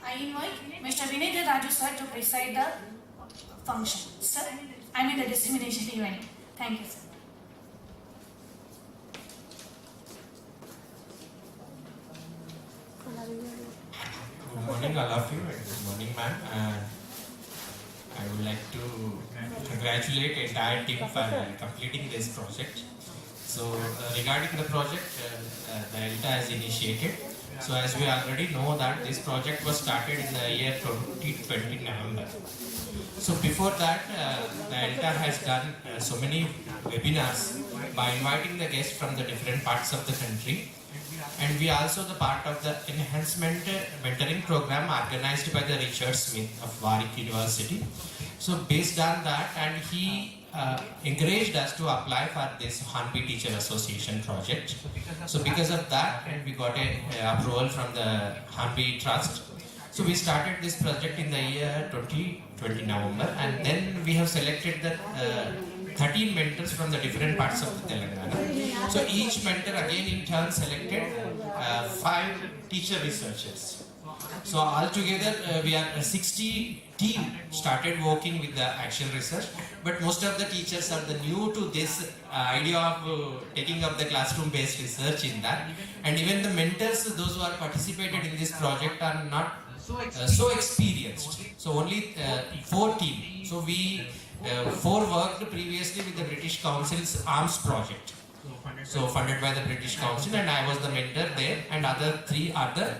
I invite Mr. Vinay Raju sir to preside the function. Sir, I mean the dissemination event. Thank you, sir. Good morning, all of you, and good morning, ma'am. I would like to congratulate the entire team for completing this project. So, regarding the project, the Elta has initiated. So, as we already know that this project was started in the year 2020 November. So, before that, the Elta has done so many webinars by inviting the guests from the different parts of the country. And we are also the part of the enhancement mentoring program organized by the Richard Smith of Warwick University. So based on that, and he encouraged us to apply for this Hanpi Teacher Association project. So because of that, and we got a approval from the Hanpi Trust. So we started this project in the year 2020 November, and then we have selected the 13 mentors from the different parts of the Telangana. So each mentor again in turn selected 5 teacher researchers. So altogether we are 60 team started working with the action research, but most of the teachers are the new to this idea of taking up the classroom based research in that, and even the mentors, those who are participated in this project, are not so experienced. So only 4 team. So we 4 worked previously with the British Council's ARMS project. So funded by the British Council, and I was the mentor there, and other 3 are the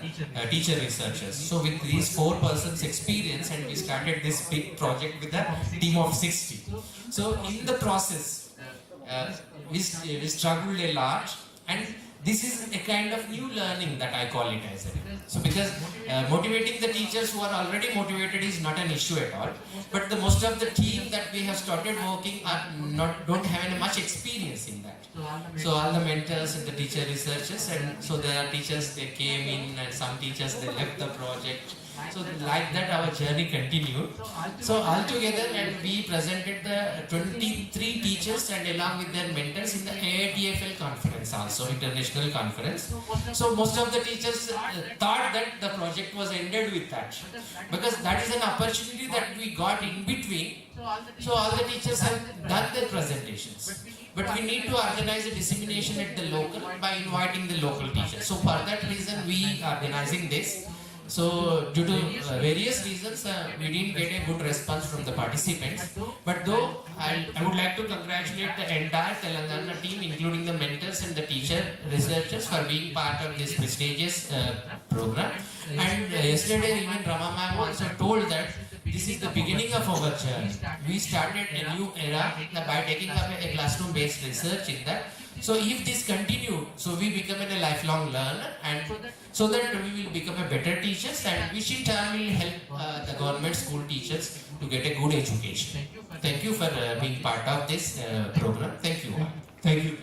teacher researchers. So with these 4 persons experience, and we started this big project with a team of 60. So in the process, we struggled a lot, and this is a kind of new learning that I call it as. So because motivating the teachers who are already motivated is not an issue at all, but the most of the team that we have started working are don't have any much experience in that. So all the mentors and the teacher researchers, and so there are teachers, they came in, and some teachers they left the project. So like that our journey continued. So altogether, and we presented the 23 teachers and along with their mentors in the AITFL conference, also international conference. So most of the teachers thought that the project was ended with that, because that is an opportunity that we got in between. So all the teachers have done their presentations, but we need to organize a dissemination at the local by inviting the local teachers. So for that reason we are organizing this. So due to various reasons, we didn't get a good response from the participants. But though I would like to congratulate the entire Telangana team, including the mentors and the teacher researchers, for being part of this prestigious program. And yesterday even Rama ma'am also told that this is the beginning of our journey. We started a new era by taking up a classroom based research in that. So if this continues, so we become a lifelong learner, and so that we will become a better teachers, and which in turn will help the government school teachers to get a good education. Thank you for being part of this program. Thank you. Thank you.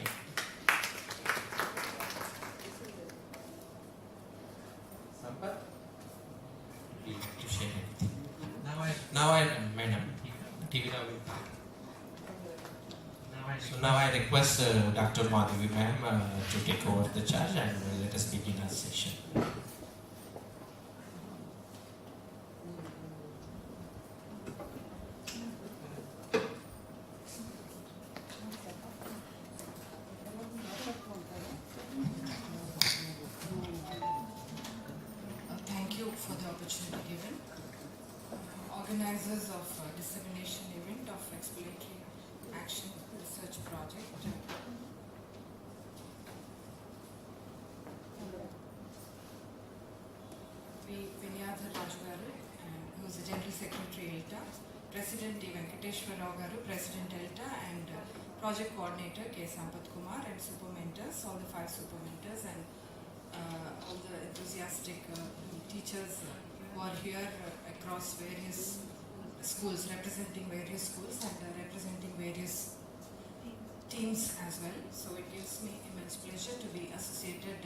Now I, madam, TV now. So now I request Dr. Madhavi ma'am to take over the charge, and let us begin our session. Thank you for the opportunity given. Organizers of dissemination event of Exploratory Action Research Project. Vinyadhar Raju garu, who is the General Secretary Elta, President T. Venkateshwar Rao garu, President Elta, and Project Coordinator K. Sampath Kumar, and super mentors, all the 5 super mentors, and all the enthusiastic teachers who are here across various schools, representing various schools and representing various teams as well. So it gives me immense pleasure to be associated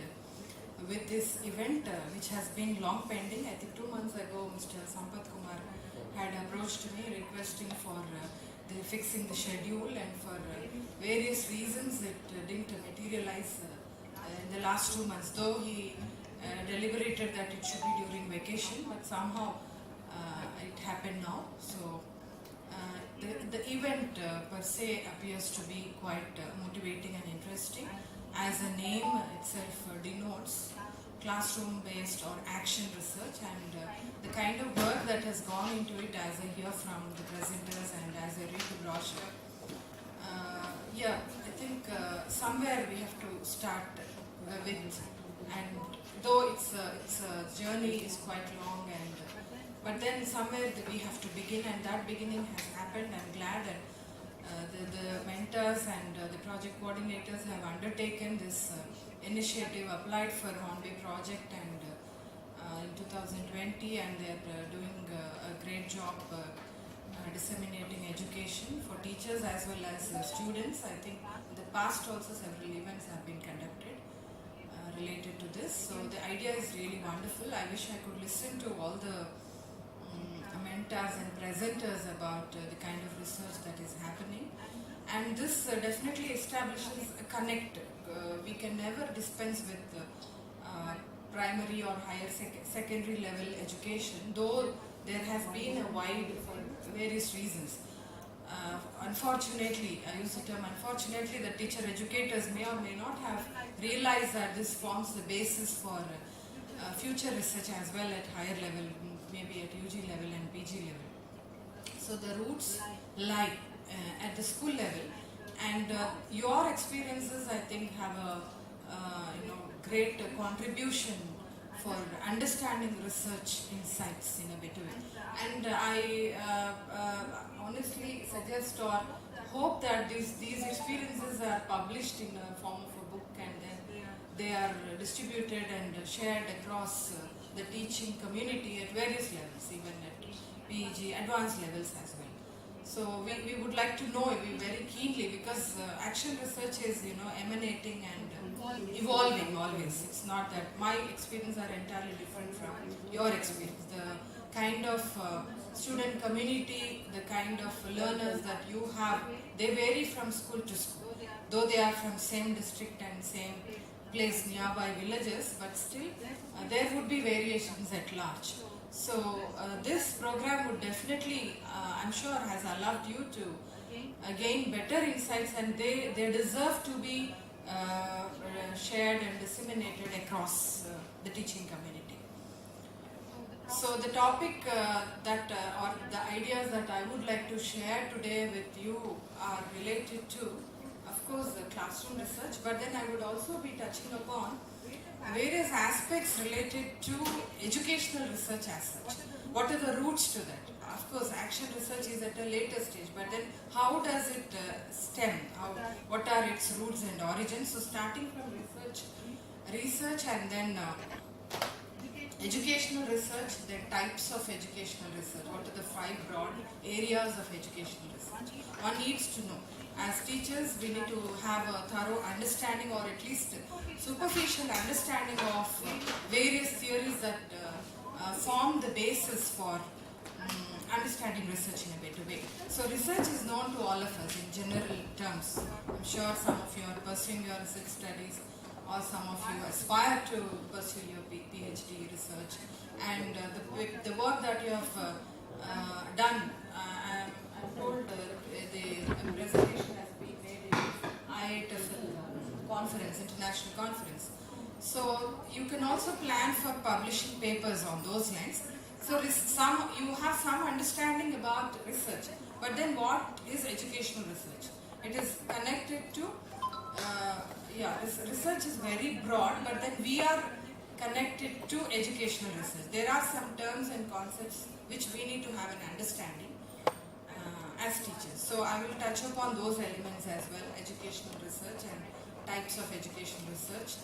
with this event, which has been long pending. I think 2 months ago, Mr. Sampath Kumar had approached me requesting for fixing the schedule, and for various reasons it didn't materialize in the last 2 months. Though he deliberated that it should be during vacation, but somehow it happened now. So the event per se appears to be quite motivating and interesting, as the name itself denotes classroom-based or action research, and the kind of work that has gone into it, as I hear from the presenters and as I read the brochure. Yeah, I think somewhere we have to start with, and though its journey is quite long, and but then somewhere we have to begin, and that beginning has happened. I'm glad that the mentors and the project coordinators have undertaken this initiative, applied for Hornby project, and in 2020, and they're doing a great job disseminating education for teachers as well as students. I think in the past also several events have been conducted related to this. So the idea is really wonderful. I wish I could listen to all the mentors and presenters about the kind of research that is happening. And this definitely establishes a connect. We can never dispense with primary or higher secondary level education, though there has been a wide, for various reasons. Unfortunately, I use the term unfortunately, the teacher educators may or may not have realized that this forms the basis for future research as well at higher level, maybe at UG level and PG level. So the roots lie at the school level, and your experiences, I think, have a great contribution for understanding research insights in a better way. And I honestly suggest or hope that these experiences are published in a form of a book, and then they are distributed and shared across the teaching community at various levels, even at PG, advanced levels as well. So we would like to know very keenly, because action research is emanating and evolving always. It's not that my experience are entirely different from your experience. The kind of student community, the kind of learners that you have, they vary from school to school. Though they are from same district and same place, nearby villages, but still there would be variations at large. So this program would definitely, I'm sure, has allowed you to gain better insights, and they deserve to be shared and disseminated across the teaching community. So the topic or the ideas that I would like to share today with you are related to, of course, the classroom research, but then I would also be touching upon various aspects related to educational research as such. What are the roots to that? Of course, action research is at a later stage, but then how does it stem? What are its roots and origins? So starting from research and then educational research, then types of educational research. What are the 5 broad areas of educational research? One needs to know. As teachers, we need to have a thorough understanding, or at least superficial understanding of various theories that form the basis for understanding research in a better way. So research is known to all of us in general terms. I'm sure some of you are pursuing your research studies, or some of you aspire to pursue your PhD research. And the work that you have done, I'm told the presentation has been made in IITF conference, international conference. So you can also plan for publishing papers on those lines. So you have some understanding about research, but then what is educational research? It is connected to, research is very broad, but then we are connected to educational research. There are some terms and concepts which we need to have an understanding as teachers. So I will touch upon those elements as well, educational research and types of educational research,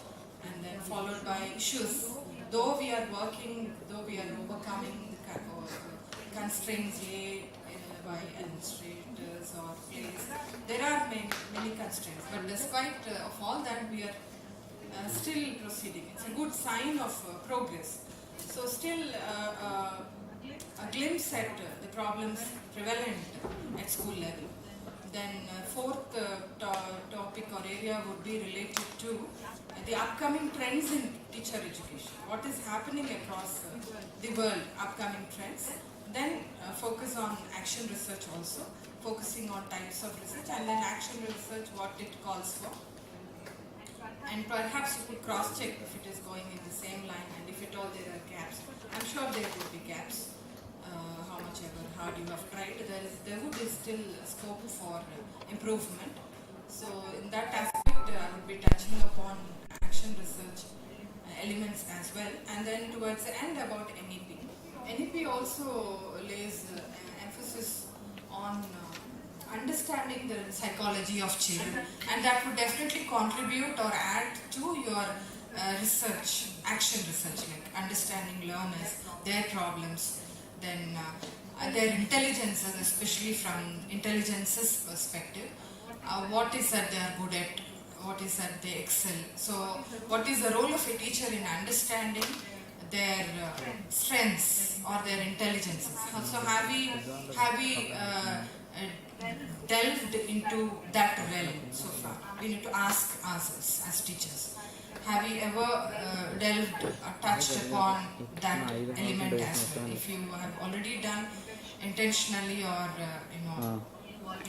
and then followed by issues. Though we are overcoming the constraints laid by administrators or place, there are many constraints. But despite of all that, we are still proceeding. It's a good sign of progress. So still a glimpse at the problems prevalent at school level. Then fourth topic or area would be related to the upcoming trends in teacher education. What is happening across the world, upcoming trends. Then focus on action research also, focusing on types of research, and then action research, what it calls for. And perhaps you could cross-check if it is going in the same line, and if at all there are gaps. I'm sure there would be gaps. How much ever hard you have tried, there would be still scope for improvement. So in that aspect, I would be touching upon action research elements as well. And then towards the end about NEP. NEP also lays emphasis on understanding the psychology of children, and that would definitely contribute or add to your research, action research, like understanding learners, their problems, then their intelligences, especially from intelligences perspective. What is that they are good at, what is that they excel. So what is the role of a teacher in understanding their strengths or their intelligences. So have we delved into that realm so far? We need to ask ourselves as teachers. Have we ever delved or touched upon that element as well? If you have already done intentionally or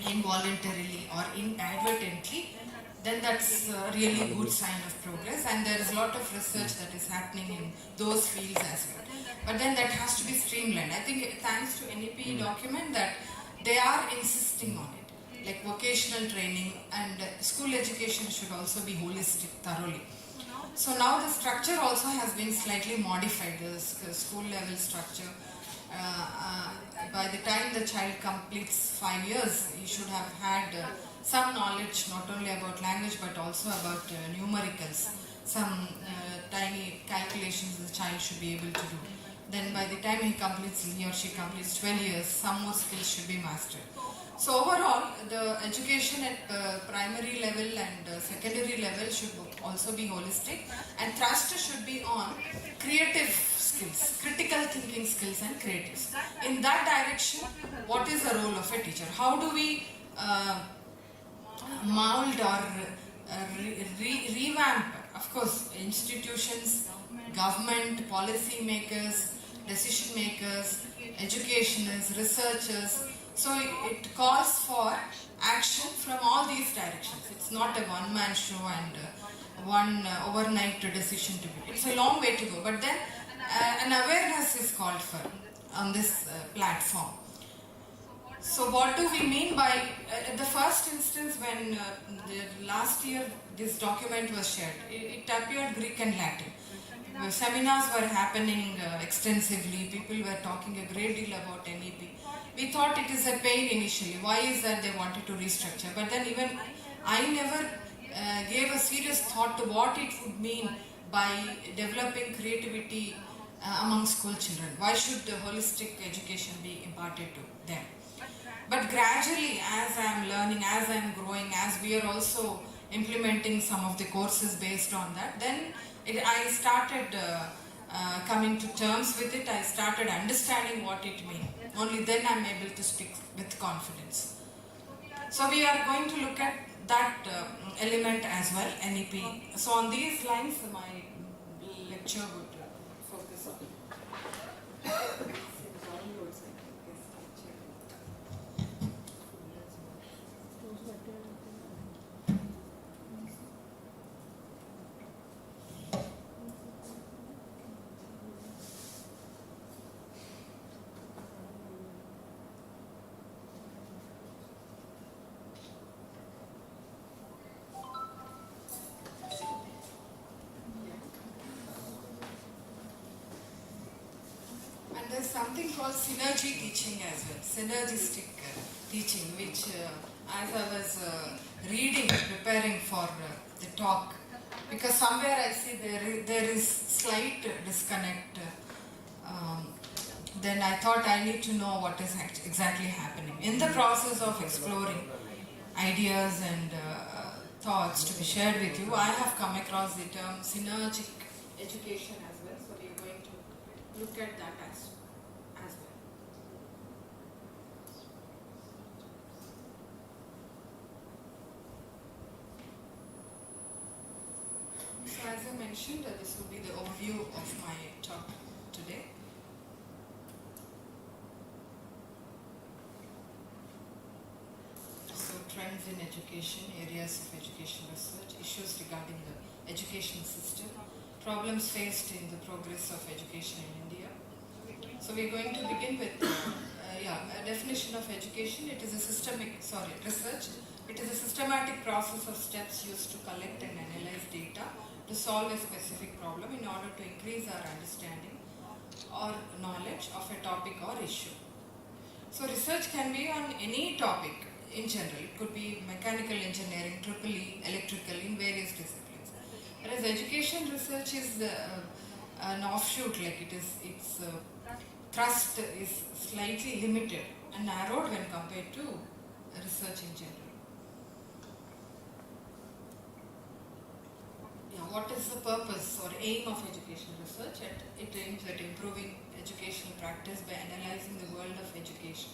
involuntarily or inadvertently, then that's a really good sign of progress, and there is a lot of research that is happening in those fields as well. But then that has to be streamlined. I think thanks to NEP document that they are insisting on it, like vocational training and school education should also be holistic thoroughly. So now the structure also has been slightly modified, the school level structure. By the time the child completes 5 years, he should have had some knowledge not only about language but also about numericals. Some tiny calculations the child should be able to do. Then by the time he or she completes 12 years, some more skills should be mastered. So overall, the education at primary level and secondary level should also be holistic, and thrust should be on creative skills, critical thinking skills and creatives. In that direction, what is the role of a teacher? How do we mold or revamp, of course, institutions, government, policy makers, decision makers, educationers, researchers. So it calls for action from all these directions. It's not a one-man show and one overnight decision to be. It's a long way to go, but then an awareness is called for on this platform. So what do we mean by, the first instance when the last year this document was shared, it appeared Greek and Latin. Seminars were happening extensively, people were talking a great deal about NEP. We thought it is a pain initially, why is that they wanted to restructure, but then even I never gave a serious thought to what it would mean by developing creativity among school children. Why should holistic education be imparted to them? But gradually, as I am learning, as I am growing, as we are also implementing some of the courses based on that, then I started coming to terms with it. I started understanding what it means. Only then I am able to speak with confidence. So we are going to look at that element as well, NEP. So on these lines, my lecture would focus on. There's something called synergy teaching as well, synergistic teaching, which as I was reading, preparing for the talk, because somewhere I see there is slight disconnect, then I thought I need to know what is exactly happening. In the process of exploring ideas and thoughts to be shared with you, I have come across the term synergic education as well, so we are going to look at that as well. mentioned, this will be the overview of my talk today. So, trends in education, areas of education research, issues regarding the education system, problems faced in the progress of education in India. So, we are going to begin with a definition of education. It is a research. It is a systematic process of steps used to collect and analyze data to solve a specific problem in order to increase our understanding or knowledge of a topic or issue. So research can be on any topic in general. It could be mechanical engineering, EEE, electrical, in various disciplines. Whereas education research is an offshoot, like its thrust is slightly limited and narrowed when compared to research in general. What is the purpose or aim of education research? It aims at improving educational practice by analyzing the world of education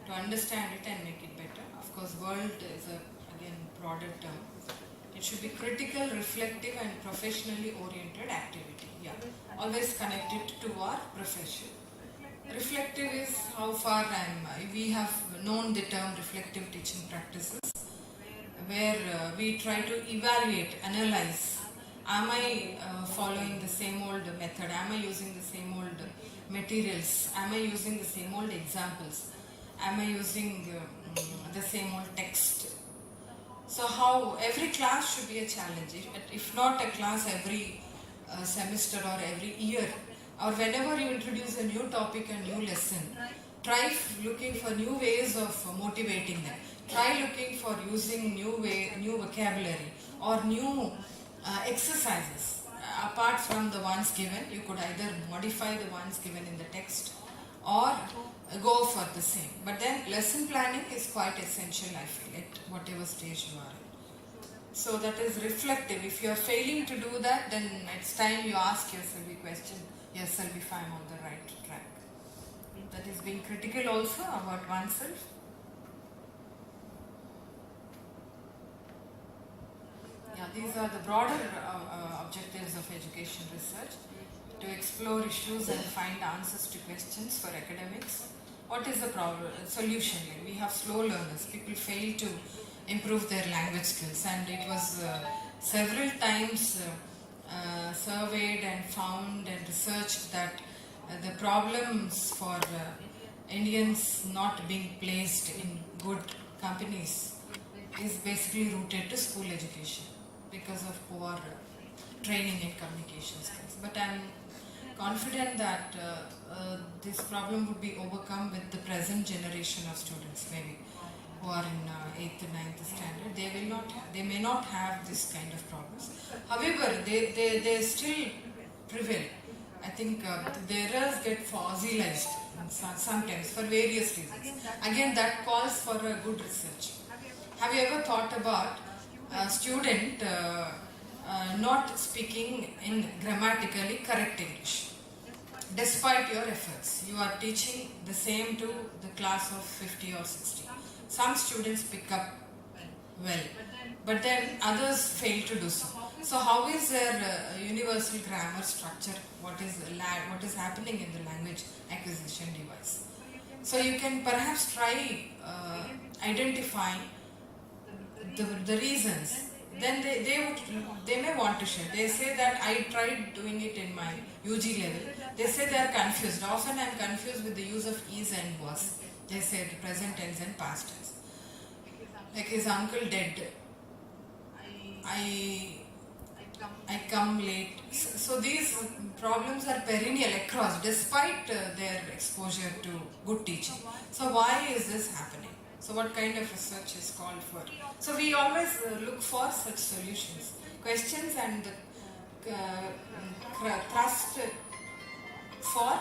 to understand it and make it better. Of course, world is a broader term. It should be critical, reflective and professionally oriented activity. Always connected to our profession. Reflective is how far we have known the term reflective teaching practices, where we try to evaluate, analyze. Am I following the same old method? Am I using the same old materials? Am I using the same old examples? Am I using the same old text? So how every class should be a challenge. If not a class every semester or every year, or whenever you introduce a new topic and new lesson, try looking for new ways of motivating them. Try looking for using new vocabulary or new exercises. Apart from the ones given, you could either modify the ones given in the text or go for the same. But then lesson planning is quite essential, I feel, at whatever stage you are in. So that is reflective. If you are failing to do that, then it's time you ask yourself the question, yourself if I am on the right track. That is being critical also about oneself. These are the broader objectives of education research: to explore issues and find answers to questions for academics. What is the problem? Solution? We have slow learners. People fail to improve their language skills, and it was several times surveyed and found and researched that the problems for Indians not being placed in good companies is basically rooted to school education because of poor training in communication skills. But I am confident that this problem would be overcome with the present generation of students, maybe who are in 8th and 9th standard. They may not have this kind of problems. However, they still prevail. I think the errors get fossilized sometimes for various reasons. Again, that calls for a good research. Have you ever thought about a student not speaking in grammatically correct English? Despite your efforts, you are teaching the same to the class of 50 or 60. Some students pick up well, but then others fail to do so. So how is their universal grammar structure? What is happening in the language acquisition device? So you can perhaps try identifying the reasons. Then they may want to share. They say that I tried doing it in my UG level. They say they are confused. Often I am confused with the use of is and was. They say the present tense and past tense. Like his uncle dead. I come late. So these problems are perennial across, despite their exposure to good teaching. So why is this happening? So what kind of research is called for? So we always look for such solutions, questions, and thrust for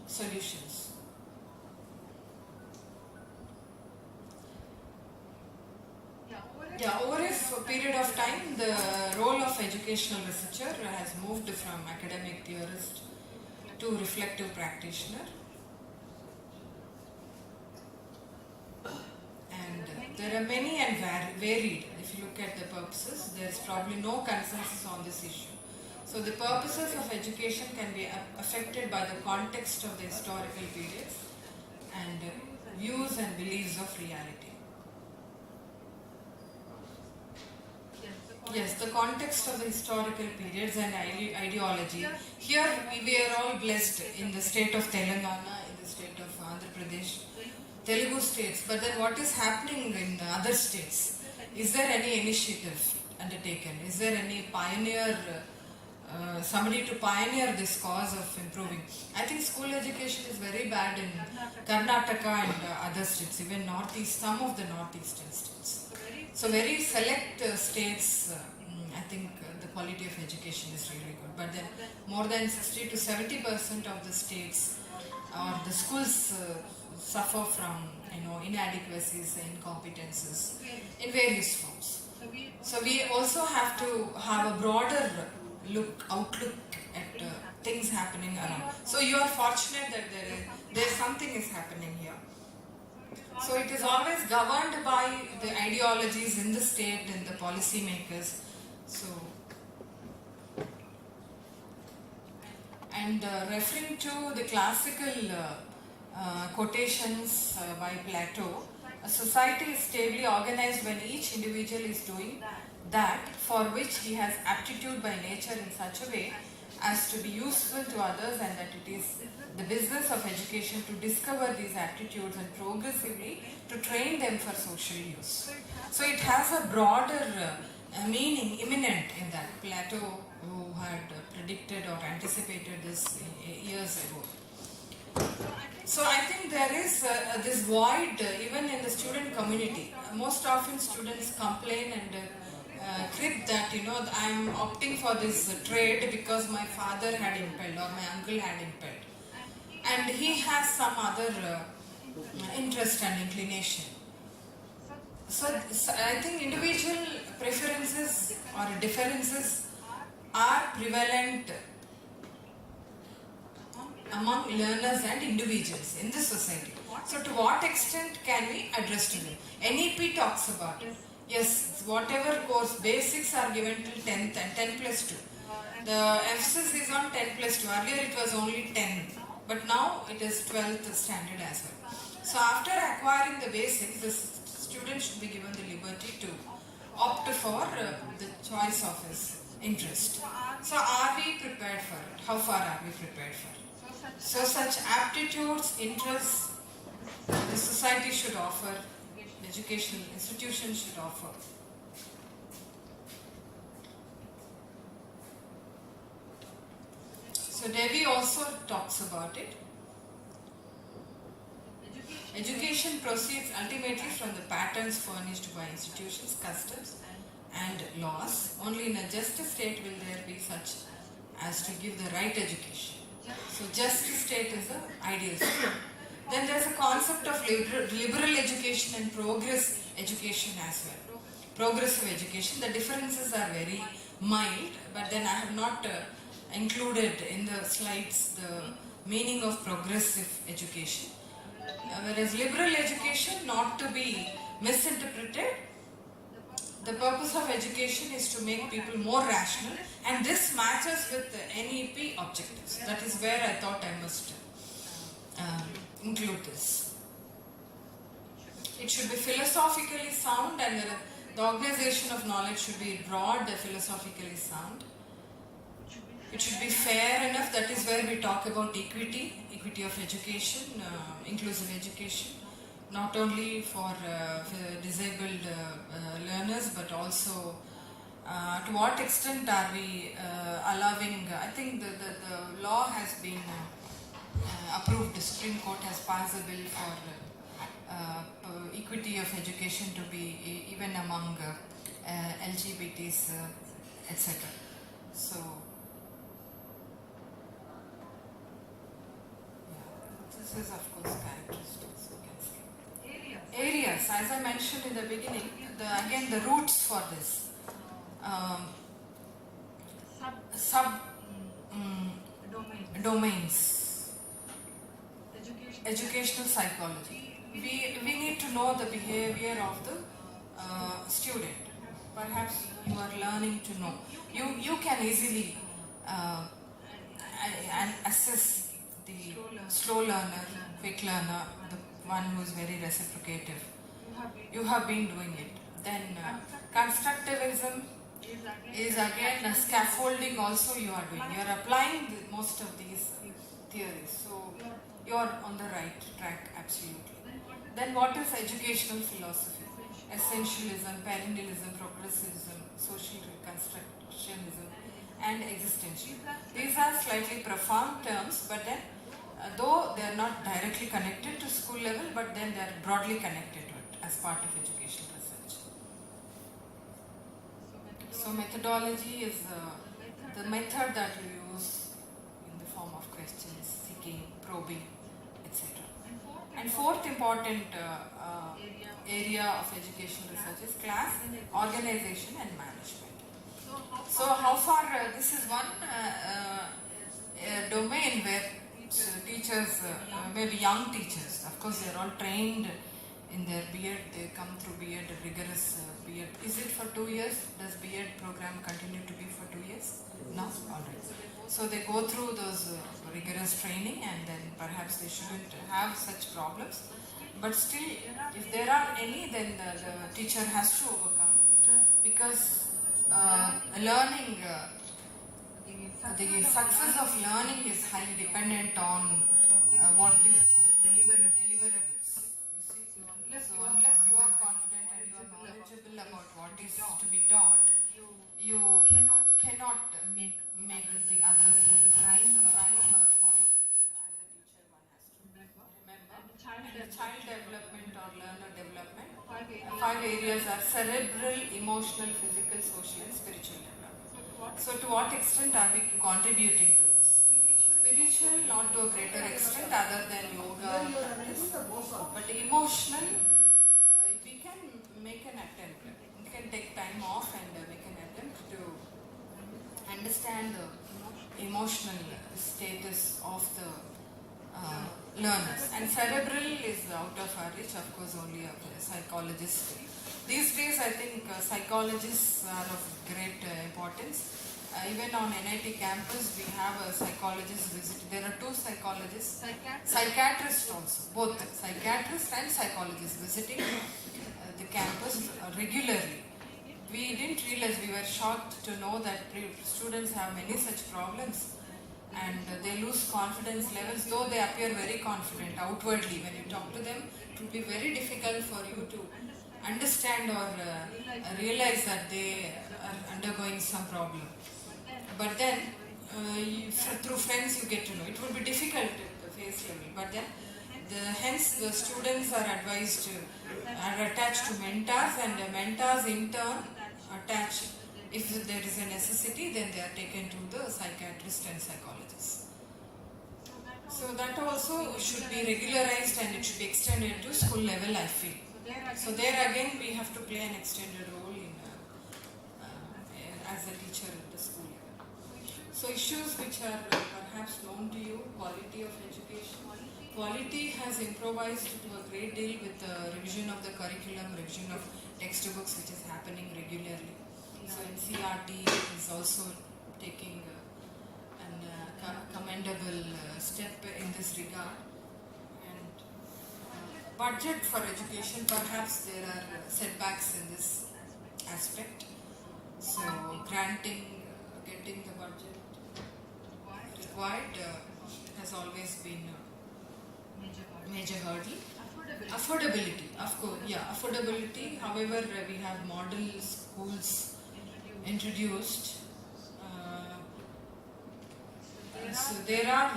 solutions. Over a period of time, the role of educational researcher has moved from academic theorist to reflective practitioner. And there are many and varied. If you look look at the purposes, there's probably no consensus on this issue. So the purposes of education can be affected by the context of the historical periods and views and beliefs of reality. Yes, the context of the historical periods and ideology. Here we are all blessed in the state of Telangana, in the state of Andhra Pradesh, Telugu states. But then what is happening in other states? Is there any initiative undertaken? Is there any pioneer, somebody to pioneer this cause of improving? I think school education is very bad in Karnataka and other states, even northeast, some of the northeastern states. So very select states, I think the quality of education is really good. But then more than 60 to 70% of the states or the schools suffer from inadequacies, incompetences in various forms. So we also have to have a broader outlook at things happening around. So you are fortunate that there something is happening here. So it is always governed by the ideologies in the state and the policy makers. So, and referring to the classical quotations by Plato, a society is stably organized when each individual is doing that for which he has aptitude by nature in such a way as to be useful to others, and that it is the business of education to discover these aptitudes and progressively to train them for social use. So it has a broader meaning imminent in that. Plato, who had predicted or anticipated this years ago. So I think there is this void even in the student community. Most often students complain and crib that I am opting for this trade because my father had impelled or my uncle had impelled, and he has some other interest and inclination. So I think individual preferences or differences are prevalent among learners and individuals in this society. So to what extent can we address to them? NEP talks about it. Yes, whatever course, basics are given till 10th and 10 plus 2. The emphasis is on 10 plus 2. Earlier it was only 10, but now it is 12th standard as well. So after acquiring the basics, the student should be given the liberty to opt for the choice of his interest. So are we prepared for it? How far are we prepared for it? So such aptitudes, interests, the society should offer, educational institutions should offer. So Devi also talks about it. Education proceeds ultimately from the patterns furnished by institutions, customs and laws. Only in a just state will there be such as to give the right education. So just state is the ideal state. Then there is a concept of liberal education and progress education as well. Progressive education, the differences are very mild, but then I have not included in the slides the meaning of progressive education. Whereas liberal education, not to be misinterpreted, the purpose of education is to make people more rational, and this matches with the NEP objectives. That is where I thought I must include this. It should be philosophically sound, and the organization of knowledge should be broad, philosophically sound. It should be fair enough. That is where we talk about equity of education, inclusive education, not only for disabled learners, but also to what extent are we allowing, I think the law has been approved, the Supreme Court has passed a bill for equity of education to be even among LGBTs, etc. So, this is of course characteristics we can see. Areas, as I mentioned in the beginning, again the roots for this. Domains. Educational psychology. We need to know the behavior of the student. perhaps you are learning to know. You can easily and assess the slow learner, quick learner, the one who is very reciprocative. You have been doing it. Then constructivism is again a scaffolding also you are doing. You are applying most of these theories. So you are on the right track, absolutely. Then what is educational philosophy? Essentialism, parentalism, progressivism, social reconstructionism, and existentialism. These are slightly profound terms, but then though they are not directly connected to school level, but then they are broadly connected to it as part of educational research. So methodology is the method that you use in the form of questions, seeking, probing, etc. And fourth important area of educational research is class, organization and management. So how far, this is one domain where teachers, maybe young teachers, of course they are all trained in their B.Ed, they come through B.Ed, rigorous B.Ed. Is it for 2 years? Does B.Ed program continue to be for 2 years? No? Alright. So they go through those rigorous training and then perhaps they shouldn't have such problems. But still, if there are any, then the teacher has to overcome. Because learning, the success of learning is highly dependent on what is deliverables. You see, so unless you are confident and you are knowledgeable about what is to be taught, you cannot make the others prime point which as a teacher one has to remember. And child development or learner development, 5 areas are cerebral, emotional, physical, social and spiritual development. So to what extent are we contributing to this? Spiritual, not to a greater extent other than yoga practice, but emotional, we can make an attempt. We can take time off and make an attempt to understand the emotional status of the learners. And cerebral is out of our reach, of course, only a psychologist. These days, I think psychologists are of great importance. Even on NIT campus, we have a psychologist visit. There are 2 psychologists, psychiatrists also, both psychiatrists and psychologists visiting the campus regularly. We didn't realize, we were shocked to know that students have many such problems and they lose confidence levels, though they appear very confident outwardly. When you talk to them, it will be very difficult for you to understand or realize that they are undergoing some problem. But then, through friends you get to know. It will be difficult at the face level, but then hence the students are advised to, are attached to mentors, and the mentors in turn attach, if there is a necessity, then they are taken to the psychiatrist and psychologist. So that also should be regularized and it should be extended to school level, I feel. So there again we have to play an extended role in as a teacher at the school level. So issues which are perhaps known to you, quality of education. Quality has improvised to a great deal with the revision of the curriculum, revision of textbooks, which is happening regularly. So NCERT is also taking a commendable step in this regard. And budget for education, perhaps there are setbacks in this aspect. So granting, getting the budget required has always been a major hurdle. Affordability, of course, yeah, affordability. However, we have model schools introduced. So there are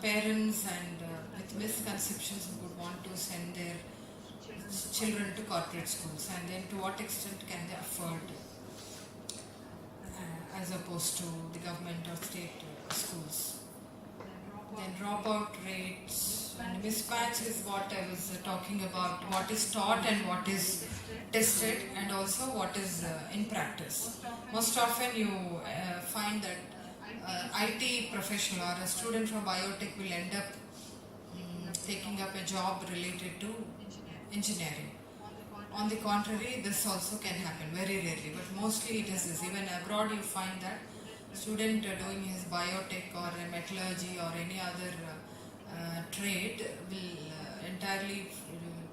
parents and with misconceptions who would want to send their children to corporate schools, and then to what extent can they afford as opposed to the government or state schools. Then dropout rates and mismatch is what I was talking about, what is taught and what is tested, and also what is in practice. Most often you find that IT professional or a student from biotech will end up taking up a job related to engineering. On the contrary, this also can happen very rarely, but mostly it is this. Even abroad, you find that student doing his biotech or metallurgy or any other trade will entirely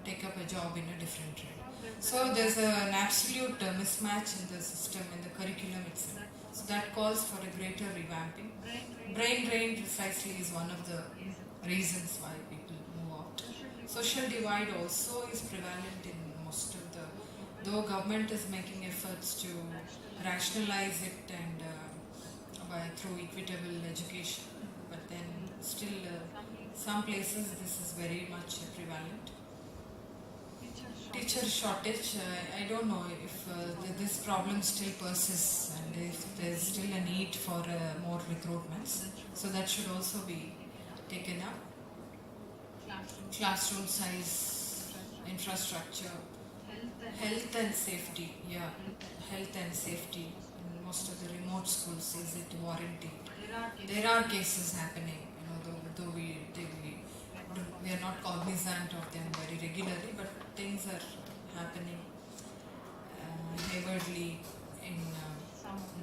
take up a job in a different trade. So there's an absolute mismatch in the system, in the curriculum itself. So that calls for a greater revamping. Brain drain precisely is one of the reasons why people move out. Social divide also is prevalent in most of the, though government is making efforts to rationalize it and through equitable education, but then still some places this is very much prevalent. Teacher shortage, I don't know if this problem still persists and if there is still a need for more recruitments. So that should also be taken up. Classroom size, infrastructure, health and safety, yeah, health and safety. In most of the remote schools, is it warranted? There are cases happening, though we are not cognizant of them very regularly, but things are happening haywardly in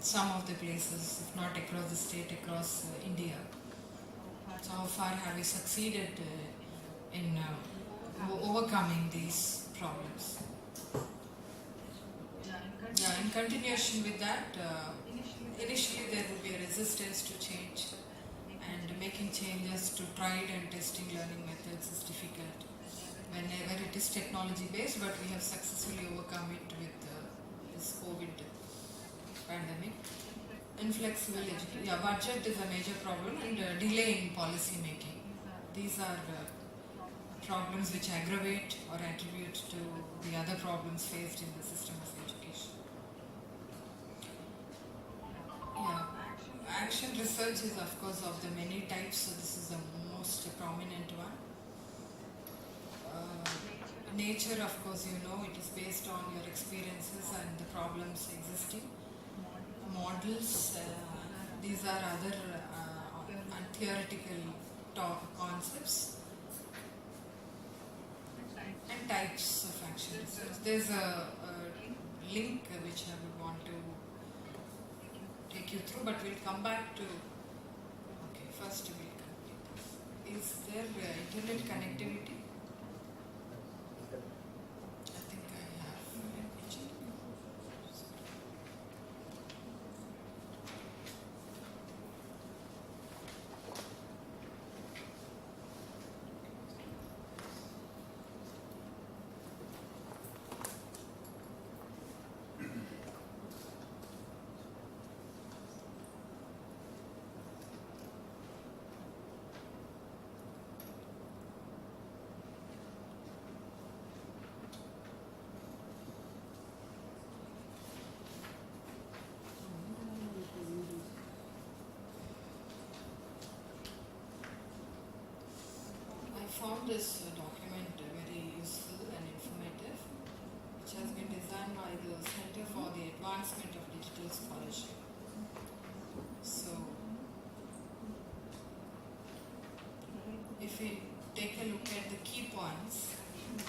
some of the places, if not across the state, across India. So how far have we succeeded in overcoming these problems? Yeah, in continuation with that, initially there would be a resistance to change, and making changes to tried and testing learning methods is difficult whenever it is technology based, but we have successfully overcome it with this COVID pandemic. Inflexible education, yeah, budget is a major problem, and delay in policy making. These are problems which aggravate or attribute to the other problems faced in the system of education. Yeah, action research is of course of the many types, so this is the most prominent one. Nature, of course, it is based on your experiences and the problems existing. Models, these are other theoretical concepts. And types of action research. There's a link which I would want to take you through, but we'll come back to. Okay, first we'll complete this. Is there internet connectivity? I think I have. Let me check. Found this document very useful and informative, which has been designed by the Center for the Advancement of Digital Scholarship. So, if we take a look at the key points,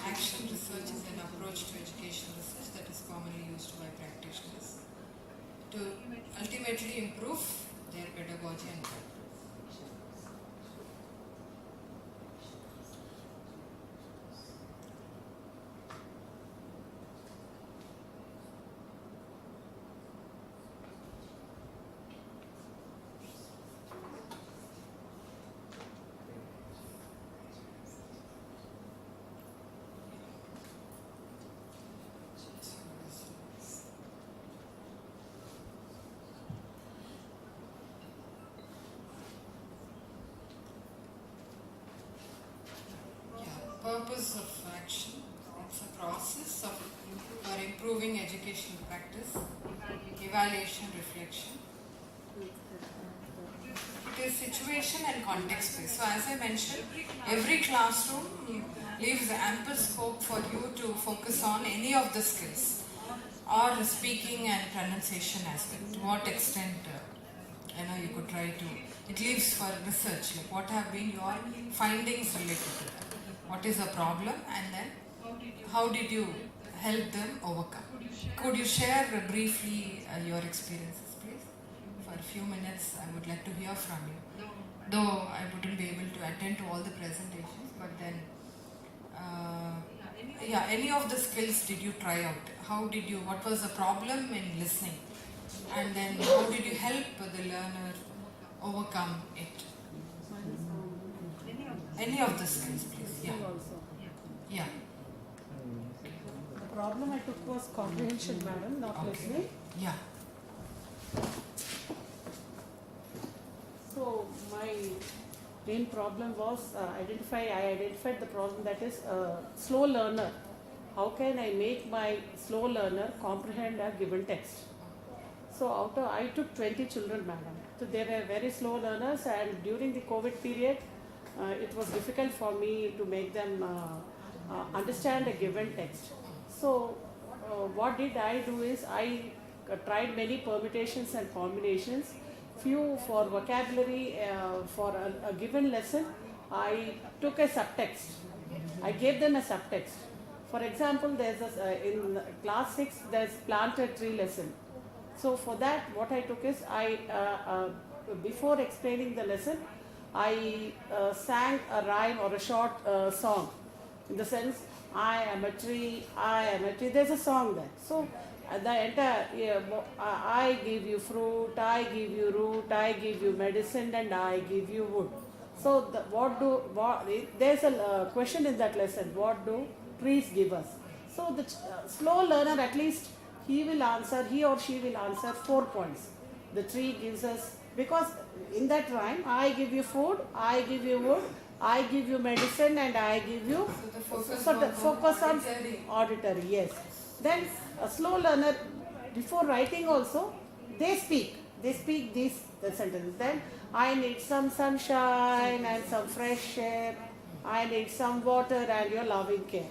action research is an approach to education research that is commonly used by practitioners to ultimately improve their pedagogy and practice. Purpose of action, it's a process for improving educational practice, evaluation, reflection. It is situation and context based. So as I mentioned, every classroom leaves ample scope for you to focus on any of the skills or speaking and pronunciation as well. To what extent you could try to, it leaves for research, like what have been your findings related to that. What is the problem, and then how did you help them overcome. Could you share briefly your experiences, please? For a few minutes, I would like to hear from you. Though I wouldn't be able to attend to all the presentations, but then, yeah, any of the skills did you try out? How did you, what was the problem in listening? And then how did you help the learner overcome it? Any of the skills, please. Yeah. Yeah. The problem I took was comprehension, madam, not listening. Yeah. So my main problem was I identified the problem, that is slow learner. How can I make my slow learner comprehend a given text? So I took 20 children, madam. So they were very slow learners, and during the COVID period, it was difficult for me to make them understand a given text. So what did I do is I tried many permutations and combinations. Few for vocabulary, for a given lesson, I took a subtext. I gave them a subtext. For example, there's in class 6, there's plant a tree lesson. So for that, what I took is before explaining the lesson, I sang a rhyme or a short song. In the sense, I am a tree, I am a tree. There's a song there. So the entire, I give you fruit, I give you root, I give you medicine, and I give you wood. So there's a question in that lesson. What do trees give us? So the slow learner, at least he or she will answer 4 points. The tree gives us, because in that rhyme, I give you food, I give you wood, I give you medicine, and I give you. So the focus on auditory, yes. Then a slow learner, before writing also, they speak these sentences. Then I need some sunshine and some fresh air, I need some water and your loving care.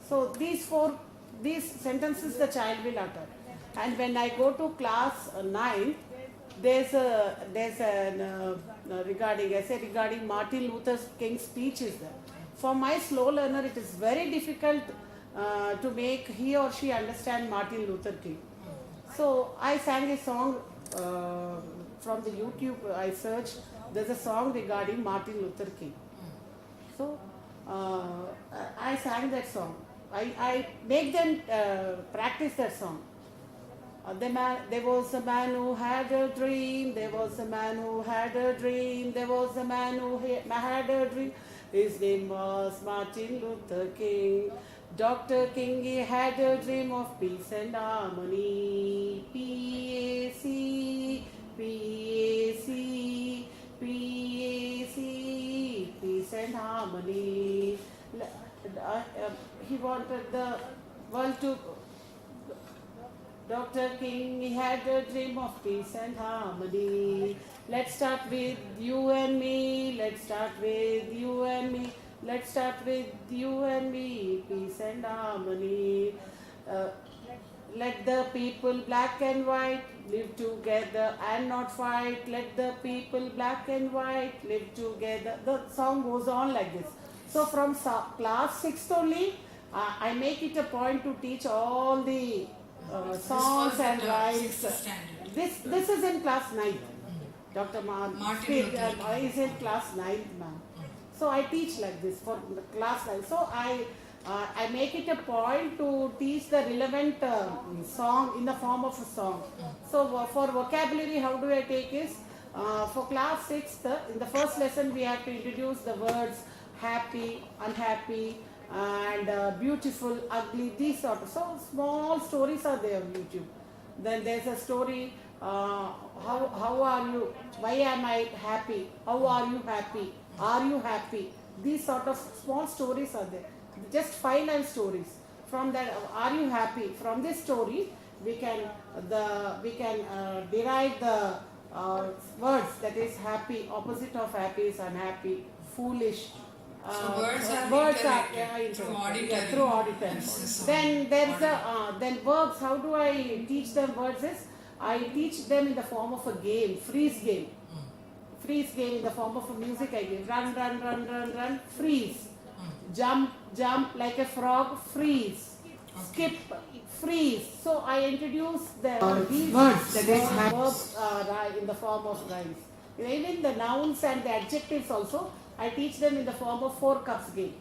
So these sentences the child will utter. And when I go to class 9, there's an essay regarding Martin Luther King's speech is there. For my slow learner, it is very difficult to make he or she understand Martin Luther King. So I sang a song from the YouTube. I searched. There's a song regarding Martin Luther King. So I sang that song. I make them practice that song. There was a man who had a dream. There was a man who had a dream. There was a man who had a dream. His name was Martin Luther King. Dr. King, he had a dream of peace and harmony. P-A-C, P-A-C, P-A-C, peace and harmony. He wanted the world to. Dr. King, he had a dream of peace and harmony. Let's start with you and me. Let's start with you and me. Let's start with you and me. Peace and harmony. Let the people black and white live together and not fight. Let the people black and white live together. The song goes on like this. So from class 6th only, I make it a point to teach all the songs and rhymes. This is in class 9th. Dr. Martin is in class 9th, ma'am. So I teach like this for the class 9. So I make it a point to teach the relevant song in the form of a song. So for vocabulary, how do I take is, for class 6th, in the first lesson we have to introduce the words happy, unhappy, and beautiful, ugly, these sort of. So small stories are there on YouTube. Then there's a story, how are you, why am I happy, how are you happy, are you happy, these sort of small stories are there. Just 5 line stories. From that, are you happy, from this story we can derive the words, that is happy, opposite of happy is unhappy, foolish. So words are through auditory. Through auditory. Then there's then verbs. How do I teach them words? Is I teach them in the form of a game, freeze game. Freeze game in the form of a music. I give run, run, run, run, run, freeze. Jump, jump like a frog, freeze. skip, freeze. So I introduce the these words, that is verbs in the form of rhymes. Even the nouns and the adjectives also, I teach them in the form of 4 cups game.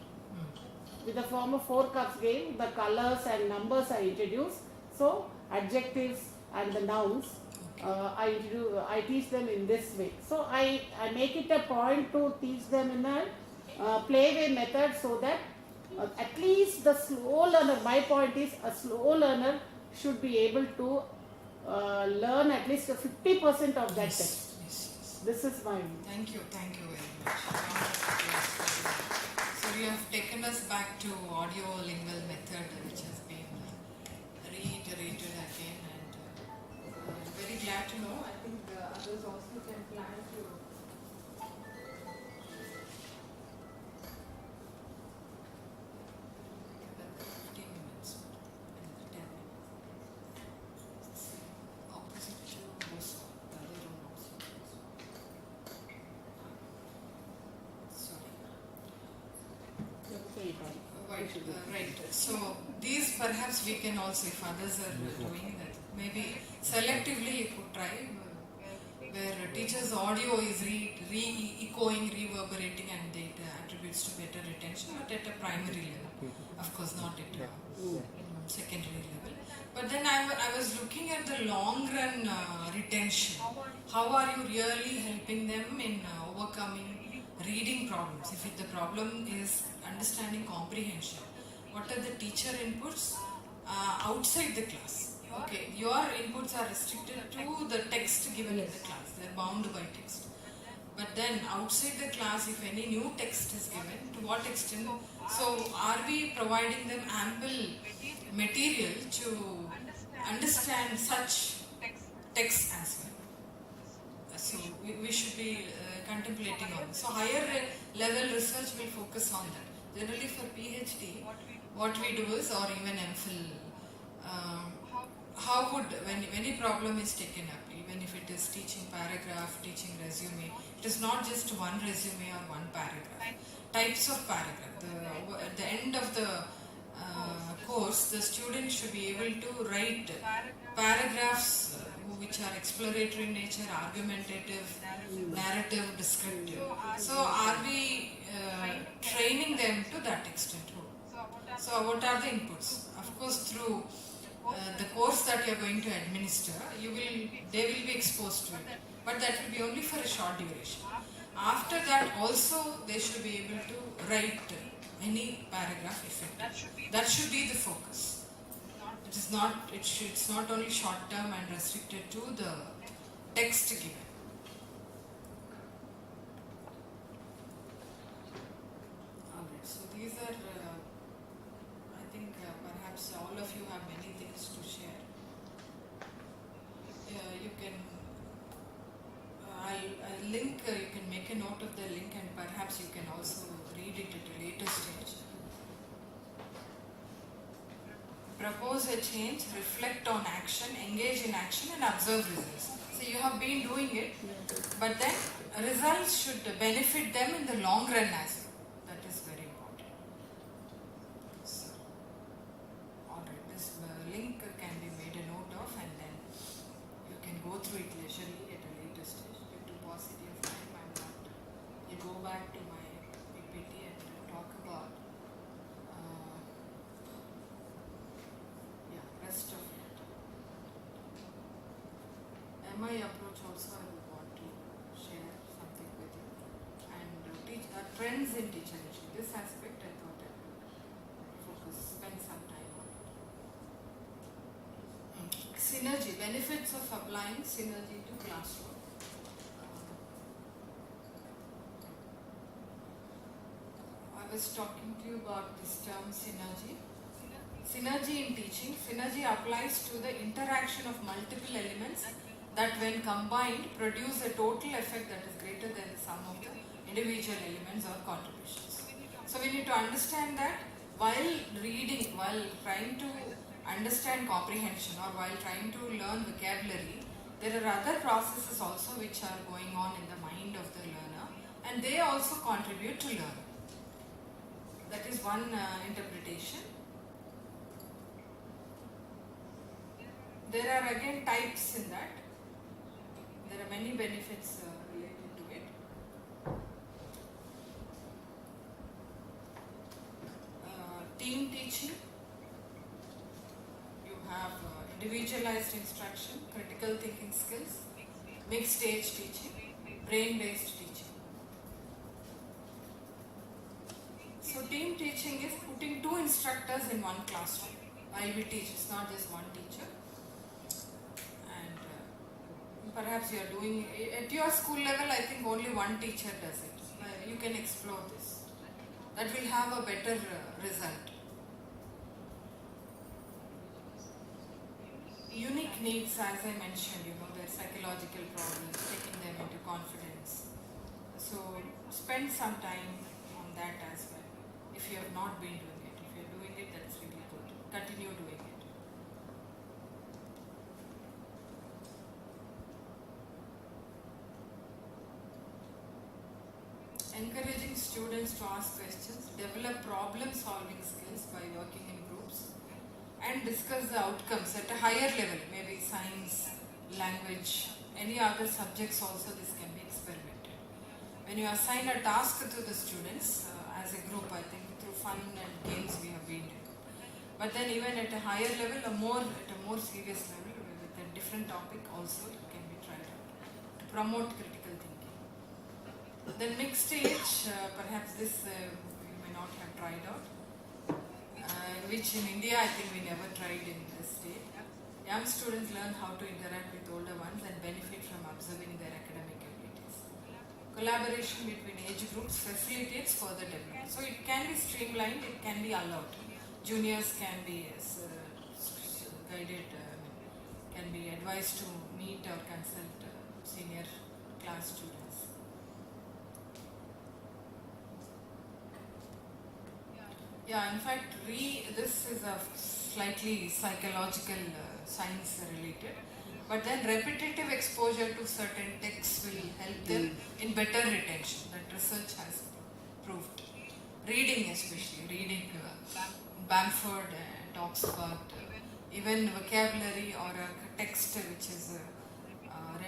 With the form of 4 cups game, the colors and numbers are introduced. So adjectives and the nouns, I teach them in this way. So I make it a point to teach them in a playway method, so that at least the slow learner, my point is a slow learner should be able to learn at least 50% of that text. This is my view. Thank you very much. So you have taken us back to audio-lingual method, which has been reiterated again, and very glad to know. I think others also can plan to. Another 15 minutes, another 10 minutes. Opposite to also, the other room also. Sorry. Right. So these perhaps we can also, if others are doing that, maybe selectively you could try, where teacher's audio is echoing, reverberating, and it attributes to better retention, but at a primary level. Of course, not at a secondary level. But then I was looking at the long run retention. How are you really helping them in overcoming reading problems? If the problem is understanding comprehension, what are the teacher inputs outside the class? Okay, your inputs are restricted to the text given in the class. They are bound by text. But then outside the class, if any new text is given, to what extent? So are we providing them ample material to understand such text as well? So we should be contemplating on this. So higher level research will focus on that. Generally for PhD, what we do is, or even MPhil, how would, when any problem is taken up, even if it is teaching paragraph, teaching resume, it is not just one resume or one paragraph. Types of paragraph. At the end of the course, the student should be able to write paragraphs which are exploratory in nature, argumentative, narrative, descriptive. So are we training them to that extent? So what are the inputs? Of course, through the course that you are going to administer, they will be exposed to it. But that will be only for a short duration. After that also, they should be able to write any paragraph effectively. That should be the focus. It's not only short term and restricted to the text given. Alright, so these are, I think perhaps all of you have many things to share. You can, I'll link, you can make a note of the link, and perhaps you can also read it at a later stage. Propose a change, reflect on action, engage in action, and observe results. So you have been doing it, but then results should benefit them in the long run as well. That is very important. So, alright, this link can be made a note of, and then you can go through it leisurely at a later stage. Due to paucity of time, I'm not. You go back to my PPT and talk about rest of it. MI approach also I would want to share something with you. And trends in teacher teaching. This aspect I thought I would spend some time on. Synergy, benefits of applying synergy to classroom. I was talking to you about this term synergy. Synergy in teaching. Synergy applies to the interaction of multiple elements that when combined produce a total effect that is greater than the sum of the individual elements or contributions. So we need to understand that while reading, while trying to understand comprehension, or while trying to learn vocabulary, there are other processes also which are going on in the mind of the learner, and they also contribute to learning. That is one interpretation. There are again types in that. There are many benefits related to it. Team teaching. You have individualized instruction, critical thinking skills, mixed stage teaching, brain-based teaching. So team teaching is putting two instructors in one classroom while we teach. It's not just one teacher. And perhaps you are doing, at your school level, I think only one teacher does it. You can explore this. That will have a better result. Unique needs, as I mentioned, their psychological problems, taking them into confidence. So spend some time on that as well. If you have not been doing it, if you are doing it, that's really good. Continue doing it. Encouraging students to ask questions, develop problem-solving skills by working in groups, and discuss the outcomes at a higher level, maybe science, language, any other subjects also this can be experimented. When you assign a task to the students as a group, I think through fun and games we have been doing. But then even at a higher level, at a more serious level, with a different topic also it can be tried out to promote critical thinking. Then mixed stage, perhaps this we may not have tried out. Which in India I think we never tried in this state. Young students learn how to interact with older ones and benefit from observing their academic abilities. Collaboration between age groups facilitates further development. So it can be streamlined, it can be allowed. Juniors can be guided, can be advised to meet or consult senior class students. Yeah, in fact, this is a slightly psychological science related, but then repetitive exposure to certain texts will help them in better retention. That research has proved. Reading, especially reading, Bamford talks about even vocabulary or a text which is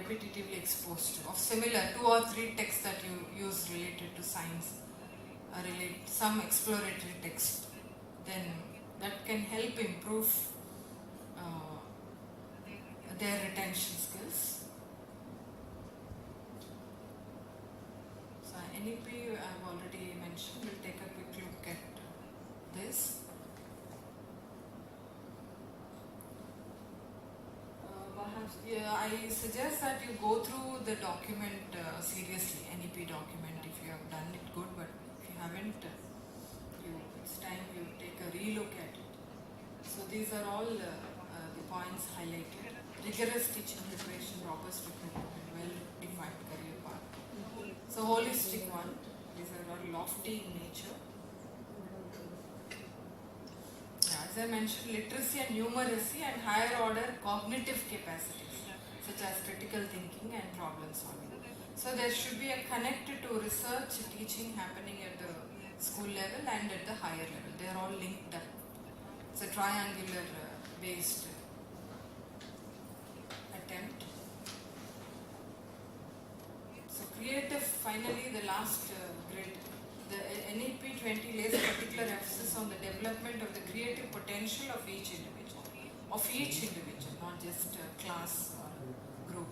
repetitively exposed to, of similar 2 or 3 texts that you use related to science. Relate some exploratory text, then that can help improve their retention skills. So NEP I've already mentioned. We'll take a quick look at this. Perhaps I suggest that you go through the document seriously, NEP document, if you have done it good, but haven't, it's time you take a relook at it. So these are all the points highlighted. Rigorous teaching preparation, robust recruitment, well-defined career path. So holistic one, these are all lofty in nature. Yeah, as I mentioned, literacy and numeracy and higher order cognitive capacities, such as critical thinking and problem solving. So there should be a connect to research, teaching happening at the school level and at the higher level. They are all linked up. It's a triangular based attempt. So creative, finally the last grid. The NEP 20 lays particular emphasis on the development of the creative potential of each individual, not just class or group.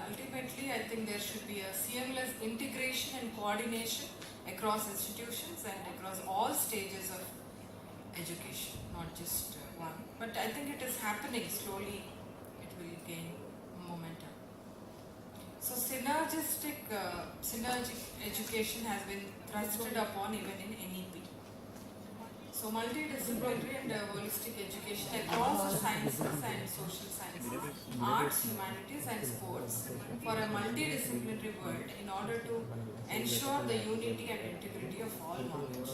Ultimately, I think there should be a seamless integration and coordination across institutions and across all stages of education, not just one. But I think it is happening slowly, it will gain momentum. So synergistic education has been thrusted upon even in NEP. So multidisciplinary and holistic education across the sciences and social sciences, arts, humanities and sports for a multidisciplinary world in order to ensure the unity and integrity of all knowledge.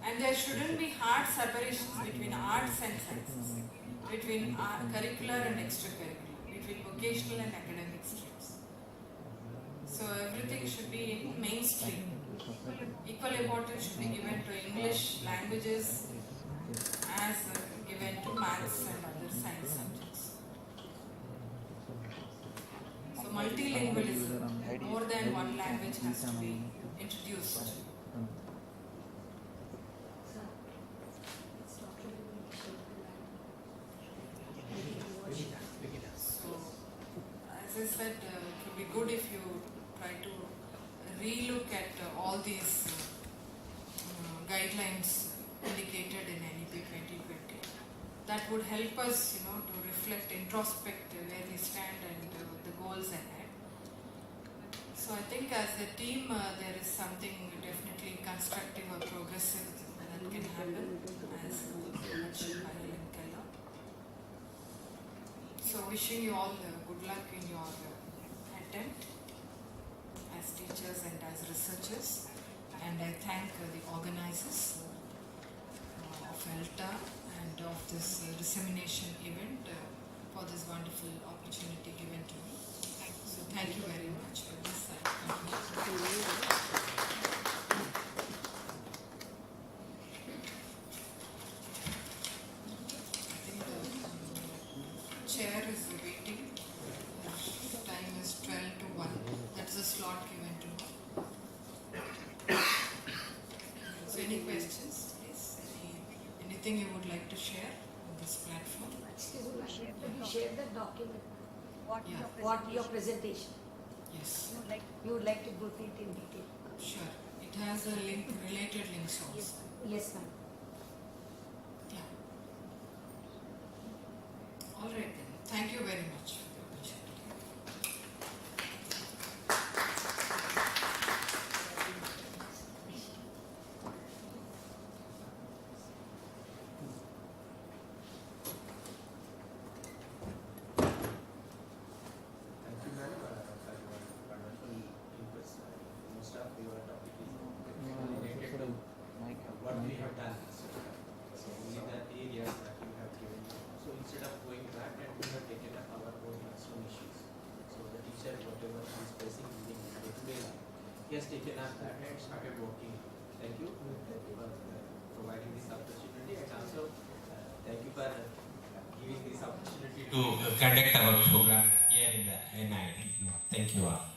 And there shouldn't be hard separations between arts and sciences, between curricular and extracurricular, between vocational and academic streams. So everything should be in mainstream. Equal importance should be given to English, languages, as given to maths and other science subjects. So multilingualism, more than one language has to be introduced. So, as I said, it would be good if you try to relook at all these guidelines indicated in NEP 2020. That would help us, to reflect, introspect where we stand and the goals ahead. So I think as a team, there is something definitely constructive or progressive that can happen, as mentioned by Helen Keller. So wishing you all good luck in your attempt as teachers and as researchers. And I thank the organizers of Elta and of this dissemination event for this wonderful opportunity given to me. So thank you very much for this. I think the chair is waiting. Time is 12 to 1. That's the slot given to me. So any questions, please? Anything you would like to share on this platform? Excuse me, you share the document. Yeah. What your presentation? Yes. You would like to go through it in detail. Sure. It has a link, related links also. Yes, ma'am. Yeah. All right then. Thank you very much for the opportunity. Thank you, ma'am, for your wonderful inputs. Most of your topic is related to what we have done. So in that areas that you have given. So instead of going back and we have taken up our own classroom issues. So the teacher, whatever he is facing in the day-to-day life, he has taken up that and started working. Thank you for providing this opportunity, and also thank you for giving this opportunity To conduct our program here in the NIT. Thank you all.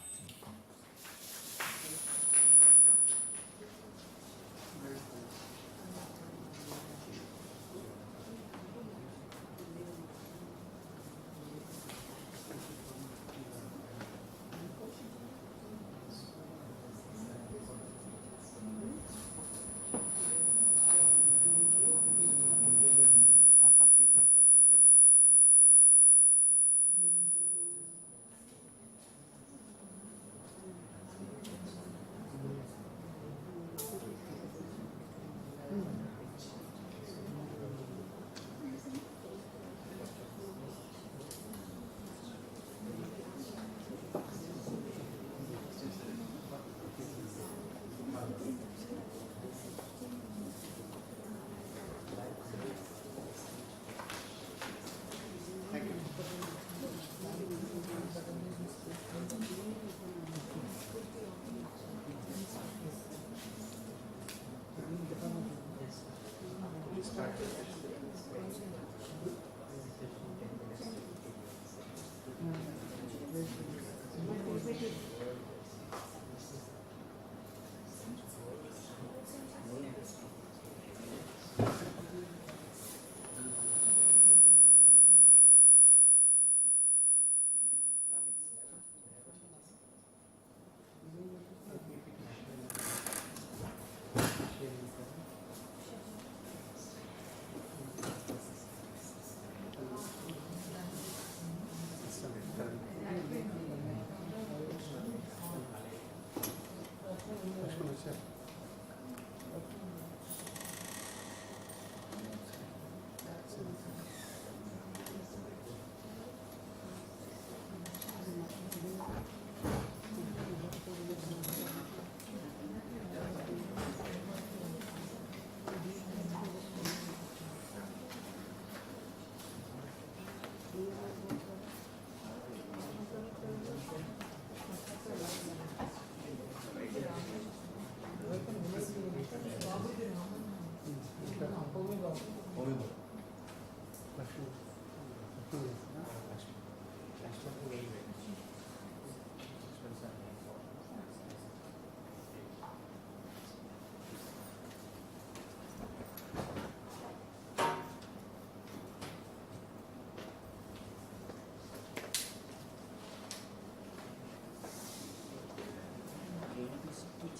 We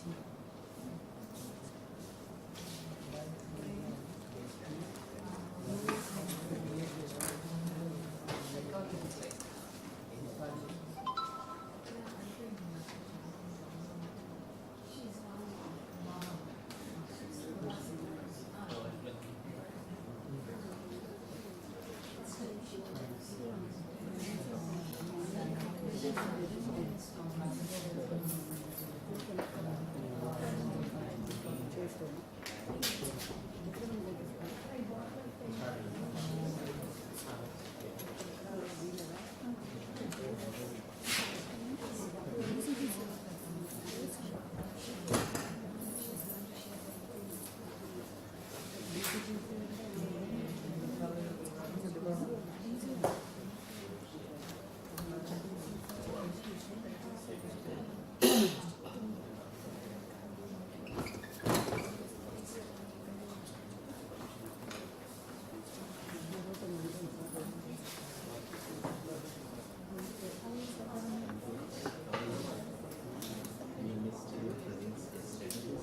missed your presence yesterday.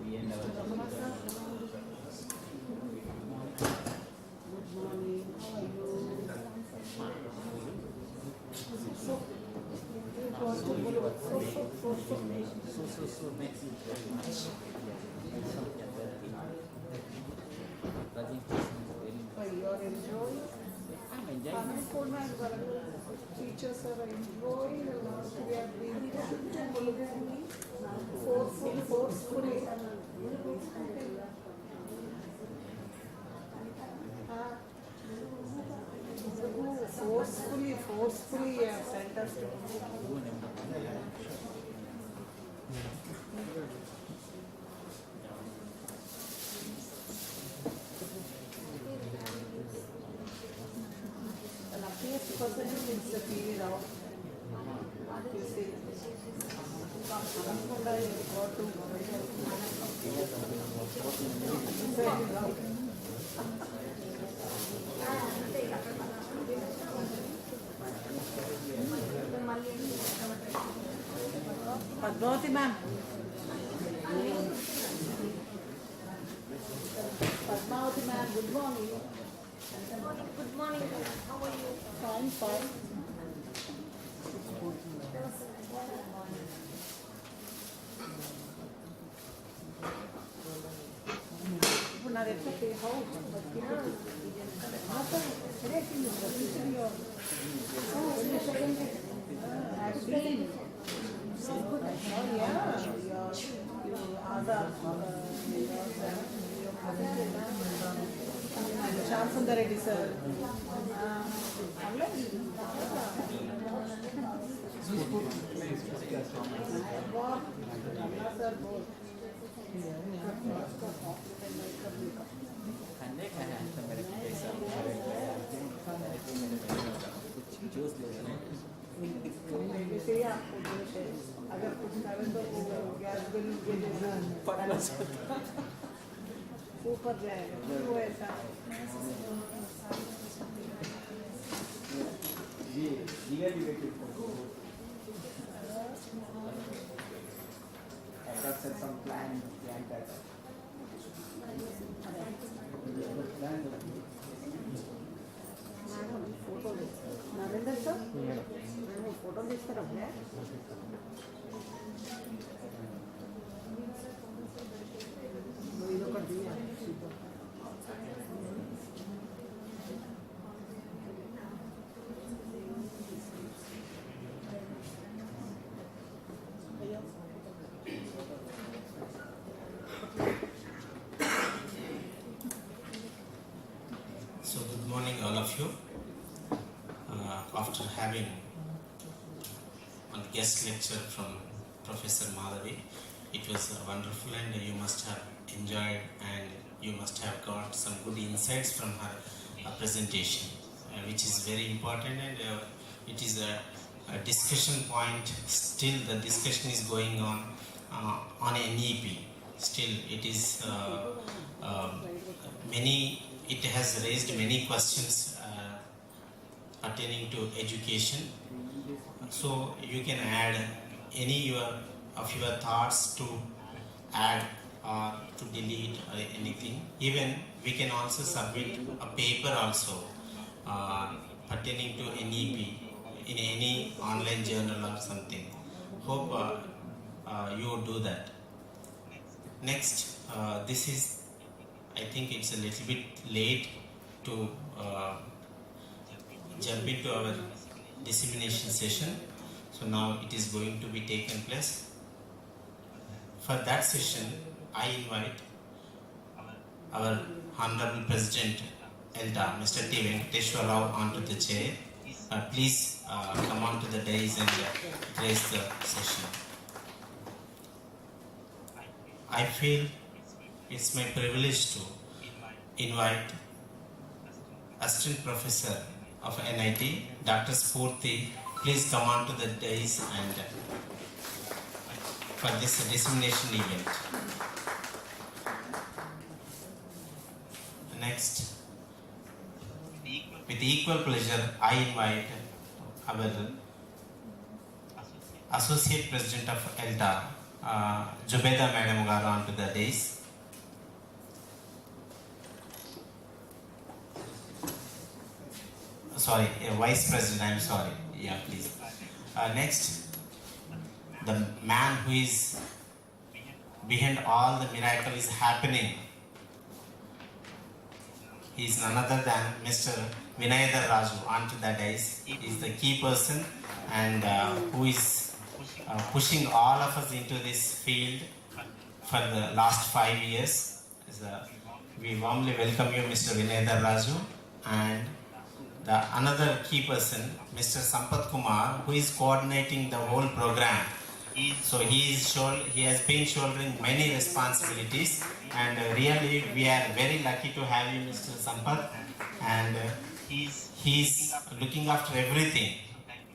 We and our Good morning. How are you? So makes it very much. Presentation is very Well, you are enjoying. I'm enjoying Teachers are enjoying a lot. We are being forcefully. Forcefully sent us to an appears person is the period of you see. Padmavati ma'am. Padmavati ma'am, good morning. Good morning. How are you? Fine, fine. ఇప్పుడు నాది ఎట్లా how Shyam Sundar Reddy sir अगर कुछ कारण तो gas bill ऊपर जाएगा वो ऐसा set some plan like that. Photo Narendra sir photo తీసుకురా ఇది ఒకటి So good morning all of you. After having a guest lecture from Professor Madhavi, it was wonderful and you must have enjoyed and you must have got some good insights from her presentation, which is very important and it is a discussion point. Still the discussion is going on NEP. Still it is it has raised many questions pertaining to education. So you can add any your of your thoughts to add or to delete or anything. Even we can also submit a paper also pertaining to NEP in any online journal or something. Hope you would do that. Next, this is, I think it's a little bit late to jump into our dissemination session. So now it is going to be taken place. For that session, I invite our Honorable President Elta, Mr. T. Venkateshwar Rao, onto the chair. Please come on to the dais and grace the session. I feel it's my privilege to invite Assistant Professor of NIT, Dr. Spurti. Please come on to the dais and for this dissemination event. Next, with equal pleasure, I invite our Associate President of Elta, Jubeda Madam Garu, onto the dais. Sorry, Vice President, I'm sorry. Yeah, please. Next, the man who is behind all the miracle is happening. He is none other than Mr. Vinayadar Raju, onto the dais. He is the key person and who is pushing all of us into this field for the last 5 years. We warmly welcome you, Mr. Vinayadar Raju, and another key person, Mr. Sampath Kumar, who is coordinating the whole program. So he has been shouldering many responsibilities, and really we are very lucky to have you, Mr. Sampath, and he's looking after everything.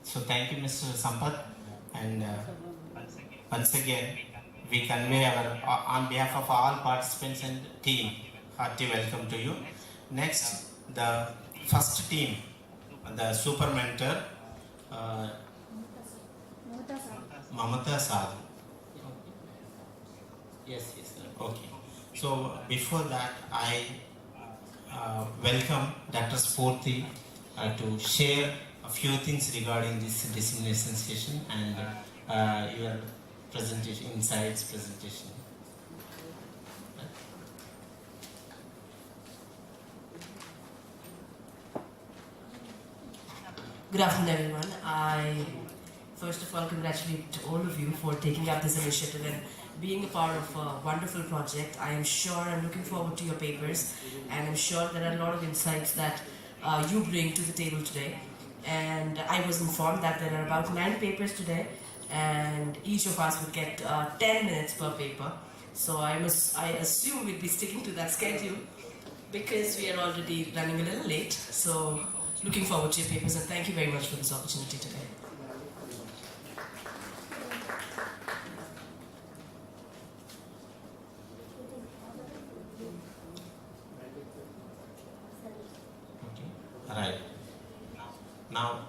So thank you, Mr. Sampath, and once again we convey on behalf of all participants and team, hearty welcome to you. Next, the first team, the super mentor, Mamata Sadhu. Yes, sir. Okay. So before that, I welcome Dr. Spurti to share a few things regarding this dissemination session and your presentation, insights presentation. Good afternoon, everyone. I first of all congratulate all of you for taking up this initiative and being a part of a wonderful project. I am sure I'm looking forward to your papers, and I'm sure there are a lot of insights that you bring to the table today. And I was informed that there are about 9 papers today, and each of us would get 10 minutes per paper. So I assume we'll be sticking to that schedule because we are already running a little late. So looking forward to your papers, and thank you very much for this opportunity today. Right. Now,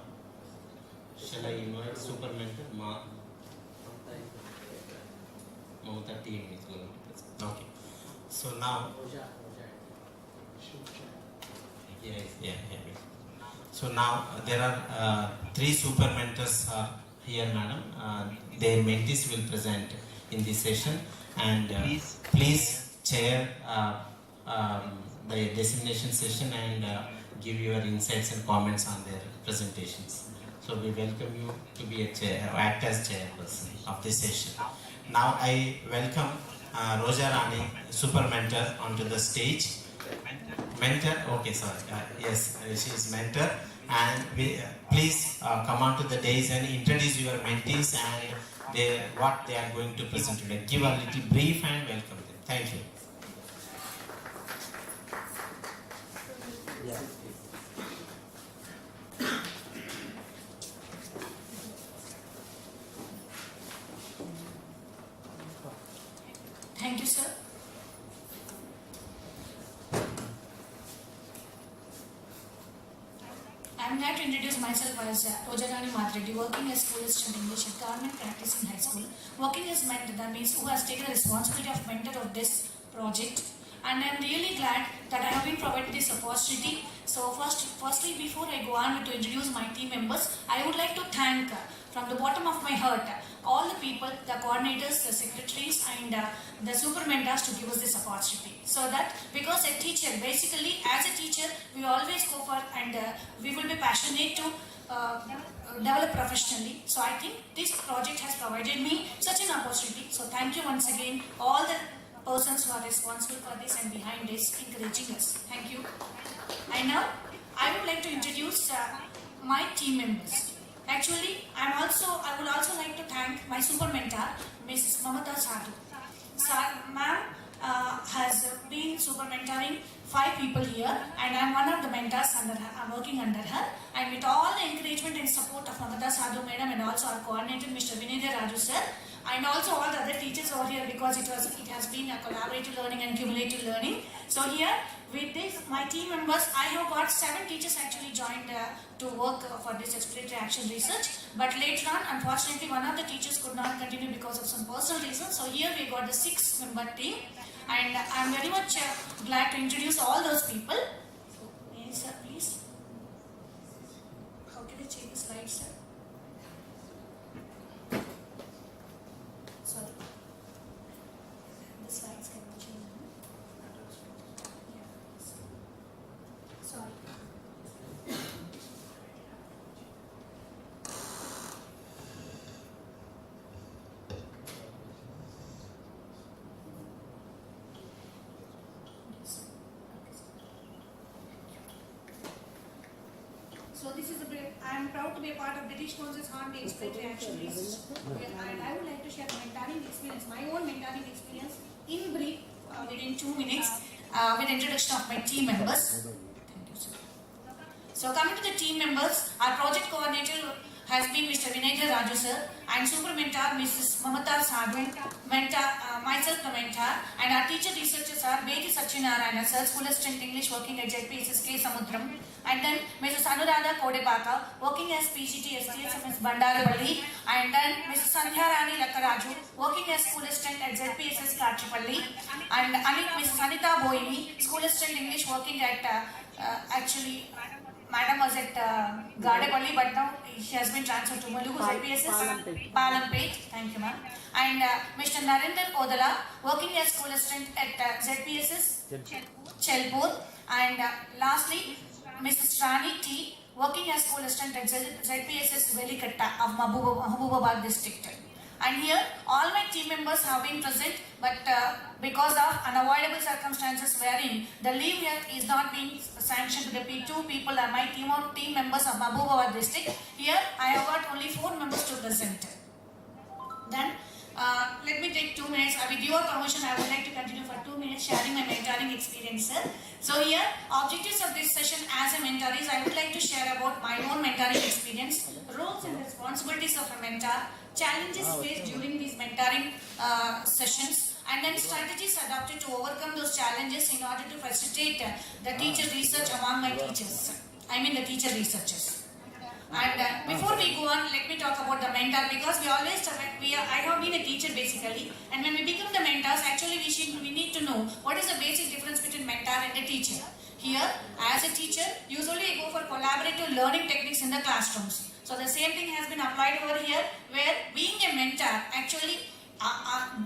shall I invite super mentor Mamata team is going to present. Okay. So now, yeah. So now there are 3 super mentors here, madam. Their mentees will present in this session, and please chair the dissemination session and give your insights and comments on their presentations. So we welcome you to be act as chairperson of this session. Now I welcome Roja Rani, super mentor, onto the stage. Mentor, okay, sorry. Yes, she is mentor, and please come on to the dais and introduce your mentees and what they are going to present today. Give a little brief and welcome them. Thank you. Yeah. Thank you, sir. I am glad to introduce myself as Roja Rani Madreddy, working as school assistant English at Government Practicing High School, working as mentor, that means who has taken the responsibility of mentor of this project. And I'm really glad that I have been provided this opportunity. So firstly, before I go on to introduce my team members, I would like to thank from the bottom of my heart all the people, the coordinators, the secretaries and the super mentors to give us this opportunity. So that because a teacher, basically as a teacher, we always go for and we will be passionate to develop professionally. So I think this project has provided me such an opportunity. So thank you once again all the persons who are responsible for this and behind this encouraging us. Thank you. And now I would like to introduce my team members. Actually, I would also like to thank my super mentor, Mrs. Mamata Sadhu. Ma'am has been super mentoring 5 people here, and I'm one of the mentors under her. I'm working under her, and with all the encouragement and support of Mamata Sadhu Madam and also our coordinator, Mr. Vinay Raju sir, and also all the other teachers over here, because it has been a collaborative learning and cumulative learning. So here with this, my team members, I have got 7 teachers actually joined to work for this exploratory action research. But later on, unfortunately, one of the teachers could not continue because of some personal reasons. So here we got the 6-member team, and I'm very much glad to introduce all those people. So, yes, sir, please. How can I change the slide, sir? Sorry. The slides can be changed. Sorry. So this is I am proud to be a part of British Council's on Exploratory Action Research, and I would like to share mentoring experience, my own mentoring experience in brief within 2 minutes with introduction of my team members. Thank you, sir. So coming to the team members, our project coordinator has been Mr. Vinay Raju sir, and super mentor Mrs. Mamata Sadhu, myself the mentor, and our teacher researchers are Bedi Sachinarayana sir, school assistant English working at ZPSS K Samudram, and then Mrs. Anuradha Kodepaka working as PGT STSMS Bandarapalli, and then Mrs. Sandhya Rani Lakkaraju working as school assistant at ZPSS Kachipalli, and Mrs. Anita Boini, school assistant English working at actually Madam was at Gadepalli, but now she has been transferred to Mulugu ZPSS Palampet. Thank you, ma'am. And Mr. Narendra Odala working as school assistant at ZPSS Chelpur. And lastly, Mrs. Rani T working as school assistant at ZPSS Velikatta of Mahbubabad district. And here all my team members have been present, but because of unavoidable circumstances wherein the leave here is not being sanctioned to the 2 people are my team members of Mahbubabad district. Here I have got only 4 members to present. Then let me take 2 minutes. With your permission, I would like to continue for 2 minutes sharing my mentoring experience, sir. So here, objectives of this session as a mentor is I would like to share about my own mentoring experience, roles and responsibilities of a mentor, challenges faced during these mentoring sessions, and then strategies adopted to overcome those challenges in order to facilitate the teacher research among my teachers. I mean the teacher researchers. And before we go on, let me talk about the mentor, because I have been a teacher basically, and when we become the mentors, actually we need to know what is the basic difference between mentor and a teacher. Here, as a teacher, usually I go for collaborative learning techniques in the classrooms. So the same thing has been applied over here, where being a mentor, actually,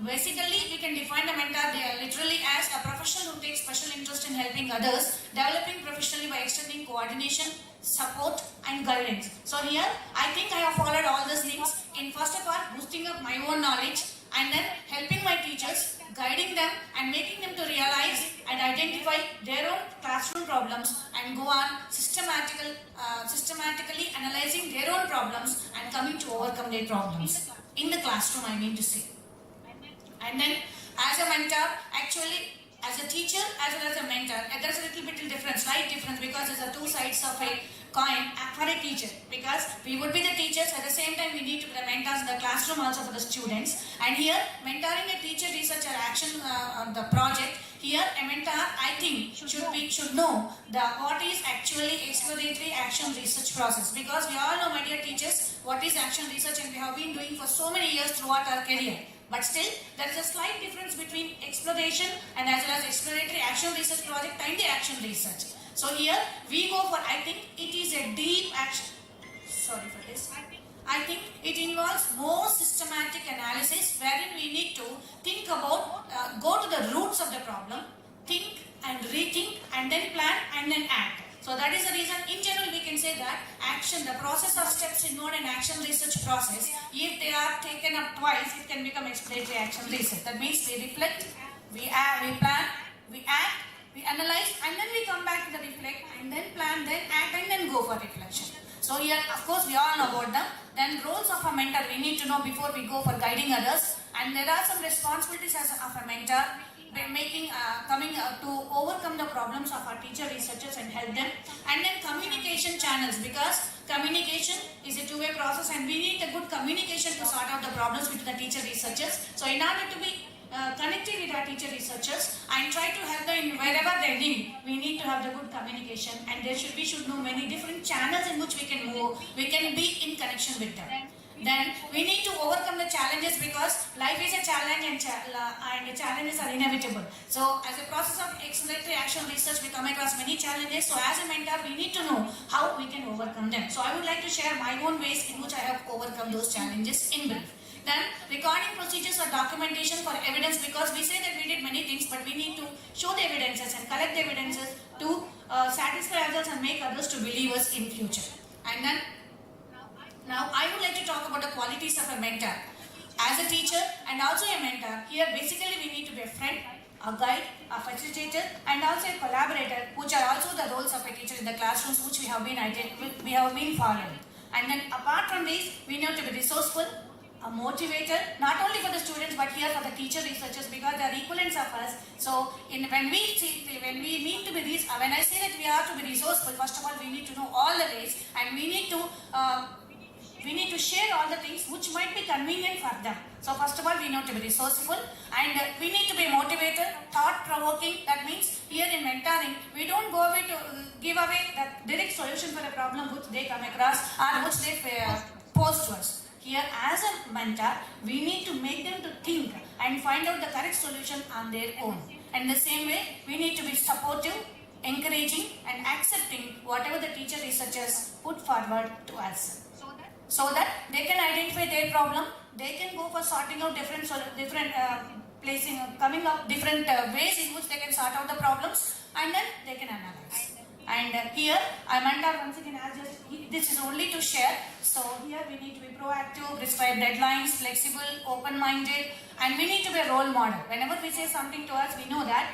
basically we can define a mentor literally as a professional who takes special interest in helping others, developing professionally by extending coordination, support and guidance. So here, I think I have followed all these things in first of all, boosting up my own knowledge, and then helping my teachers, guiding them and making them to realize and identify their own classroom problems and go on systematically analyzing their own problems and coming to overcome their problems in the classroom, I mean to say. And then as a mentor, actually as a teacher as well as a mentor, there's a little bit of difference, slight difference, because there's 2 sides of a coin for a teacher, because we would be the teachers, at the same time we need to be the mentors in the classroom also for the students. And here mentoring a teacher researcher action on the project, here a mentor I think should know what is actually exploratory action research process, because we all know, my dear teachers, what is action research, and we have been doing for so many years throughout our career. But still, there is a slight difference between exploration and as well as exploratory action research project and the action research. So here we go for, I think it is a deep action. Sorry for this. I think it involves more systematic analysis wherein we need to think about, go to the roots of the problem, think and rethink and then plan and then act. So that is the reason, in general we can say that action, the process of steps involved in action research process, if they are taken up twice, it can become exploratory action research. That means we reflect, we plan, we act, we analyze, and then we come back to the reflect and then plan, then act, and then go for reflection. So here, of course, we all know about them. Then roles of a mentor we need to know before we go for guiding others. And there are some responsibilities as of a mentor, to overcome the problems of our teacher researchers and help them. And then communication channels, because communication is a two-way process and we need a good communication to sort out the problems with the teacher researchers. So in order to be connected with our teacher researchers and try to help them wherever they need, we need to have the good communication, and we should know many different channels in which we can move, we can be in connection with them. Then we need to overcome the challenges, because life is a challenge and the challenges are inevitable. So as a process of exploratory action research, we come across many challenges. So as a mentor, we need to know how we can overcome them. So I would like to share my own ways in which I have overcome those challenges in brief. Then recording procedures or documentation for evidence, because we say that we did many things, but we need to show the evidences and collect the evidences to satisfy others and make others to believe us in future. And then now I would like to talk about the qualities of a mentor. As a teacher and also a mentor, here basically we need to be a friend, a guide, a facilitator, and also a collaborator, which are also the roles of a teacher in the classrooms, which we have been following. And then apart from these, we need to be resourceful, a motivator, not only for the students but here for the teacher researchers, because they are equivalents of us. So when I say that we are to be resourceful, first of all we need to know all the ways, and we need to share all the things which might be convenient for them. So first of all we need to be resourceful, and we need to be a motivator, thought-provoking. That means here in mentoring, we don't go away to give away the direct solution for a problem which they come across or which they pose to us. Here as a mentor, we need to make them to think and find out the correct solution on their own. And the same way, we need to be supportive, encouraging and accepting whatever the teacher researchers put forward to us. So that they can identify their problem, they can go for sorting out different coming up different ways in which they can sort out the problems, and then they can analyze. And here, I mentor once again, this is only to share. So here we need to be proactive, prescribe deadlines, flexible, open-minded, and we need to be a role model. Whenever we say something to us, we know that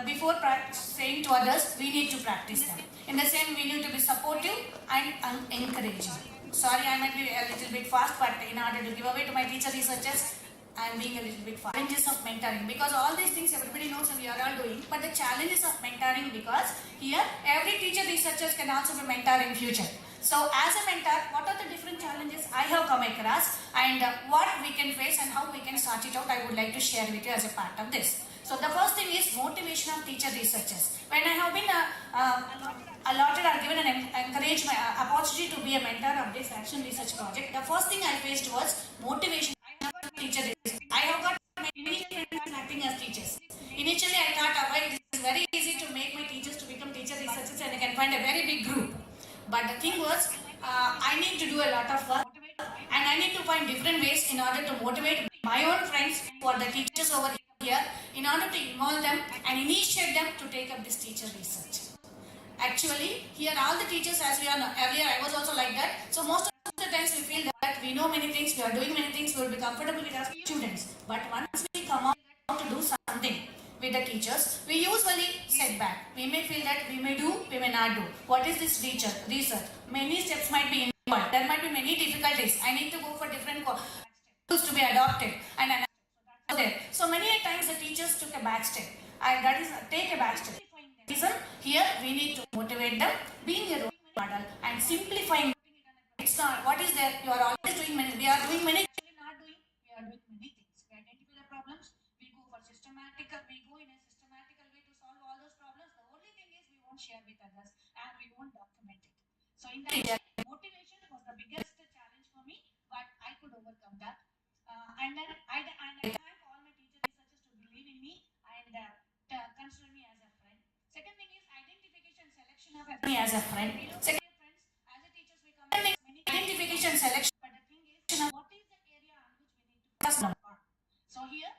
before saying to others, we need to practice them. In the same, we need to be supportive and encouraging. Sorry, I might be a little bit fast, but in order to give away to my teacher researchers, I am being a little bit fast. Challenges of mentoring, because all these things everybody knows and we are all doing, but the challenges of mentoring, because here every teacher researchers can also be mentor in future. So as a mentor, what are the different challenges I have come across, and what we can face and how we can sort it out, I would like to share with you as a part of this. So the first thing is motivation of teacher researchers. When I have been allotted or given an encouragement, opportunity to be a mentor of this action research project, the first thing I faced was motivation of teacher research. I have got many friends acting as teachers. Initially I thought, it is very easy to make my teachers to become teacher researchers and I can find a very big group. But the thing was, I need to do a lot of work and I need to find different ways in order to motivate my own friends who are the teachers over here, in order to involve them and initiate them to take up this teacher research. Actually, here all the teachers, as we are earlier, I was also like that. So most of the times we feel that we know many things, we are doing many things, we will be comfortable with our students. But once we come out to do something with the teachers, we usually set back. We may feel that we may do, we may not do. What is this research? Many steps might be involved. There might be many difficulties. I need to go for different rules to be adopted. And so many times the teachers took a back step. That is, take a back step. Here we need to motivate them. Being a role model and simplifying. It's not what is there. You are always doing many. We are doing many. Actually, not doing. We are doing many things. We identify the problems. We go for systematical. We go in a systematical way to solve all those problems. The only thing is we won't share with others and we won't document it. So in that area, motivation was the biggest challenge for me, but I could overcome that. And then I thank all my teacher researchers to believe in me and consider me as a friend. Second thing is identification selection of me as a friend. Second, friends, as a teachers we come many identification selection. But the thing is, what is the area on which we need to focus on? So here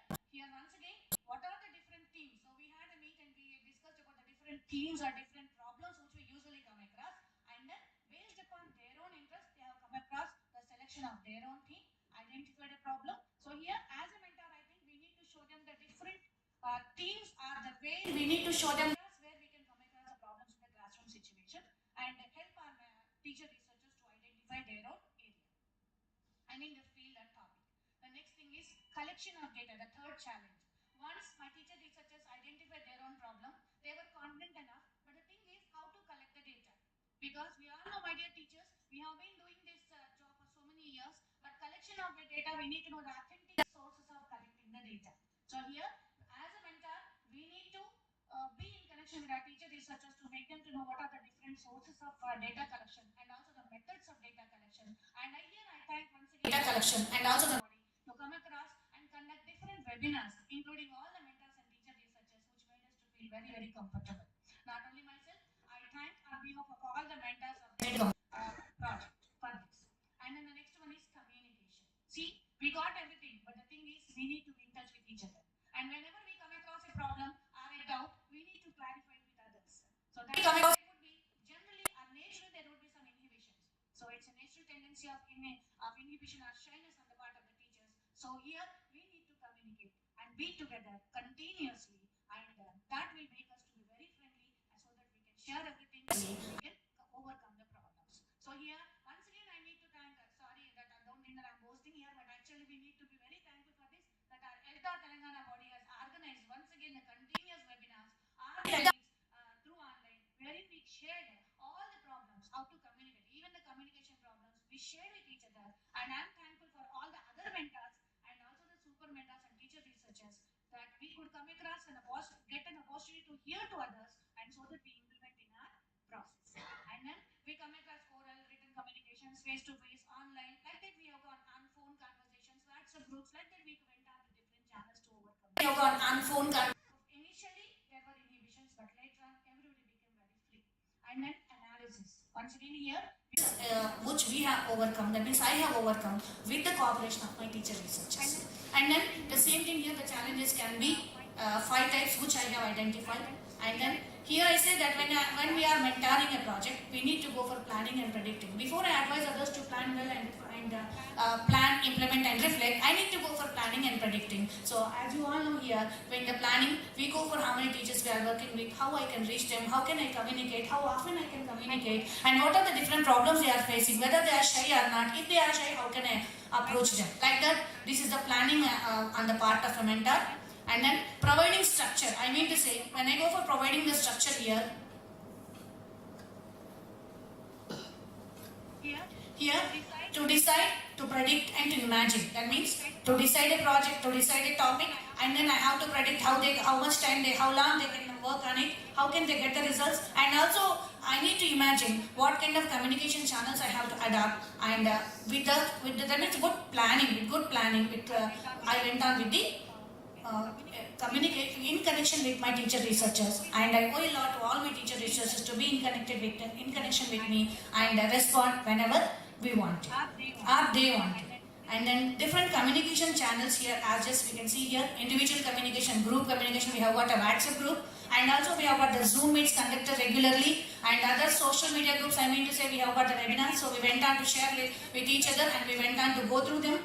once again, what are the different themes? So we had a meet and we discussed about the different themes or different problems which we usually come across, and then based upon their own interest, they have come across the selection of their own theme, identified a problem. So here, as a mentor, I think we need to show them the different themes are the way we need to show them where we can come across the problems in the classroom situation and help our teacher researchers to identify their own area. I mean the field and topic. The next thing is collection of data, the third challenge. Once my teacher researchers identified their own problem, they were confident enough, but the thing is how to collect the data. Because we all know, my dear teachers, we have been doing this job for so many years, but collection of the data, we need to know the authentic sources of collecting the data. So here, as a mentor, we need to be in connection with our teacher researchers to make them to know what are the different sources of data collection and also the methods of data collection. And I thank once again data collection and also the body to come across and conduct different webinars, including all the mentors and teacher researchers, which made us to feel very, very comfortable. Not only myself, I thank on behalf of all the mentors of the project for this. And then the next one is communication. See, we got everything, but the thing is we need to be in touch with each other. And whenever we come across a problem or a doubt, we need to clarify with others. So that would be generally or naturally there would be some inhibitions. So it's a natural tendency of inhibition or shyness on the part of the teachers. So here we need to communicate and be together continuously, and that will make us to be very friendly, so that we can share everything and we can overcome the problems. So here once again I need to thank. Sorry that I don't think that I'm boasting here, but actually we need to be very thankful for this, that our Elta Telangana body has organized once again the continuous webinars through online, wherein we shared all the problems, how to communicate, even the communication problems we shared with each other. And I'm thankful for all the other mentors and also the super mentors and teacher researchers, that we could come across and get an opportunity to hear to others, and so that we implement in our process. And then we come across oral, written communications, face to face, online, like that we have gone on phone conversations, WhatsApp groups, like that we went on to different channels to overcome. We have gone on phone conversations. Initially there were inhibitions, but later on everybody became very free. And then analysis. Once again here, which we have overcome, that means I have overcome with the cooperation of my teacher researchers. And then the same thing here, the challenges can be 5 types which I have identified. And then here I say that when we are mentoring a project, we need to go for planning and predicting. Before I advise others to plan well and plan, implement and reflect, I need to go for planning and predicting. So as you all know here, when the planning, we go for how many teachers we are working with, how I can reach them, how can I communicate, how often I can communicate, and what are the different problems they are facing, whether they are shy or not. If they are shy, how can I approach them? Like that, this is the planning on the part of a mentor. And then providing structure. I mean to say, when I go for providing the structure here, to decide, to predict and to imagine. That means to decide a project, to decide a topic, and then I have to predict how much time how long they can work on it, how can they get the results, and also I need to imagine what kind of communication channels I have to adopt. And that means good planning. I went on with the communicate in connection with my teacher researchers, and I owe a lot to all my teacher researchers to be in connection with me and respond whenever we want to, or they want to. And then different communication channels here, as just we can see here, individual communication, group communication, we have got a WhatsApp group, and also we have got the Zoom meets conducted regularly, and other social media groups, I mean to say, we have got the webinars, so we went on to share with each other, and we went on to go through them.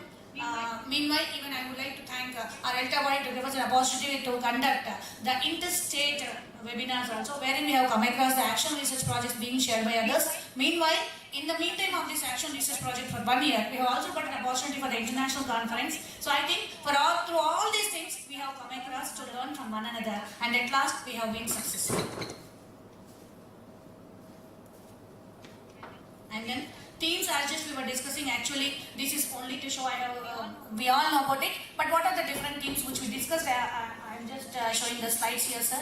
Meanwhile, even I would like to thank our Elta body to give us an opportunity to conduct the interstate webinars also, wherein we have come across the action research projects being shared by others. Meanwhile, in the meantime of this action research project for 1 year, we have also got an opportunity for the international conference. So I think through all these things, we have come across to learn from one another, and at last we have been successful. And then teams, as just we were discussing, actually this is only to show we all know about it, but what are the different teams which we discussed? I'm just showing the slides here, sir.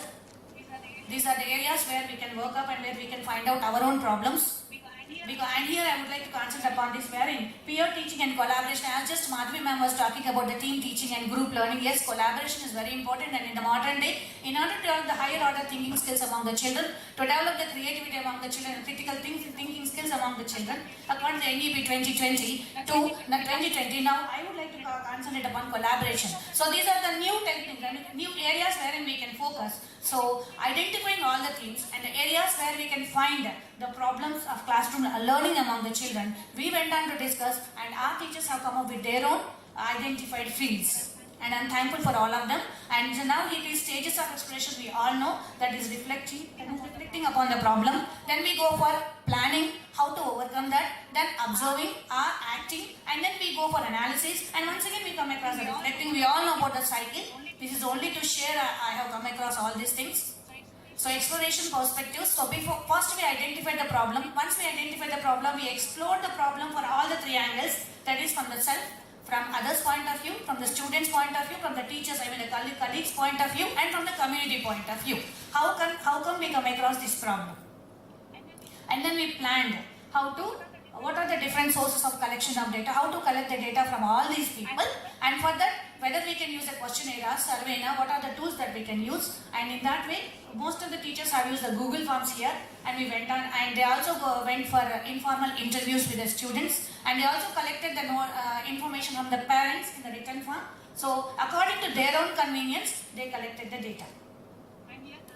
These are the areas where we can work up and where we can find out our own problems. And here I would like to concentrate upon this wherein peer teaching and collaboration, as just Madhvi ma'am was talking about the team teaching and group learning. Yes, collaboration is very important, and in the modern day, in order to develop the higher order thinking skills among the children, to develop the creativity among the children, critical thinking skills among the children, according to NEP 2020 to 2020, now I would like to concentrate upon collaboration. So these are the new techniques and new areas wherein we can focus. So identifying all the themes and the areas where we can find the problems of classroom learning among the children, we went on to discuss, and our teachers have come up with their own identified fields. And I'm thankful for all of them. And so now it is stages of expression, we all know, that is reflecting upon the problem. Then we go for planning, how to overcome that, then observing, acting, and then we go for analysis. And once again we come across the reflecting. We all know about the cycle. This is only to share, I have come across all these things. So exploration perspectives. So first we identify the problem. Once we identify the problem, we explore the problem for all the three angles. That is from the self, from others' point of view, from the students' point of view, from the teachers, the colleagues' point of view, and from the community point of view. How come we come across this problem? And then we planned what are the different sources of collection of data, how to collect the data from all these people, and for that, whether we can use a questionnaire, survey, what are the tools that we can use. And in that way, most of the teachers have used the Google Forms here, and we went on, and they also went for informal interviews with the students, and they also collected the information from the parents in the written form. So according to their own convenience, they collected the data.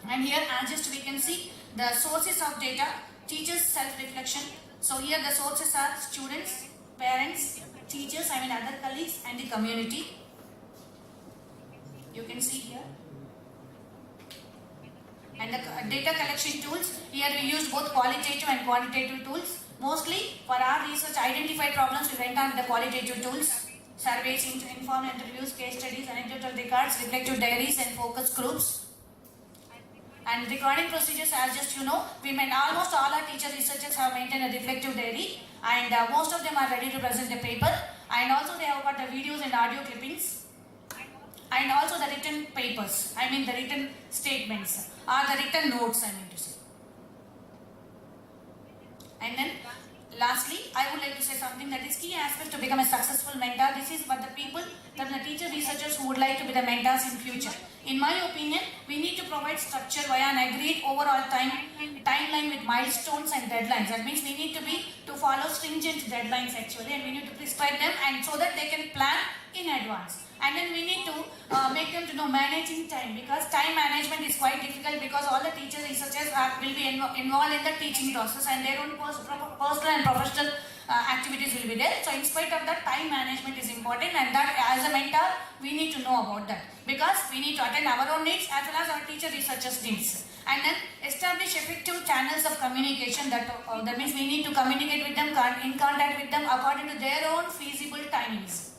And here, just we can see the sources of data, teachers' self-reflection. So here the sources are students, parents, teachers, other colleagues, and the community. You can see here. And the data collection tools, here we used both qualitative and quantitative tools. Mostly for our research identified problems, we went on with the qualitative tools. Surveys, informal interviews, case studies, anecdotal records, reflective diaries, and focus groups. And recording procedures, as just you know, almost all our teacher researchers have maintained a reflective diary, and most of them are ready to present the paper, and also they have got the videos and audio clippings, and also the written papers, the written statements, or the written notes, to say. And then lastly, I would like to say something that is key aspect to become a successful mentor. This is for the people, the teacher researchers who would like to be the mentors in future. In my opinion, we need to provide structure via an agreed overall timeline with milestones and deadlines. That means we need to follow stringent deadlines actually, and we need to prescribe them, and so that they can plan in advance. And then we need to make them to know managing time, because time management is quite difficult, because all the teacher researchers will be involved in the teaching process, and their own personal and professional activities will be there. So in spite of that, time management is important, and that as a mentor we need to know about that, because we need to attend our own needs as well as our teacher researchers' needs. And then establish effective channels of communication. That means we need to communicate with them, in contact with them according to their own feasible timings.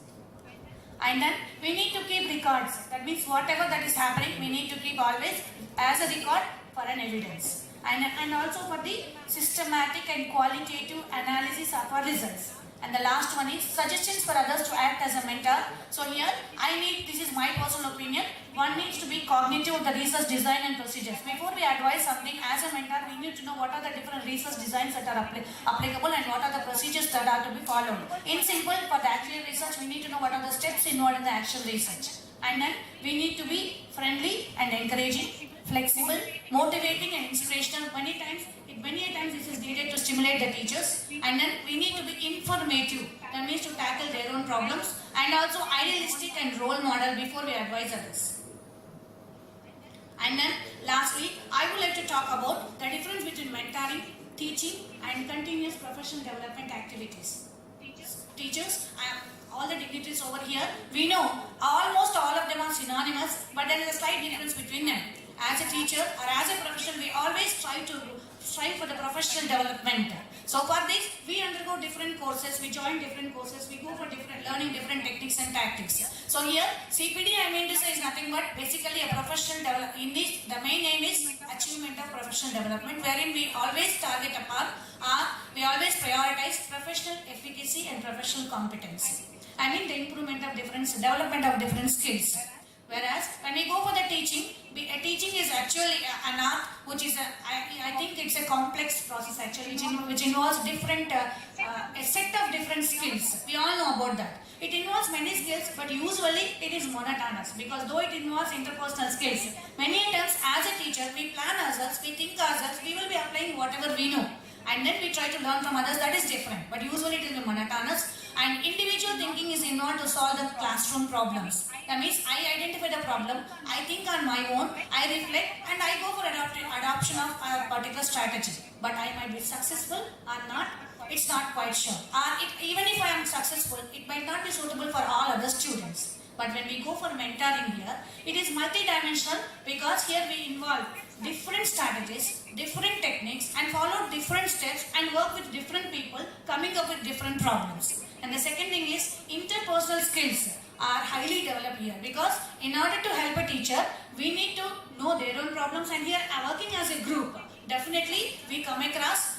And then we need to keep records. That means whatever that is happening, we need to keep always as a record for an evidence. And also for the systematic and qualitative analysis of our results. And the last one is suggestions for others to act as a mentor. So here, this is my personal opinion, one needs to be cognitive of the research design and procedures. Before we advise something as a mentor, we need to know what are the different research designs that are applicable, and what are the procedures that are to be followed. In simple, for the actual research, we need to know what are the steps involved in the actual research. And then we need to be friendly and encouraging, flexible, motivating and inspirational. Many times this is needed to stimulate the teachers. And then we need to be informative. That means to tackle their own problems, and also idealistic and role model before we advise others. And then lastly, I would like to talk about the difference between mentoring, teaching, and continuous professional development activities. Teachers, all the dignitaries over here, we know almost all of them are synonymous, but there is a slight difference between them. As a teacher or as a professional, we always strive for the professional development. So for this, we undergo different courses, we join different courses, we go for learning different techniques and tactics. So here, CPD, I mean to say, is nothing nothing but basically a professional development. In this, the main aim is achievement of professional development, wherein we always target upon we always prioritize professional efficacy and professional competency. I mean the improvement of development of different skills. Whereas when we go for the teaching, teaching is actually an art, which is I think it's a complex process actually, which involves different a set of different skills. We all know about that. It involves many skills, but usually it is monotonous because though it involves interpersonal skills, many times as a teacher we plan ourselves, we think ourselves, we will be applying whatever we know, and then we try to learn from others. That is different, but usually it is monotonous. And individual thinking is involved to solve the classroom problems. That means I identify the problem, I think on my own, I reflect, and I go for adoption of a particular strategy. But I might be successful or not, it's not quite sure. Even if I am successful, it might not be suitable for all other students. But when we go for mentoring here, it is multidimensional because here we involve different strategies, different techniques, and follow different steps and work with different people coming up with different problems. And the second thing is interpersonal skills are highly developed here because in order to help a teacher, we need to know their own problems, and here working as a group, definitely we come across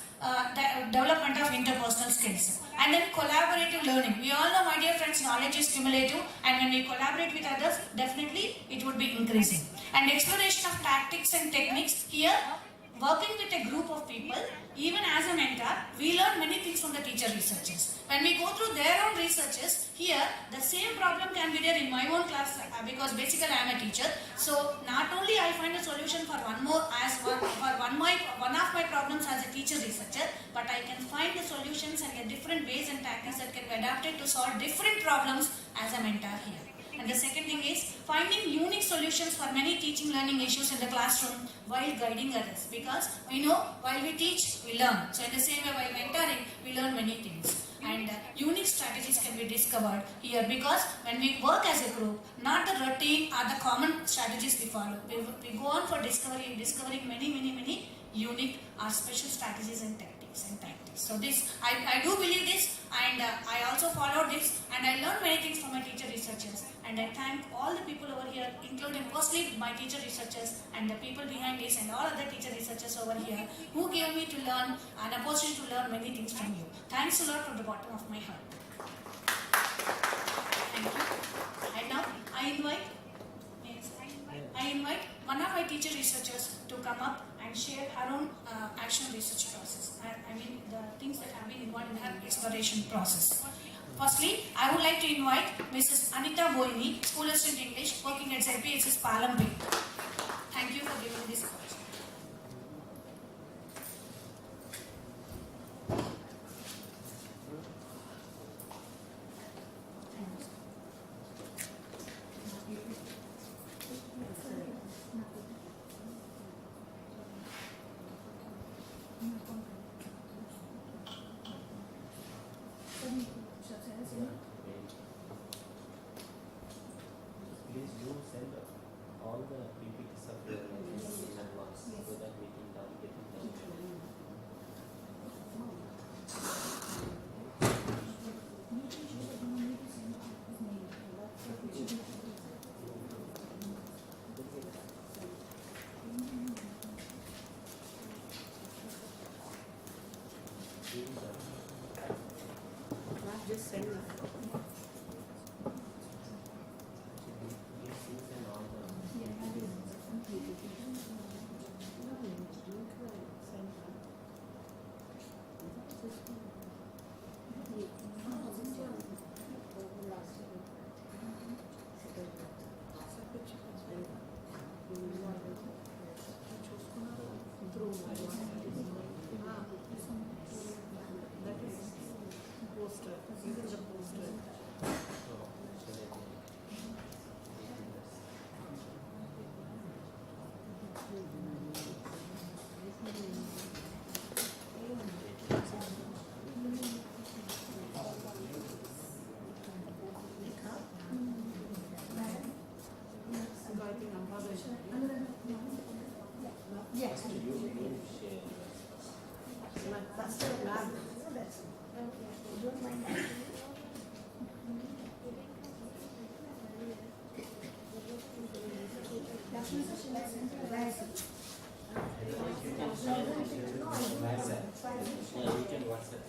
the development of interpersonal skills. And then collaborative learning. We all know, my dear friends, knowledge is cumulative, and when we collaborate with others, definitely it would be increasing. And exploration of tactics and techniques. Here, working with a group of people, even as a mentor, we learn many things from the teacher researchers. When we go through their own researches, here the same problem can be there in my own class because basically I am a teacher. So not only I find a solution for one of my problems as a teacher researcher, but I can find the solutions and the different ways and tactics that can be adapted to solve different problems as a mentor here. And the second thing is finding unique solutions for many teaching learning issues in the classroom while guiding others. Because we know while we teach, we learn. So in the same way, while mentoring, we learn many things. And unique strategies can be discovered here because when we work as a group, not the routine or the common strategies we follow. We go on for discovering many unique or special strategies and tactics. So this, I do believe this, and I also follow this, and I learned many things from my teacher researchers. And I thank all the people over here, including mostly my teacher researchers and the people behind this and all other teacher researchers over here who gave me to learn an opportunity to learn many things from you. Thanks a lot from the bottom of my heart. Thank you. And now I invite one of my teacher researchers to come up and share her own action research process. I mean the things that have been involved in her exploration process. Firstly, I would like to invite Mrs. Anita Boini, School Assistant English, working at ZPHS Palambi. Thank you for giving this question. Please do send all the PPTs of your lectures in advance so that we can get it done. Just send it. Yes. That's your lab. Don't mind. you can WhatsApp.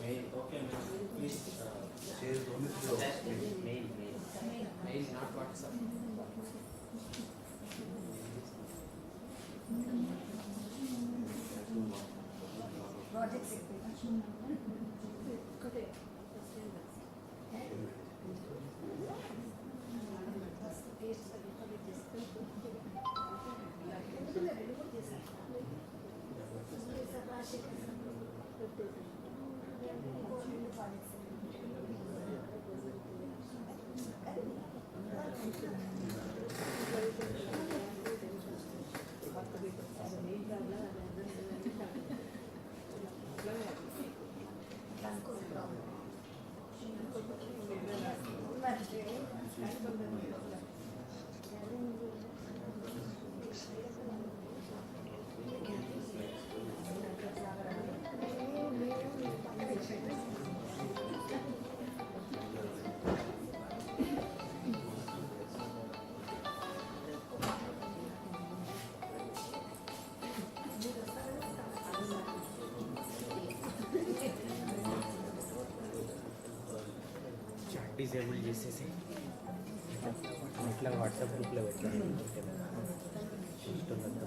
Mail, okay, ma'am. Please share mail, not WhatsApp. Disable చేసేసి ఇట్లా WhatsApp గ్రూప్లో పెట్టాను చూస్తున్నట్టు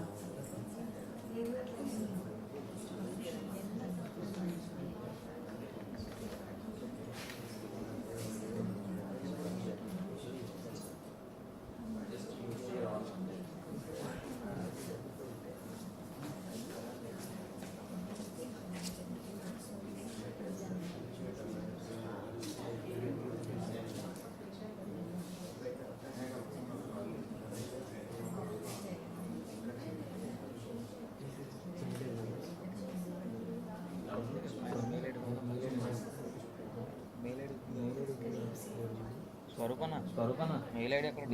స్వరూపన mail ID అక్కడ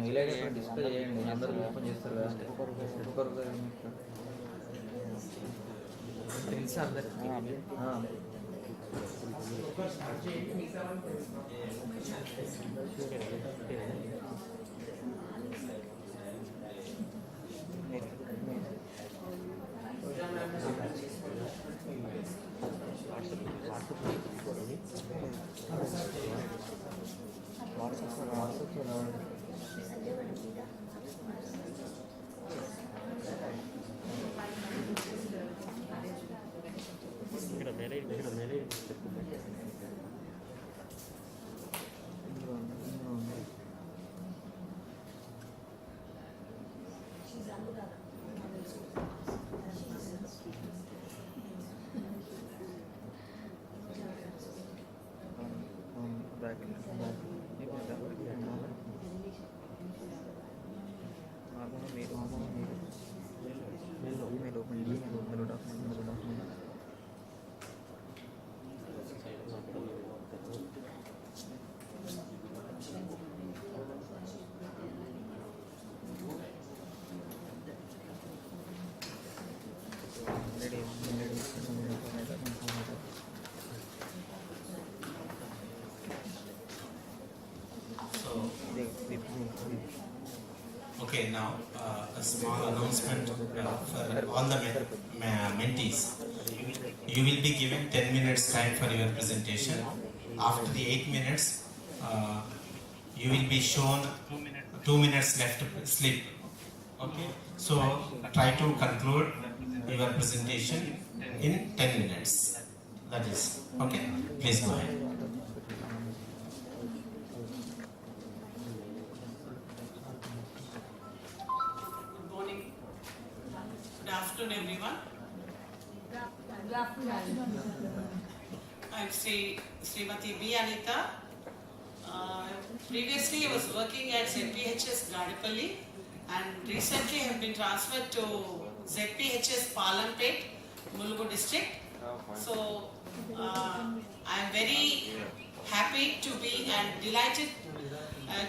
display చేయండి అందరూ open చేస్తారు కదా తెలుసా అందరికి Okay, now a small announcement for all the mentees. You will be given 10 minutes time for your presentation. After the 8 minutes, you will be shown 2 minutes left to sleep. Okay, so try to conclude your presentation in 10 minutes. That is okay. Please go ahead. Good afternoon, everyone. I'm Srimati B. Anita. Previously, I was working at ZPHS Gadipalli, and recently I have been transferred to ZPHS Palampet, Mulugu district. So, I am very happy to be and delighted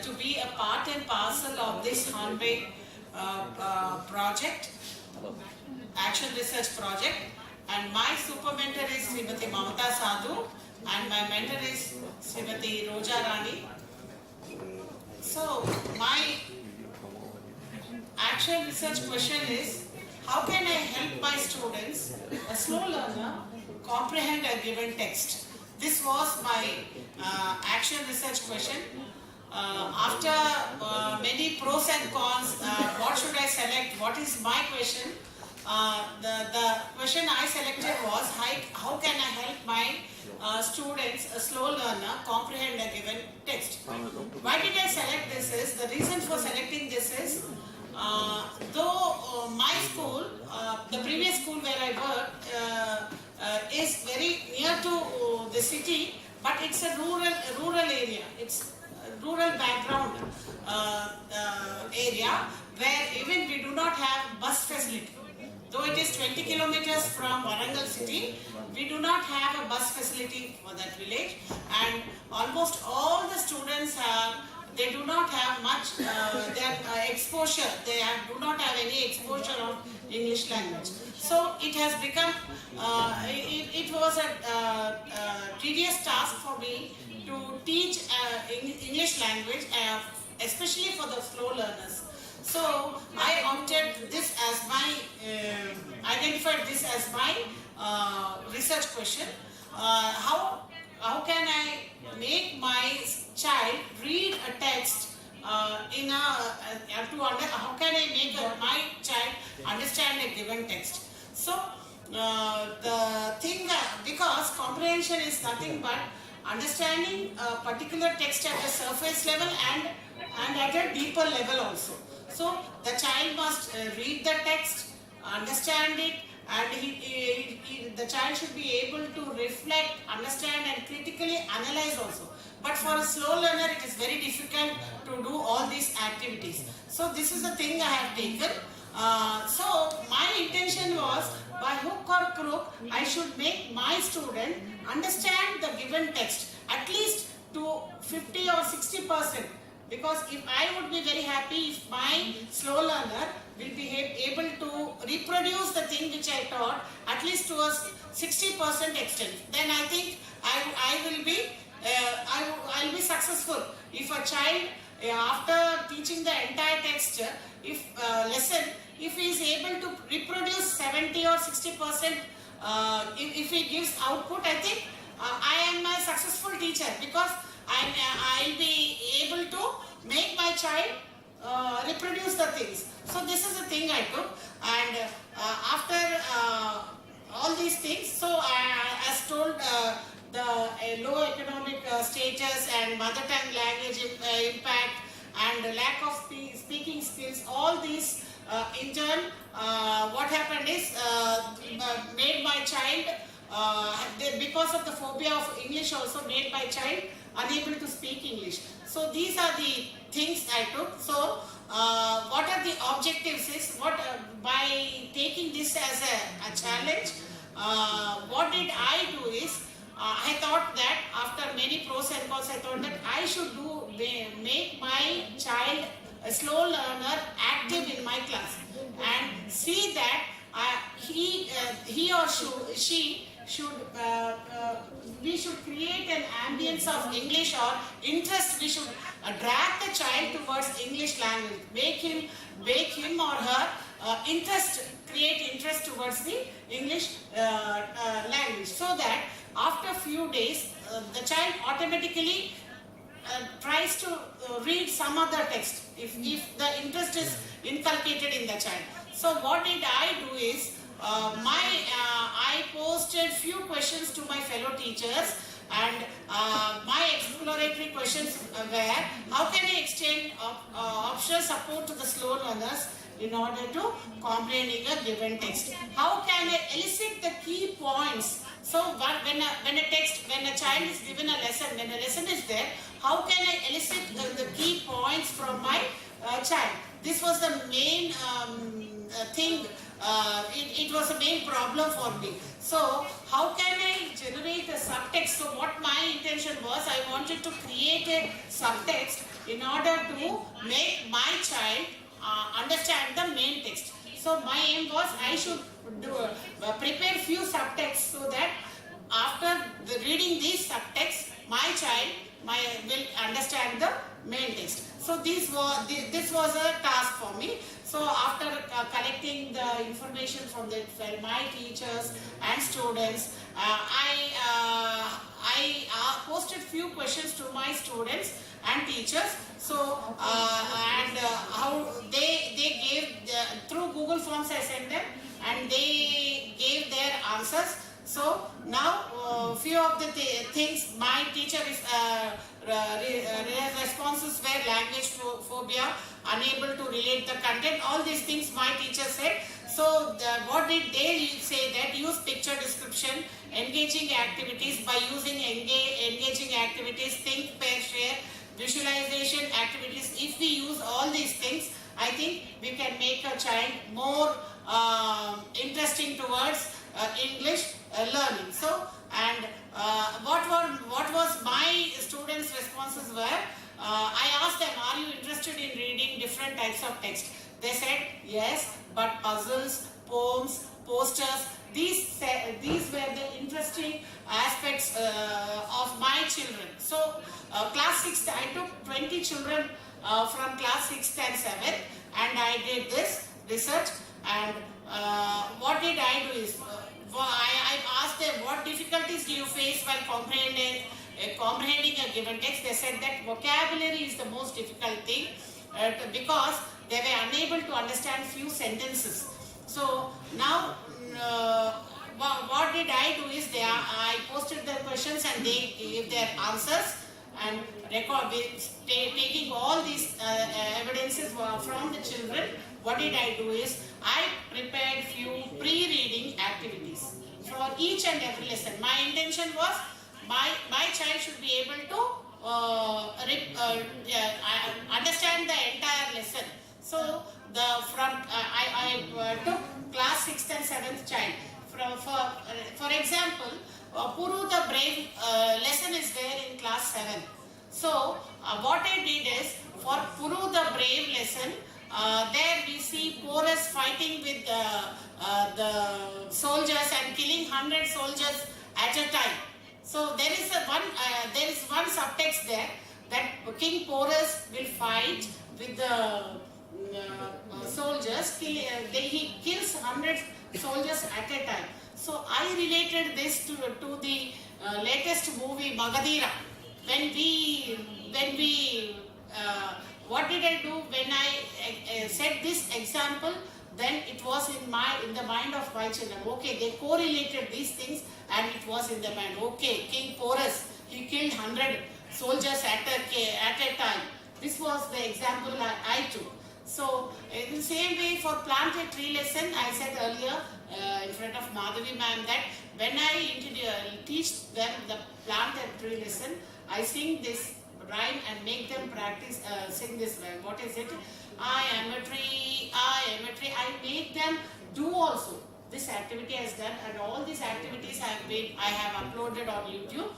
to be a part and parcel of this handmade project. action research project, and my super mentor is Srimati Mamata Sadhu, and my mentor is Srimati Roja Rani. So my action research question is, how can I help my students, a slow learner, comprehend a given text? This was my action research question. After many pros and cons, what should I select? What is my question? The question I selected was, how can I help my students, a slow learner, comprehend a given text? Why did I select this is, the reason for selecting this is, though my school, the previous school where I worked, is very near to the city, but it's a rural area. It's a rural background area where even we do not have bus facility. Though it is 20 kilometers from Warangal city, we do not have a bus facility for that village, and almost all the students they do not have much exposure. They do not have any exposure of English language. So it has become, it was a tedious task for me to teach English language, especially for the slow learners. So I opted this as my, identified this as my research question. How can I make my child read a text in a, how can I make my child understand a given text? So the thing that, because comprehension is nothing but understanding a particular text at a surface level and at a deeper level also. So the child must read the text, understand it, and the child should be able to reflect, understand, and critically analyze also. But for a slow learner, it is very difficult to do all these activities. So this is the thing I have taken. So my intention was, by hook or crook, I should make my student understand the given text, at least to 50 or 60%. Because if I would be very happy if my slow learner will be able to reproduce the thing which I taught at least to a 60% extent, then I think I'll be successful. If a child, after teaching the entire text, if he is able to reproduce 70 or 60%, if he gives output, I think I am a successful teacher, because I'll be able to make my child reproduce the things. So this is the thing I took, and after all these things, so as told, the low economic status and mother tongue language impact and lack of speaking skills, all these in turn, what happened is made my child, because of the phobia of English also, made my child unable to speak English. So these are the things I took. So what are the objectives is, by taking this as a challenge, what did I do is, I thought that after many pros and cons, I thought that I should make my child, a slow learner, active in my class, and see that he or she should, we should create an ambience of English or interest. We should drag the child towards English language, make him or her create interest towards the English language, so that after a few days, the child automatically tries to read some other text if the interest is inculcated in the child. So what did I do is, I posted few questions to my fellow teachers, and my exploratory questions were, how can I extend optional support to the slow learners in order to comprehending a given text? How can I elicit the key points? So when a child is given a lesson, when a lesson is there, how can I elicit the key points from my child? This was the main thing. It was a main problem for me. So how can I generate a subtext? So what my intention was, I wanted to create a subtext in order to make my child understand the main text. So my aim was I should prepare few subtexts so that after reading these subtexts, my child will understand the main text. So this was a task for me. So after collecting the information from my teachers and students, I posted few questions to my students and teachers. So how they gave through Google Forms I sent them, and they gave their answers. So now few of the things my teacher is responses were language phobia, unable to relate the content. All these things my teacher said. So what did they say? That use picture description, engaging activities. By using engaging activities, think, pair, share, visualization activities. If we use all these things, I think we can make a child more interesting towards English learning. So, and what was my students' responses were, I asked them, are you interested in reading different types of text? They said yes, but puzzles, poems, posters, these were the interesting aspects of my children. So, class 6th, I took 20 children from class 6th and 7th, and I did this research. And what did I do is, I asked them, what difficulties do you face while comprehending a given text? They said that vocabulary is the most difficult thing because they were unable to understand few sentences. So now what did I do is, I posted the questions and they gave their answers, and taking all these evidences from the children. What did I do is, I prepared few pre-reading activities for each and every lesson. My intention was, my child should be able to understand the entire lesson. So I took class 6th and 7th child. For example, Puru the Brave lesson is there in class 7. So what I did is, for Puru the Brave lesson, there we see Porus fighting with the soldiers and killing 100 soldiers at a time. So there is one subtext there, that King Porus will fight with the soldiers. He kills 100 soldiers at a time. So I related this to the latest movie Magadira. What did I do when I said this example? Then it was in the mind of my children. Okay, they correlated these things, and it was in the mind. Okay, King Porus, he killed 100 soldiers at a time. This was the example I took. So in the same way, for plant a tree lesson, I said earlier in front of Madhavi ma'am that when I teach them the plant a tree lesson, I sing this rhyme and make them practice sing this rhyme. What is it? I am a tree, I am a tree. I make them do also. This activity has done, and all these activities I have uploaded on YouTube.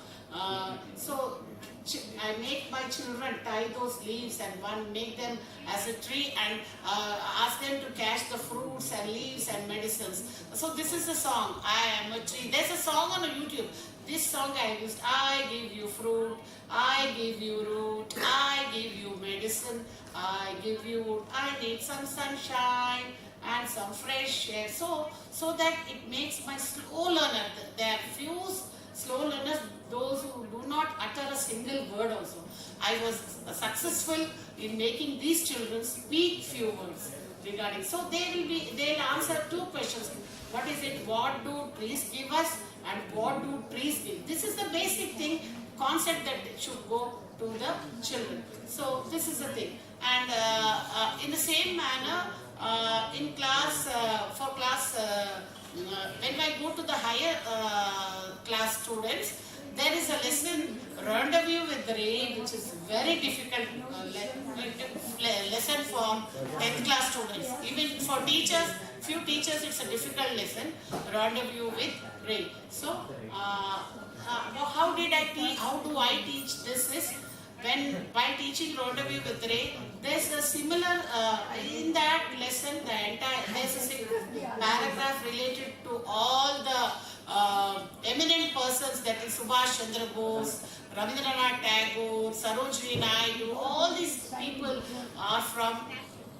So I make my children tie those leaves and make them as a tree, and ask them to catch the fruits and leaves and medicines. So this is a song, I am a tree. There's a song on YouTube. This song I used, I give you fruit, I give you root, I give you medicine, I give you wood, I need some sunshine and some fresh air. So that it makes my slow learner, there are few slow learners, those who do not utter a single word also. I was successful in making these children speak few words regarding. So they'll answer two questions. What is it? What do trees give us? And what do trees give? This is the basic thing, concept that should go to the children. So this is the thing. And in the same manner, in class, when I go to the higher class students, there is a lesson, Rendezvous with the Ray, which is very difficult lesson for 10th class students. Even for teachers, few teachers, it's a difficult lesson, Rendezvous with Ray. So, how do I teach this is, while teaching Rendezvous with Ray, there's a similar, in that lesson, there's a paragraph related to all the eminent persons, that is Subhash Chandra Bose, Rabindranath Tagore, Sarojini Naidu, all these people are from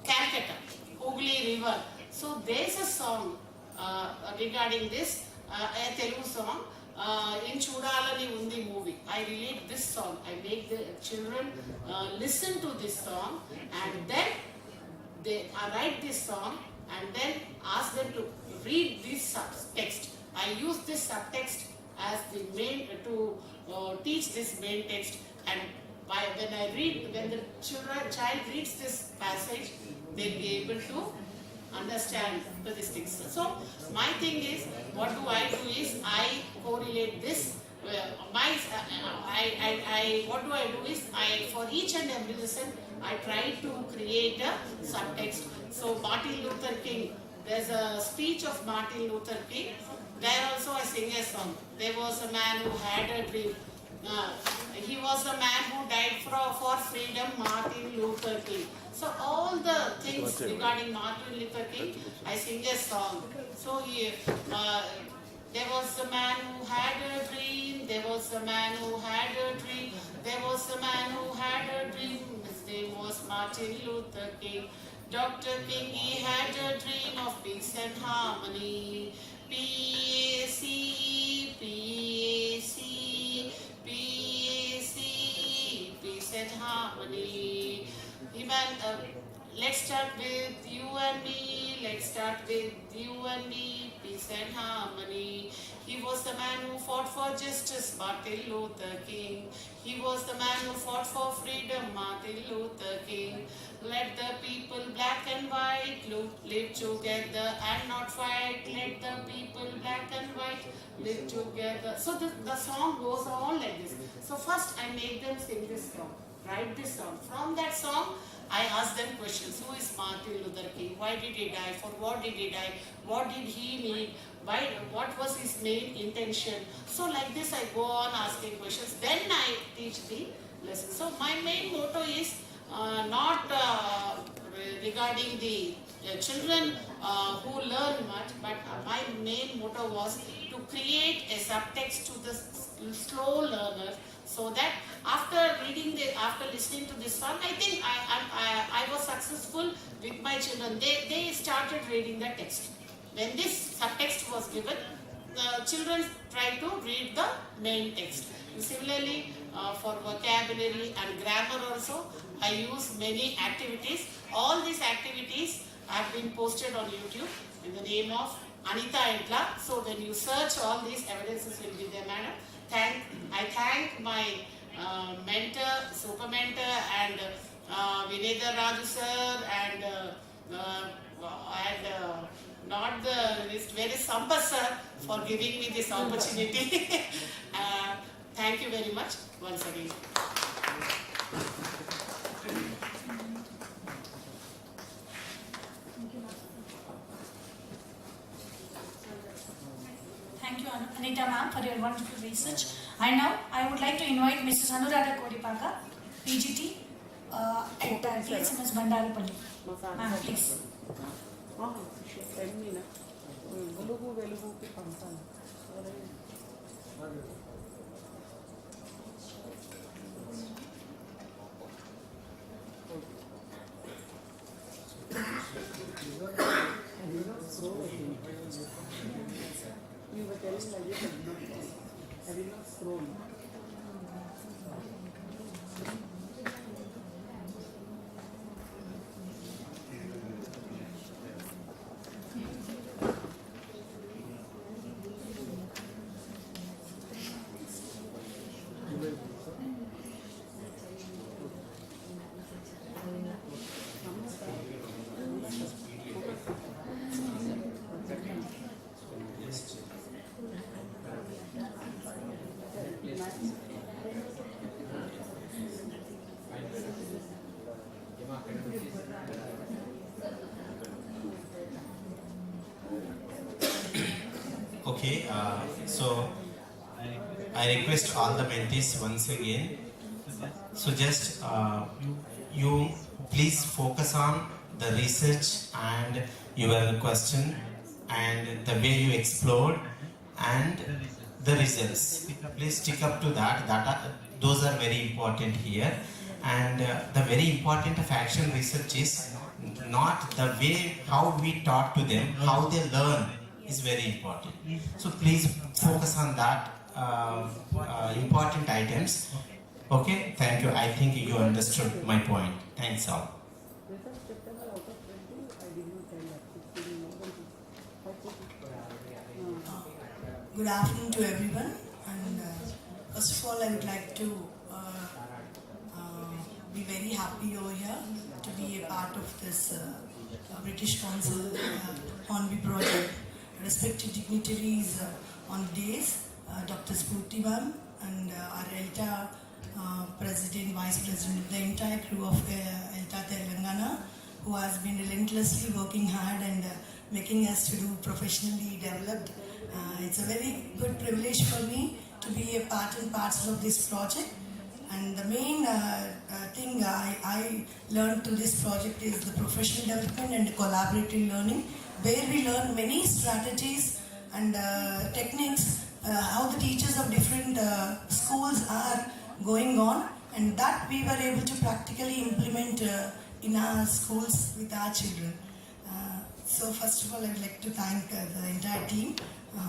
Calcutta, Hooghly River. So there's a song regarding this, a Telugu song, in Chudalani Undi movie. I relate this song. I make the children listen to this song, and then I write this song and then ask them to read this subtext. I use this subtext as the main to teach this main text, and when the child reads this passage, they'll be able to understand these things. So my thing is, what do I do is I correlate this. What do I do is for each and every lesson I try to create a subtext. So Martin Luther King, there's a speech of Martin Luther King. There also I sing a song. There was a man who had a dream. He was a man who died for freedom, Martin Luther King. So all the things regarding Martin Luther King, I sing a song. So there was a man who had a dream. There was a man who had a dream. There was a man who had a dream. His name was Martin Luther King. Dr. King, he had a dream of peace and harmony. P-A-C, P-A-C, P-A-C, peace and harmony. Let's start with you and me. Let's start with you and me. Peace and harmony. He was the man who fought for justice, Martin Luther King. He was the man who fought for freedom, Martin Luther King. Let the people, black and white, live together and not fight. Let the people, black and white, live together. So the song goes on like this. So first I make them sing this song, write this song. From that song, I ask them questions. Who is Martin Luther King? Why did he die? For what did he die? What did he need? What was his main intention? So like this I go on asking questions. Then I teach the lesson. So my main motto is not regarding the children who learn much, but my main motto was to create a subtext to the slow learner, so that after listening to this song, I think I was successful with my children. They started reading the text. When this subtext was given, the children tried to read the main text. And similarly, for vocabulary and grammar also, I use many activities. All these activities have been posted on YouTube in the name of Anita Edla. So when you search, all these evidences will be there, madam. I thank my mentor, super mentor, and Vinedha Raju sir, and not the very Sampath sir for giving me this opportunity. Thank you very much once again. Thank you, Anita ma'am, for your wonderful research. And now I would like to invite Mrs. Anuradha Kodipaka, PGT at TSMS Bandarapalli. Ma'am, please. You were telling like this, I did not scroll. Okay, so I request all the mentees once again. So just you please focus on the research and your question and the way you explored and the results. Please stick up to that. Those are very important here. And the very important of action research is not the way how we taught to them, how they learn is very important. So please focus on that important items. Okay, thank you. I think you understood my point. Thanks all. Good afternoon to everyone, and first of all I would like to be very happy over here to be a part of this British Council Hornby project. Respected dignitaries on the days, Dr. Spurti ma'am and our Elta President, Vice President, the entire crew of Elta Telangana, who has been relentlessly working hard and making us to do professionally developed. It's a very good privilege for me to be a part and parcel of this project. And the main thing I learned through this project is the professional development and collaborative learning, where we learn many strategies and techniques, how the teachers of different schools are going on, and that we were able to practically implement in our schools with our children. So first of all, I would like to thank the entire team.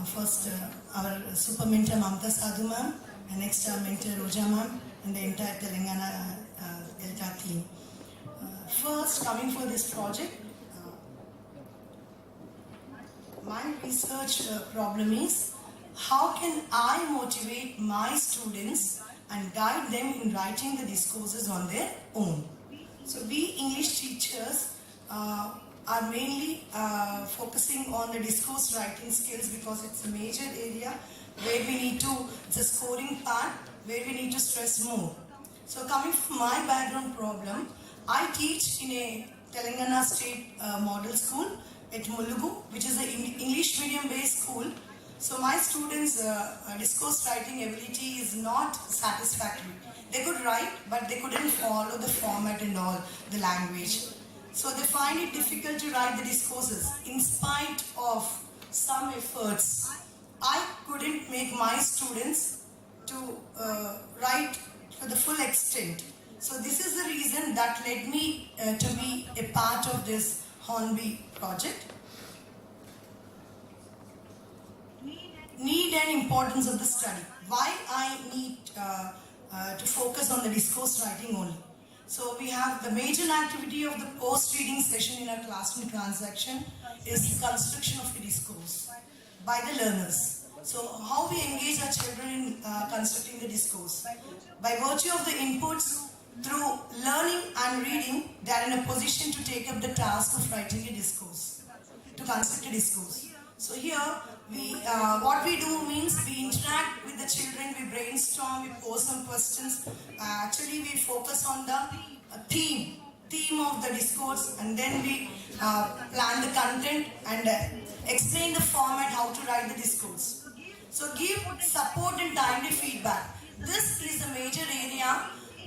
First, our super mentor Mamta Sadhu ma'am, and next our mentor Roja ma'am, and the entire Telangana Elta team. First, coming for this project, my research problem is how can I motivate my students and guide them in writing the discourses on their own. So we English teachers are mainly focusing on the discourse writing skills because it's a major area where we need to, it's a scoring part where we need to stress more. So coming from my background problem, I teach in a Telangana state model school at Mulugu, which is an English medium based school. So my students' discourse writing ability is not satisfactory. They could write, but they couldn't follow the format and all, the language. So they find it difficult to write the discourses. In spite of some efforts, I couldn't make my students to write to the full extent. So this is the reason that led me to be a part of this Hornby project. Need and importance of the study. Why I need to focus on the discourse writing only. So we have the major activity of the post-reading session in our classroom transaction is the construction of the discourse by the learners. So how we engage our children in constructing the discourse. By virtue of the inputs, through learning and reading, they are in a position to take up the task of writing a discourse, to construct a discourse. So here, what we do means we interact with the children, we brainstorm, we pose some questions. Actually, we focus on the theme of the discourse, and then we plan the content and explain the format, how to write the discourse. So give support and timely feedback. This is a major area.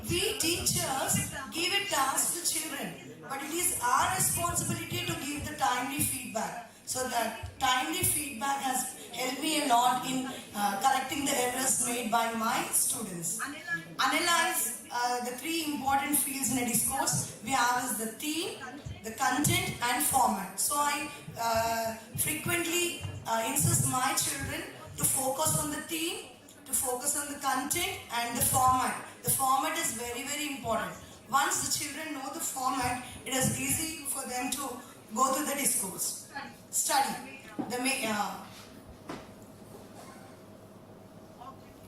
We teachers give a task to children, but it is our responsibility to give the timely feedback. So that timely feedback has helped me a lot in correcting the errors made by my students. Analyze the three important fields in a discourse. We have is the theme, the content and format. So I frequently insist my children to focus on the theme, to focus on the content and the format. The format is very, very important. Once the children know the format, it is easy for them to go through the discourse. Study. The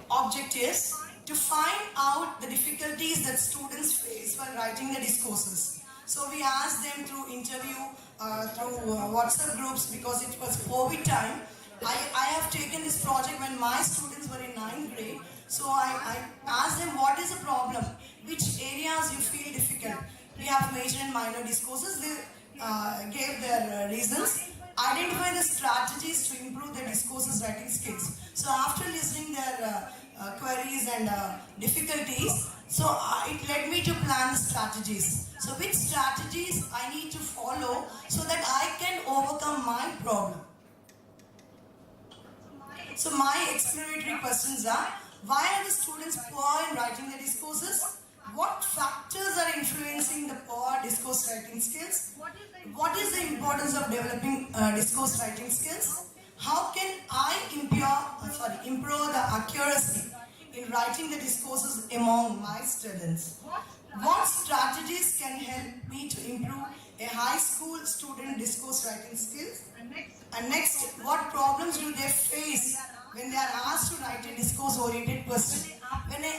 object is to find out the difficulties that students face while writing the discourses. So we asked them through interview, through WhatsApp groups, because it was COVID time. I have taken this project when my students were in 9th grade. So I asked them what is the problem, which areas you feel difficult. We have major and minor discourses. They gave their reasons. Identify the strategies to improve their discourses writing skills. So after listening their queries and difficulties, so it led me to plan the strategies. So which strategies I need to follow so that I can overcome my problem. So my exploratory questions are, why are the students poor in writing the discourses? What factors are influencing the poor discourse writing skills? What is the importance of developing discourse writing skills? How can I improve the accuracy in writing the discourses among my students? What strategies can help me to improve a high school student discourse writing skills? And next, what problems do they face when they are asked to write a discourse-oriented question?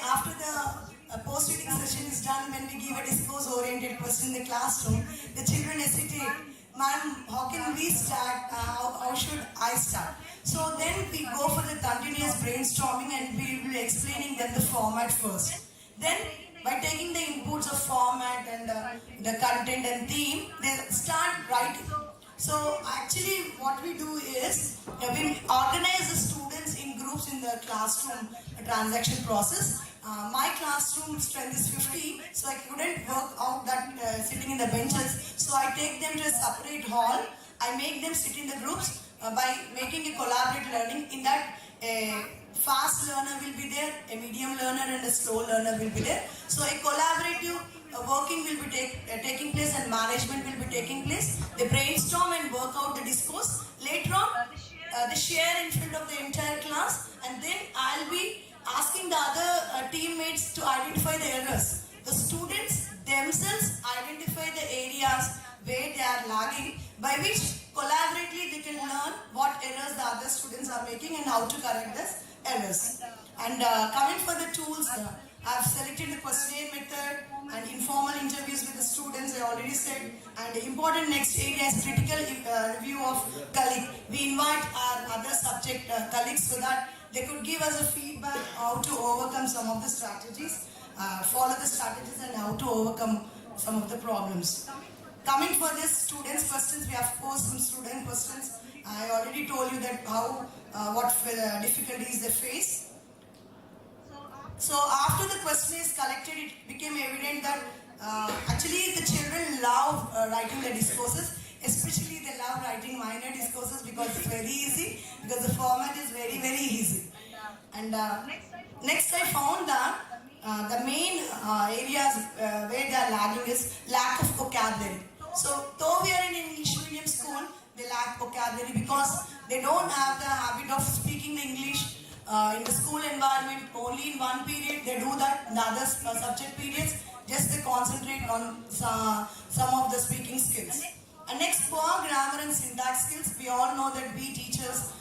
After the post-reading session is done, when we give a discourse-oriented question in the classroom, the children hesitate. Ma'am, how can we start? How should I start? So then we go for the continuous brainstorming and we will be explaining them the format first. Then by taking the inputs of format and the content and theme, they start writing. So actually what we do is, we organize the students in groups in the classroom transaction process. My classroom strength is 50, so I couldn't work out that sitting in the benches. So I take them to a separate hall. I make them sit in the groups by making a collaborative learning. In that, a fast learner will be there, a medium learner and a slow learner will be there. So a collaborative working will be taking place and management will be taking place. They brainstorm and work out the discourse. Later on, they share in front of the entire class, and then I'll be asking the other teammates to identify the errors. The students themselves identify the areas where they are lagging, by which collaboratively they can learn what errors the other students are making and how to correct those errors. And coming for the tools, I've selected the questionnaire method and informal interviews with the students, I already said. And the important next area is critical review of colleague. We invite our other subject colleagues so that they could give us a feedback how to overcome some of the strategies, follow the strategies and how to overcome some of the problems. Coming for this students' questions, we have posed some student questions. I already told you that what difficulties they face. So after the question is collected, it became evident that actually the children love writing the discourses. Especially they love writing minor discourses because it's very easy, because the format is very, very easy. And next I found that the main areas where they are lagging is lack of vocabulary. So though we are in an English medium school, they lack vocabulary because they don't have the habit of speaking the English in the school environment. Only in one period they do that, in the other subject periods just they concentrate on some of the speaking skills. And next, poor grammar and syntax skills. We all know that we teachers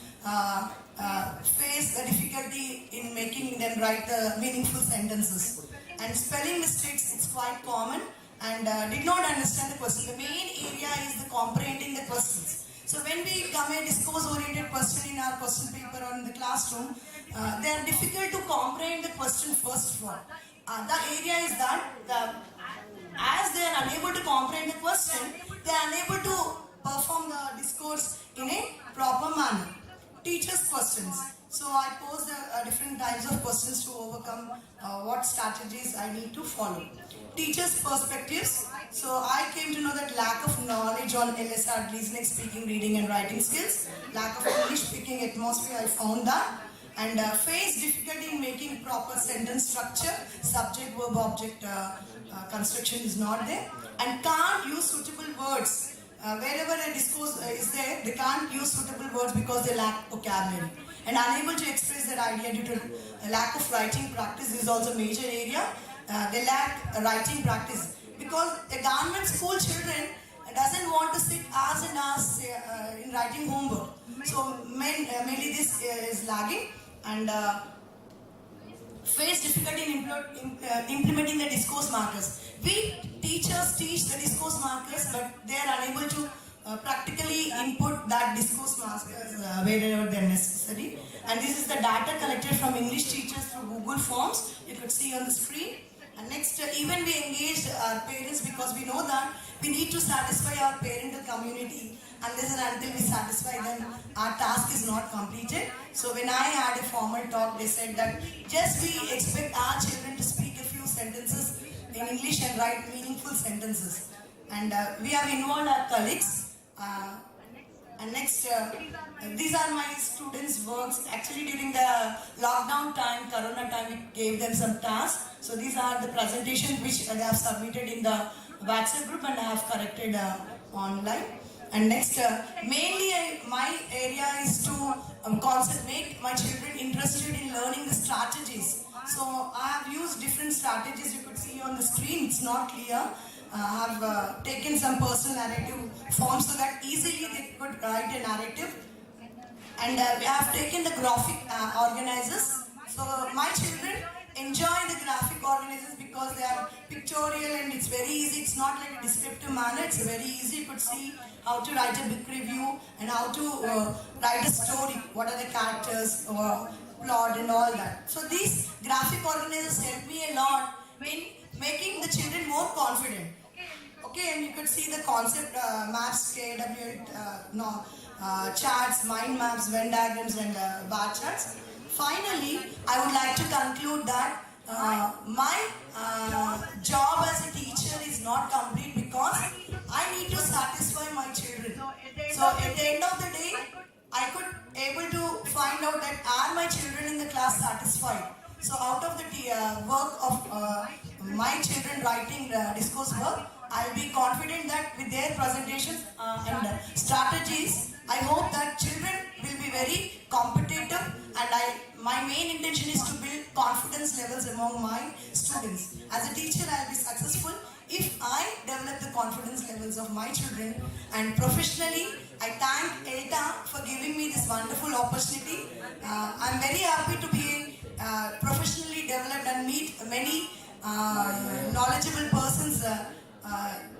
face the difficulty in making them write the meaningful sentences. And spelling mistakes, it's quite common, and did not understand the question. The main area is the comprehending the questions. So when we come a discourse-oriented question in our question paper or in the classroom, they are difficult to comprehend the question first of all. The area is that as they are unable to comprehend the question, they are unable to perform the discourse in a proper manner. Teachers' questions. So I pose different types of questions to overcome what strategies I need to follow. Teachers' perspectives. So I came to know that lack of knowledge on LSR, listening, speaking, reading and writing skills. Lack of English speaking atmosphere, I found that. And face difficulty in making proper sentence structure. Subject, verb, object construction is not there. And can't use suitable words. Wherever a discourse is there, they can't use suitable words because they lack vocabulary. And unable to express their idea due to a lack of writing practice is also a major area. They lack writing practice. Because the government school children doesn't want to sit hours and hours in writing homework. So mainly this is lagging. And face difficulty in implementing the discourse markers. We teachers teach the discourse markers, but they are unable to practically input that discourse markers wherever they are necessary. And this is the data collected from English teachers through Google Forms. You could see on the screen. And next, even we engaged our parents because we know that we need to satisfy our parental community. Unless and until we satisfy them, our task is not completed. So when I had a formal talk, they said that just we expect our children to speak a few sentences in English and write meaningful sentences. And we have involved our colleagues. And next, these are my students' works. Actually, during the lockdown time, Corona time, we gave them some tasks. So these are the presentations which they have submitted in the WhatsApp group and I have corrected online. And next, mainly my area is to make my children interested in learning the strategies. So I have used different strategies you could see on the screen. It's not clear. I have taken some personal narrative forms so that easily they could write a narrative. And we have taken the graphic organizers. So my children enjoy the graphic organizers because they are pictorial and it's very easy. It's not like a descriptive manner. It's very easy. You could see how to write a book review and how to write a story. What are the characters, plot and all that. So these graphic organizers help me a lot in making the children more confident. Okay, and you could see the concept maps, KW, charts, mind maps, Venn diagrams and bar charts. Finally, I would like to conclude that my job as a teacher is not complete because I need to satisfy my children. So at the end of the day, I could able to find out that are my children in the class satisfied. So out of the work of my children writing discourse work, I'll be confident that with their presentations and strategies, I hope that children will be very competitive and my main intention is to build confidence levels among my students. As a teacher, I'll be successful if I develop the confidence levels of my children. And professionally, I thank Elta for giving me this wonderful opportunity. I'm very happy to be professionally developed and meet many knowledgeable persons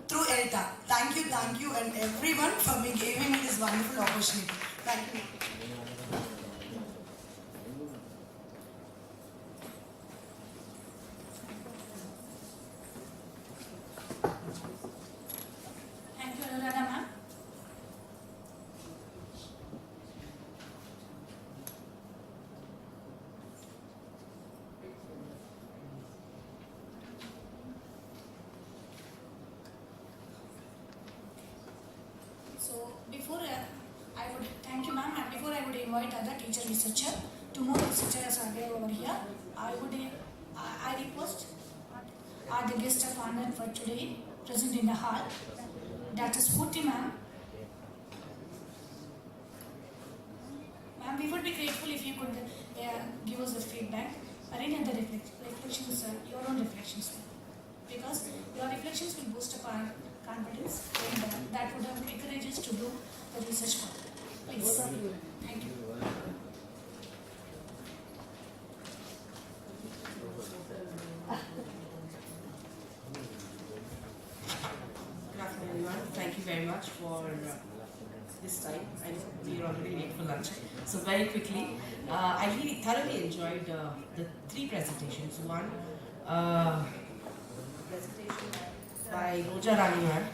through Elta. Thank you and everyone for giving me this wonderful opportunity. Thank you. Thank you, Anuradha ma'am. So before I would thank you ma'am, and before I would invite other teacher researcher, two more researchers are there over here. I request the guest of honor for today present in the hall, Dr. Spurti ma'am. Ma'am, we would be grateful if you could give us a feedback or any other reflections, your own reflections, because your reflections will boost up our confidence and that would encourage us to do the research work. Please. Thank you. Good afternoon, everyone. Thank you very much for this time. I know we are already late for lunch. So very quickly, I really thoroughly enjoyed the three presentations. One presentation by Roja Rani ma'am,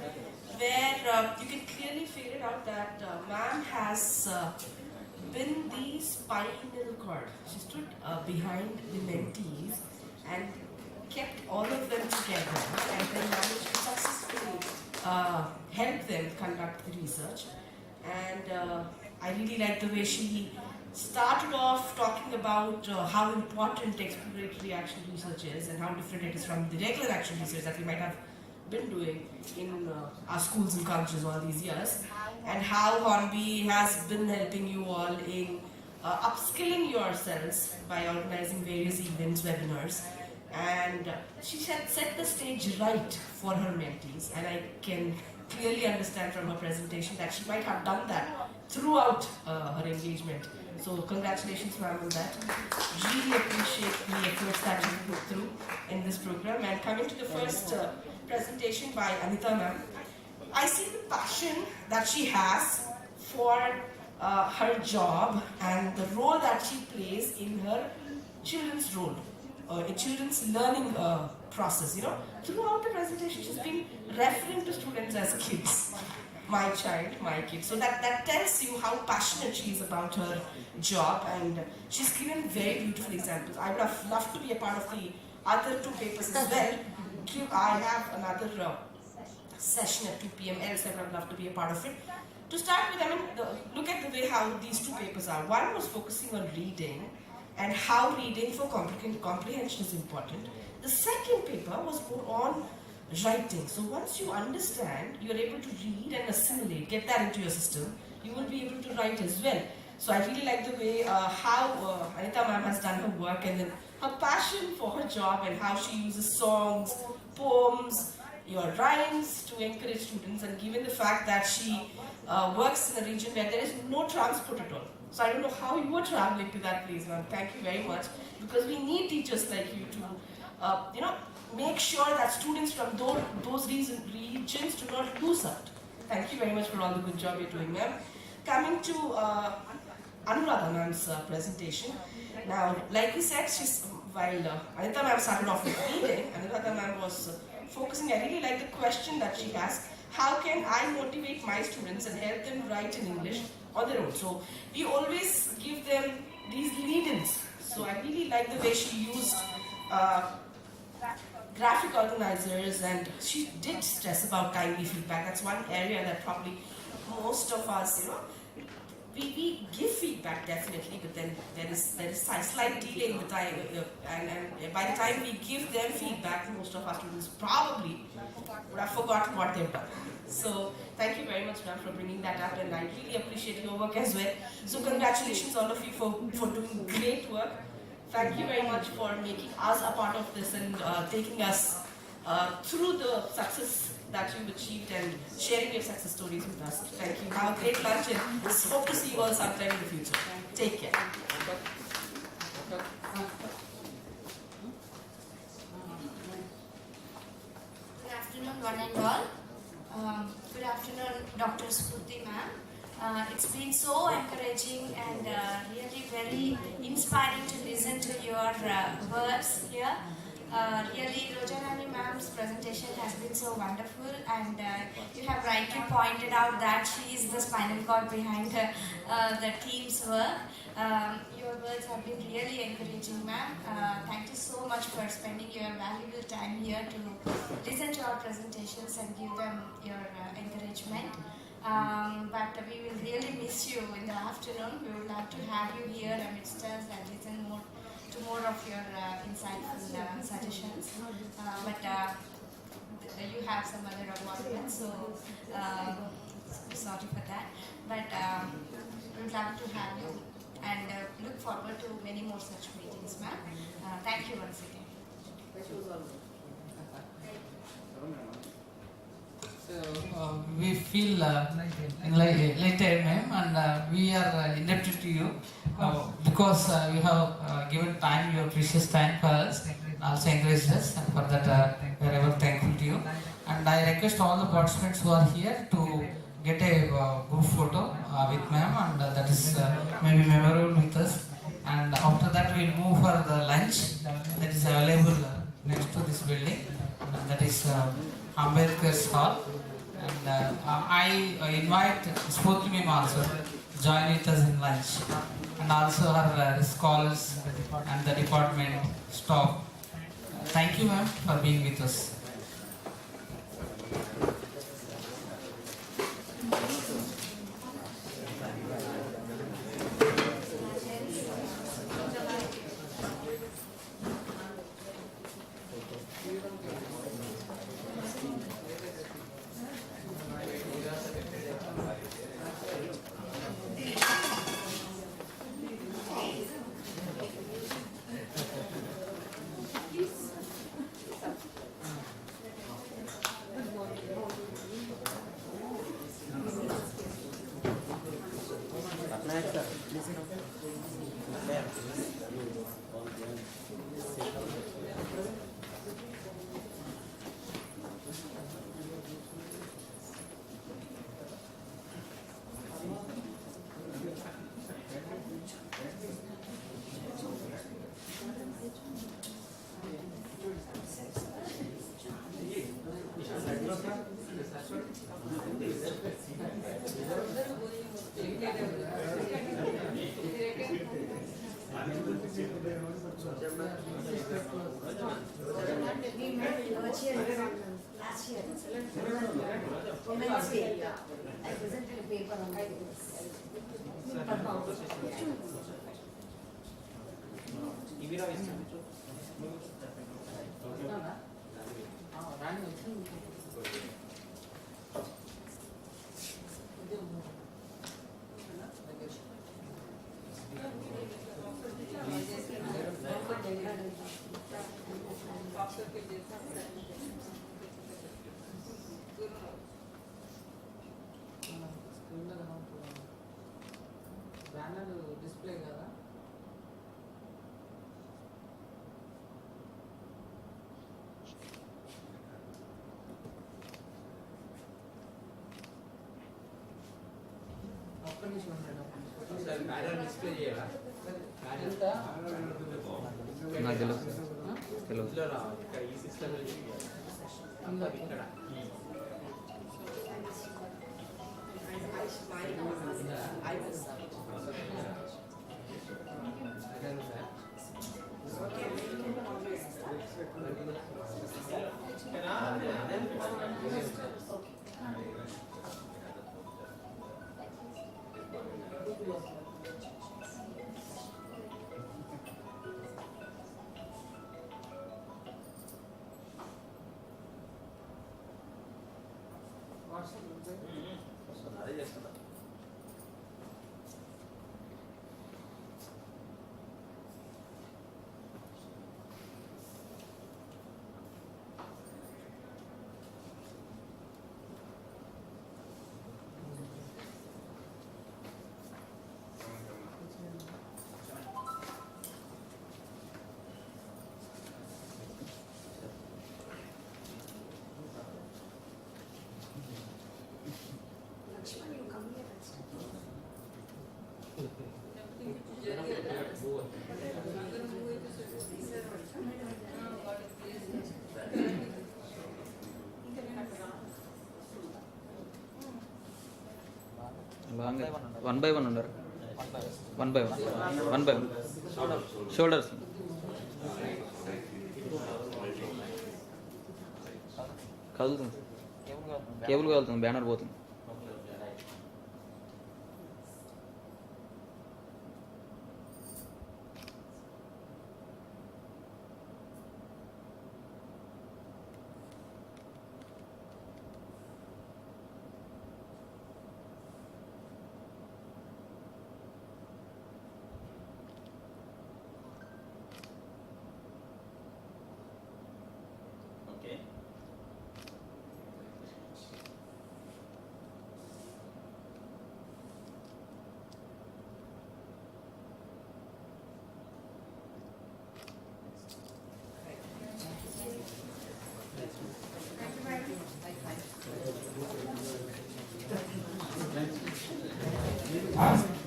where you can clearly figure out that ma'am has been the spinal cord. She stood behind the mentees and kept all of them together and then managed to successfully help them conduct the research. And I really like the way she started off talking about how important exploratory action research is and how different it is from the regular action research that we might have been doing in our schools and colleges all these years, and how Hornby has been helping you all in upskilling yourselves by organizing various events, webinars, and she set the stage right for her mentees, and I can clearly understand from her presentation that she might have done that throughout her engagement. So congratulations ma'am on that. Really appreciate the efforts that you put through in this program. And coming to the first presentation by Anita ma'am, I see the passion that she has for her job and the role that she plays in her children's role, in children's learning process. You know, throughout the presentation she's been referring to students as kids. My child, my kid. So that tells you how passionate she is about her job, and she's given very beautiful examples. I would have loved to be a part of the other two papers as well. I have another session at 2 p.m. else I would have loved to be a part of it, To start with, look at the way how these two papers are. One was focusing on reading and how reading for comprehension is important. The second paper was more on writing. So once you understand, you're able to read and assimilate, get that into your system, you will be able to write as well. So I really like the way how Anita ma'am has done her work, and then her passion for her job and how she uses songs, poems, your rhymes to encourage students, and given the fact that she works in a region where there is no transport at all. So I don't know how you were traveling to that place, ma'am. Thank you very much, because we need teachers like you to, make sure that students from those regions do not lose out. Thank you very much for all the good job you're doing, ma'am. Coming to Anuradha ma'am's presentation. Now, like we said, while Anita ma'am started off with reading, Anuradha ma'am was focusing. I really like the question that she asked. How can I motivate my students and help them write in English on their own? So we always give them these lead-ins. So I really like the way she used graphic organizers, and she did stress about timely feedback. That's one area that probably most of us, we give feedback definitely, but then there is a slight delay in the time, and by the time we give them feedback, most of our students probably would have forgotten what they've done. So thank you very much, ma'am, for bringing that up, and I really appreciate your work as well. So congratulations all of you for doing great work. Thank you very much for making us a part of this and taking us through the success that you've achieved and sharing your success stories with us. Thank you. Have a great lunch and hope to see you all sometime in the future. Take care. Good afternoon, one and all. Good afternoon, Dr. Spurti ma'am. It's been so encouraging and really very inspiring to listen to your words here. Really, Rojanani ma'am's presentation has been so wonderful, and you have rightly pointed out that she is the spinal cord behind the team's work. Your words have been really encouraging, ma'am. Thank you so much for spending your valuable time here to listen to our presentations and give them your encouragement. But we will really miss you in the afternoon. We would love to have you here amidst us and listen to more of your insightful suggestions. But you have some other appointments, so sorry for that. But we would love to have you and look forward to many more such meetings, ma'am. Thank you once again. So we feel elated, ma'am, and we are indebted to you because you have given time, your precious time for us, and also encouraged us, and for that we are ever thankful to you. And I request all the participants who are here to get a group photo with ma'am, and that is maybe memorable with us. And after that we will move for the lunch that is available next to this building, and that is Ambedkar's Hall. And I invite Spurti ma'am also join with us in lunch, and also her scholars and the department staff. Thank you, ma'am, for being with us. last year. Wednesday, I presented a paper on this. Banner display కదా ఒక్క నిమిషం display చేయాలా నాకు తెలుసు తెలుసు ఈ system ఇక్కడ అదే చేస్తున్నా Lakshman, you come here and start. Long one by one ఉండరు వన్ బై వన్ షోల్డర్స్ కదులుతుంది కేబుల్ కదులుతుంది బ్యానర్ పోతుంది okay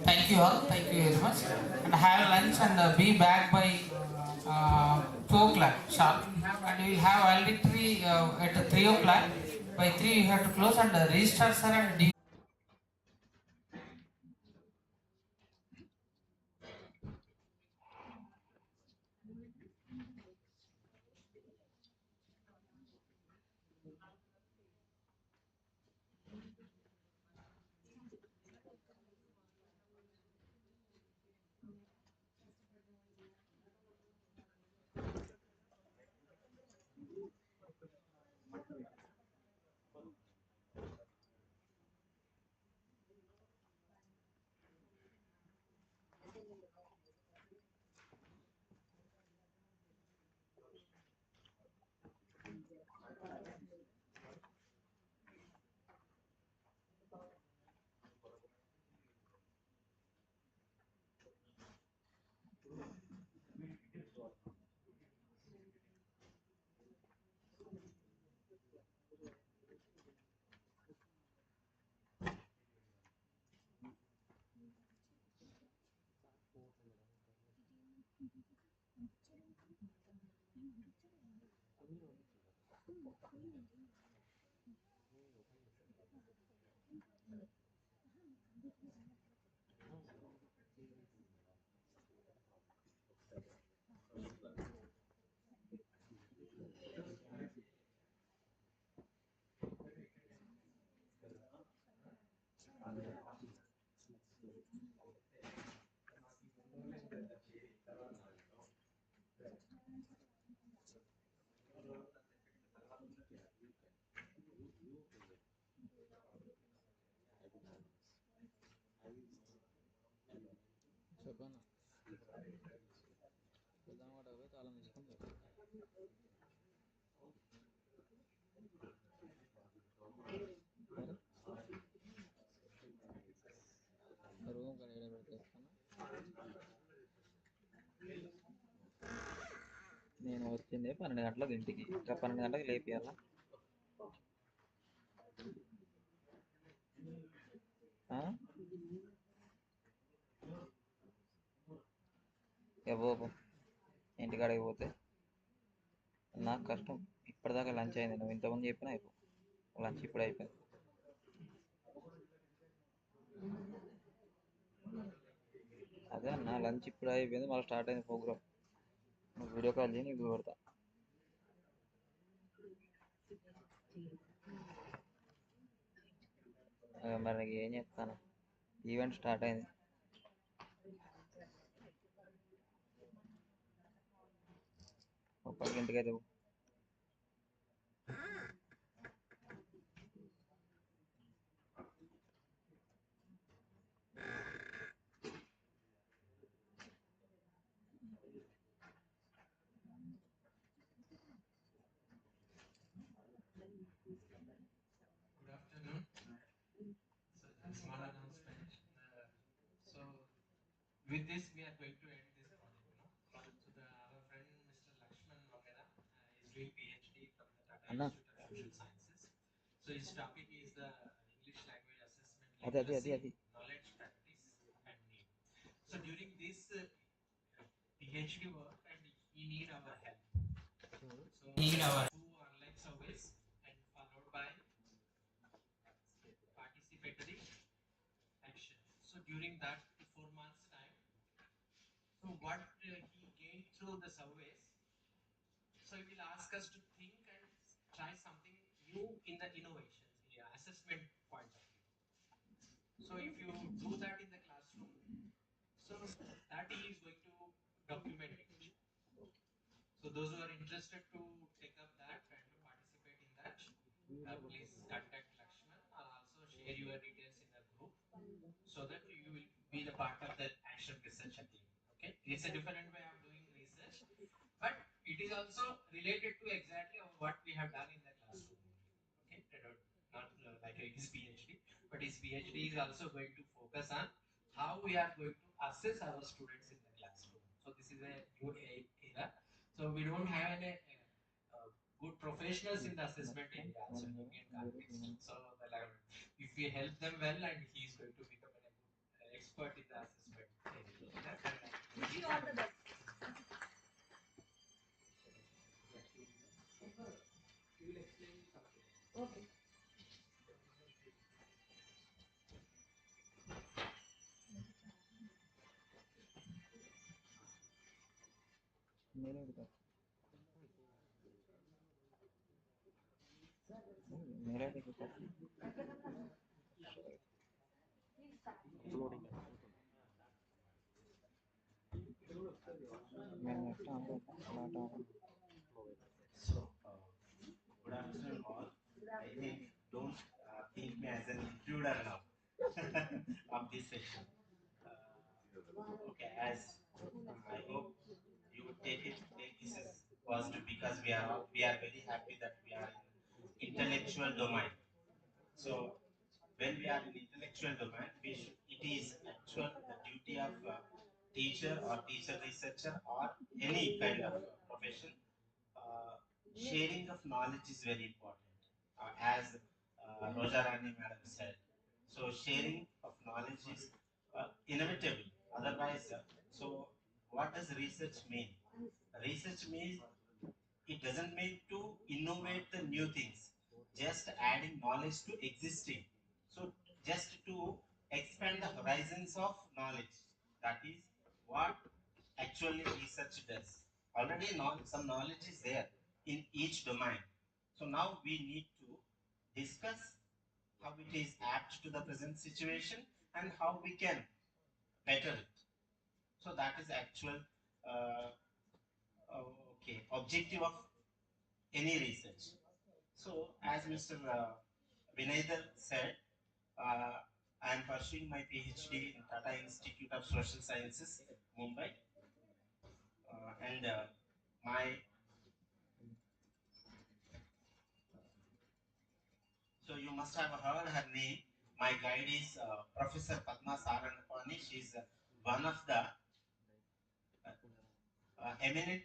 Thank you all. Thank you very much. And have lunch and be back by 2 o'clock sharp. And we will have valedictory at 3 o'clock. By 3 you have to close and register sir and తాళం తీసుకుంది room కడ పెడతాను నేను వచ్చింది 12 గంటలకు ఇంటికి ఇంకా 12 గంటలకు లేపియాలా బాబు ఇంటికాడికి పోతే నాకు కష్టం ఇప్పటిదాకా లంచ్ అయింది నువ్వు ఇంతకుముందు చెప్పినా అయిపో లంచ్ ఇప్పుడు అయిపోయింది అదే అన్న లంచ్ ఇప్పుడు అయిపోయింది మళ్ళీ స్టార్ట్ అయింది ప్రోగ్రామ్ నువ్వు వీడియో కాల్ చేయి నీకు పెడతా మరి నీకు ఏం చెప్తాను ఈవెంట్ స్టార్ట్ అయింది ఒక్కడికి ఇంటికైతే Good afternoon. So, a small announcement. So, with this, we are going to end this project. So, our friend Mr. Lakshman Mangala is doing PhD from the Tata Institute of Social Sciences. So, his topic is the English language assessment, literacy, knowledge, practice, and need. So, during this PhD work, and he need our help. So, need our 2 online surveys and followed by participatory action. So during that 4 months time, so what he gained through the surveys, so he will ask us to think and try something new in the innovations, in the assessment point of view. So if you do that in the classroom, so that he is going to document it. So those who are interested to take up that and to participate in that, please contact Lakshman or also share your details in the group so that you will be the part of the action research team. Okay, it's a different way of doing research, but it is also related to exactly what we have done in the classroom. Okay, not like his PhD, but his PhD is also going to focus on how we are going to assess our students in the classroom. So this is a new era. So we don't have any good professionals in the assessment area, also in Indian context. So if we help them well, and he is going to become a good expert in the assessment area. Wish you all the best. He will explain something. Okay. నేనే పెడతా నేనే పెడతా Please start. నేను next So, good afternoon all. I think don't think me as an intruder now of this session. Okay, as I hope you would take this as positive because we are very happy that we are in intellectual domain. So when we are in intellectual domain, it is actual the duty of teacher or teacher researcher or any kind of profession. Uh, Sharing of knowledge is very important, as Roja Rani madam said. So sharing of knowledge is inevitable. Otherwise, so what does research mean? Research means it doesn't mean to innovate the new things, just adding knowledge to existing. So just to expand the horizons of knowledge. That is what actually research does. Already some knowledge is there in each domain. So now we need to discuss how it is apt to the present situation and how we can better it. So that is actual uh, objective of any research. So, as Mr. Vinayadar said, uh, I am pursuing my PhD in Tata Institute of Social Sciences, Mumbai, and my so you must have heard her name. My guide is Professor Padma Sarangapani. She is one of the eminent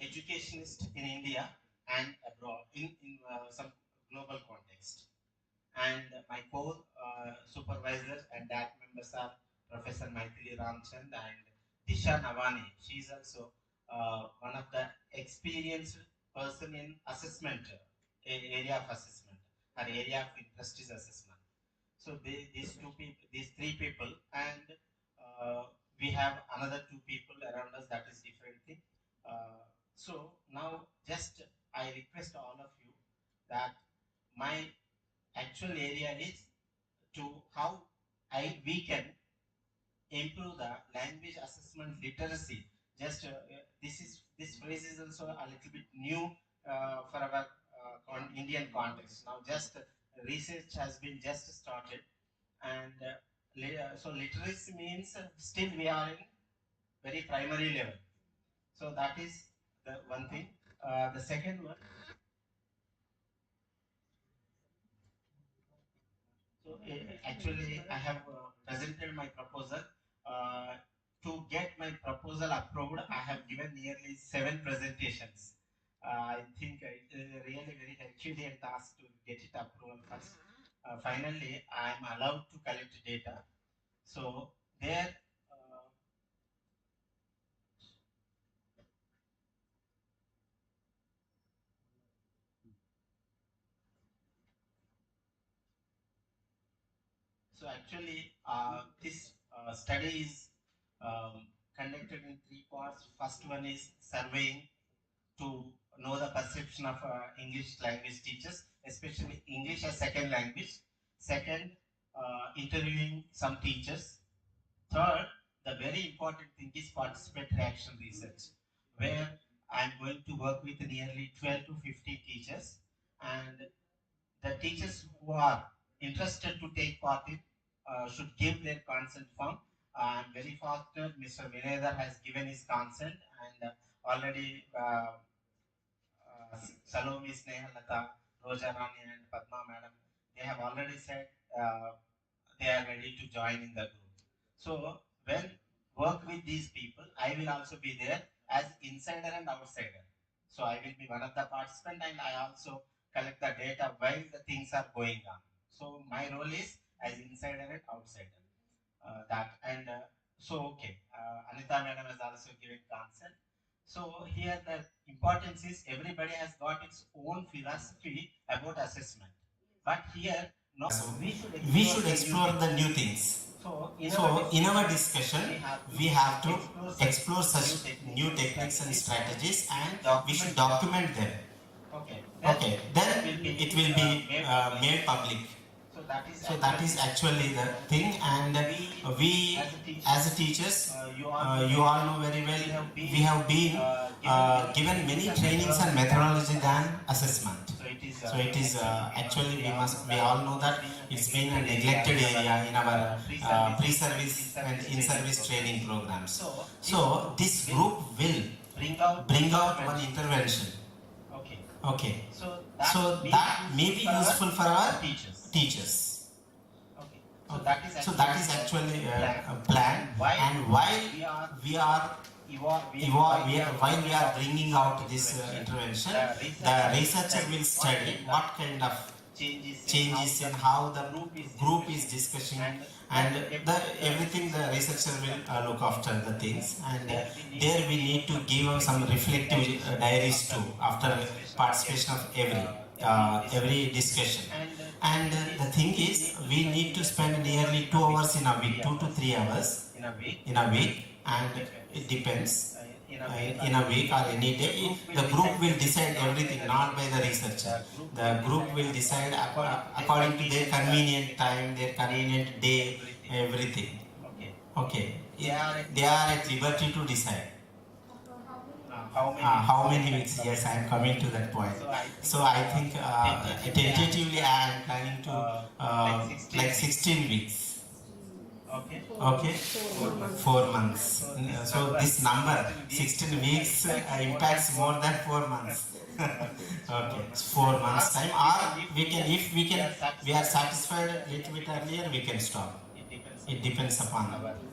educationists in India and abroad in some global context. And my co-supervisors and DAC members are Professor Maithili Ramchand and Disha Navani. She is also one of the experienced person in assessment, area of assessment. Her area of interest is assessment. So these three people, and we have another two people around us. That is different thing. So now, just I request all of you that my actual area is to how we can improve the language assessment literacy. Just this phrase is also a little bit new for our Indian context. Now, just research has been just started, and so literacy means still we are in very primary level. So that is the one thing. The second one. So actually, I have presented my proposal. To get my proposal approved, I have given nearly 7 presentations. I think it is really very Herculean task to get it approved first. Finally, I am allowed to collect data. So there. So actually, this study is conducted in 3 parts. First one is surveying to know the perception of English language teachers, especially English as second language. Second, interviewing some teachers. Third, the very important thing is participatory action research, where I'm going to work with nearly 12 to 15 teachers, and the teachers who are interested to take part in should give their consent form. I'm very fortunate Mr. Vinedar has given his consent, and already Salome, Snehalata, Roja Rani and Padma madam, they have already said they are ready to join in the group. So when work with these people, I will also be there as insider and outsider. So I will be one of the participants, and I also collect the data while the things are going on. So my role is as insider and outsider. Anita madam has also given consent. So here the importance is everybody has got its own philosophy about assessment. But here, no, so we should explore the new things. So in our discussion, we have to explore such new techniques and strategies, and we should document them. Okay. Then it will be made public. So that is actually the thing, and we as a teachers, you all know very well, we have been given many trainings and methodology than assessment. So it is actually we all know that it's been a neglected area in our pre-service and in-service training programs. So this group will bring out one intervention. Okay. So that may be useful for our teachers. So that is actually a plan. And while we are bringing out this intervention, the researcher will study what kind of changes in how the group is discussing, and everything the researcher will look after the things, and there we need to give some reflective diaries too after participation of every discussion. And the thing is, we need to spend nearly 2 hours in a week, 2 to 3 hours in a week, and it depends. In a week or any day, the group will decide everything, not by the researcher. The group will decide according to their convenient time, their convenient day, everything. Okay. They are at liberty to decide. how many weeks? Yes, I am coming to that point. So I think tentatively I am planning to like 16 weeks. Okay, 4 months. So this number 16 weeks impacts more than 4 months. Okay, it's 4 months time. Or we can, if we are satisfied a little bit earlier, we can stop. It depends upon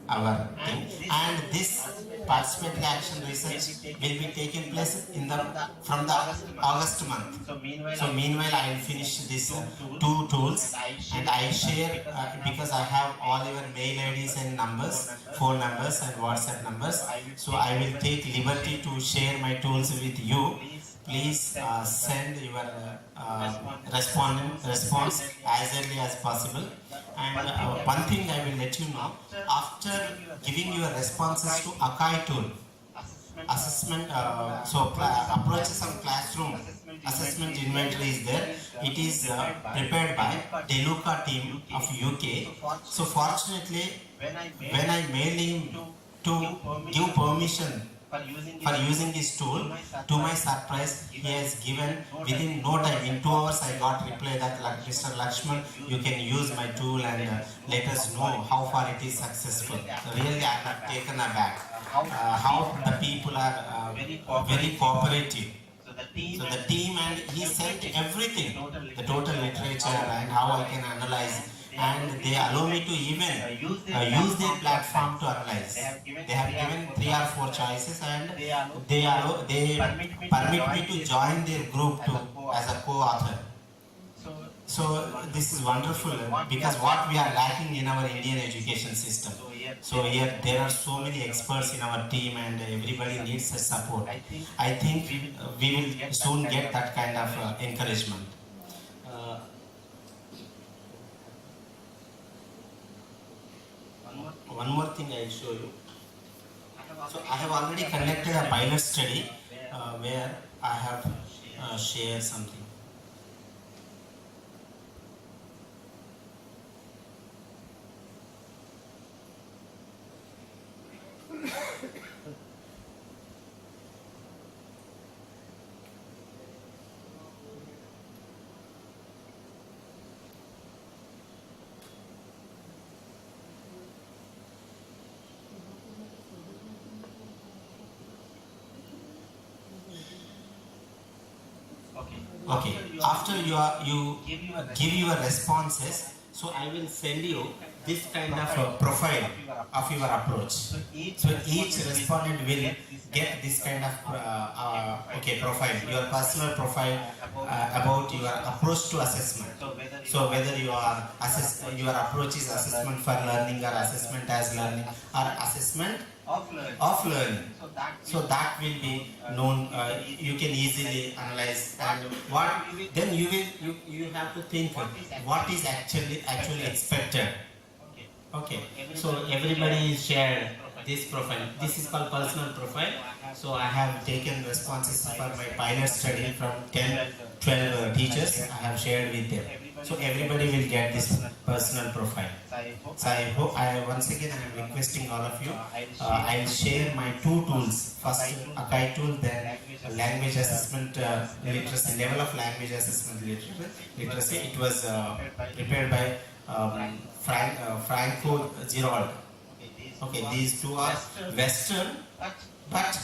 our thing. And this participatory action research will be taking place from the August month. So meanwhile I will finish these 2 tools, and I share because I have all your mail IDs and numbers, phone numbers and WhatsApp numbers. So I will take liberty to share my tools with you. Please send your response as early as possible. And one thing I will let you know, after giving your responses to Akai tool, assessment, approaches on classroom assessment inventory is there. It is prepared by Deluca team of UK. So fortunately, when I mailed him to give permission for using this tool, to my surprise, he has given within no time. In 2 hours, I got reply that Mr. Lakshman, you can use my tool and let us know how far it is successful. Really, I have taken aback how the people are very cooperative. So the team, and he sent everything, the total literature and how I can analyze. And they allow me to even use their platform to analyze. They have given 3 or 4 choices, and they permit me to join their group as a co-author. So this is wonderful, because what we are lacking in our Indian education system. So here there are so many experts in our team, and everybody needs a support. I think we will soon get that kind of encouragement. One more thing I will show you. So I have already conducted a pilot study where I have shared something. Okay, after you give your responses, so I will send you this kind of a profile of your approach. So each respondent will get this kind of profile, your personal profile about your approach to assessment. So whether your approach is assessment for learning, or assessment as learning, or assessment of learning. So that will be known. You can easily analyze, and then you have to think what is actually expected. Okay, so everybody is shared this profile. This is called personal profile. So I have taken responses for my pilot study from 10-12 teachers. I have shared with them. So everybody will get this personal profile. So I hope, once again I am requesting all of you, I will share my 2 tools. First Akai tool, then language assessment literacy, level of language assessment literacy. It was prepared by Franco Giroldo. Okay, these 2 are Western, but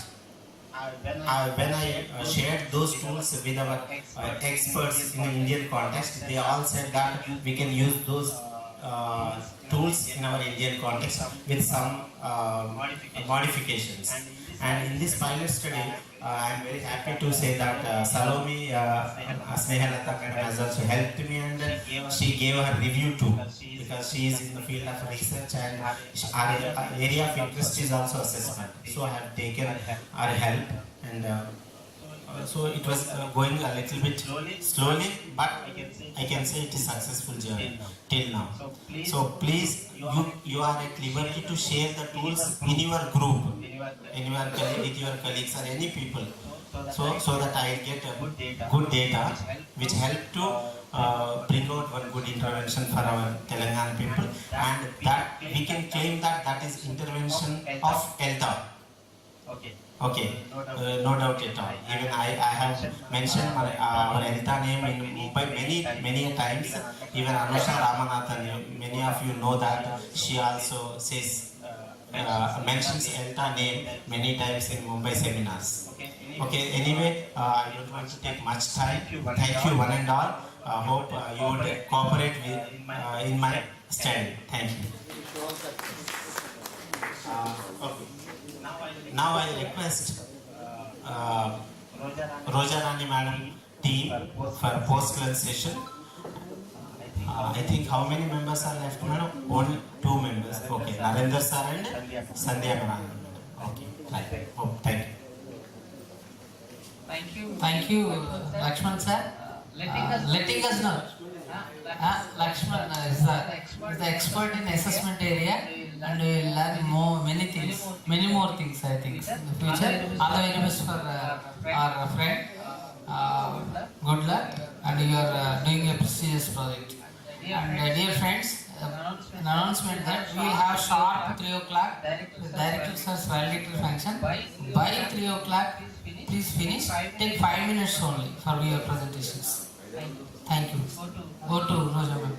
when I shared those tools with our experts in the Indian context, they all said that we can use those tools in our Indian context with some modifications. And in this pilot study, I am very happy to say that Salome Snehalata has also helped me, and she gave her review too, because she is in the field of research, and our area of interest is also assessment. So I have taken her help, and so it was going a little bit slowly, but I can say it is a successful journey till now. So please, you are at liberty to share the tools in your group, with your colleagues or any people, so that I get a good data which help to bring out one good intervention for our Telangana people, and that we can claim that is intervention of Elta. Okay, no doubt at all. Even I have mentioned our Elta name in Mumbai many times. Even Anusha Ramanathan, many of you know that she also says mentions Elta name many times in Mumbai seminars. Okay, anyway, I don't want to take much time. Thank you one and all. Hope you would cooperate with in my study. Thank you. Okay. Now I request Roja Madam team for post-lunch session. I think how many members are left, madam? Only 2 members. Okay, Narendra sir and Sandhya Madam. Okay, right. Oh, thank you. Thank you, Lakshman sir. Letting us know. Lakshman is the expert in assessment area, and we will learn many more things, I think, in the future. All the very best for our friend. Good luck, and you are doing a prestigious project. And dear friends, an announcement that we will have sharp 3 o'clock director sir's valedictory function. By 3 o'clock, please finish. Take 5 minutes only for your presentations. Thank you. Go to Roja ma'am.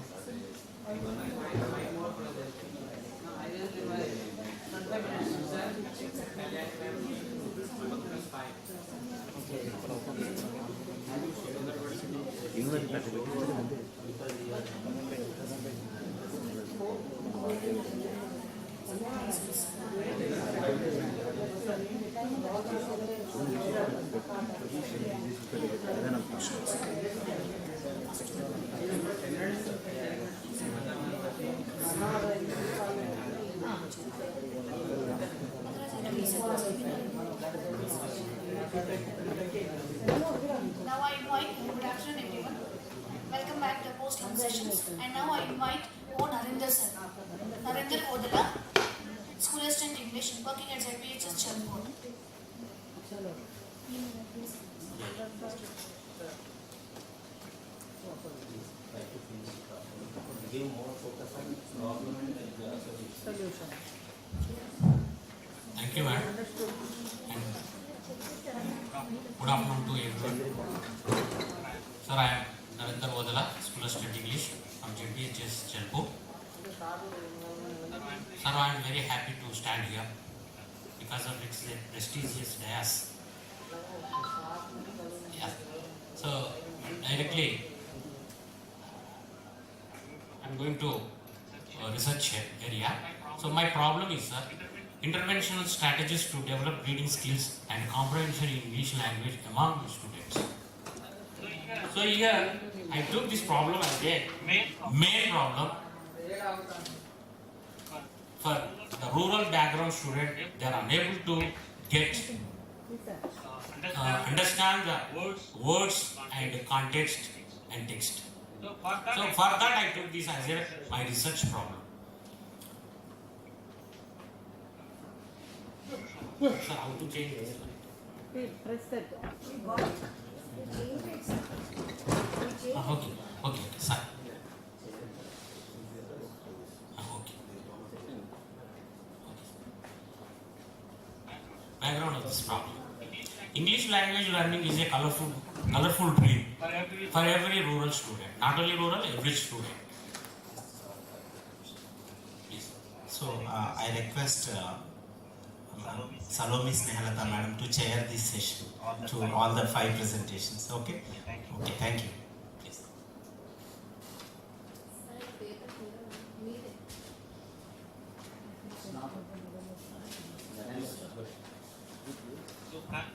Now I invite, good afternoon everyone. Welcome back to the post-lunch sessions. And now I invite O. Narendra sir. Narendra Odala, School Assistant English, working at ZPHS Chalpur. Give more focus on problem and solution. Thank you, madam. And good afternoon to everyone. Sir, I am Narendra Odala, School Assistant English from ZPHS Chalpur. Sir, I am very happy to stand here because of its prestigious dais. Yeah. So, directly, I am going to research area. So, my problem is, sir, interventional strategies to develop reading skills and comprehension in English language among the students. So here I took this problem as a main problem for the rural background student. They are unable to get understand the words and context and text. So for that I took this as my research problem. Sir, how to change this? Press that. Okay, sir. Okay. Background of this problem. English language learning is a colorful dream for every rural student. Not only rural, every student. Yes. So I request Salome Snehalata madam to chair this session to all the 5 presentations. Okay? Okay, thank you. Yes.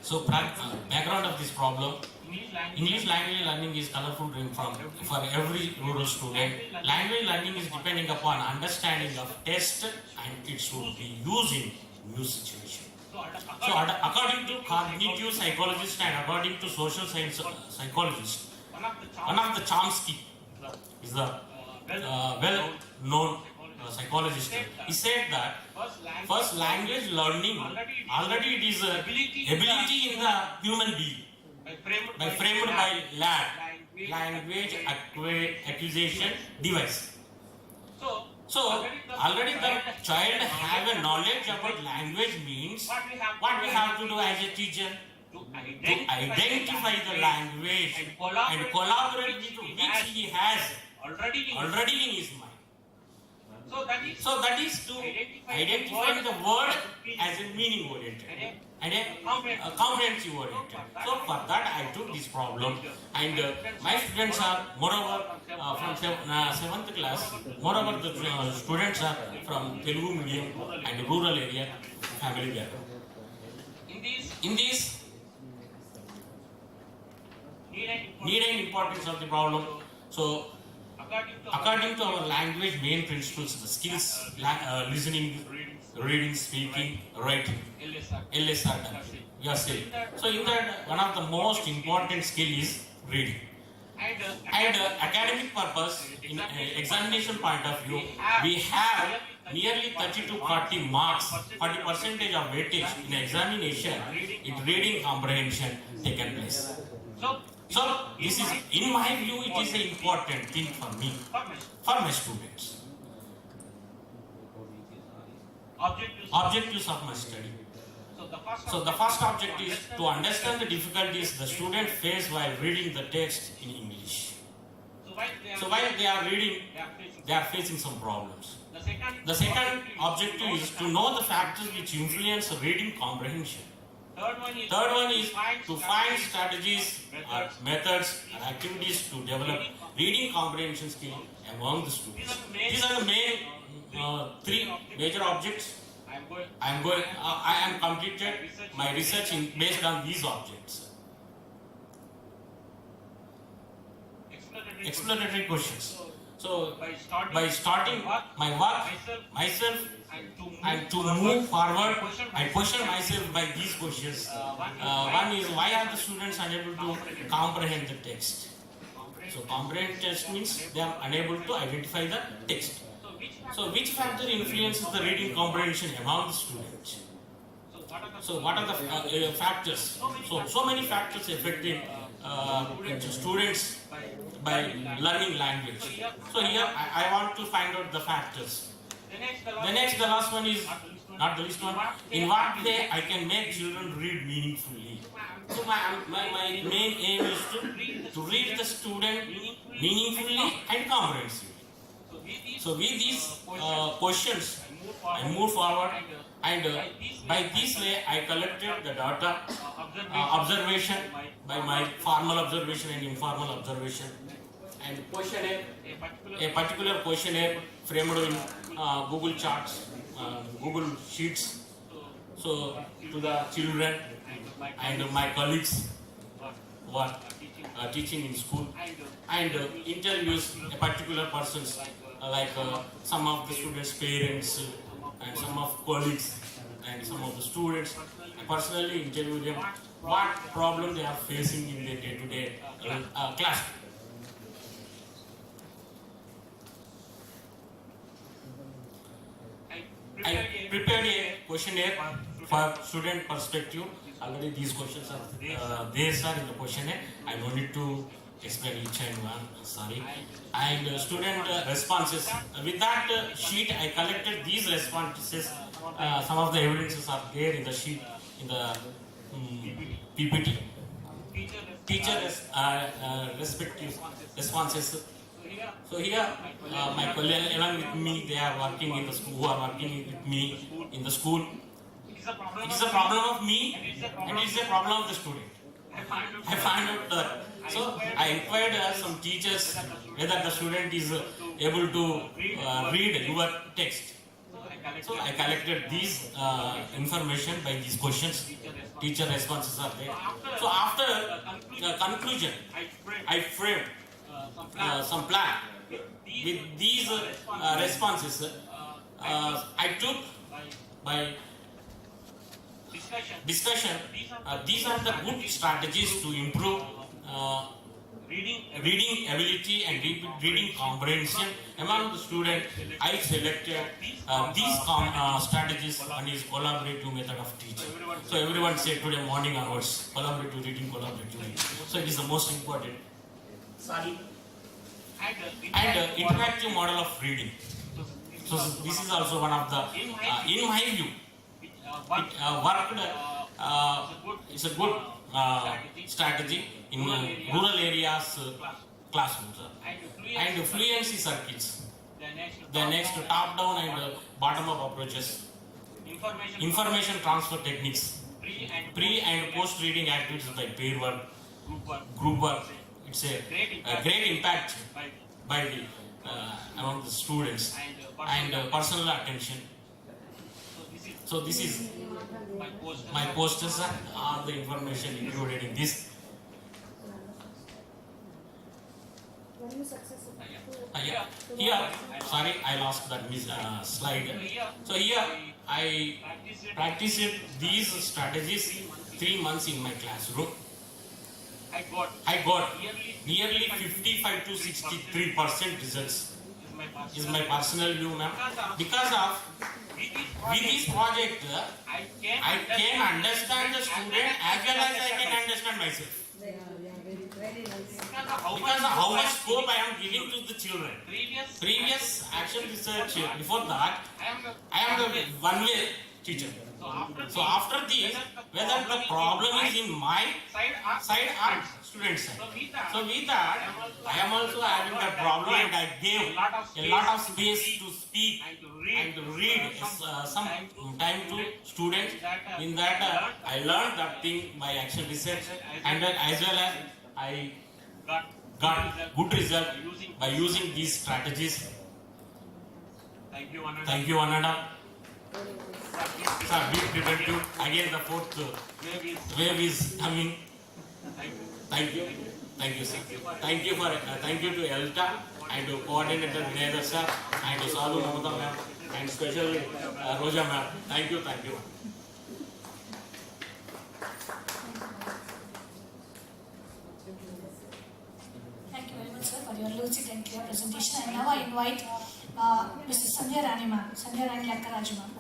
So background of this problem, English language learning is colorful dream for every rural student. Language learning is depending upon understanding of text and it should be used in new situation. So according to cognitive psychologists and according to social science psychologists, one of the Chomsky is the well-known psychologist. He said that first language learning already it is a ability in the human being framed by LAD, language acquisition device. So already the child have a knowledge about language means what we have to do as a teacher to identify the language and collaborate with which he has already in his mind. So that is to identify the word as a meaning oriented and a comprehensive oriented. So for that I took this problem, and my students are moreover from 7th class. Moreover the students are from Telugu medium and rural area family background. In this need and importance of the problem. So according to our language main principles, the skills, listening, reading, speaking, writing, LSR done. We are saying. So in that, one of the most important skill is reading. And academic purpose, in examination point of view, we have nearly 30 to 40 marks, 40% of weightage in examination in reading comprehension taken place. So this is, in my view, it is an important thing for me, for my students. Objectives of my study. So the first objective is to understand the difficulties the students face while reading the text in English. So while they are reading, they are facing some problems. The second objective is to know the factors which influence reading comprehension. Third one is to find strategies or methods or activities to develop reading comprehension skill among the students. These are the main three major objects. I am completed my research based on these objects. Exploratory questions. So by starting my work myself, and to move forward, I question myself by these questions. One is, why are the students unable to comprehend the text? So comprehend text means they are unable to identify the text. So which factor influences the reading comprehension among the students? So what are the factors? So many factors affecting students by learning language. So here I want to find out the factors. The last one is not the least one. In what way I can make children read meaningfully? So my main aim is to read the student meaningfully and comprehensively. So with these questions, I move forward, and by this way I collected the data, observation by my formal observation and informal observation, and questionnaire, a particular questionnaire framed in Google Charts, Google Sheets. So to the children and my colleagues who are teaching in school, and interviews a particular persons, like some of the students' parents and some of colleagues and some of the students. I personally interview them what problem they are facing in their day-to-day class. I prepared a questionnaire for student perspective. Already these questions are there, sir, in the questionnaire. I don't need to explain each and one, sorry. And student responses. With that sheet, I collected these responses. Some of the evidences are there in the sheet, in the PPT. Teacher respective responses. So here, my colleagues along with me, they are working in the school, who are working with me in the school. It is a problem of me, and it is a problem of the student. I find out that. So I inquired some teachers whether the student is able to read your text. So I collected these information by these questions. Teacher responses are there. So after the conclusion, I framed some plan. With these responses, I took by discussion, these are the good strategies to improve reading ability and reading comprehension among the students. I selected these strategies. One is collaborative method of teaching. So everyone said today morning onwards, collaborative reading, collaborative reading. So it is the most important. Sorry. And interactive model of reading. So this is also one of the, in my view, it worked. It's a good strategy in rural areas classrooms and fluency circuits. The next top-down and bottom-up approaches. Information transfer techniques. Pre and post-reading activities by peer work, group work. It's a great impact by the among the students and personal attention. So this is my posters and all the information included in this. Here, sorry, I lost that slide. So here, I practiced these strategies 3 months in my classroom. I got nearly 55 to 63% results. Is my personal view, ma'am. Because of with this project, I can understand the student as well as I can understand myself. Because of how much scope I am giving to the children. Previous action research, before that, I am the one-way teacher. So after this, whether the problem is in my side or student side. So with that, I am also having that problem and I gave a lot of space to speak and to read some time to students. In that, I learned that thing by action research and as well as I got good result by using these strategies. Thank you, Ananda. Sir, be prepared to again the fourth wave is coming. Thank you. Thank you, sir. Thank you to Elta and to coordinator Vinay sir and to Sadhu Mamata ma'am and especially Roja ma'am. Thank you. Thank you very much, sir, for your lucid and clear presentation. And now I invite Mrs. Sandhya Rani ma'am, Sandhya Rani Lakkaraju ma'am.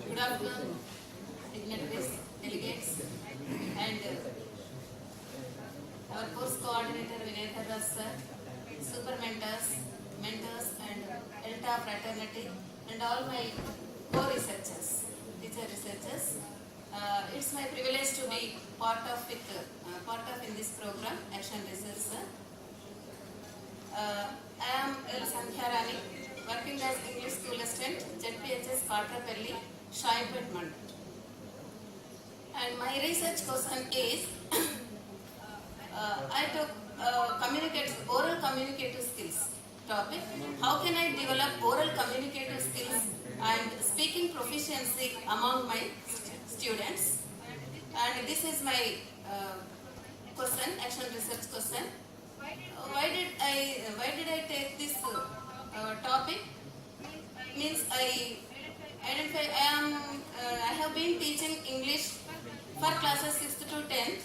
Good afternoon, dignitaries, delegates, and our course coordinator Vinay sir, super mentors, and Elta fraternity, and all my co-researchers, teacher researchers. It's my privilege to be part of in this program, Action Research, sir. I am L. Sandhya Rani, working as English school assistant, ZPHS Katrapalli, Shaipet Mandal. And my research question is, I took oral communicative skills topic. How can I develop oral communicative skills and speaking proficiency among my students? And this is my question, action research question. Why did I take this topic? Means I identify I have been teaching English for classes 6th to 10th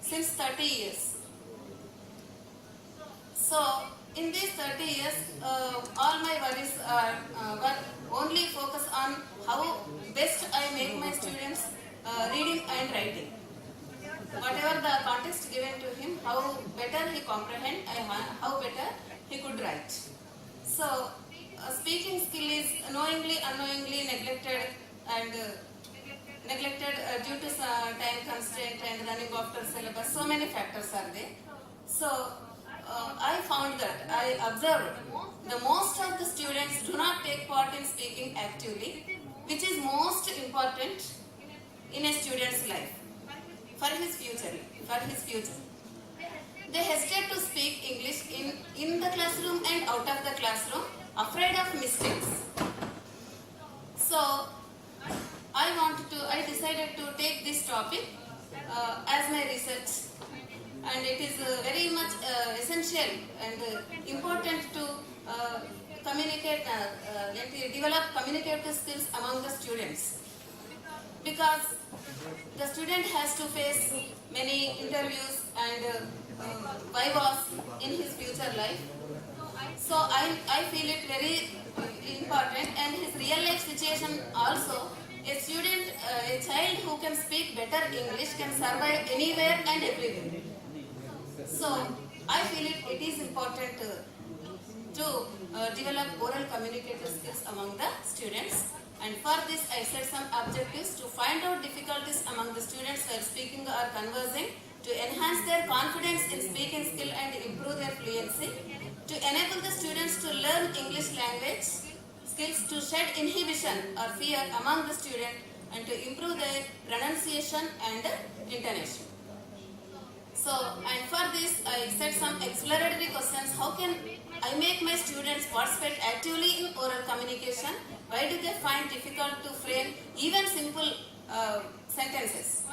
since 30 years. So in these 30 years, all my worries were only focus on how best I make my students reading and writing. whatever the context given to him, how better he comprehend and how better he could write. So, speaking skill is knowingly, unknowingly neglected and due to time constraint and running after syllabus. So many factors are there. So, I found that I observed the most of the students do not take part in speaking actively, which is most important in a student's life for his future. They hesitate to speak English in the classroom and out of the classroom, afraid of mistakes. So, I decided to take this topic as my research, and it is very much essential and important to communicate, develop communicative skills among the students, because the student has to face many interviews and vivas in his future life. So I feel it very important, and his real life situation also. A student, a child who can speak better English can survive anywhere and everywhere. So I feel it is important to develop oral communicative skills among the students. And for this, I set some objectives to find out difficulties among the students while speaking or conversing, to enhance their confidence in speaking skill and improve their fluency, to enable the students to learn English language skills, to shed inhibition or fear among the student, and to improve their pronunciation and intonation. So, and for this, I set some exploratory questions. How can I make my students participate actively in oral communication? Why do they find difficult to frame even simple sentences?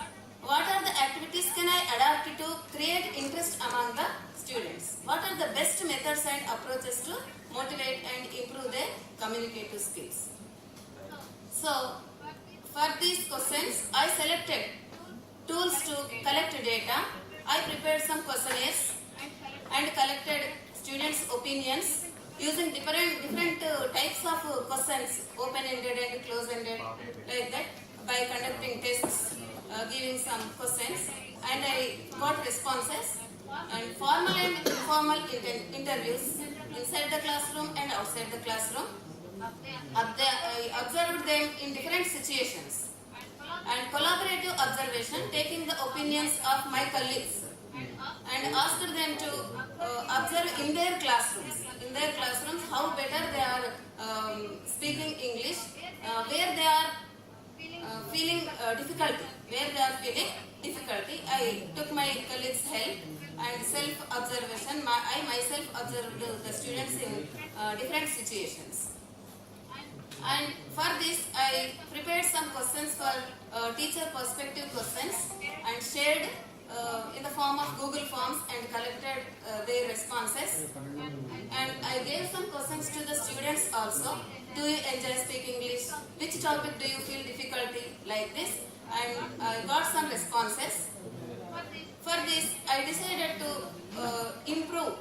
What are the activities can I adapt to create interest among the students? What are the best methods and approaches to motivate and improve their communicative skills? So, for these questions, I selected tools to collect data. I prepared some questionnaires and collected students' opinions using different types of questions, open-ended and close-ended, like that, by conducting tests, giving some questions, and I got responses, and formal and informal interviews inside the classroom and outside the classroom. I observed them in different situations, and collaborative observation, taking the opinions of my colleagues and asked them to observe in their classrooms. In their classrooms, how better they are speaking English, where they are feeling difficulty. I took my colleagues' help and self-observation. I myself observed the students in different situations. And for this, I prepared some questions for teacher perspective questions and shared in the form of Google Forms and collected their responses. And I gave some questions to the students also. Do you enjoy speaking English? Which topic do you feel difficulty? Like this. And I got some responses. For this, I decided to improve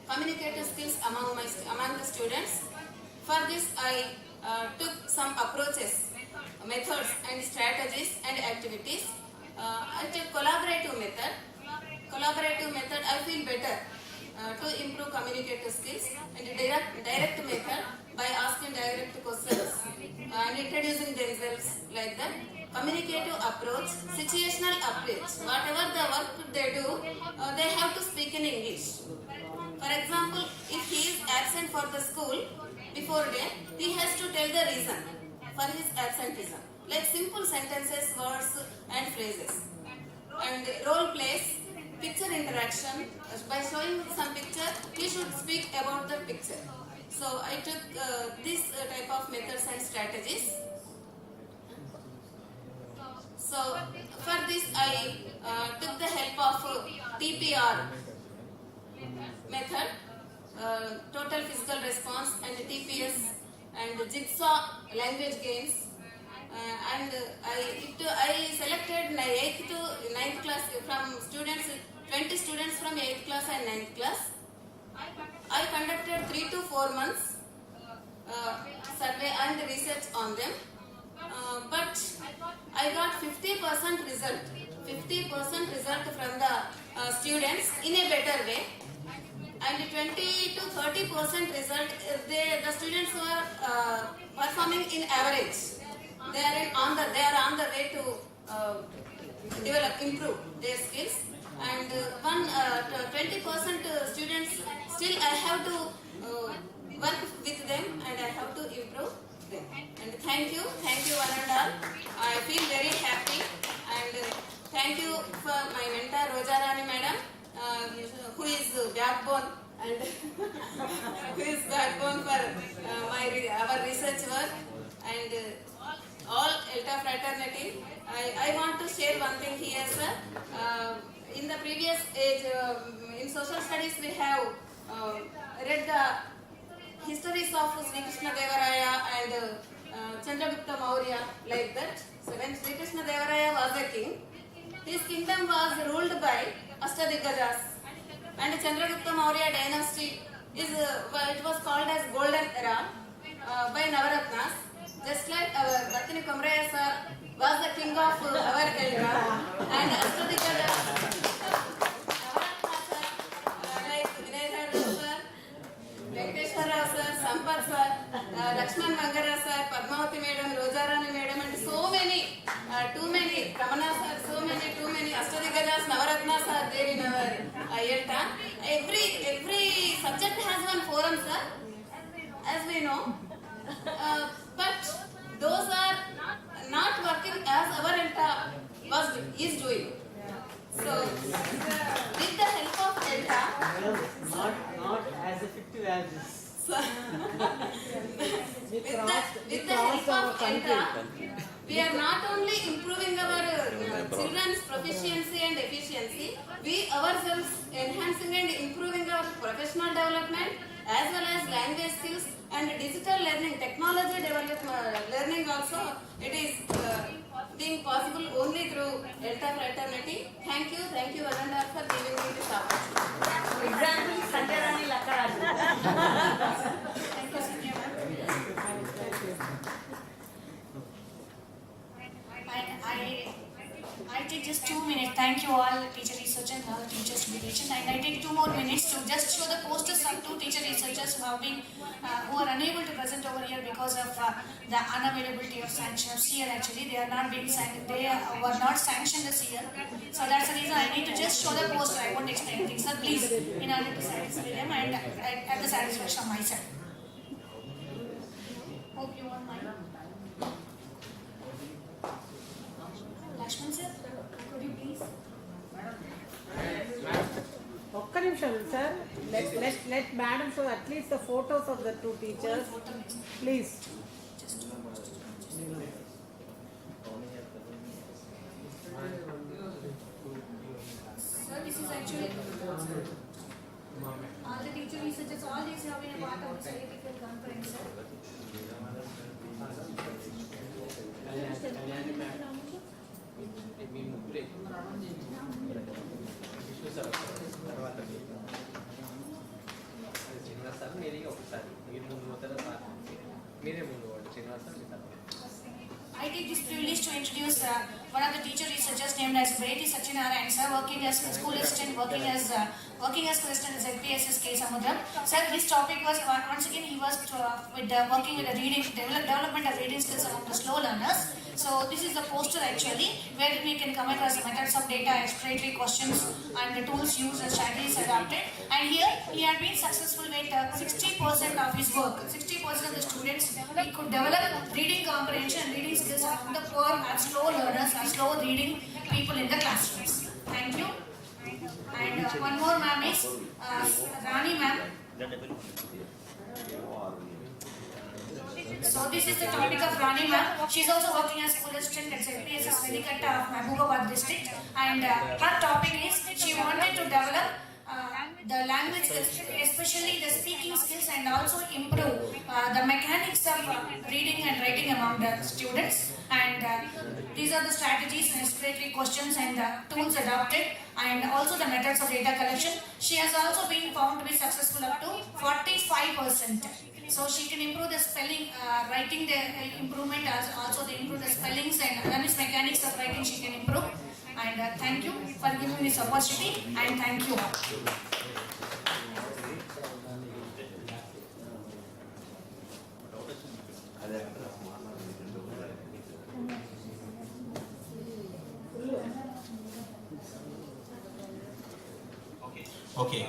communicative skills among the students. For this, I took some approaches, methods and strategies and activities. I took collaborative method. I feel better to improve communicative skills, and direct method by asking direct questions and introducing themselves, like that. Communicative approach, situational approach. Whatever the work they do, they have to speak in English. For example, if he is absent for the school before day, he has to tell the reason for his absenteeism, like simple sentences, words and phrases. And role plays, picture interaction. By showing some picture, he should speak about the picture. So I took this type of methods and strategies. So for this, I took the help of TPR method, total physical response, and TPS, and jigsaw language games. And I selected 8th to 9th class from students, 20 students from 8th class and 9th class. I conducted 3 to 4 months survey and research on them. But I got 50% result. 50% 50% result from the students in a better way, and 20 to 30% result the students who are performing in average. They are on the way to improve their skills, and 20% students still I have to work with them and I have to improve them. And thank you one and all. I feel very happy, and thank you for my mentor Rojarani madam, who is backbone and who is backbone for our research work, and all Elta fraternity. I want to share one thing here, sir. In the previous age, in social studies, we have read the histories of Sri Krishna Devaraya and Chandragupta Maurya, like that. So when Sri Krishna Devaraya was a king, his kingdom was ruled by Ashtadigajas, and Chandragupta Maurya dynasty it was called as golden era by Navaratnas. Just like our Bhattini Komraya sir was the king of our era, and Ashtadigajas, Navaratnas sir, like Vinay sir, Venkateshwar Rao sir, Sampath sir, Lakshman Mangara sir, Padmavati madam, Rojarani madam, and so many, too many, Ramana sir, so many, too many, Ashtadigajas, Navaratnas are there in our Elta. Every subject has one forum, sir, as we know, but those are not working as our Elta is doing. So, with the help of Elta, Not as effective as this. with the help of Elta, we are not only improving our children's proficiency and efficiency, we ourselves enhancing and improving our professional development as well as language skills and digital learning, technology learning also. It is being possible only through Elta fraternity. Thank you one and all for giving me this opportunity. Example, Sanjay Rani Lakkaraj. Thank you, Sanjay ma'am. I take just 2 minutes. Thank you all, teacher researchers and all teachers to be patient. And I take 2 more minutes to just show the posters of 2 teacher researchers who are unable to present over here because of the unavailability of sanction of CL. Actually, they are not being sanctioned. They were not sanctioned this year. So that's the reason I need to just show the poster. I won't explain things. Sir, please, in order to satisfy them and at the satisfaction of myself. Hope you won't mind. Lakshman sir, could you please? ఒక్క నిమిషం sir let madam show at least the photos of the 2 teachers, please. Sir, this is actually all the teacher researchers, all these have been a part of this theoretical conference, sir. మీ ముగ్గురే Vishnu sir తర్వాత Srinivas sir మీరే ఒకసారి మీరు ముందు పోతారా sir మీరే ముందు పోండి శ్రీనివాస్ సార్ మీ తర్వాత. I take this privilege to introduce one of the teacher researchers named as Brady Sachinarayan sir, working as school assistant, working as president at ZPSS K Samudram. Sir, his topic was once again he was working with the reading development of reading skills among the slow learners. So this is the poster actually where we can come across the methods of data, exploratory questions, and the tools used and strategies adopted. And here he had been successful with 60% of his work. 60% of the students he could develop reading comprehension and reading skills among the poor and slow learners and slow reading people in the classrooms. Thank you. And one more ma'am is Rani ma'am. So this is the topic of Rani ma'am. She is also working as school assistant at ZPSS Velikata of Mahbubabad district, and her topic is she wanted to develop the language skills, especially the speaking skills, and also improve the mechanics of reading and writing among the students. And these are the strategies and exploratory questions and the tools adopted, and also the methods of data collection. She has also been found to be successful up to 45%. So she can improve the spelling, writing the improvement, also they improve the spellings and mechanics of writing she can improve. And thank you for giving me this opportunity, and thank you all. Okay.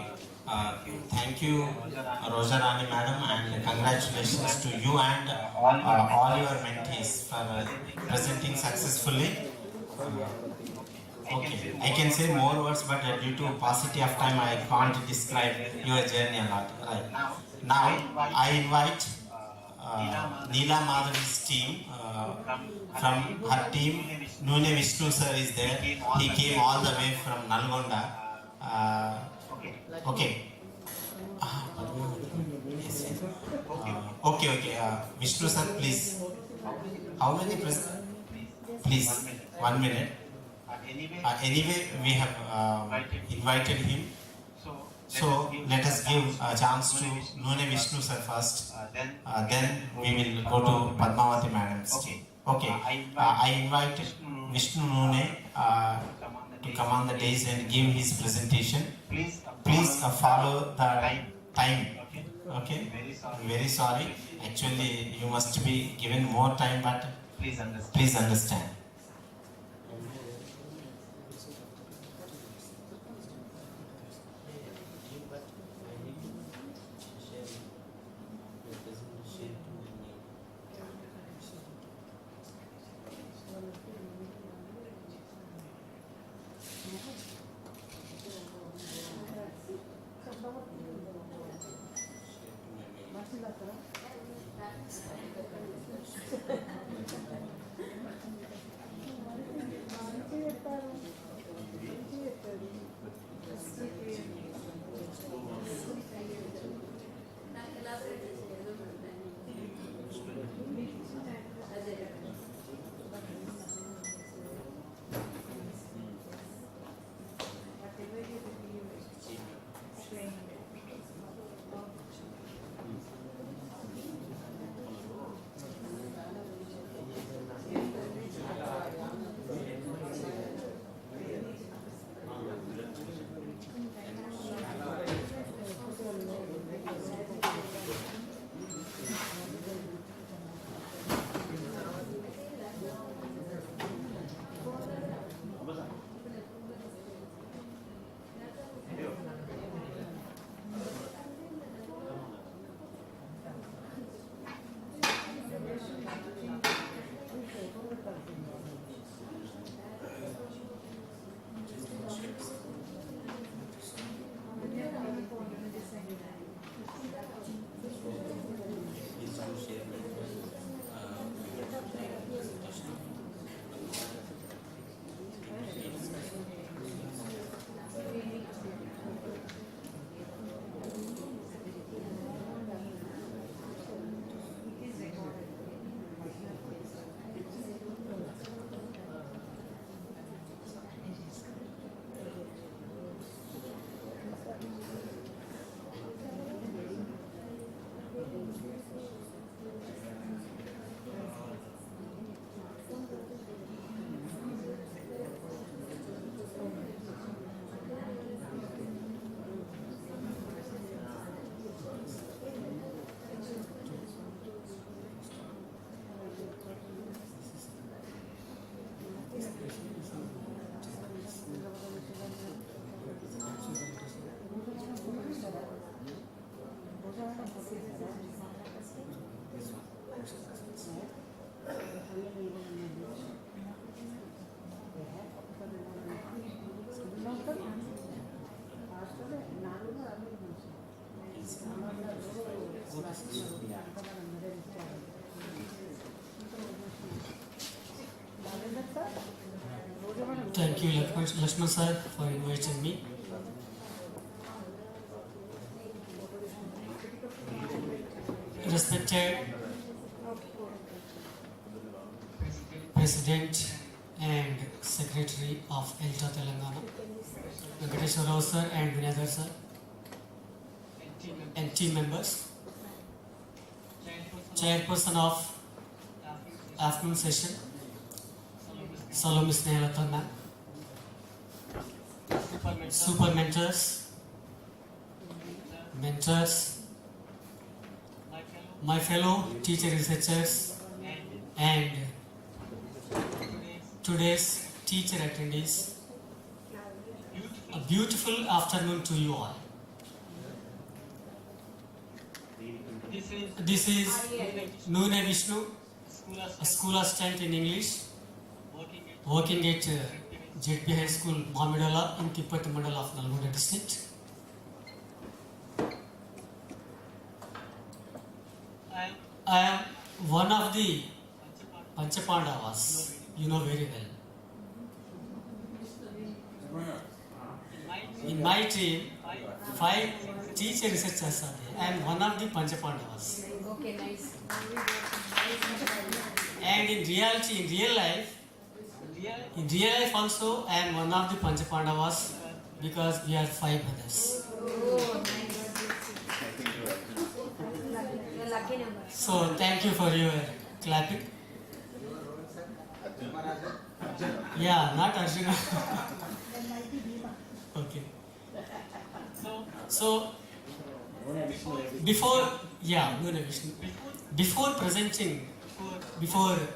Thank you, Rosa Rani madam, and congratulations to you and all your mentees for presenting successfully. Okay, I can say more words, but due to paucity of time, I can't describe your journey a lot. Right. Now, I invite Neela Madhavi's team. From her team, Nune Vishnu sir is there. He came all the way from Nalgonda. Okay. Okay. Vishnu sir, please. How many please, 1 minute. Anyway, we have invited him. So let us give a chance to Nune Vishnu sir first. Then we will go to Padmavati madam's team. Okay. I invite Vishnu Nune to come on the dais and give his presentation. Please follow the time. Okay. Very sorry. Actually, you must be given more time, but please understand. Thank you, Lakshman sir, for inviting me. Respected President and Secretary of Elta Telangana, Venkateshwara sir and Vinadhar sir, and team members, Chairperson of afternoon session, Salome Snehalata ma'am, super mentors, my fellow teacher researchers, and today's teacher attendees. A beautiful afternoon to you all. This is Noone Vishnu, a school assistant in English, working at ZP High School, Mahamidala in Tippatti Mandal of Nalgonda district. I am one of the Panchapandavas, you know very well. In my team, 5 teacher researchers are there. I am one of the Panchapandavas. Okay, nice. And in reality, in real life also, I am one of the Panchapandavas because we are 5 brothers. Lucky number. So thank you for your clapping. Yeah, not Arjuna. Okay. So before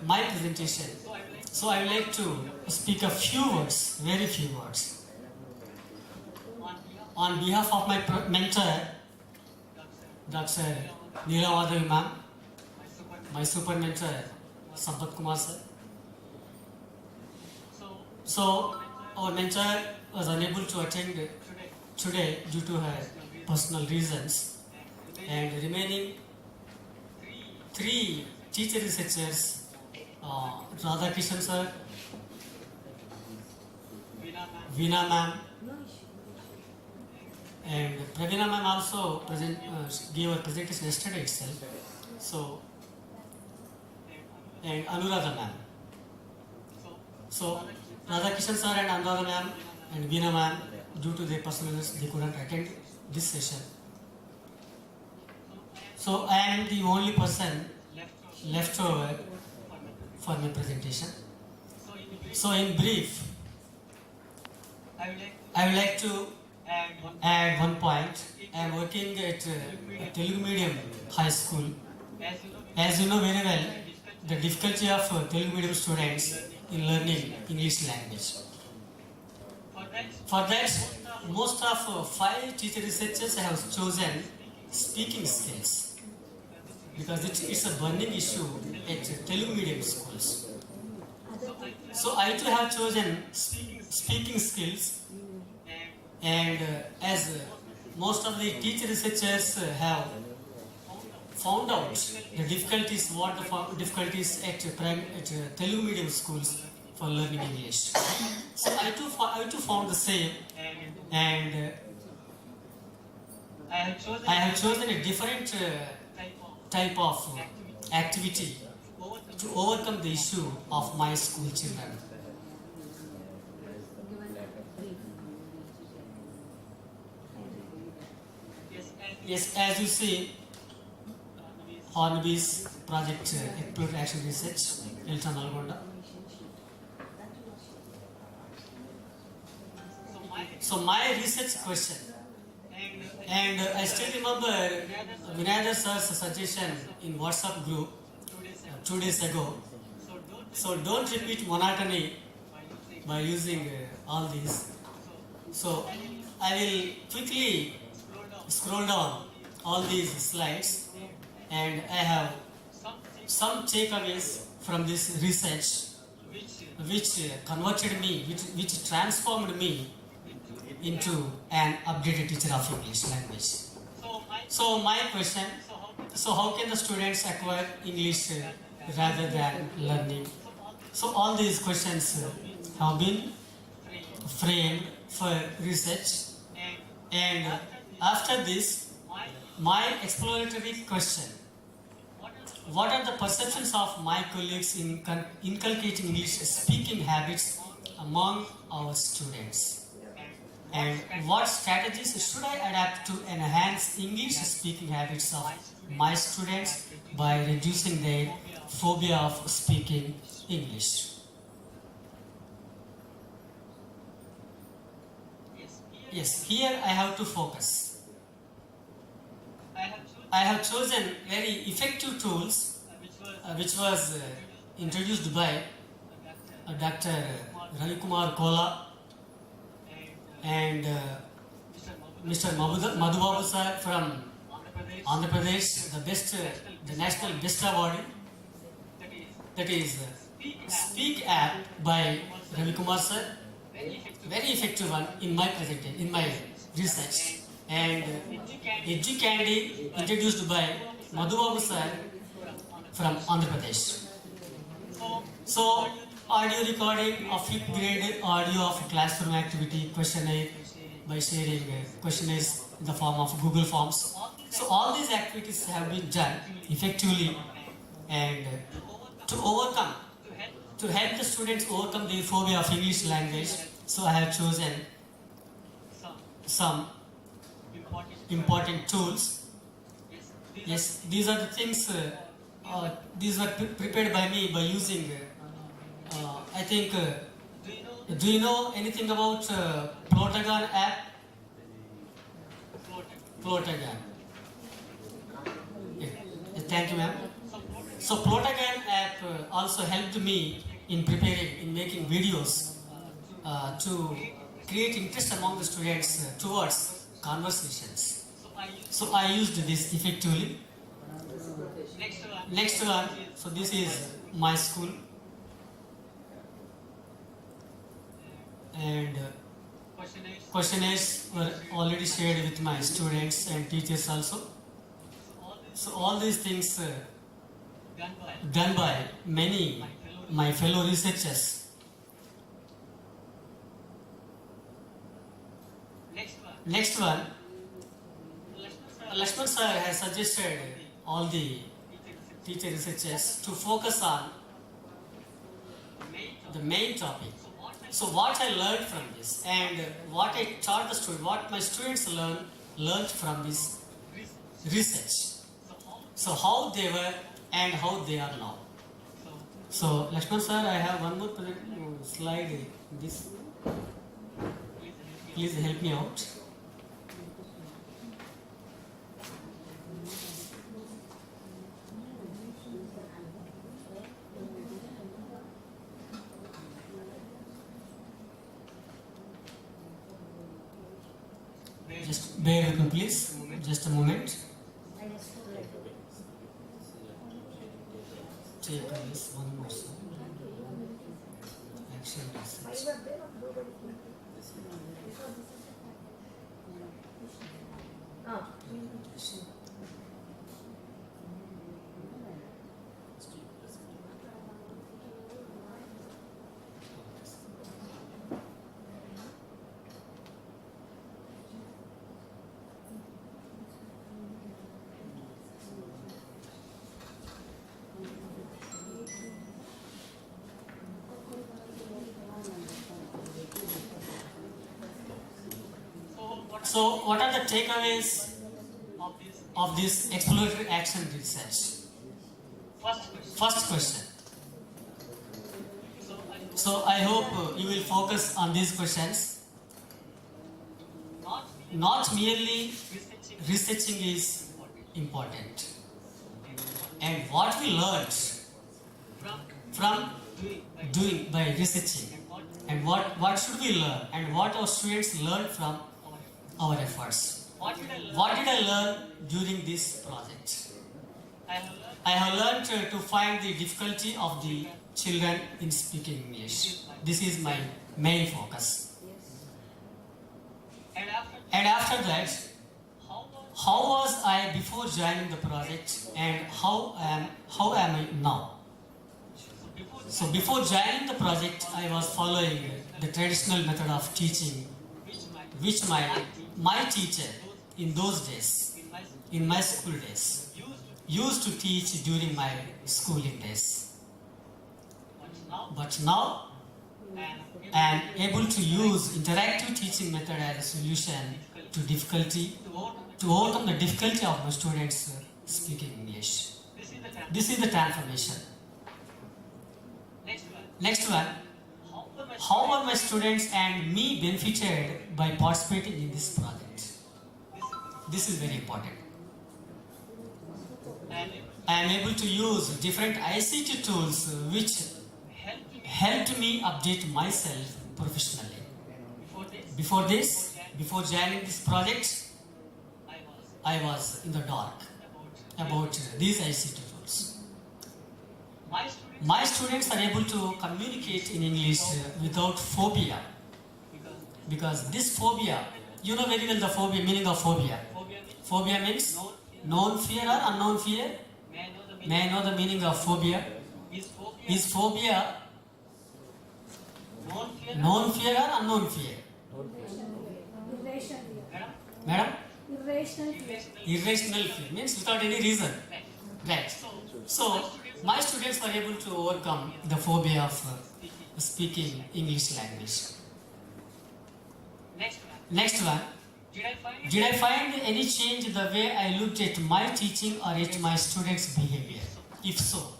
my presentation, so I would like to speak a few words, very few words, on behalf of my mentor, Dr. Neelavadavi ma'am, my super mentor, Sampath Kumar sir. So our mentor was unable to attend today due to her personal reasons, and remaining 3 teacher researchers, Radhakishan sir, Veena ma'am, and Praveena ma'am also gave a presentation yesterday itself. So, and Anuradha ma'am. So Radhakishan sir and Anuradha ma'am and Veena ma'am, due to their personal reasons, they couldn't attend this session. So I am the only person left over for my presentation. So in brief, I would like to add one point. I am working at Telugu medium high school. As you know very well, the difficulty of Telugu medium students in learning English language. For that, most of 5 teacher researchers have chosen speaking skills because it's a burning issue at Telugu medium schools. So I too have chosen speaking skills, and as most of the teacher researchers have found out the difficulties, at Telugu medium schools for learning English. So I too found the same, and I have chosen a different type of activity to overcome the issue of my school children. Yes, as you see, Hornby's project Exploratory Action Research, Elta Telangana. So my research question, and I still remember Vinayadhar sir's suggestion in WhatsApp group 2 days ago. So don't repeat monotony by using all these. So I will quickly scroll down all these slides, and I have some takeaways from this research which converted me, which transformed me into an updated teacher of English language. So my question, so how can the students acquire English rather than learning? So all these questions have been framed for research, and after this, my exploratory question: what are the perceptions of my colleagues in inculcating English speaking habits among our students? And what strategies should I adapt to enhance English speaking habits of my students by reducing their phobia of speaking English? Yes, here I have to focus. I have chosen very effective tools which was introduced by Dr. Ravi Kumar Kola and Mr. Madhubabu sir from Andhra Pradesh, the national best award, that is Speak app by Ravi Kumar sir, very effective one in my presentation, in my research, and EduCandy introduced by Madhubabu sir from Andhra Pradesh. So audio recording of fifth grade audio of classroom activity questionnaire by sharing questionnaires in the form of Google Forms. So all these activities have been done effectively, and to help the students overcome the phobia of English language, so I have chosen some important tools. Yes, these are the things, these were prepared by me by using, I think, do you know anything about Plotagon app? Plotagon. Yeah. Thank you, ma'am. So Plotagon app also helped me in preparing, in making videos to create interest among the students towards conversations. So I used this effectively. Next one, so this is my school, and questionnaires were already shared with my students and teachers also. So all these things done by my fellow researchers. Next one, Lakshman sir has suggested all the teacher researchers to focus on the main topic. So what I learned from this and what I taught the students, what my students learned from this research. So how they were and how they are now. So Lakshman sir, I have one more slide. This, please help me out. Just bear with me, please. Just a moment. Take this one more slide. Action research. So, what are the takeaways of this exploratory action research? First question. So, I hope you will focus on these questions. Not merely researching is important, and what we learned from doing by researching, and what should we learn, and what our students learn from our efforts. What did I learn during this project? I have learned to find the difficulty of the children in speaking English. This is my main focus. And after that, how was I before joining the project, and how am I now? So before joining the project, I was following the traditional method of teaching, which my teacher in those days, in my school days, used to teach during my schooling days. But now, I am able to use interactive teaching method as a solution to overcome the difficulty of my students speaking English. This is the transformation. Next one, how are my students and me benefited by participating in this project? This is very important. I am able to use different ICT tools which helped me update myself professionally. Before joining this project, I was in the dark about these ICT tools. My students are able to communicate in English without phobia, because this phobia, you know very well the phobia, meaning of phobia. Phobia means known fear or unknown fear. May I know the meaning of phobia? Is phobia known fear or unknown fear? Irrational fear. Madam? Irrational fear. Irrational fear means without any reason. Right. So, my students were able to overcome the phobia of speaking English language. Next one. Did I find any change in the way I looked at my teaching or at my students' behavior? If so,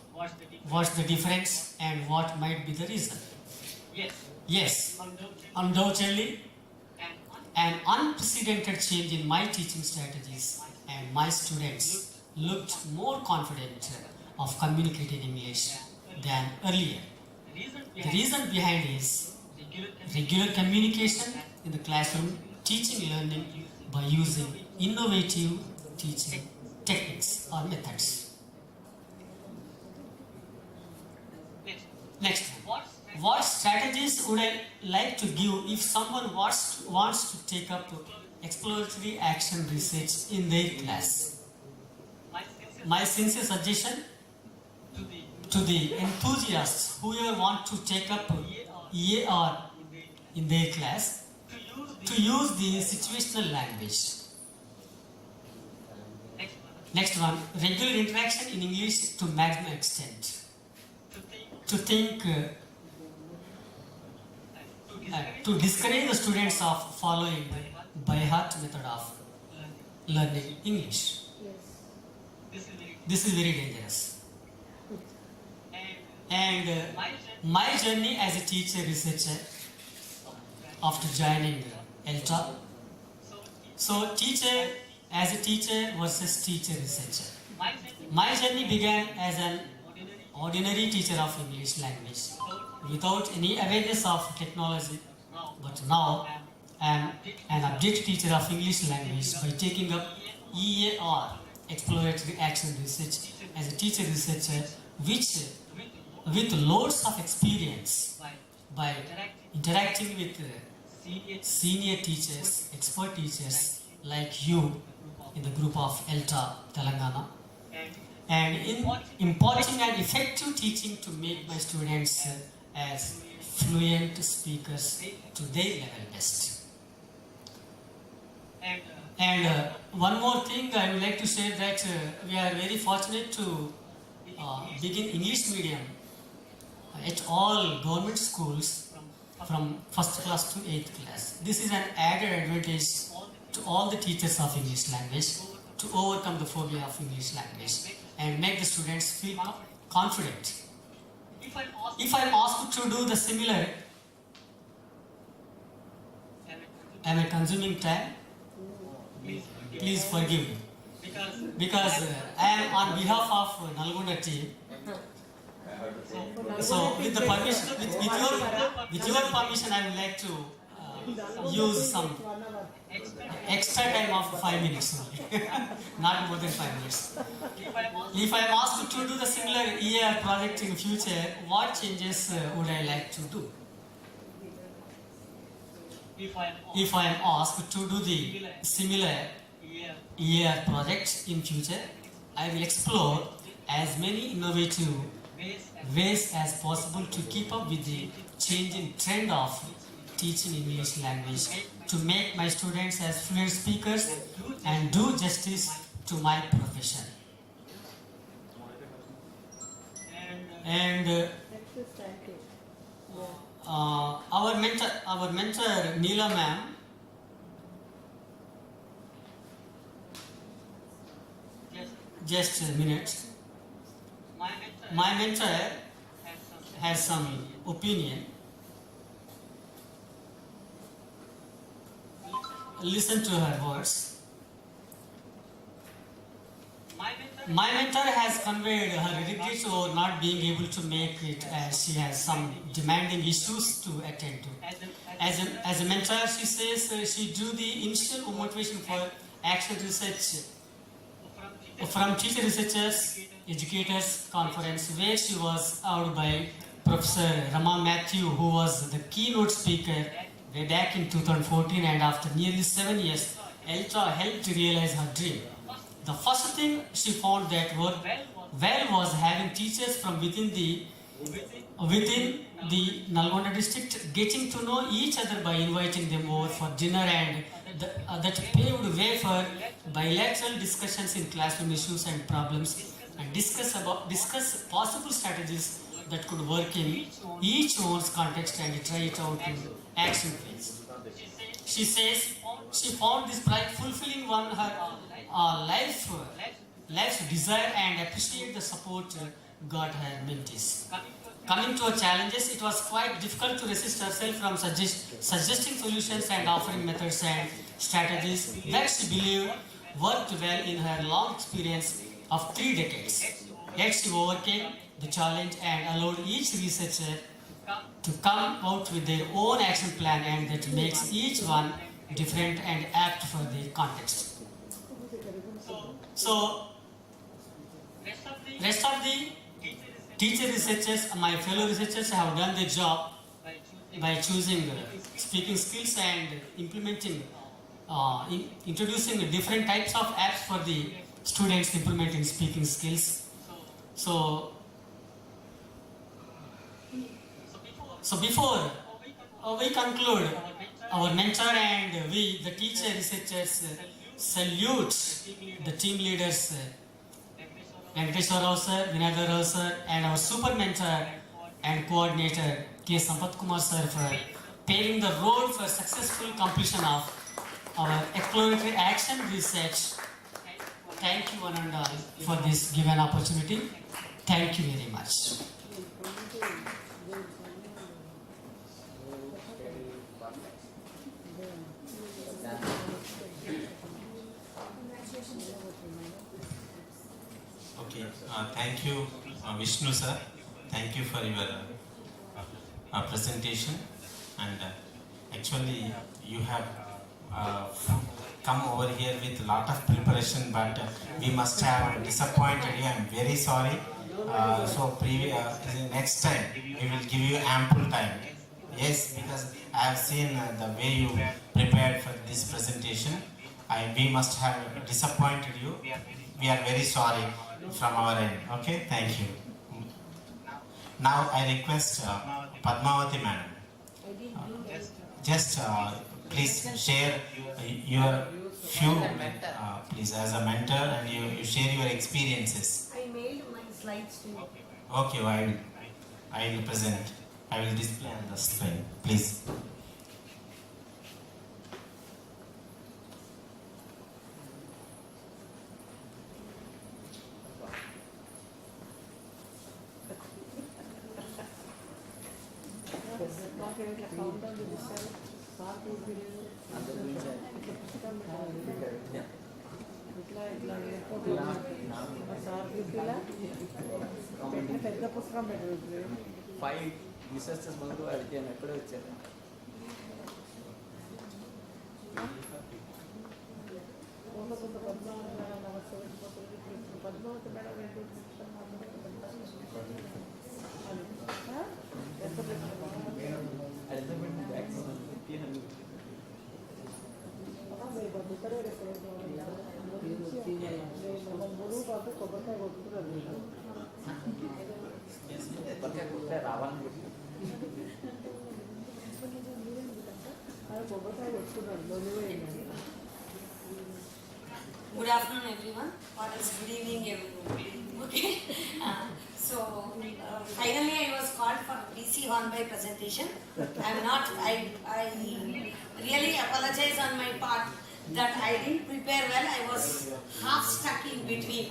what's the difference and what might be the reason? Yes, undoubtedly, an unprecedented change in my teaching strategies, and my students looked more confident of communicating English than earlier. The reason behind is regular communication in the classroom, teaching learning by using innovative teaching techniques or methods. Next, what strategies would I like to give if someone wants to take up exploratory action research in their class? My sincere suggestion to the enthusiasts who ever want to take up EAR in their class, to use the situational language. Next one, regular interaction in English to maximum extent. To think, to discourage the students of following by heart method of learning English. This is very dangerous. And my journey as a teacher researcher after joining Elta. So teacher as a teacher versus teacher researcher. My journey began as an ordinary teacher of English language without any awareness of technology, but now I am an updated teacher of English language by taking up EAR, Exploratory Action Research, as a teacher researcher which with loads of experience by interacting with senior teachers, expert teachers like you in the group of Elta Telangana, and in imparting an effective teaching to make my students as fluent speakers to their level best. And one more thing I would like to say that we are very fortunate to begin English medium at all government schools from 1st class to 8th class. This is an added advantage to all the teachers of English language to overcome the phobia of English language and make the students feel confident. If I'm asked to do the similar, am I consuming time? Please forgive me. Because I am on behalf of Nalgonda team. So with the permission, with your permission, I would like to use some extra time of 5 minutes only, not more than 5 minutes. If I am asked to do the similar EAR project in future, what changes would I like to do? If I am asked to do the similar EAR project in future, I will explore as many innovative ways as possible to keep up with the changing trend of teaching English language, to make my students as fluent speakers and do justice to my profession. And our mentor Neela ma'am, just a minute. My mentor has some opinion. listen to her words. My mentor has conveyed her regrets over not being able to make it as she has some demanding issues to attend to. As a mentor, she says she drew the initial motivation for action research from Teacher Researchers Educators Conference, where she was out by Professor Rama Matthew, who was the keynote speaker way back in 2014, and after nearly 7 years, Elta helped realize her dream. The first thing she found that worked well was having teachers from within the Nalgonda district getting to know each other by inviting them over for dinner, and that paved way for bilateral discussions in classroom issues and problems, and discuss possible strategies that could work in each one's context and try it out in action phase. She says she found this pride fulfilling one her life's desire and appreciate the support got her mentees. Coming to her challenges, it was quite difficult to resist herself from suggesting solutions and offering methods and strategies that she believed worked well in her long experience of 3 decades. Yet she overcame the challenge and allowed each researcher to come out with their own action plan, and that makes each one different and apt for the context. So, rest of the teacher researchers, my fellow researchers, have done their job by choosing speaking skills and introducing different types of apps for the students implementing speaking skills. So before we conclude, our mentor and we, the teacher researchers, salute the team leaders, Venkateshwar Rao sir, Vinayadhar Rao sir, and our super mentor and coordinator, K. Sampath Kumar sir, for paving the road for successful completion of our exploratory action research. Thank you one and all for this given opportunity. Thank you very much. Okay, thank you, Vishnu sir. Thank you for your presentation. And actually, you have come over here with a lot of preparation, but we must have disappointed you. I am very sorry. Next time we will give you ample time. Yes, because I have seen the way you prepared for this presentation. We must have disappointed you. We are very sorry from our end. Okay, thank you. Now I request Padmavati madam. Just please share your few, please, as a mentor, and you share your experiences. I mailed my slides to you. Okay, I will present. I will display on the screen. Please. పెద్ద పుస్తకం పెట్టారు 5 researches ముందు అడిగాను ఎక్కడే వచ్చారు Padmavati madam కొబ్బరికాయ కొట్టుకున్నారు రావాలని కొబ్బరికాయ కొట్టుకున్నాడు లోనిపోయింది. Good afternoon, everyone. Or else good evening, everyone. Okay. Finally, I was called for DC Hornby presentation. I really apologize on my part that I didn't prepare well. I was half stuck in between.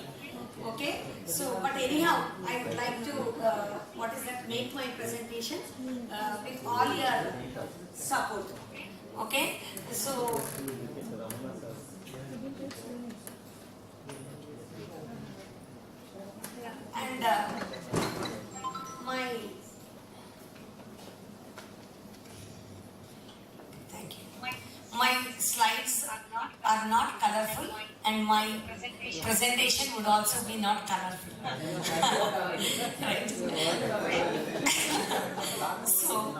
Okay. But anyhow, I would like to, make my presentation with all your support. Okay. And my thank you. My slides are not colorful, and my presentation would also be not colorful. Right. So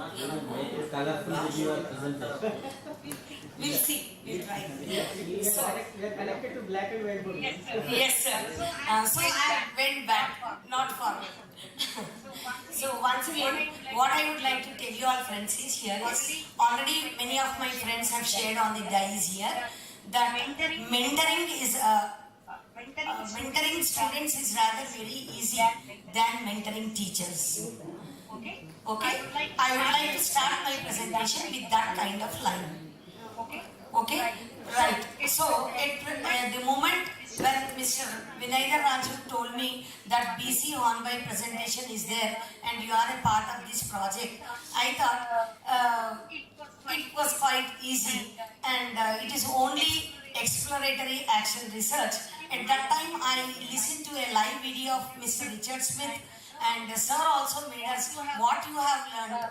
we'll see. We'll try. So, we are connected to black and white board. yes, sir. So I went back, not forward. So once again, what I would like to tell you all friends is here is already many of my friends have shared on the dice here that mentoring is mentoring students is rather very easy than mentoring teachers. Okay, I would like to start my presentation with that kind of line. Okay, right. So at the moment when Mr. Vinayadhar Raju told me that BC on-by presentation is there and you are a part of this project, I thought it was quite easy, and it is only exploratory action research. At that time I listened to a live video of Mr. Richard Smith, and sir also made us what you have learned,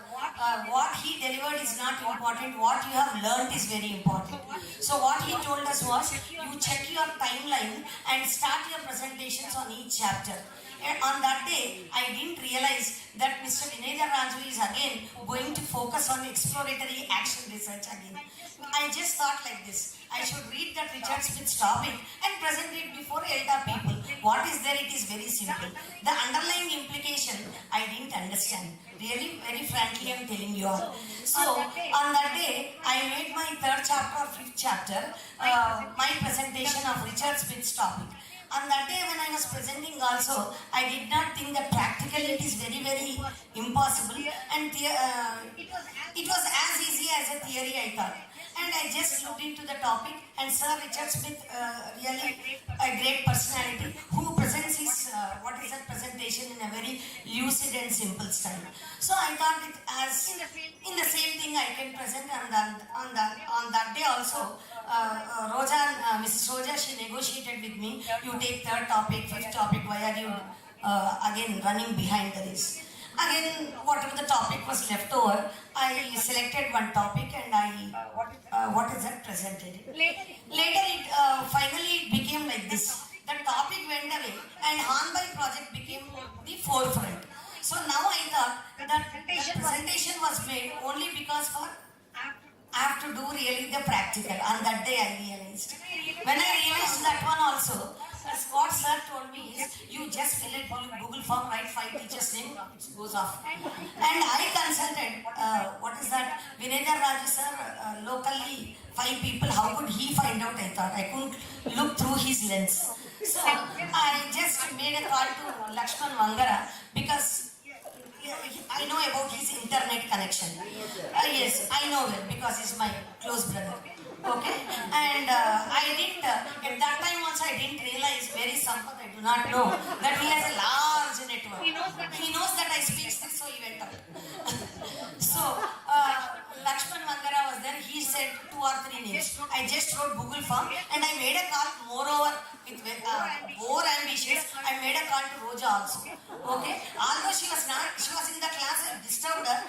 what he delivered is not important, what you have learned is very important. So what he told us was, you check your timeline and start your presentations on each chapter. And on that day, I didn't realize that Mr. Vinayadhar Raju is again going to focus on exploratory action research again. I just thought like this, I should read that Richard Smith's topic and present it before Elta people. What is there? It is very simple. The underlying implication, I didn't understand. Really, very frankly, I am telling you all. So, on that day, I made my third chapter or fifth chapter, my presentation of Richard Smith's topic. On that day when I was presenting also, I did not think that practically it is very, very impossible, and it was as easy as a theory, I thought. And I just looked into the topic, and Sir Richard Smith, really a great personality, who presents his presentation in a very lucid and simple style. So I thought it as in the same thing I can present, and on that day also, Mrs. Roja, she negotiated with me. You take third topic, fifth topic. Why are you again running behind the race? Again, whatever the topic was left over, I selected one topic and I presented it. Later, finally it became like this. The topic went away and on-by project became the forefront. So now I thought that the presentation was made only because I have to do really the practical. On that day I realized. When I realized that one also, what sir told me is, you just fill it Google form, write 5 teachers' name, it goes off. And I consulted, Vinayadhar Raju sir, locally 5 people, how could he find out? I thought I couldn't look through his lens. So I just made a call to Lakshman Mangara because I know about his internet connection. Yes, I know him because he's my close brother. Okay, and I didn't, at that time also I didn't realize, very Sampath, I do not know, that he has a large network. He knows that I speak this, so he went up. So, Lakshman Mangara was there, he said 2 or 3 names. I just wrote Google form and I made a call, moreover, with more ambitious, I made a call to Roja also. Okay, although she was in the class, I disturbed her,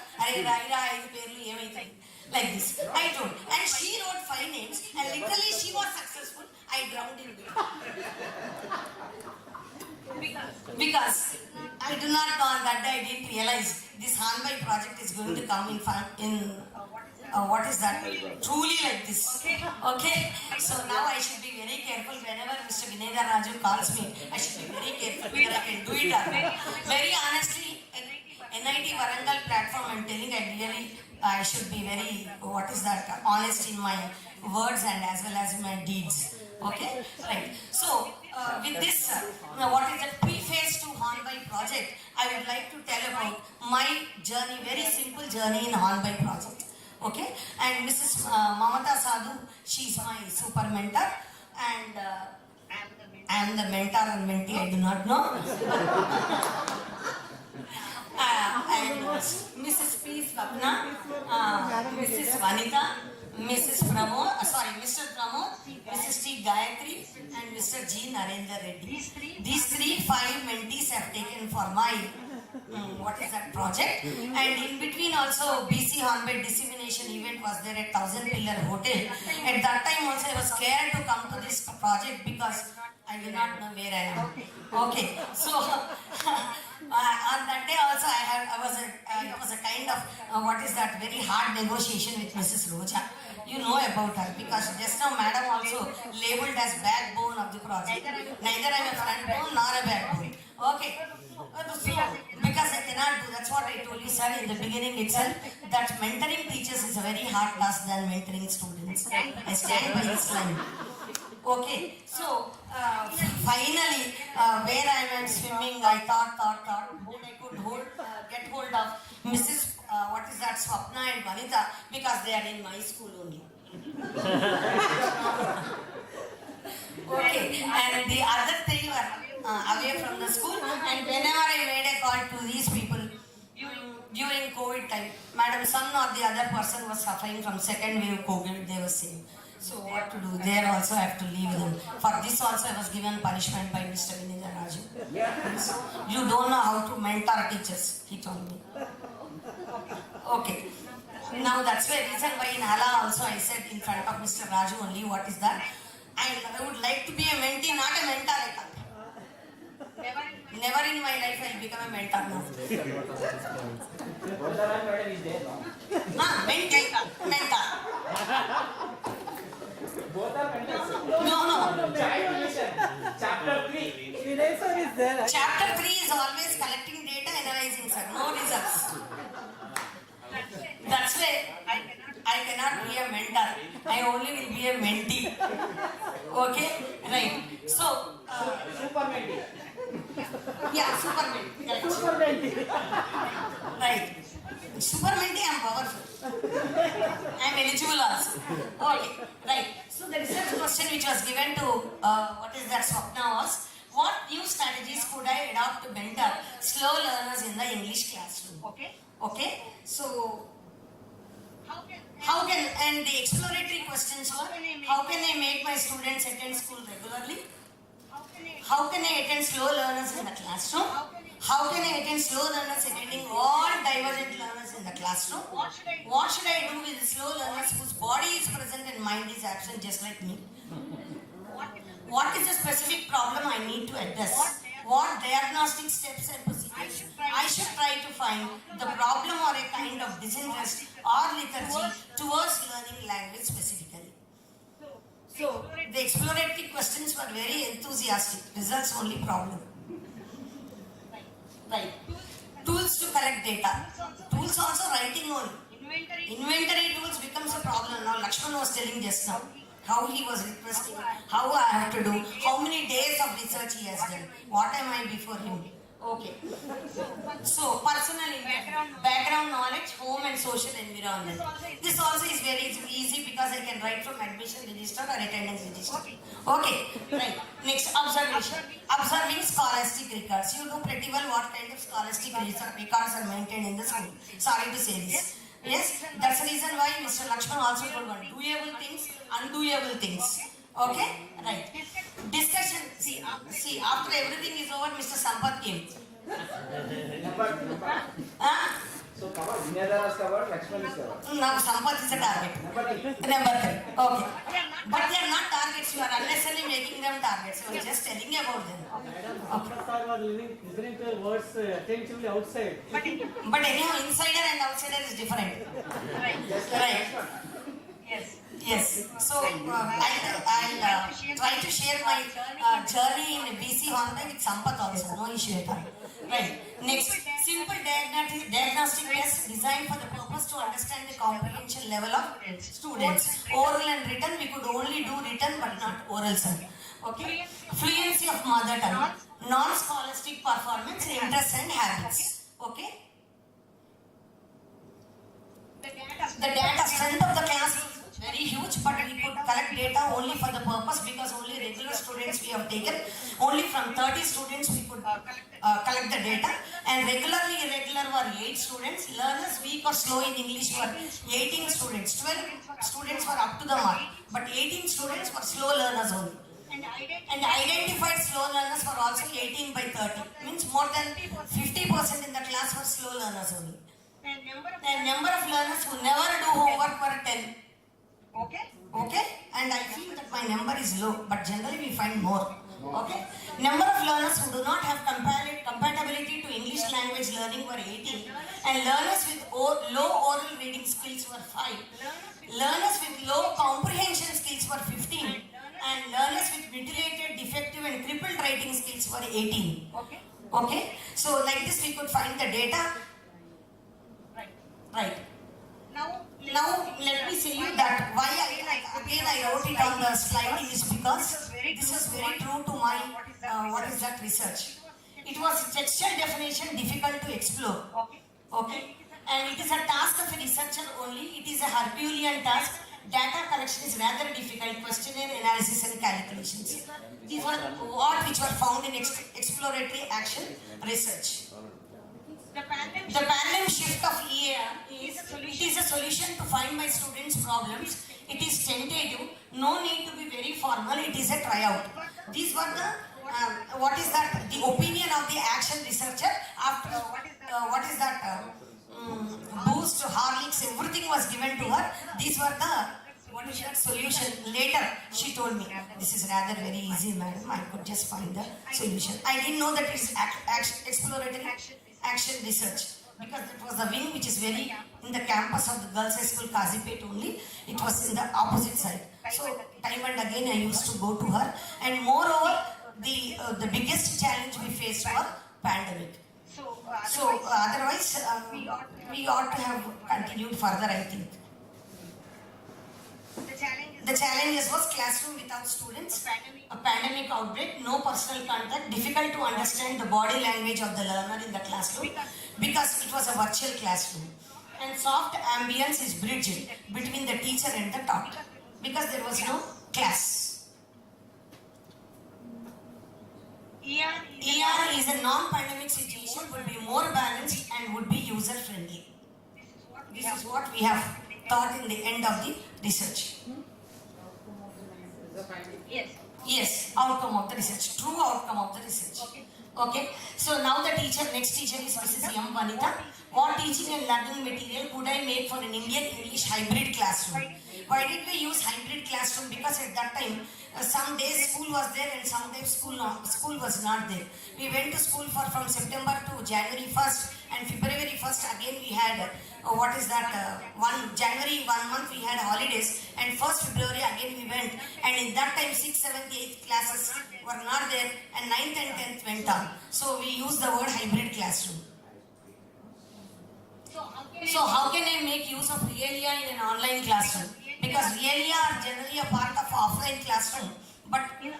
like this. I told, and she wrote 5 names, and literally she was successful. I drowned in it. Because I do not know, on that day I didn't realize this on-by project is going to come in truly like this. Okay, so now I should be very careful whenever Mr. Vinayadhar Raju calls me. I should be very careful whether I can do it or not. Very honestly, NIT Warangal platform, I'm telling, I should be very, honest in my words and as well as in my deeds. Okay, right. So, with this, what is the preface to on-by project, I would like to tell about my journey, very simple journey in on-by project. Okay, and Mrs. Mamata Sadhu, she is my super mentor, and I am the mentor and mentee, I do not know. And Mrs. P. Swapna, Mrs. Vanita, Mrs. Mr. Pramod, Mrs. T. Gayatri, and Mr. G. Narendra Reddy. These 5 mentees have taken for my project. And in between also BC Hornbed Dissemination event was there at 1000 Pillar Hotel. At that time also I was scared to come to this project because I do not know where I am. Okay, so on that day also it was a kind of very hard negotiation with Mrs. Roja. You know about her because just now Madam also labeled as backbone of the project. Neither I am a front bone nor a backbone. Okay. So, because I cannot do, that's what I told you, sir, in the beginning itself, that mentoring teachers is a very hard task than mentoring students. I stand by this line. Okay, so finally, where I am swimming, I thought, and I could get hold of Mrs. Swapna and Vanita, because they are in my school only. Okay, and the other 3 were away from the school, and whenever I made a call to these people during COVID time, Madam, some or the other person was suffering from second wave COVID, they were saying. So what to do? There also I have to leave them. For this also I was given punishment by Mr. Vinitha Raju. You don't know how to mentor teachers, he told me. Okay. Now that's the reason why in Hala also I said in front of Mr. Raju only, what is that? I would like to be a mentee, not a mentor. I can't. Never in my life I will become a mentor now. Mentor. Both are mentors. No. Chapter 3. Is there. Chapter 3 is always collecting data, analyzing, sir. No results. That's why I cannot be a mentor. I only will be a mentee. Okay? Right. So, Super mentee. Yeah, super mentee. Correct. Super mentee. Right. Super mentee, I am powerful. I am eligible also. Okay. Right. So, the research question which was given to Swapna was, what new strategies could I adopt to mentor slow learners in the English classroom? Okay. So, how can, and the exploratory questions were, how can I make my students attend school regularly? How can I attend slow learners in the classroom? How can I attend slow learners attending all divergent learners in the classroom? What should I do with the slow learners whose body is present and mind is absent just like me? What is the specific problem I need to address? What diagnostic steps and procedures I should try to find the problem or a kind of disinterest or lethargy towards learning language specifically. So, the exploratory questions were very enthusiastic, results only problem. Right. Tools to collect data. Tools also writing only. Inventory tools becomes a problem. Now, Lakshman was telling just now how he was requesting, how I have to do, how many days of research he has done, what am I before him. Okay. So, personal background knowledge, home and social environment. This also is very easy because I can write from admission register or attendance register. Okay, right. Next, observation. Observing scholastic records. You know pretty well what kind of scholastic records are maintained in the school. Sorry to say this. Yes, that's the reason why Mr. Lakshman also told one. Doable things, undoable things. Okay, right. Discussion. See, after everything is over, Mr. Sampath came. So covered. Vinayadhar was covered. Lakshman is covered. Now Sampath is a target. Number 3. Okay. But they are not targets. You are unnecessarily making them targets. You are just telling about them. Sampath sir was listening to your words attentively outside. But anyhow, insider and outsider is different. Right. Yes. So, I'll try to share my journey in BC Hornbed with Sampath also. No issue at all. Right. Next, simple diagnostic test designed for the purpose to understand the comprehension level of students. Oral and written, we could only do written but not oral, sir. Okay. Fluency of mother tongue. Non-scholastic performance, interests and habits. Okay. The data strength of the class is very huge, but we could collect data only for the purpose because only regular students we have taken. Only from 30 students we could collect the data, and irregular were 8 students. Learners weak or slow in English were 18 students. 12 students were up to the mark, but 18 students were slow learners only. And identified slow learners were also 18 by 30. Means more than 50% in the class were slow learners only. The number of learners who never do homework were 10. Okay? And I feel that my number is low, but generally we find more. Okay? Number of learners who do not have compatibility to English language learning were 18. And learners with low oral reading skills were 5. Learners with low comprehension skills were 15. And learners with mutilated, defective and crippled writing skills were 18. Okay? So like this we could find the data. Right. Now let me say you that why I wrote it on the slide is because this is very true to my what is that research. It was textual definition difficult to explore. Okay. And it is a task of a researcher only. It is a Herculean task. Data collection is rather difficult. Questionnaire analysis and calculations. These were which were found in exploratory action research. The paradigm shift of EAR is a solution to find my students' problems. It is tentative, no need to be very formal, it is a tryout. These were the, the opinion of the action researcher after, boost, Horlicks, everything was given to her. These were the, solution. Later, she told me, this is rather very easy, madam, I could just find the solution. I didn't know that it's exploratory action research because that was the wing which is very in the campus of the Girls High School Kazipet only. It was in the opposite side. So time and again I used to go to her, and moreover the biggest challenge we faced was pandemic. So otherwise we ought to have continued further, I think. The challenges was classroom without students, a pandemic outbreak, no personal contact, difficult to understand the body language of the learner in the classroom because it was a virtual classroom. And soft ambience is bridged between the teacher and the taught because there was no class. ER is a non-pandemic situation, would be more balanced and would be user-friendly. This is what we have thought in the end of the research. Yes, outcome of the research, true outcome of the research. Okay, so now the next teacher is Mrs. M. Vanita. What teaching and learning material could I make for an Indian English hybrid classroom? Why did we use hybrid classroom? Because at that time, some days school was there and sometimes school was not there. We went to school from September to January 1st and February 1st again we had, January 1 month we had holidays and 1st February again we went, and in that time 6th, 7th, 8th classes were not there and 9th and 10th went on. So we used the word hybrid classroom. So how can I make use of Realia in an online classroom? Because Realia are generally a part of offline classroom. But in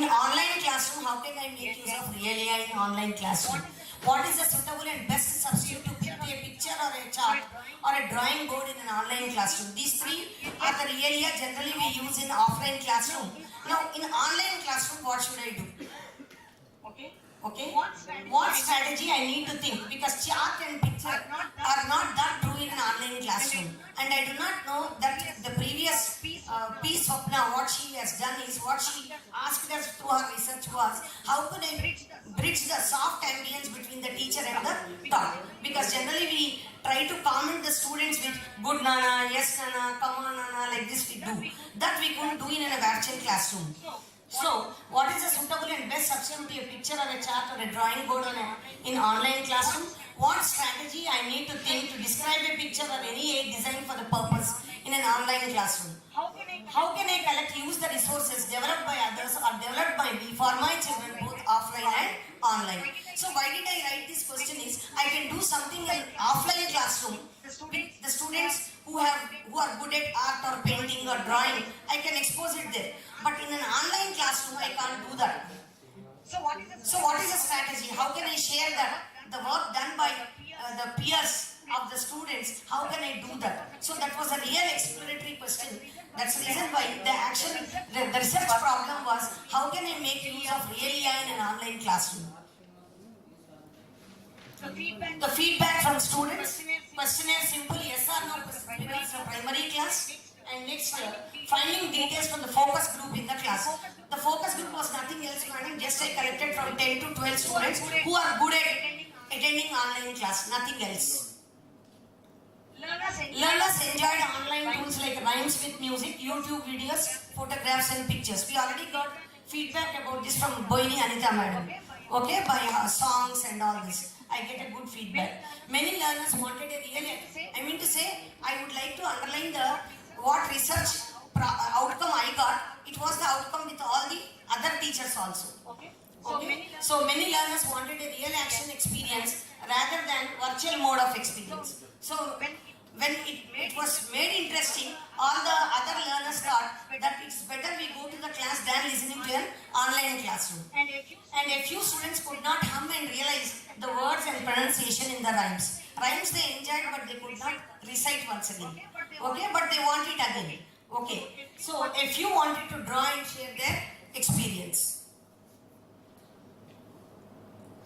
online classroom, how can I make use of Realia in online classroom? What is the suitable and best substitute to put a picture or a chart or a drawing board in an online classroom? These three are the Realia generally we use in offline classroom. Now in online classroom, what should I do? Okay? What strategy I need to think, because chart and picture are not that true in an online classroom. And I do not know that the previous piece of now what she has done is, what she asked us through her research was, how could I bridge the soft ambience between the teacher and the taught? Because generally we try to comment the students with good nana, yes nana, come on nana, like this we do. That we couldn't do in a virtual classroom. So, what is a suitable and best substitute to a picture or a chart or a drawing board in online classroom? What strategy I need to think to describe a picture or any aid designed for the purpose in an online classroom? How can I use the resources developed by others or developed by me for my children both offline and online? So, why did I write this question is, I can do something in offline classroom with the students who are good at art or painting or drawing. I can expose it there. But in an online classroom, I can't do that. So what is the strategy? How can I share that? The work done by the peers of the students, how can I do that? So that was a real exploratory question. That's the reason why the research problem was, how can I make use of Realia in an online classroom? The feedback from from students. Questionnaire simple yes or no question because the primary class. And next, finding details from the focus group in the class. The focus group was nothing else, madam. Just I collected from 10 to 12 students who are good at attending online class. Nothing else. Learners enjoyed online tools like rhymes with music, YouTube videos, photographs and pictures. We already got feedback about this from Boini Anita madam. Okay, by her songs and all this. I get a good feedback. Many learners wanted a I would like to underline what research outcome I got. It was the outcome with all the other teachers also. Okay. So many learners wanted a real action experience rather than virtual mode of experience. So when it was made interesting, all the other learners thought that it's better we go to the class than listening to an online classroom. And a few students could not hum and realize the words and pronunciation in the rhymes. Rhymes they enjoyed but they could not recite once again. Okay, but they want it again. Okay, so a few wanted to draw and share their experience.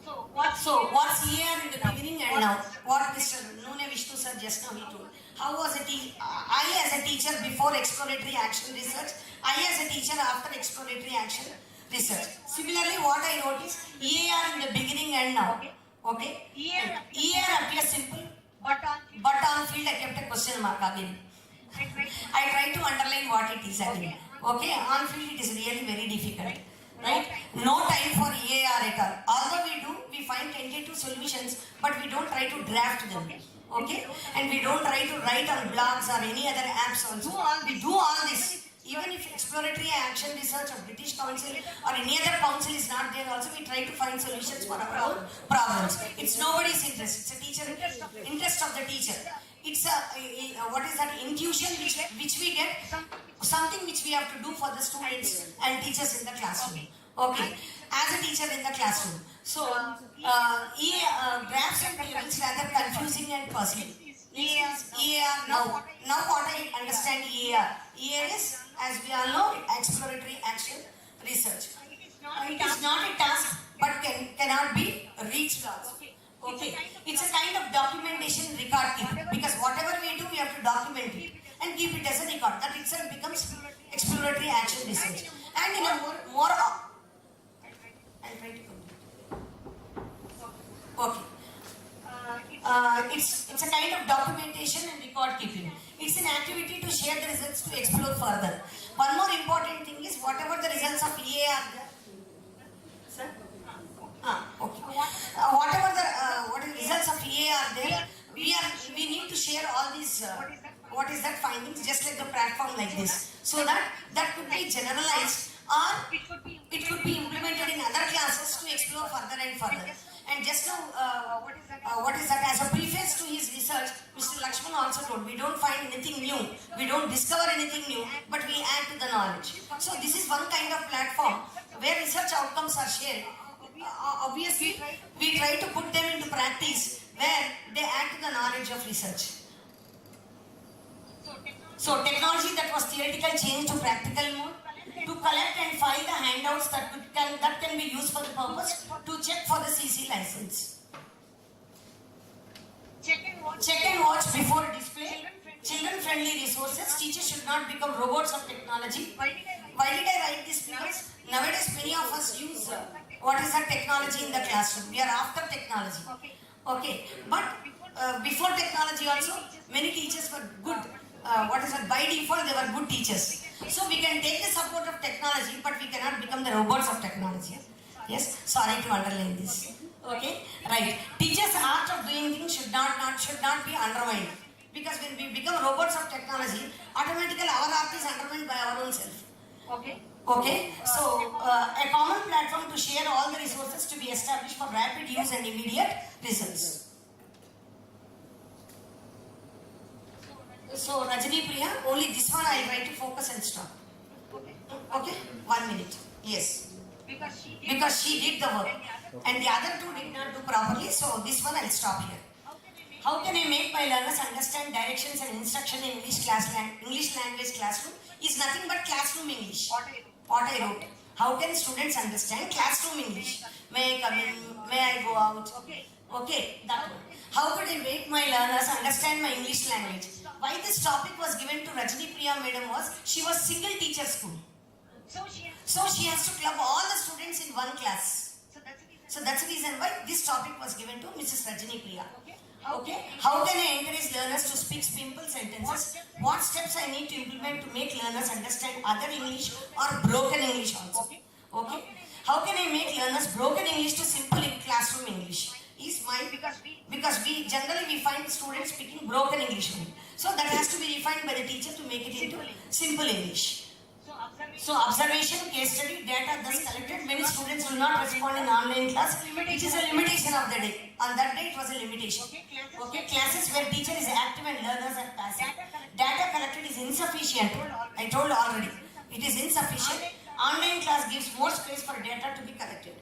So what's here in the beginning and now? What Mr. Nune Vishnu sir just now he told. How was I as a teacher before exploratory action research, I as a teacher after exploratory action research. Similarly, what I wrote is EAR in the beginning and now. Okay? EAR appears simple, but on field I kept a question mark again. I try to underline what it is again. Okay? On field it is really very difficult. Right? No time for EAR at all. Although we find tentative solutions, but we don't try to draft them. Okay? And we don't try to write on blogs or any other apps also. We do all this. Even if exploratory action research of British Council or any other council is not there also, we try to find solutions for our own problems. It's nobody's interest. It's a teacher interest of the teacher. It's what is that intuition which we get, something which we have to do for the students and teachers in the classroom. Okay, as a teacher in the classroom. So, graphs and tables rather confusing and puzzling. EAR, now what I understand EAR. EAR is, as we all know, exploratory action research. It is not a task but cannot be reached also. Okay, it's a kind of documentation record keep, because whatever we do we have to document it and keep it as a record. That itself becomes exploratory action research. And in a more I'll try to complete. Okay. It's a kind of documentation and record keeping. It's an activity to share the results to explore further. One more important thing is whatever the results of EAR. Sir? Okay. Whatever the results of EAR there, we need to share all these what is that findings just like the platform like this, so that could be generalized or it could be implemented in other classes to explore further and further. And just now, what is that? As a preface to his research, Mr. Lakshman also told, we don't find anything new, we don't discover anything new, but we add to the knowledge. So this is one kind of platform where research outcomes are shared. Obviously, we try to put them into practice where they add to the knowledge of research. So technology that was theoretical changed to practical mode, to collect and file the handouts that can be used for the purpose, to check for the CC license. Check and watch before display. Children-friendly resources. Teachers should not become robots of technology. Why did I write this? Because nowadays many of us use what is that technology in the classroom. We are after technology. Okay. But before technology also, many teachers were good. By default they were good teachers. So we can take the support of technology, but we cannot become the robots of technology. Yes, sorry to underline this. Okay, right. Teachers' art of doing things should not be undermined, because when we become robots of technology, automatically our art is undermined by our own self. Okay. So a common platform to share all the resources to be established for rapid use and immediate results. So Rajani Priya, only this one I will try to focus and stop. Okay? 1 minute. Yes. Because she did the work. And the other two did not do properly, so this one I will stop here. How can I make my learners understand directions and instruction in English language classroom is nothing but classroom English. What I wrote. How can students understand classroom English? May I come in? May I go out? Okay, that one. How could I make my learners understand my English language? Why this topic was given to Rajani Priya madam was, she was single teacher school. So she has to club all the students in one class. So that's the reason why this topic was given to Mrs. Rajani Priya. Okay, how can I encourage learners to speak simple sentences? What steps I need to implement to make learners understand other English or broken English also? Okay, how can I make learners broken English to simple classroom English? Is mine because we generally find students speaking broken English only. So that has to be refined by the teacher to make it into simple English. So observation, case study, data thus collected. Many students do not respond in online class. It is a limitation of the day. On that day it was a limitation. Okay, classes where teacher is active and learners are passive. Data collected is insufficient. I told already. It is insufficient. Online class gives more space for data to be collected.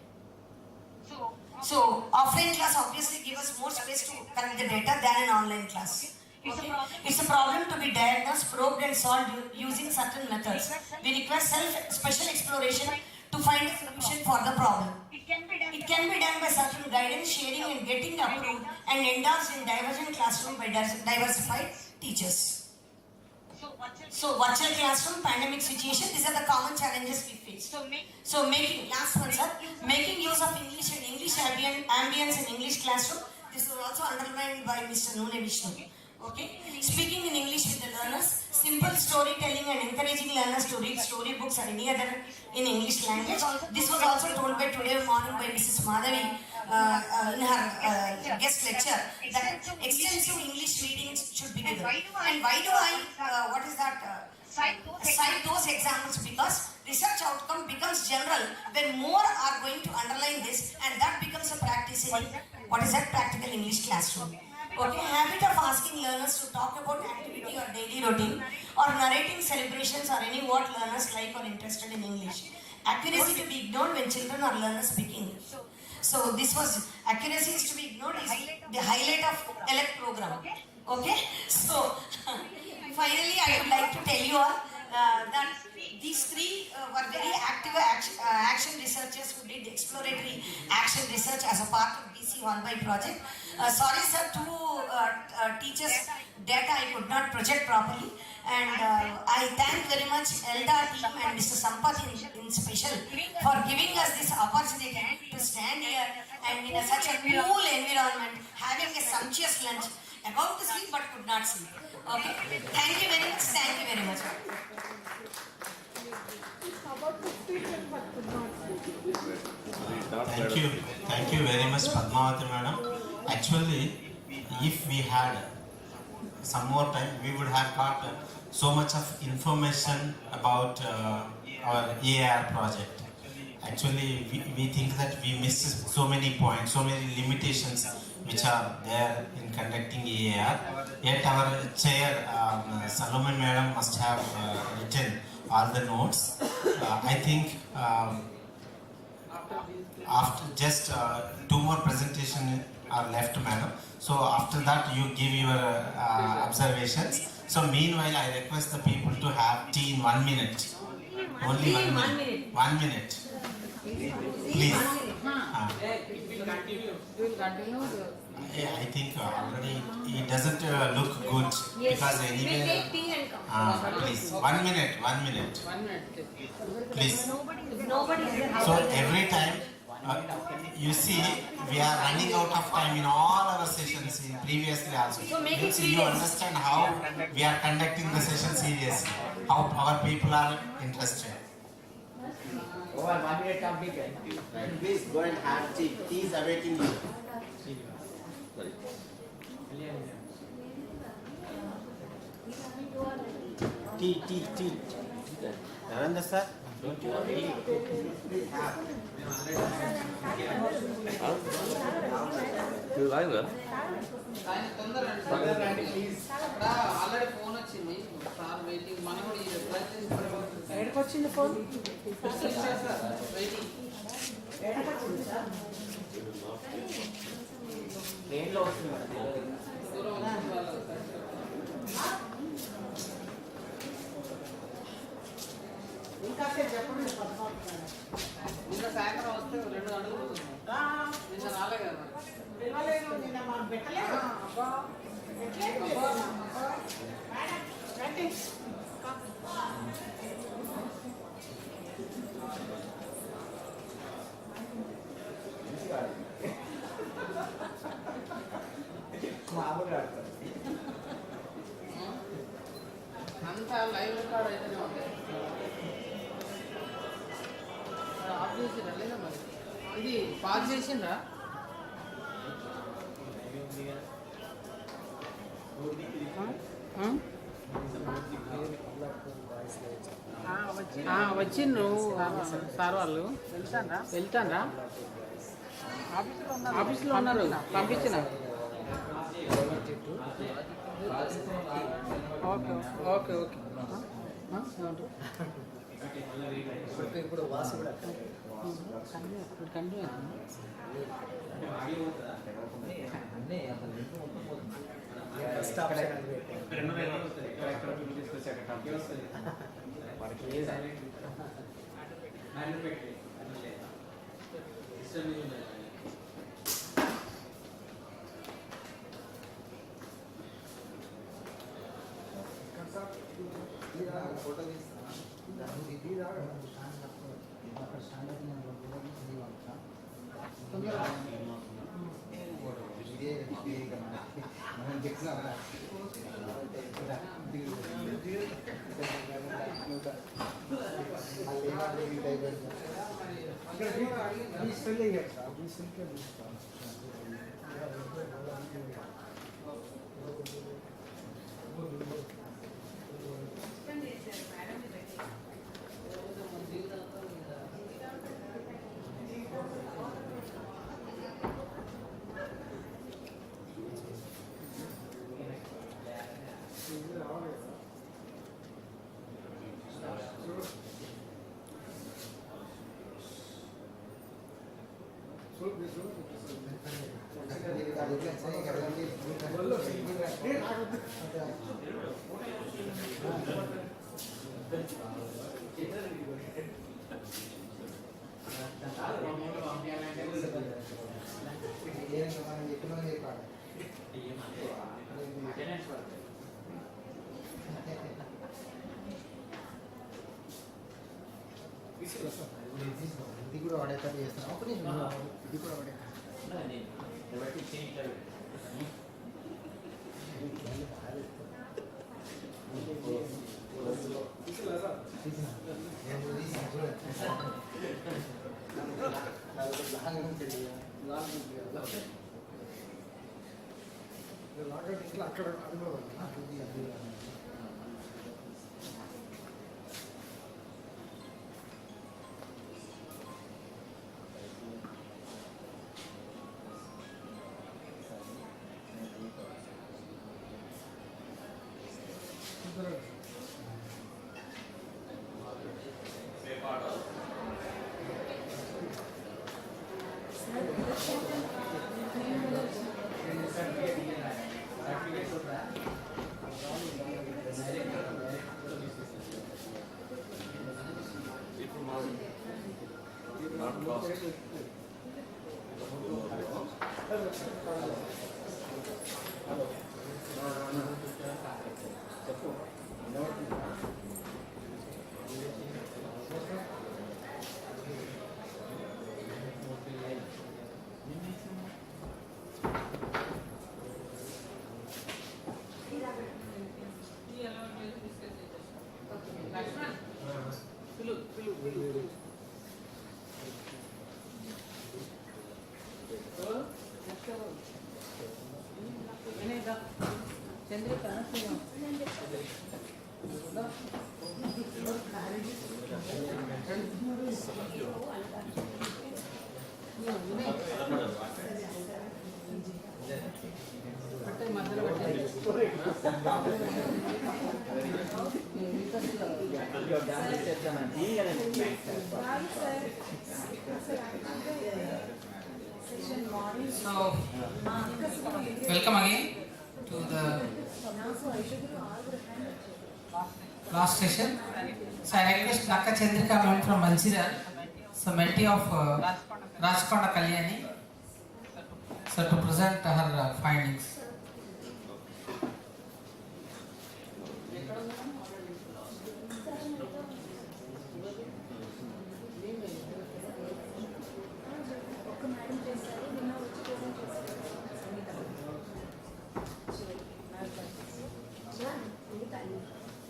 So offline class obviously gives us more space to collect the data than an online class. Okay. It's a problem to be diagnosed, probed and solved using certain methods. We require special exploration to find a solution for the problem. It can be done by certain guidance, sharing and getting approved and endorsed in divergent classroom by diversified teachers. So virtual classroom, pandemic situation, these are the common challenges we face. So making, last one sir, making use of English and English ambience in English classroom, this was also underlined by Mr. Nune Vishnu. Okay, speaking in English with the learners, simple storytelling and encouraging learners to read storybooks or any other in English language. This was also told by today morning by Mrs. Madhavi in her guest lecture, that extensive English readings should be given. And why do I, cite those examples? Because research outcome becomes general when more are going to underline this, and that becomes a practice in practical English classroom. Okay, habit of asking learners to talk about activity or daily routine or narrating celebrations or any what learners like or interested in English. Accuracy to be ignored when children or learners speak English. So this was, accuracy is to be ignored is the highlight of ELECT program. Okay, so finally I would like to tell you all that these three were very active action researchers who did exploratory action research as a part of DC 1 project. Sorry sir, two teachers data I could not project properly, and I thank very much Elta team and Mr. Sampath in special for giving us this opportunity to stand here and in such a cool environment, having a sumptuous lunch, about to sleep but could not sleep. Okay, thank you very much, thank you very much. Thank you very much, Padmavati madam. Actually, if we had some more time, we would have got so much of information about our EAR project. Actually, we think that we missed so many points, so many limitations which are there in conducting EAR. Yet our chair, Salomon madam, must have written all the notes. I think after just 2 more presentations are left, madam. So after that you give your observations. So meanwhile I request the people to have tea in 1 minute. Only 1 minute. 1 minute. Please. I think already it doesn't look good because anyway. Please, 1 minute. 1 minute. Please. So every time. You see, we are running out of time in all our sessions previously also. So you understand how we are conducting the session seriously, how our people are interested. Over 1 minute completed. Please go and have tea. Tea is awaiting you. Tea. Narendra sir, don't you worry. Please have. Already phone వచ్చింది sir waiting మనం కూడా ఈ reply చేసి ఎక్కడికి వచ్చింది phone waiting ఎక్కడికి sir ట్రైన్లో వస్తుంది ఇంకా చెప్పండి నిన్న సాయంత్రం వస్తే 2 గంటలు నిన్న రాలే కదా అంతా లైవ్ రికార్డ్ అయితేనే ఉంటాయి. ఆఫ్ చేసిండ్రా లేదా మరి ఇది పాస్ చేసిండ్రా? వచ్చిండ్రు సార్ వాళ్ళు. వెళ్తాన్రా? ఆఫీస్లో ఉన్నారు, పంపించిన. Okay okay okay. ఇప్పుడు వాసు కూడా కంటిన్యూ ఫస్ట్ ఆప్షన్ ఫోటో ఇది కూడా వాడేస్తారు చేస్తాను ఒక నిమిషం ఇది కూడా వాడేస్తారు అక్కడ So, welcome again to the last session. So, I request Dr. Chandrika ma'am from Manchira, so mentee of Rajkonda Kalyani, so to present her findings.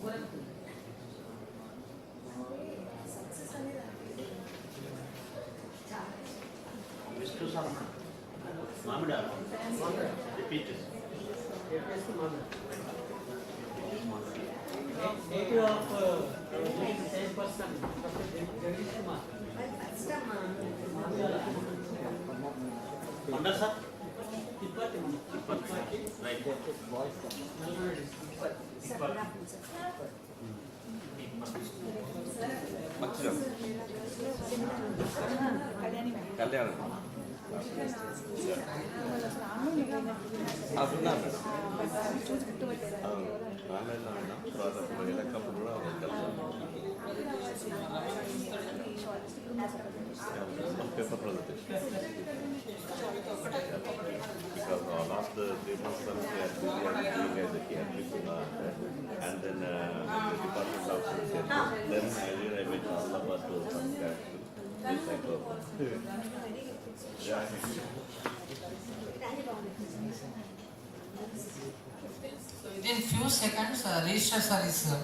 What? Repeat it. Native of same person, Jagdish Kumar. Manda sir? Tippati. Right. కళ్యాణం ఆన్లైన్లో అయినా తర్వాత వెళ్ళకప్పుడు కూడా paper presentation because last 3 months we are busy and doing as a key and then the department also said then I went to Allahabad to some guys this type of So within few seconds, registrar sir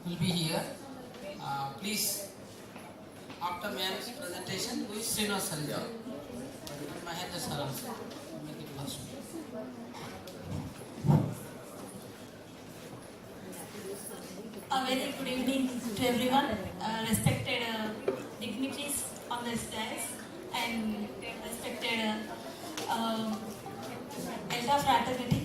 will be here. Please, after ma'am's presentation, who is Srinivas sir? Yeah. Mahendra sir also. Make it fast. A very good evening to everyone, respected dignitaries on the stairs and respected Elta fraternity.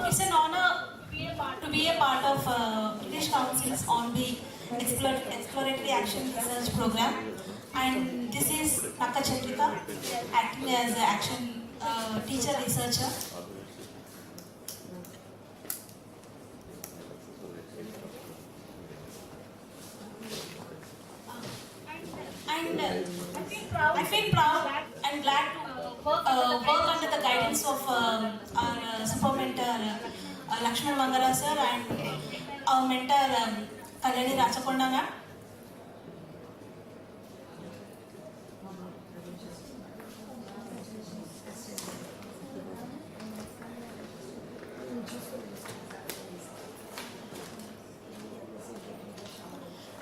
It's an honor to be a part of British Council's on the Exploratory Action Research Program, and this is Nakka Chatrika acting as an action teacher researcher. And I feel proud and glad to work under the guidance of our super mentor Lakshman Mangara sir and our mentor Kalyani Rachakonda ma'am.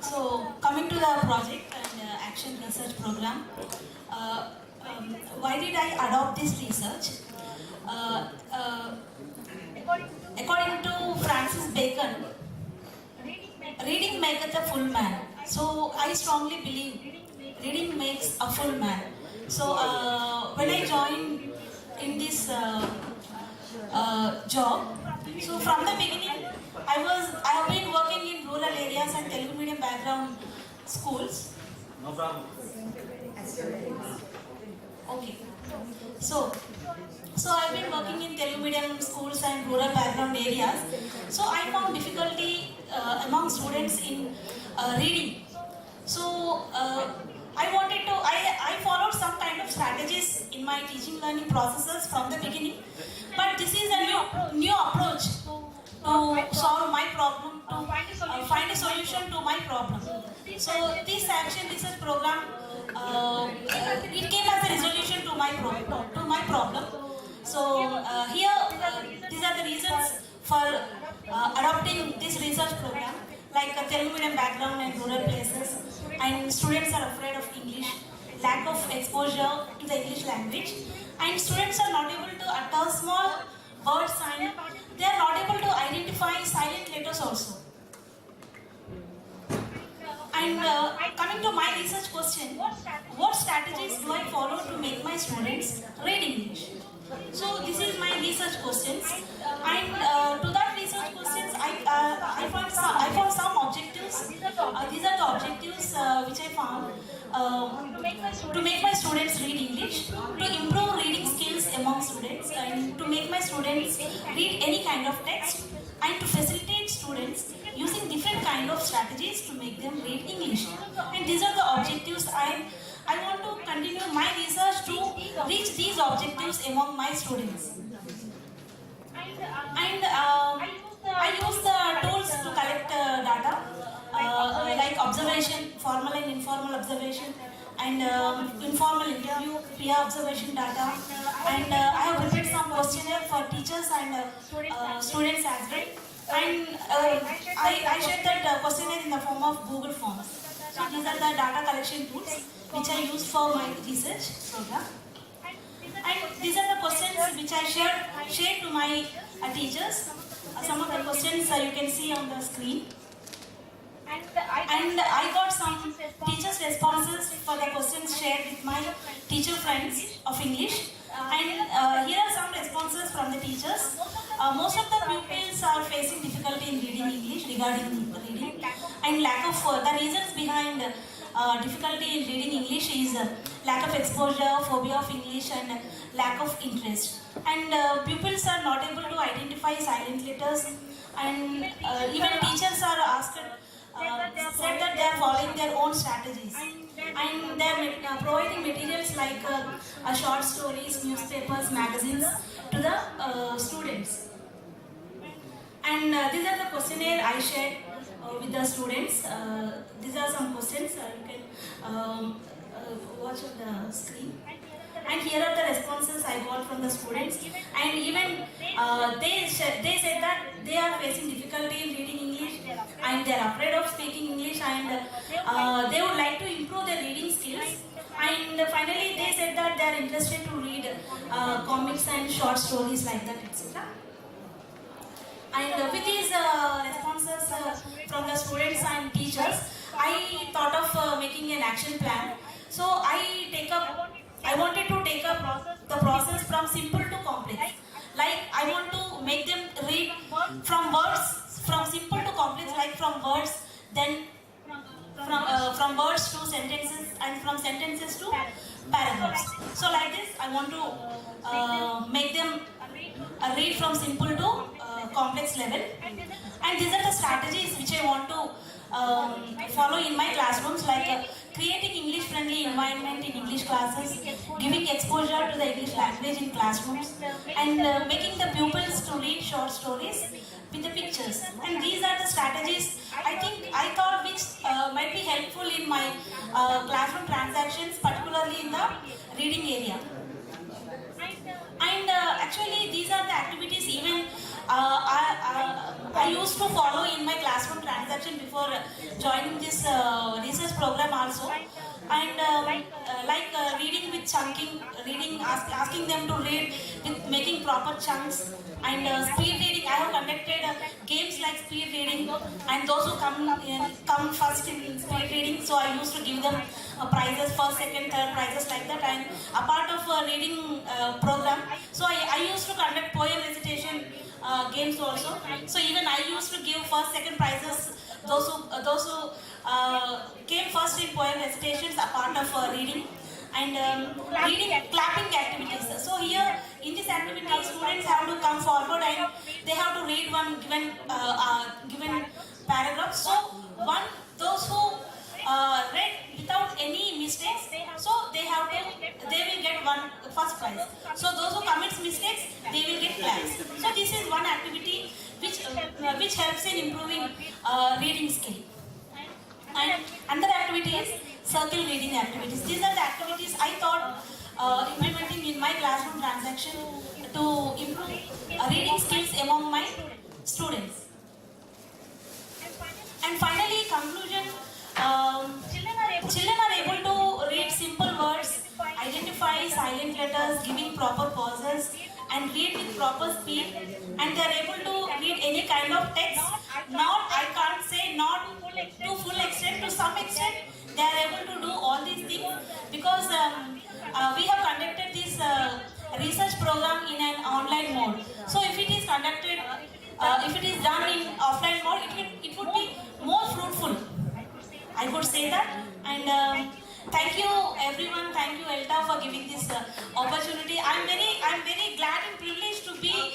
So coming to the project and action research program, why did I adopt this research? According to Francis Bacon, reading maketh a full man. So I strongly believe reading makes a full man. So when I joined in this job, so from the beginning, I have been working in rural areas and Telugu medium background schools. No problem. Okay. So I've been working in Telugu medium schools and rural background areas. So I found difficulty among students in reading. So I followed some kind of strategies in my teaching learning processes from the beginning. But this is a new approach to solve my problem, to find a solution to my problem. So this action research program, it came as a resolution to my problem. So here, these are the reasons for adopting this research program, like a Telugu medium background and rural places, and students are afraid of English, lack of exposure to the English language, and students are not able to utter small word sign. They are not able to identify silent letters also. And coming to my research question, what strategies do I follow to make my students read English? So this is my research questions, and to that research questions, I found some objectives. These are the objectives which I found to make my students read English, to improve reading skills among students, and to make my students read any kind of text, and to facilitate students using different kind of strategies to make them read English. And these are the objectives I want to continue my research to reach these objectives among my students. And I use the tools to collect data, like observation, formal and informal observation, and informal interview, peer observation data. And I have prepared some questionnaire for teachers and students as well. And I shared that questionnaire in the form of Google Forms. So these are the data collection tools which I used for my research program. And these are the questions which I shared to my teachers. Some of the questions you can see on the screen. And I got some teachers' responses for the questions shared with my teacher friends of English. And here are some responses from the teachers. Most of the pupils are facing difficulty in reading English regarding reading and lack of the reasons behind difficulty in reading English is lack of exposure, phobia of English, and lack of interest. And pupils are not able to identify silent letters, and even teachers are asked. Said that they are following their own strategies, and they are providing materials like short stories, newspapers, magazines to the students. And these are the questionnaire I shared with the students. These are some questions you can watch on the screen. And here are the responses I got from the students. And even they said that they are facing difficulty in reading English, and they are afraid of speaking English, and they would like to improve their reading skills. And finally, they said that they are interested to read comics and short stories like that, etc. And with these responses from the students and teachers, I thought of making an action plan. So I wanted to take up the process from simple to complex. Like I want to make them read from words, from simple to complex, like from words, then from words to sentences, and from sentences to paragraphs. So like this, I want to make them read from simple to complex level. And these are the strategies which I want to follow in my classrooms, like creating English-friendly environment in English classes, giving exposure to the English language in classrooms, and making the pupils to read short stories with the pictures. And these are the strategies I thought which might be helpful in my classroom transactions, particularly in the reading area. And actually, these are the activities even I used to follow in my classroom transaction before joining this research program also. And reading with chunking, asking them to read with making proper chunks, and speed reading. I have conducted games like speed reading, and those who come first in speed reading, so I used to give them prizes, first, second, third prizes like that. And a part of a reading program, so I used to conduct poem recitation games also. So even I used to give first, second prizes those who came first in poem recitations, a part of reading. And reading clapping activities. So here in this activity, students have to come forward and they have to read one given paragraph. So those who read without any mistakes, so they will get one first prize. So those who commits mistakes, they will get claps. So this is one activity which helps in improving reading skill. And another activity is circle reading activities. These are the activities I thought implementing in my classroom transaction to improve reading skills among my students. And finally, conclusion, children are able to read simple words, identify silent letters, giving proper pauses, and read with proper speed, and they are able to read any kind of text. I can't say not to full extent, to some extent they are able to do all these things, because we have conducted this research program in an online mode. So if it is conducted, if it is done in offline mode, it would be more fruitful, I could say that. And thank you everyone, thank you Elta for giving this opportunity. I'm very glad and privileged to be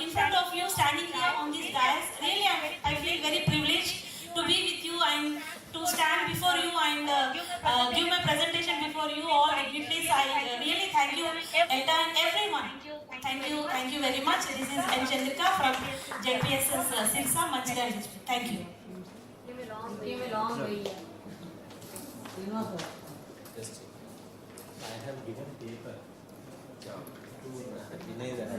in front of you, standing here on this dais. Really, I feel very privileged to be with you and to stand before you and give my presentation before you all dignitaries. I really thank you Elta and everyone. Thank you very much. This is M. Chandrika from JPSS Sirsa, Manchiral district. Thank you. Give a long way. Just, I have given paper to Vinay that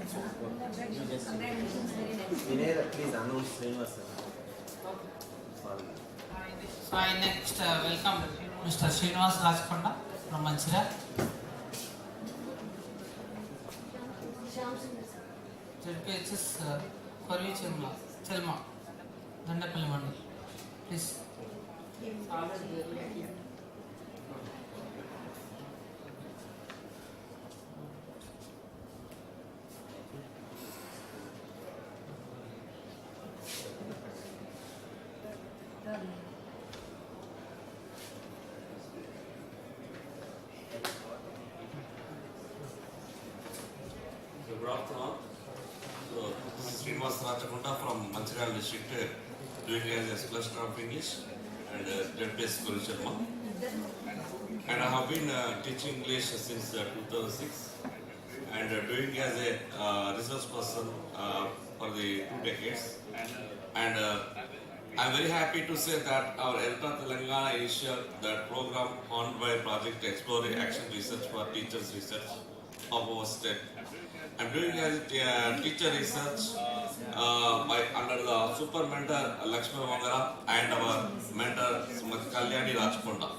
Vinay, please announce Srinivas. Sorry. I next welcome Mr. Srinivas Rajkonda from Manchira. ZPHS Korvi Chelma, Dandapalli Mandal. Please. Good afternoon. So, this is Srinivas Rajkonda from Manchira district, doing as a cluster of English and ZPS Guru Sharma. And I have been teaching English since 2006 and doing as a research person for the 2 decades. And I am very happy to say that our Elta Telangana initiated that program on by Project Exploratory Action Research for Teachers Research of our state. I am doing as teacher research by under the super mentor Lakshmi Mangala and our mentor Kalyani Rajkonda.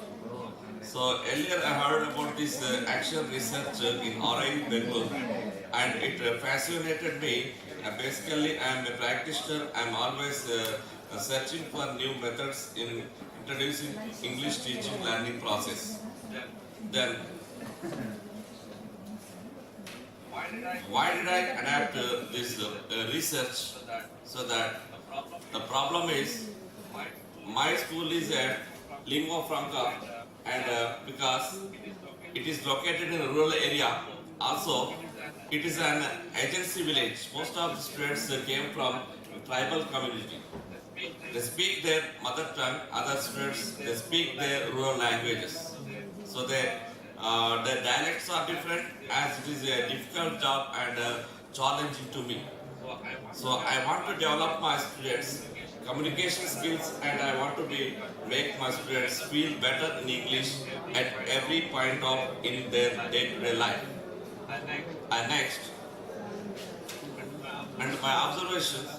So earlier I heard about this action research in RI Bengal and it fascinated me. Basically I am a practitioner. I am always searching for new methods in introducing English teaching learning process. Then why did I adapt this research? So that the problem is my school is at lingua franca and because it is located in a rural area, also it is an agency village. Most of the students came from tribal community. They speak their mother tongue, other students they speak their rural languages. So the dialects are different as it is a difficult job and challenging to me. So I want to develop my students communication skills and I want to make my students feel better in English at every point of in their day-to-day life. And next, and my observations,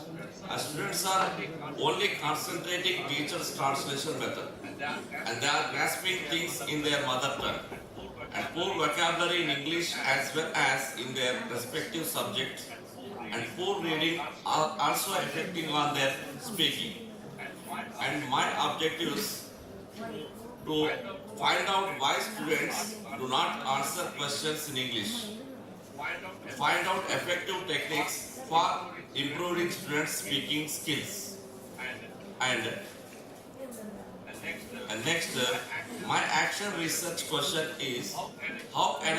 students are only concentrating teachers' translation method and they are grasping things in their mother tongue and poor vocabulary in English as well as in their respective subjects and poor reading are also affecting on their speaking. And my objective is to find out why students do not answer questions in English, find out effective techniques for improving students' speaking skills. And next, my action research question is how can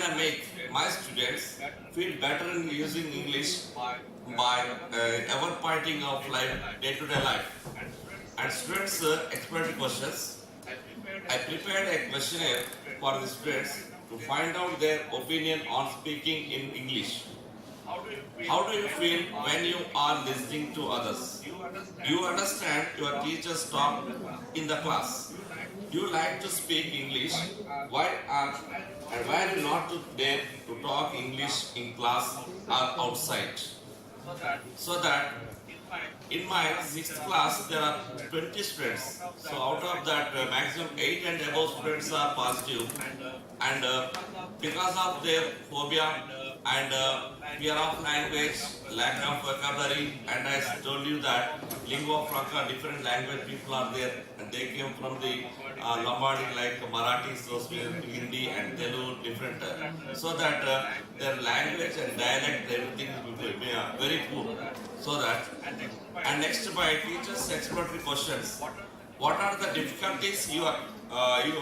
I make my students feel better in using English by ever pointing of life, day-to-day life. And students exploratory questions. I prepared a questionnaire for the students to find out their opinion on speaking in English. How do you feel when you are listening to others? Do you understand your teacher's talk in the class? Do you like to speak English? Why are you not dare to talk English in class or outside? So that in my 6th class there are 20 students. So out of that maximum 8 and above students are positive and because of their phobia and fear of language, lack of vocabulary, and I told you that lingua franca, different language people are there and they came from the Lombardy like Marathi, so Hindi and Telugu different. So that their language and dialect, everything is very poor. So that, and next by teachers exploratory questions. What are the difficulties your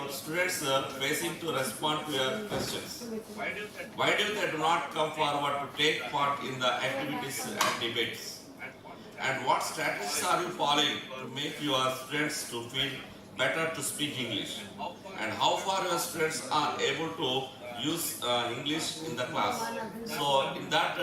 students facing to respond to your questions? Why do they do not come forward to take part in the activities and debates? And what strategies are you following to make your students to feel better to speak English? And how far your students are able to use English in the class? So in that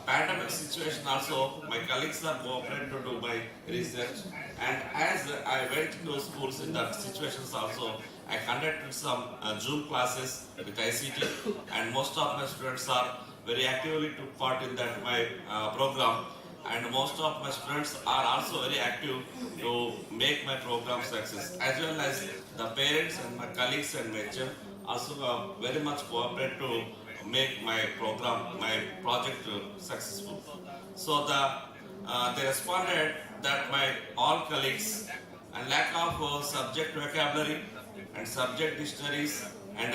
pandemic situation also, my colleagues are cooperating to do my research. And as I went to schools in that situations also, I conducted some Zoom classes with ICT and most of my students are very actively took part in that my program. and most of my students are also very active to make my program success, as well as the parents and my colleagues and mentor also very much cooperate to make my program, my project successful. So they responded that my all colleagues and lack of subject vocabulary and subject dictionaries and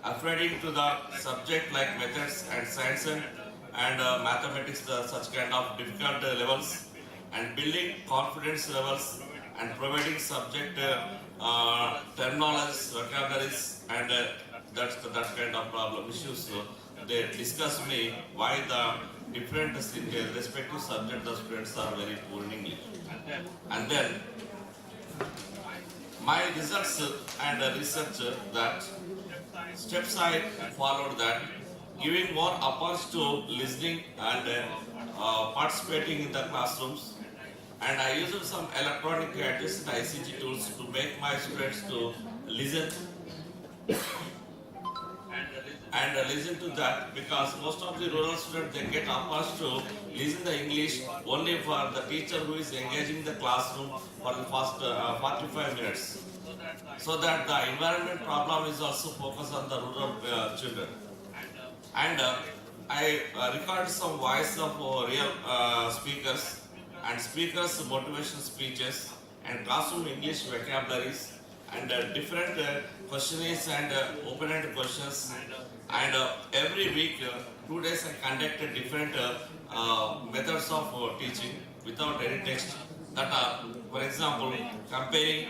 upgrading to the subject like methods and science and mathematics, such kind of difficult levels, and building confidence levels and providing subject terminology, vocabularies, and that kind of problem issues. So they discuss me why the different respective subject the students are very poor in English. And then my results and research that steps I followed that giving more opportunity to listening and participating in the classrooms, and I used some electronic gadgets and ICT tools to make my students to listen and listen to that, because most of the rural students, they get opposed to listen the English only for the teacher who is engaging the classroom for the first 45 minutes. So that the environment problem is also focused on the rural children. And I record some voice of real speakers and speakers motivation speeches and classroom English vocabularies and different questionnaires and open-ended questions. And every week, 2 days, I conducted different methods of teaching without any text. That are, for example, comparing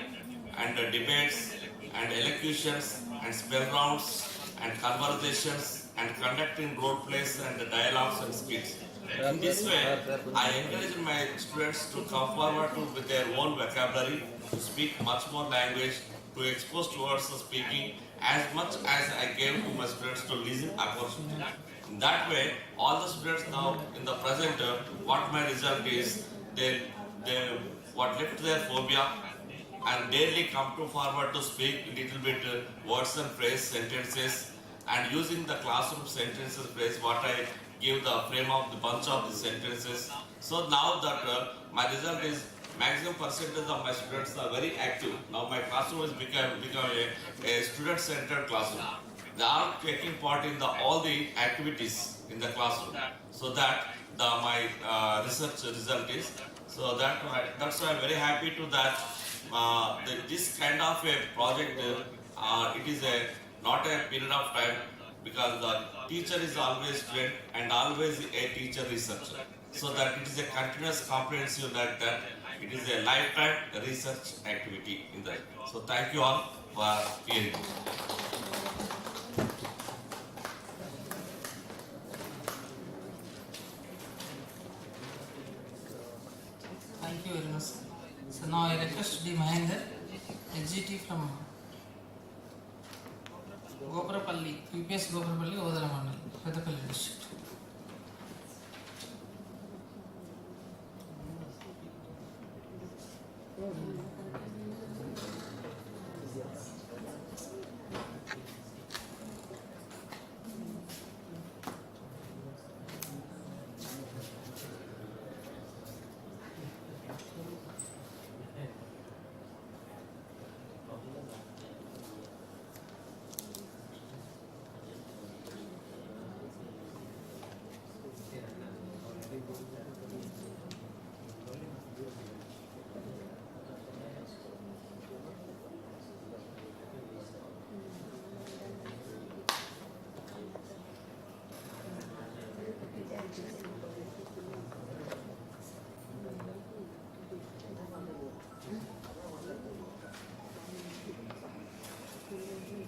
and debates and elocutions and spell rounds and conversations and conducting role plays and dialogues and skits. In this way, I encourage my students to come forward with their own vocabulary, to speak much more language, to expose towards the speaking as much as I gave to my students to listen opportunity. In that way, all the students now in the present, what my result is, they what left their phobia and daily come to forward to speak little bit words and phrase sentences, and using the classroom sentences phrase what I give the frame of the bunch of the sentences. So now that my result is maximum percentage of my students are very active. Now my classroom has become a student-centered classroom. They are taking part in all the activities in the classroom. So that my research result is. So that's why I'm very happy to that. This kind of a project, it is not a period of time, because the teacher is always student and always a teacher researcher. So that it is a continuous comprehensive like that. It is a lifetime research activity in that. So thank you all for hearing. Thank you very much. So now I request D. Mahendra, SGT from Goprapalli, UPS Goprapalli, Odala Mandal, Peddapalli district.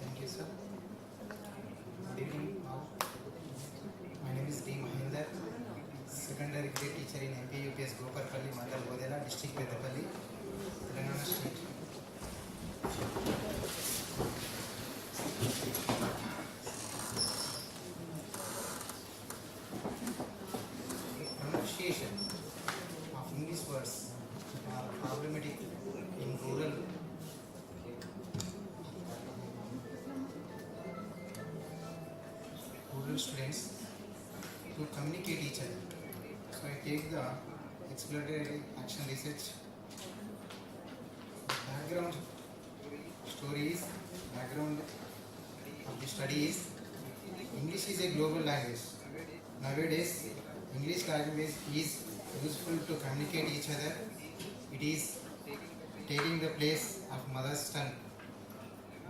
Thank you, sir. Good evening, all. My name is D. Mahendra, secondary grade teacher in MP UPS Goparpalli, Mandal Bodela, district Peddapalli, Telangana state. Pronunciation of English words are problematic in rural students to communicate each other. So I take the exploratory action research. Background stories, background of the study is English is a global language. Nowadays, English language is useful to communicate each other. It is taking the place of mother's tongue.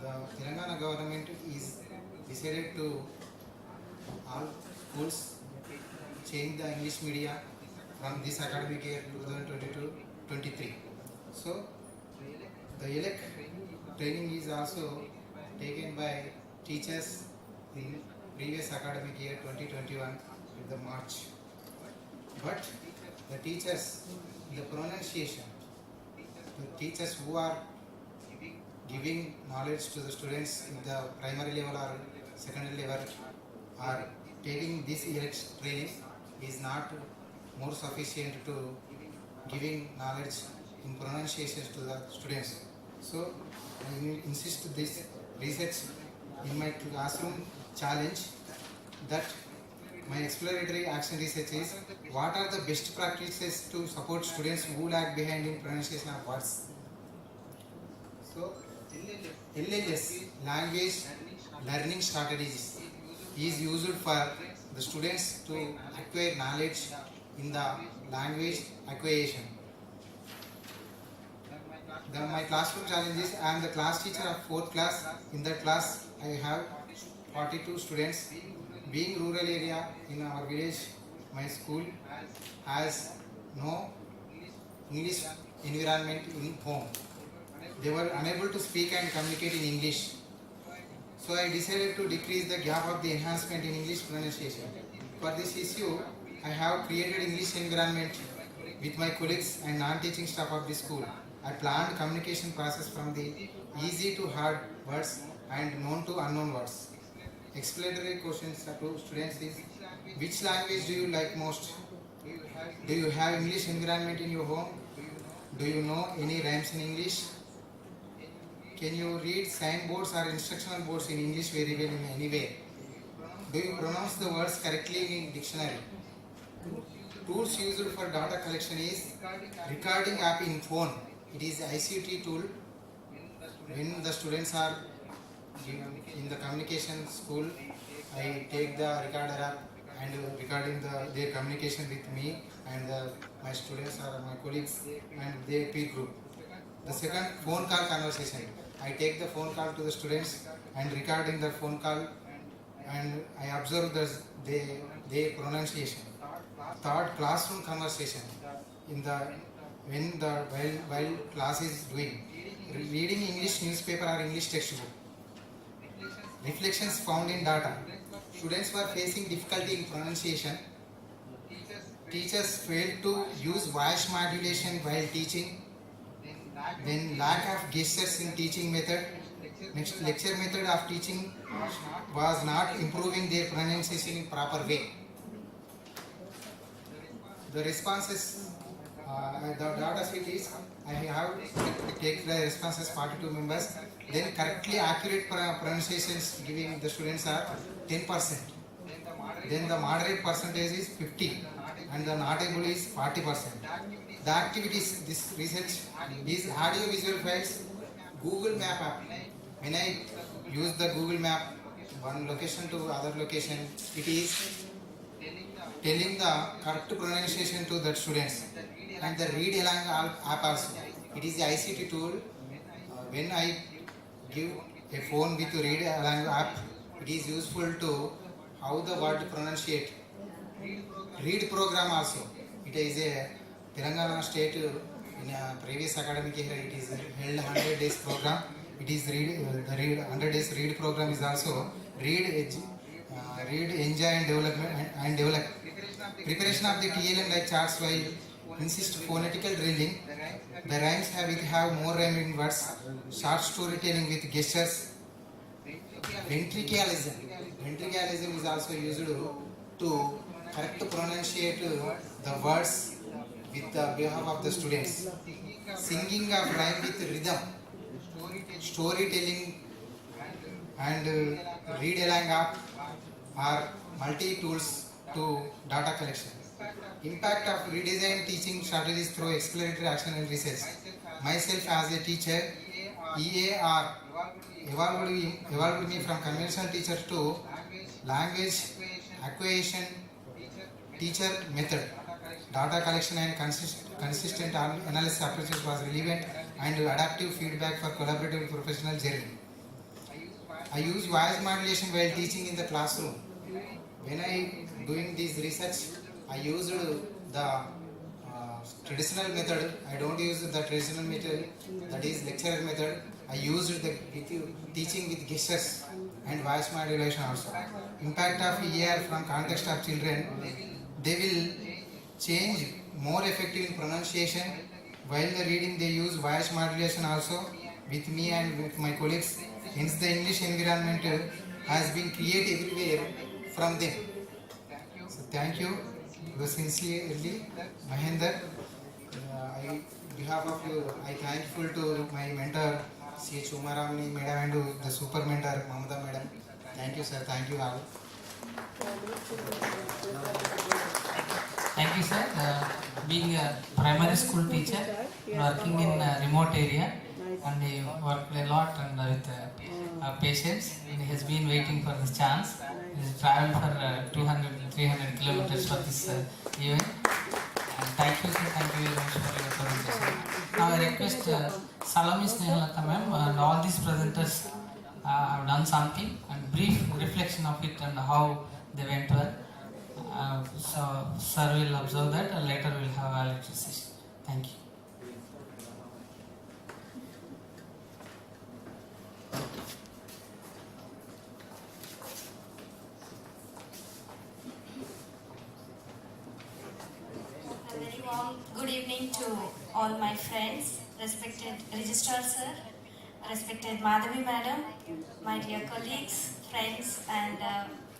The Telangana government is decided to all schools change the English media from this academic year 2022-23. So the ELEC training is also taken by teachers in previous academic year 2021 in the March. But the teachers, the pronunciation, the teachers who are giving knowledge to the students in the primary level or secondary level are taking this ELEC training is not more sufficient to giving knowledge in pronunciations to the students. So I insist this research in my classroom challenge that my exploratory action research is what are the best practices to support students who lag behind in pronunciation of words. So LLS, language learning strategies, is used for the students to acquire knowledge in the language acquisition. My classroom challenge is I am the class teacher of 4th class. In that class I have 42 students. Being rural area in our village, my school has no English environment in home. They were unable to speak and communicate in English. So I decided to decrease the gap of the enhancement in English pronunciation. For this issue, I have created English environment with my colleagues and non-teaching staff of the school. I planned communication process from the easy to hard words and known to unknown words. Exploratory questions to students is, which language do you like most? Do you have English environment in your home? Do you know any rhymes in English? Can you read signboards or instructional boards in English very well in any way? Do you pronounce the words correctly in dictionary? Tools used for data collection is recording app in phone. It is ICT tool. When the students are in the communication school, I take the recorder app and recording their communication with me and my students or my colleagues and their peer group. The second, phone call conversation. I take the phone call to the students and recording the phone call and I observe their pronunciation. Third, classroom conversation. While class is doing, reading English newspaper or English textbook. Reflections found in data. Students were facing difficulty in pronunciation. Teachers failed to use voice modulation while teaching. Then lack of gestures in teaching method. Next, lecture method of teaching was not improving their pronunciation in proper way. The responses, the data sheet is, I have take the responses 42 members. Then correctly accurate pronunciations giving the students are 10%. Then the moderate percentage is 50 and the not able is 40%. The activities, this research is audio visual files, Google Map app. When I use the Google Map, one location to other location, it is telling the correct pronunciation to the students. And the read along app also. It is the ICT tool. When I give a phone with read along app, it is useful to how the word pronunciate. Read program also. It is a Telangana state in a previous academic year. It is held 100 days program. It is the 100 days read program is also read, enjoy and develop. Preparation of the TLM like charts while insist phonetical drilling. The rhymes have more rhyming words. Short storytelling with gestures. Ventricalism. Ventricalism is also used to correct pronunciate the words with the behalf of the students. Singing of rhyme with rhythm. Storytelling and read along app are multi tools to data collection. Impact of redesign teaching strategies through exploratory action and research. Myself as a teacher, EAR evolved me from conventional teacher to language acquisition teacher method. Data collection and consistent analysis approaches was relevant and adaptive feedback for collaborative professional journey. I use voice modulation while teaching in the classroom. When I doing this research, I used the traditional method. I don't use the traditional method, that is lecture method. I used the teaching with gestures and voice modulation also. Impact of ER from context of children, they will change more effective in pronunciation. While the reading they use voice modulation also with me and with my colleagues. Hence the English environment has been created everywhere from them. So thank you sincerely, Mahendra. On behalf of you, I thankful to my mentor, C.H. Umaramani Madam, and the super mentor, Mamata Madam. Thank you, sir. Thank you all. Thank you, sir. Being a primary school teacher, working in a remote area, and he worked a lot and with patients, and he has been waiting for this chance. He has traveled for 200-300 kilometers for this event. And thank you, sir. Thank you very much for your presentation. Now I request Salami Snehalata ma'am and all these presenters have done something and brief reflection of it and how they went well. So sir will observe that and later we'll have a lecture session. Thank you. A very warm good evening to all my friends, respected Registrar Sir, respected Madhavi Madam, my dear colleagues, friends and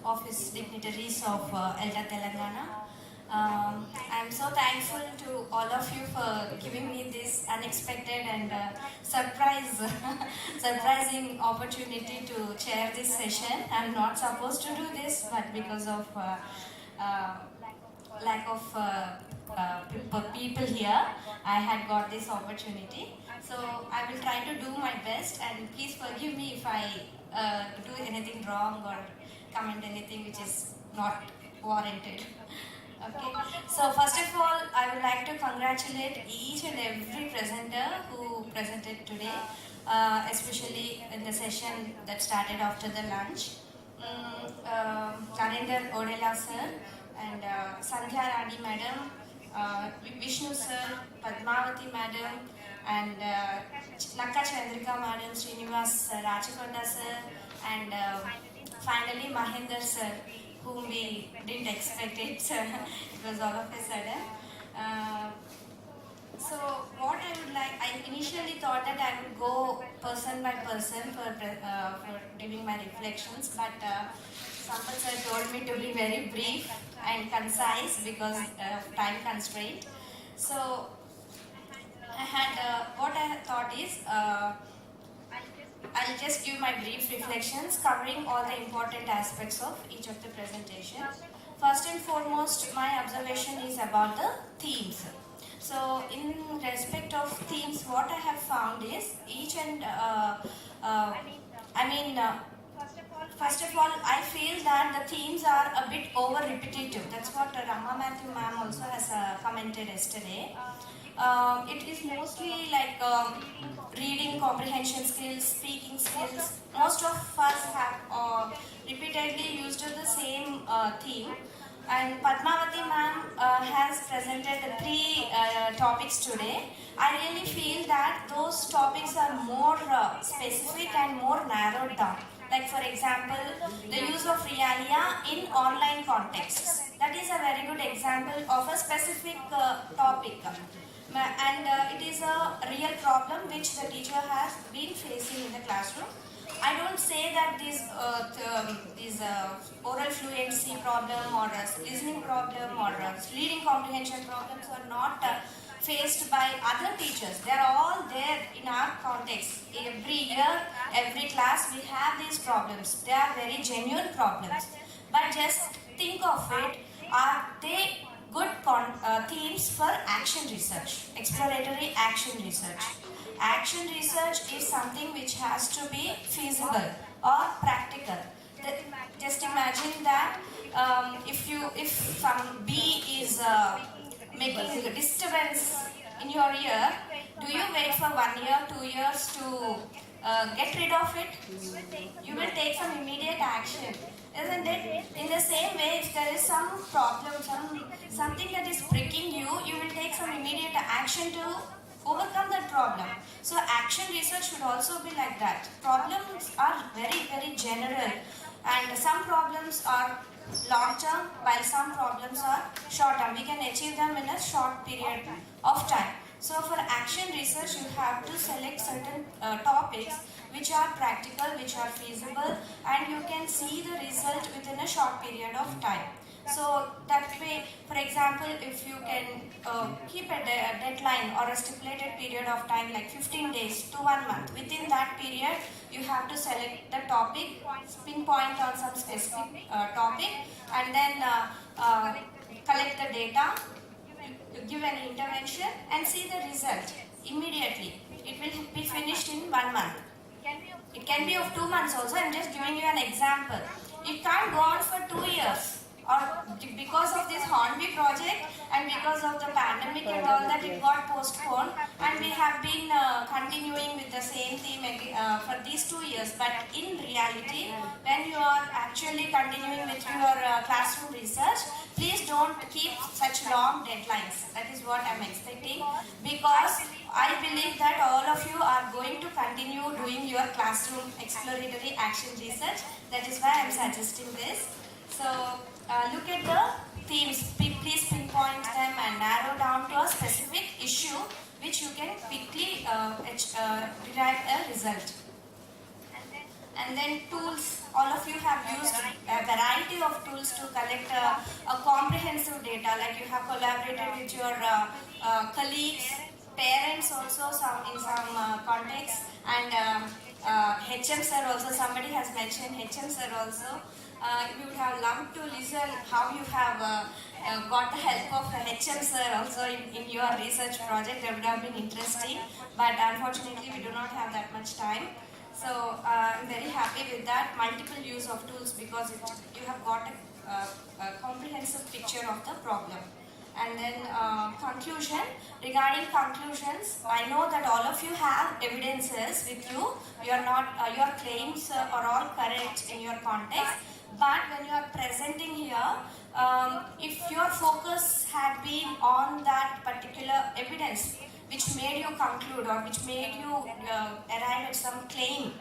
office dignitaries of Elta Telangana. I'm so thankful to all of you for giving me this unexpected and surprising opportunity to chair this session. I'm not supposed to do this, but because of lack of people here, I had got this opportunity. So I will try to do my best, and please forgive me if I do anything wrong or comment anything which is not warranted. Okay. So first of all, I would like to congratulate each and every presenter who presented today, especially in the session that started after the lunch. Narendra Odela sir and Sandhya Rani madam, Vishnu sir, Padmavati madam, and Nakka Chandrika madam, Srinivas Rajakonda sir, and finally Mahendra sir, whom we didn't expect it. It was all of a sudden. So what I would like, I initially thought that I would go person by person for giving my reflections, but Sampath sir told me to be very brief and concise because of time constraint. So I had, what I thought is, I'll just give my brief reflections covering all the important aspects of each of the presentation. First and foremost, my observation is about the themes. So in respect of themes, what I have found is each and, first of all, I feel that the themes are a bit over repetitive. That's what Rama Matthew ma'am also has commented yesterday. It is mostly like reading comprehension skills, speaking skills. Most of us have repeatedly used the same theme. And Padmavati ma'am has presented 3 topics today. I really feel that those topics are more specific and more narrowed down. Like for example, the use of realia in online contexts. That is a very good example of a specific topic. And it is a real problem which the teacher has been facing in the classroom. I don't say that these oral fluency problem or listening problem or reading comprehension problems are not faced by other teachers. They are all there in our context. Every year, every class, we have these problems. They are very genuine problems. But just think of it, are they good themes for action research, exploratory action research? Action research is something which has to be feasible or practical. Just imagine that if some bee is making a disturbance in your ear, do you wait for 1 year, 2 years to get rid of it? You will take some immediate action, isn't it? In the same way, if there is some problem, something that is pricking you, you will take some immediate action to overcome that problem. So action research should also be like that. Problems are very, very general, and some problems are long term while some problems are short term. We can achieve them in a short period of time. So for action research, you have to select certain topics which are practical, which are feasible, and you can see the result within a short period of time. So that way, for example, if you can keep a deadline or a stipulated period of time like 15 days to 1 month, within that period you have to select the topic, pinpoint on some specific topic, and then collect the data, give an intervention and see the result immediately. It will be finished in 1 month. It can be of 2 months also. I am just giving you an example. It can't go on for 2 years. Or because of this Hornby project and because of the pandemic and all that, it got postponed, and we have been continuing with the same theme for these 2 years. But in reality, when you are actually continuing with your classroom research, please don't keep such long deadlines. That is what I am expecting, because I believe that all of you are going to continue doing your classroom exploratory action research. That is why I am suggesting this. So look at the themes, please pinpoint them and narrow down to a specific issue which you can quickly derive a result. And then tools, all of you have used a variety of tools to collect a comprehensive data, like you have collaborated with your colleagues, parents also in some context, and HM sir also, somebody has mentioned HM sir also. We would have loved to listen how you have got the help of HM sir also in your research project. That would have been interesting, but unfortunately we do not have that much time. So I'm very happy with that multiple use of tools, because you have got a comprehensive picture of the problem. And then conclusion. Regarding conclusions, I know that all of you have evidences with you. Your claims are all correct in your context. But when you are presenting here, if your focus had been on that particular evidence which made you conclude or which made you arrive at some claim,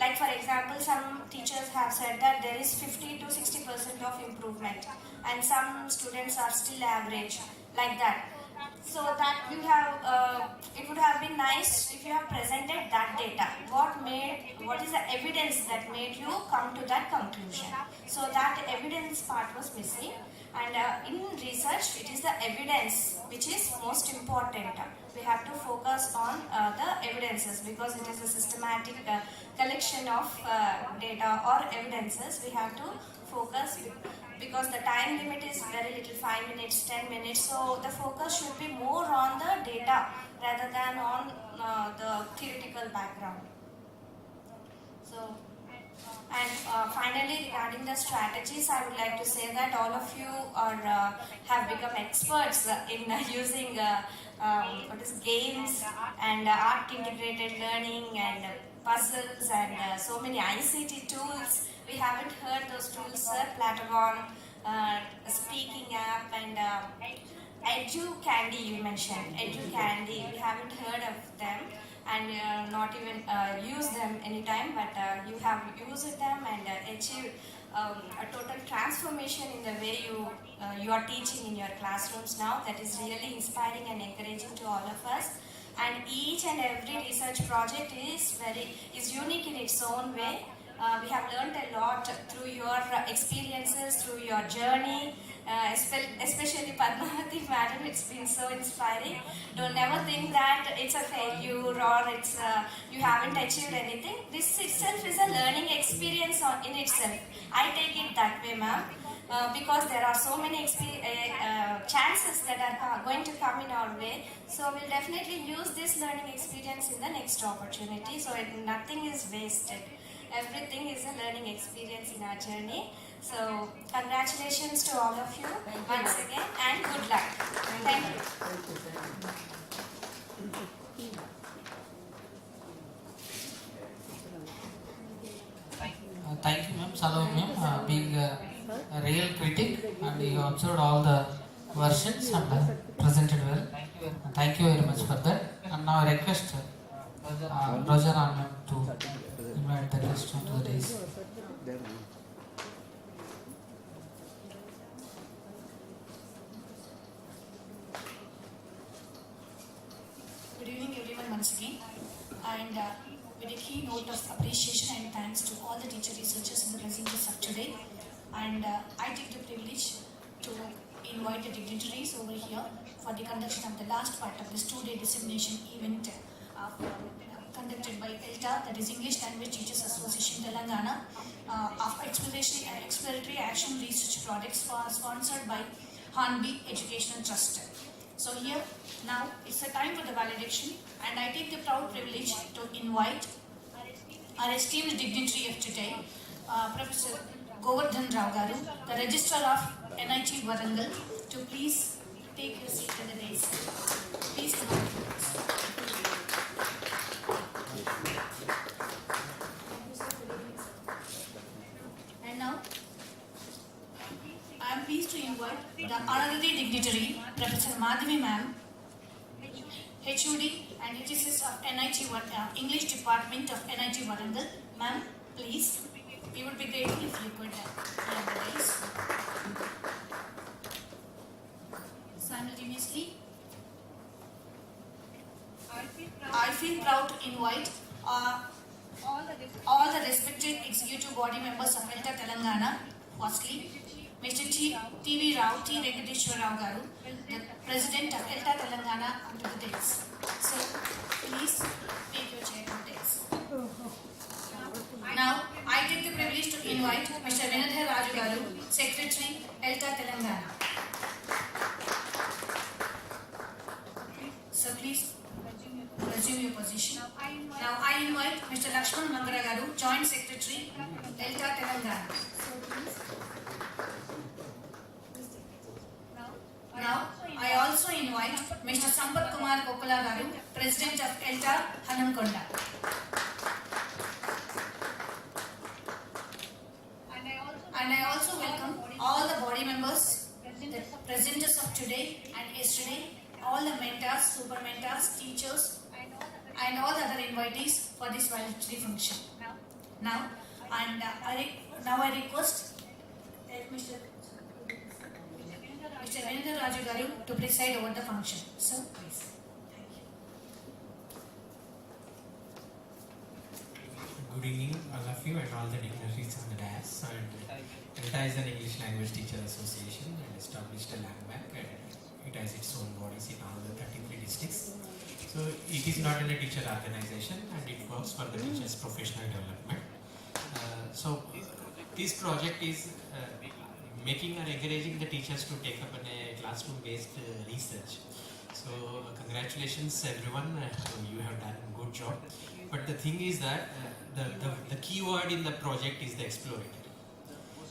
like for example, some teachers have said that there is 50 to 60% of improvement and some students are still average, like that. So that you have, it would have been nice if you have presented that data. What is the evidence that made you come to that conclusion? So that evidence part was missing. And in research, it is the evidence which is most important. We have to focus on the evidences, because it is a systematic collection of data or evidences. We have to focus, because the time limit is very little, 5 minutes, 10 minutes. So the focus should be more on the data rather than on the theoretical background. So. And finally, regarding the strategies, I would like to say that all of you have become experts in using games and art integrated learning and puzzles and so many ICT tools. We haven't heard those tools, sir. Platagon, speaking app, and Edu Candy you mentioned. Edu Candy, we haven't heard of them and not even use them anytime, but you have used them and achieved a total transformation in the way you are teaching in your classrooms now. That is really inspiring and encouraging to all of us. And each and every research project is unique in its own way. We have learned a lot through your experiences, through your journey, especially Padmavati madam. It's been so inspiring. Don't never think that it's a failure or it's you haven't achieved anything. This itself is a learning experience in itself. I take it that way, ma'am. because there are so many chances that are going to come in our way. So we'll definitely use this learning experience in the next opportunity. So nothing is wasted. Everything is a learning experience in our journey. So congratulations to all of you once again and good luck. Thank you. Thank you, ma'am. Salome, ma'am, being a real critic and you observed all the versions and presented well. Thank you very much for that. And now I request Roger and ma'am to invite the guests to the days. Good evening everyone once again, and with a key note of appreciation and thanks to all the teacher researchers and the presenters of today. And I take the privilege to invite the dignitaries over here for the conduction of the last part of this two-day dissemination event conducted by Elta, that is English Language Teachers Association Telangana, of Exploratory Action Research Projects sponsored by Hanbi Educational Trust. So here, now it's a time for the valediction, and I take the proud privilege to invite our esteemed dignitary of today, Professor Govardhan Rao Garu, the Registrar of NIT Warangal, to please take your seat at the dais. Please come on. And now, I am pleased to invite the honorary dignitary, Professor Madhavi Ma'am, HUD and HSS of NIT English Department of NIT Warangal. Ma'am, please. We would be grateful if you could be on the dais. Simultaneously, I feel proud to invite all the respected executive body members of Elta Telangana. Firstly, Mr. T.V. Rao, T. Venkateshwar Rao Garu, the President of Elta Telangana, onto the dais. So, please take your chair on the dais. Now, I take the privilege to invite Mr. Vinadhar Raju Garu, Secretary, Elta Telangana. So, please resume your position. Now, I invite Mr. Lakshman Mangara Garu, Joint Secretary, Elta Telangana. Now, I also invite Mr. Sampat Kumar Kokala Garu, President of Elta Hanamkonda. And I also welcome all the body members, the presenters of today and yesterday, all the mentors, super mentors, teachers, and all the other invitees for this valedictory function. Now, I request Mr. Vinadhar Raju Garu to preside over the function. Sir, please. Good evening, all of you and all the dignitaries on the dais. And Elta is an English Language Teacher Association and established a land bank, and it has its own bodies in all the 33 districts. So it is not a teacher organization, and it works for the teachers' professional development. This project is making and encouraging the teachers to take up a classroom-based research. So congratulations everyone, you have done a good job. But the thing is that the key word in the project is the exploratory.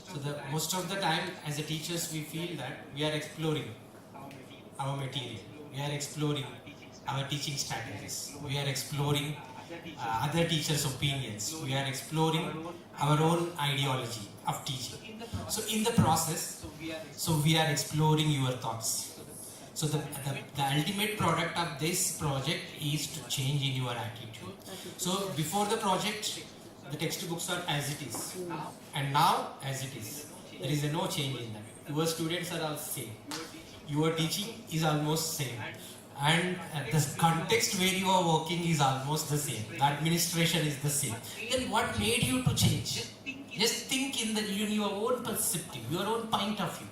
So most of the time as a teachers we feel that we are exploring our material, we are exploring our teaching strategies, we are exploring other teachers' opinions, we are exploring our own ideology of teaching. So in the process, we are exploring your thoughts. So the ultimate product of this project is to change in your attitude. So before the project, the textbooks are as it is, and now as it is. There is no change in that. Your students are all same. Your teaching is almost same. And the context where you are working is almost the same. The administration is the same. Then what made you to change? Just think in your own perspective, your own point of view.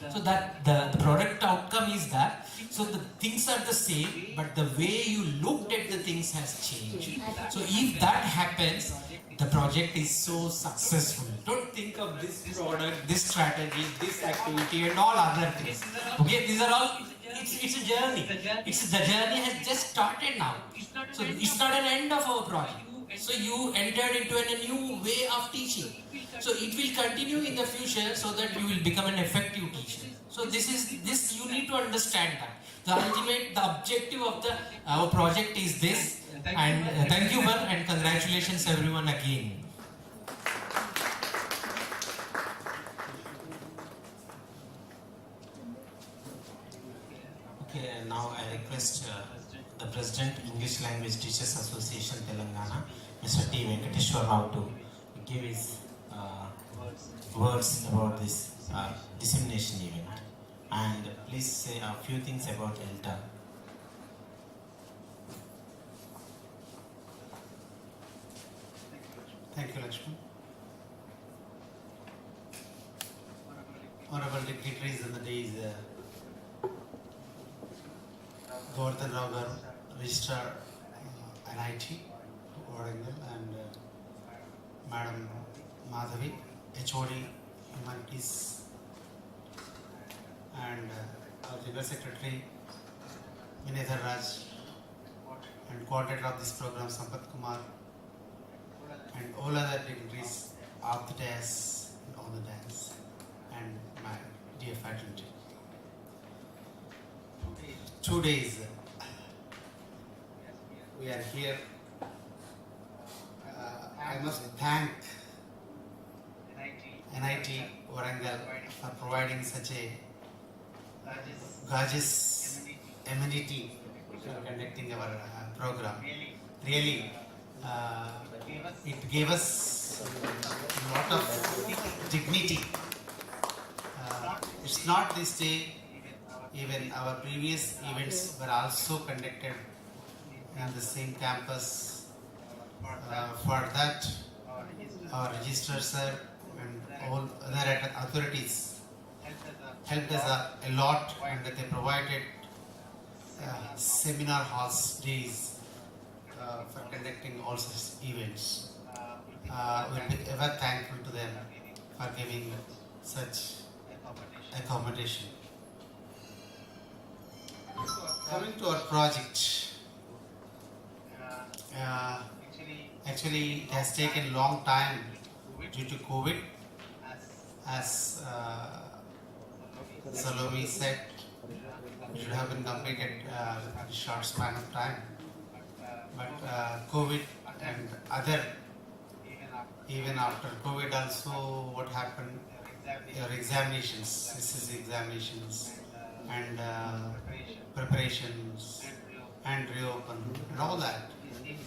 So that the product outcome is that. So the things are the same, but the way you looked at the things has changed. So if that happens, the project is so successful. Don't think of this product, this strategy, this activity, and all other things. Okay, these are all. It's a journey. The journey has just started now. So it's not an end of our project. So you entered into a new way of teaching. So it will continue in the future so that you will become an effective teacher. So this you need to understand that. The objective of our project is this. And thank you and congratulations everyone again. Okay, now I request the President, English Language Teachers Association Telangana, Mr. T. Venkateshwar Rao, to give his words about this dissemination event. And please say a few things about Elta. Thank you, Lakshman. Honorable dignitaries in the days, Govardhan Rao Garu, Registrar NIT, Warangal, and Madam Madhavi, HOD Humanities, and our General Secretary Vinedhar Raj, and coordinator of this program Sampath Kumar, and all other dignitaries of the dais and on the dais, and my dear faculty. 2 days we are here. I must thank NIT Warangal for providing such a gorgeous amenity for conducting our program. Really, it gave us a lot of dignity. It's not this day, even our previous events were also conducted in the same campus. For that, our registrar sir and all other authorities helped us a lot, and they provided seminar halls days for conducting all such events. We'll be ever thankful to them for giving such accommodation. Coming to our project, actually it has taken long time due to COVID. As Salome said, it should have been completed in a short span of time. But COVID and other, even after COVID also, what happened, your examinations, SSC examinations, and preparations, and reopen, and all that.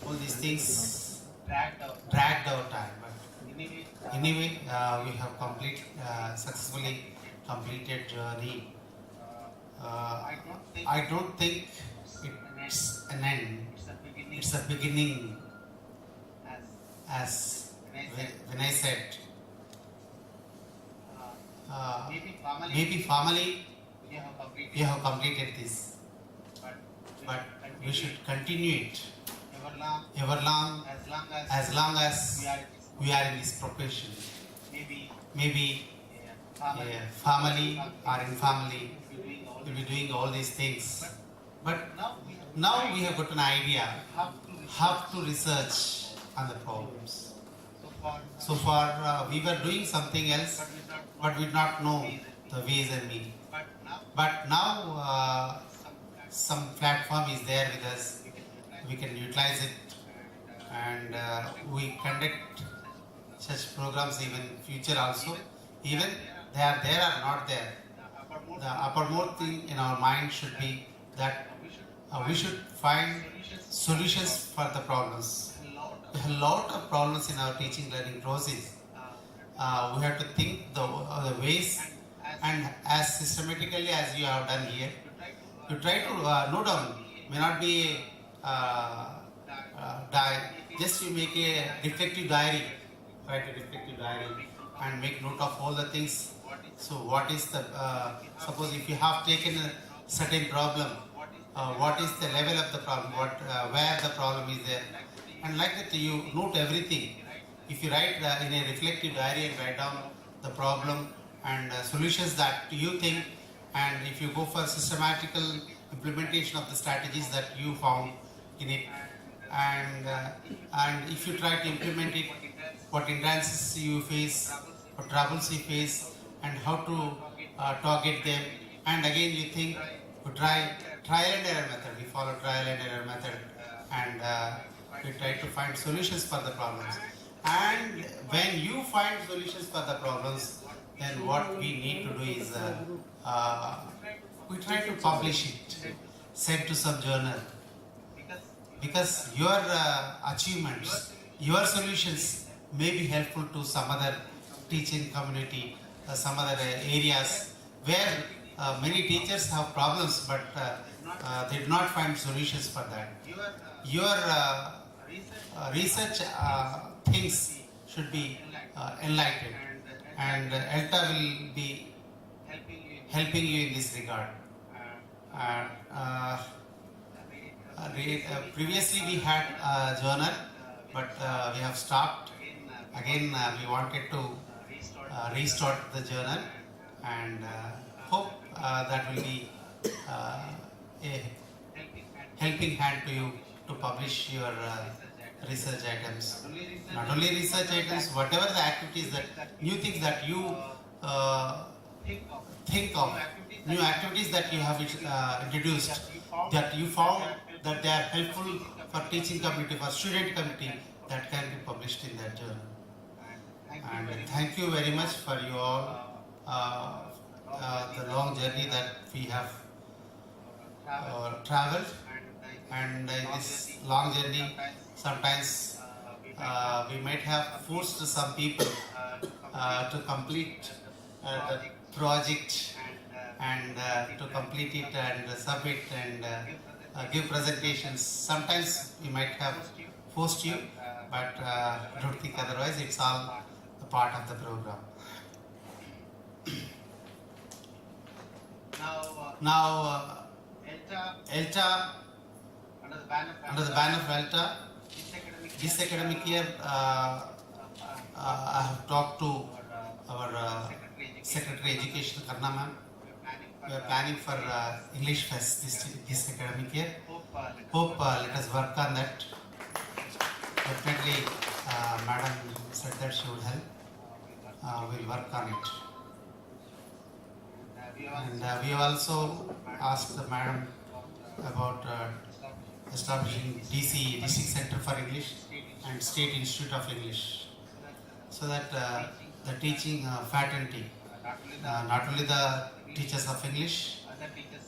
All these things dragged our time. But anyway, we have successfully completed journey. I don't think it's an end. It's a beginning. As when I said, maybe formally we have completed this, but we should continue it ever long, as long as we are in this profession. Maybe family or informally we'll be doing all these things. But now we have got an idea how to research on the problems. So far we were doing something else, but we did not know the ways and means. But now some platform is there with us. We can utilize it, and we conduct such programs even future also. Even they are there or not there, the uppermost thing in our mind should be that we should find solutions for the problems. We have a lot of problems in our teaching learning process. We have to think the ways, and as systematically as you have done here, you try to note down. May not be just you make a reflective diary, write a reflective diary and make note of all the things So what is the, suppose if you have taken a certain problem, what is the level of the problem, where the problem is there, and like that you note everything. If you write in a reflective diary and write down the problem and solutions that you think, and if you go for systematical implementation of the strategies that you found in it, and if you try to implement it, what hindrances you face, what troubles you face, and how to target them, and again you think, you try trial and error method. We follow trial and error method, and we try to find solutions for the problems. And when you find solutions for the problems, then what we need to do is we try to publish it, send to some journal, because your achievements, your solutions may be helpful to some other teaching community, some other areas where many teachers have problems, but they do not find solutions for that. Your research things should be enlightened, and ELTA will be helping you in this regard. Previously we had a journal, but we have stopped. Again, we wanted to restart the journal, and hope that will be a helping hand to you to publish your research items. Not only research items, whatever the activities, that new things that you think of, new activities that you have introduced, that you found that they are helpful for teaching community, for student community, that can be published in that journal. And thank you very much for you all, the long journey that we have traveled, and in this long journey sometimes we might have forced some people to complete the project, and to complete it and submit and give presentations. Sometimes we might have forced you, but don't think otherwise. It's all a part of the program. Now, ELTA, under the banner of ELTA, this academic year, I have talked to our Secretary Education, Karna ma'am. We are planning for English Fest this academic year. Hope let us work on that. Definitely, Madam said that she would help. We'll work on it. And we have also asked the Madam about establishing DC, District Center for English, and State Institute of English, so that the teaching fraternity, not only the teachers of English,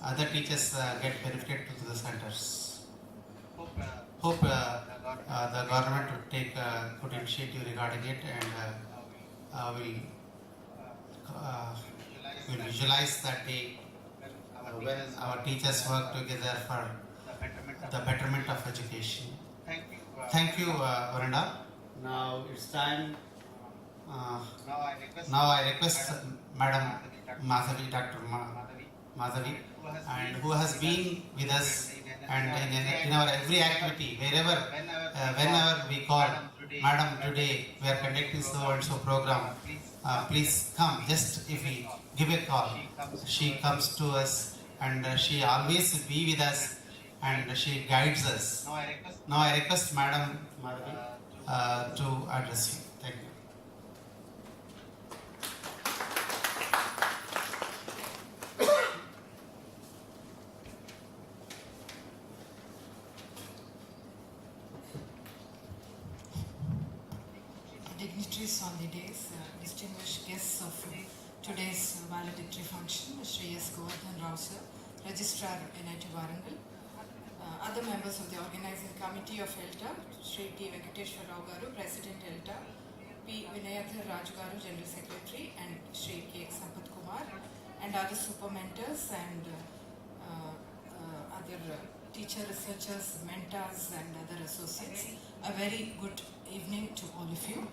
other teachers get benefited to the centers. Hope the government will take a good initiative regarding it, and will visualize that day when our teachers work together for the betterment of education. Thank you, Varunda. Now it's time. Now I request Madam Madhavi, Dr. Madhavi, and who has been with us and in our every activity, whenever we call, Madam, today we are conducting so and so program, please come. Just if we give a call, she comes to us, and she always be with us, and she guides us. Now I request Madam Madhavi to address you. Thank you. Dignitaries on the days, distinguished guests of today's valedictory function, Shri S. Govardhan Rao sir, Registrar NIT Warangal, other members of the organizing committee of ELTA, Shri T. Venkateshwar Rao Garu, President ELTA, P. Vinayadhar Raju Garu, General Secretary, and Shri K. Sampath Kumar, and other super mentors and other teacher researchers, mentors, and other associates. A very good evening to all of you.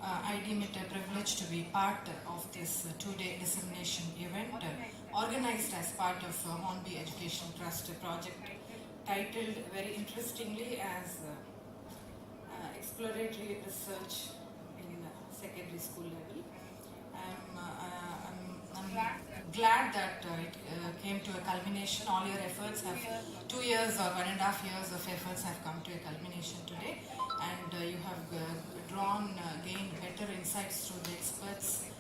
I deem it a privilege to be part of this two-day dissemination event organized as part of Hornby Education Trust project titled very interestingly as Exploratory Research in Secondary School Level. I'm glad that it came to a culmination. All your efforts have 2 years or 1.5 years of efforts have come to a culmination today, and you have gained better insights through the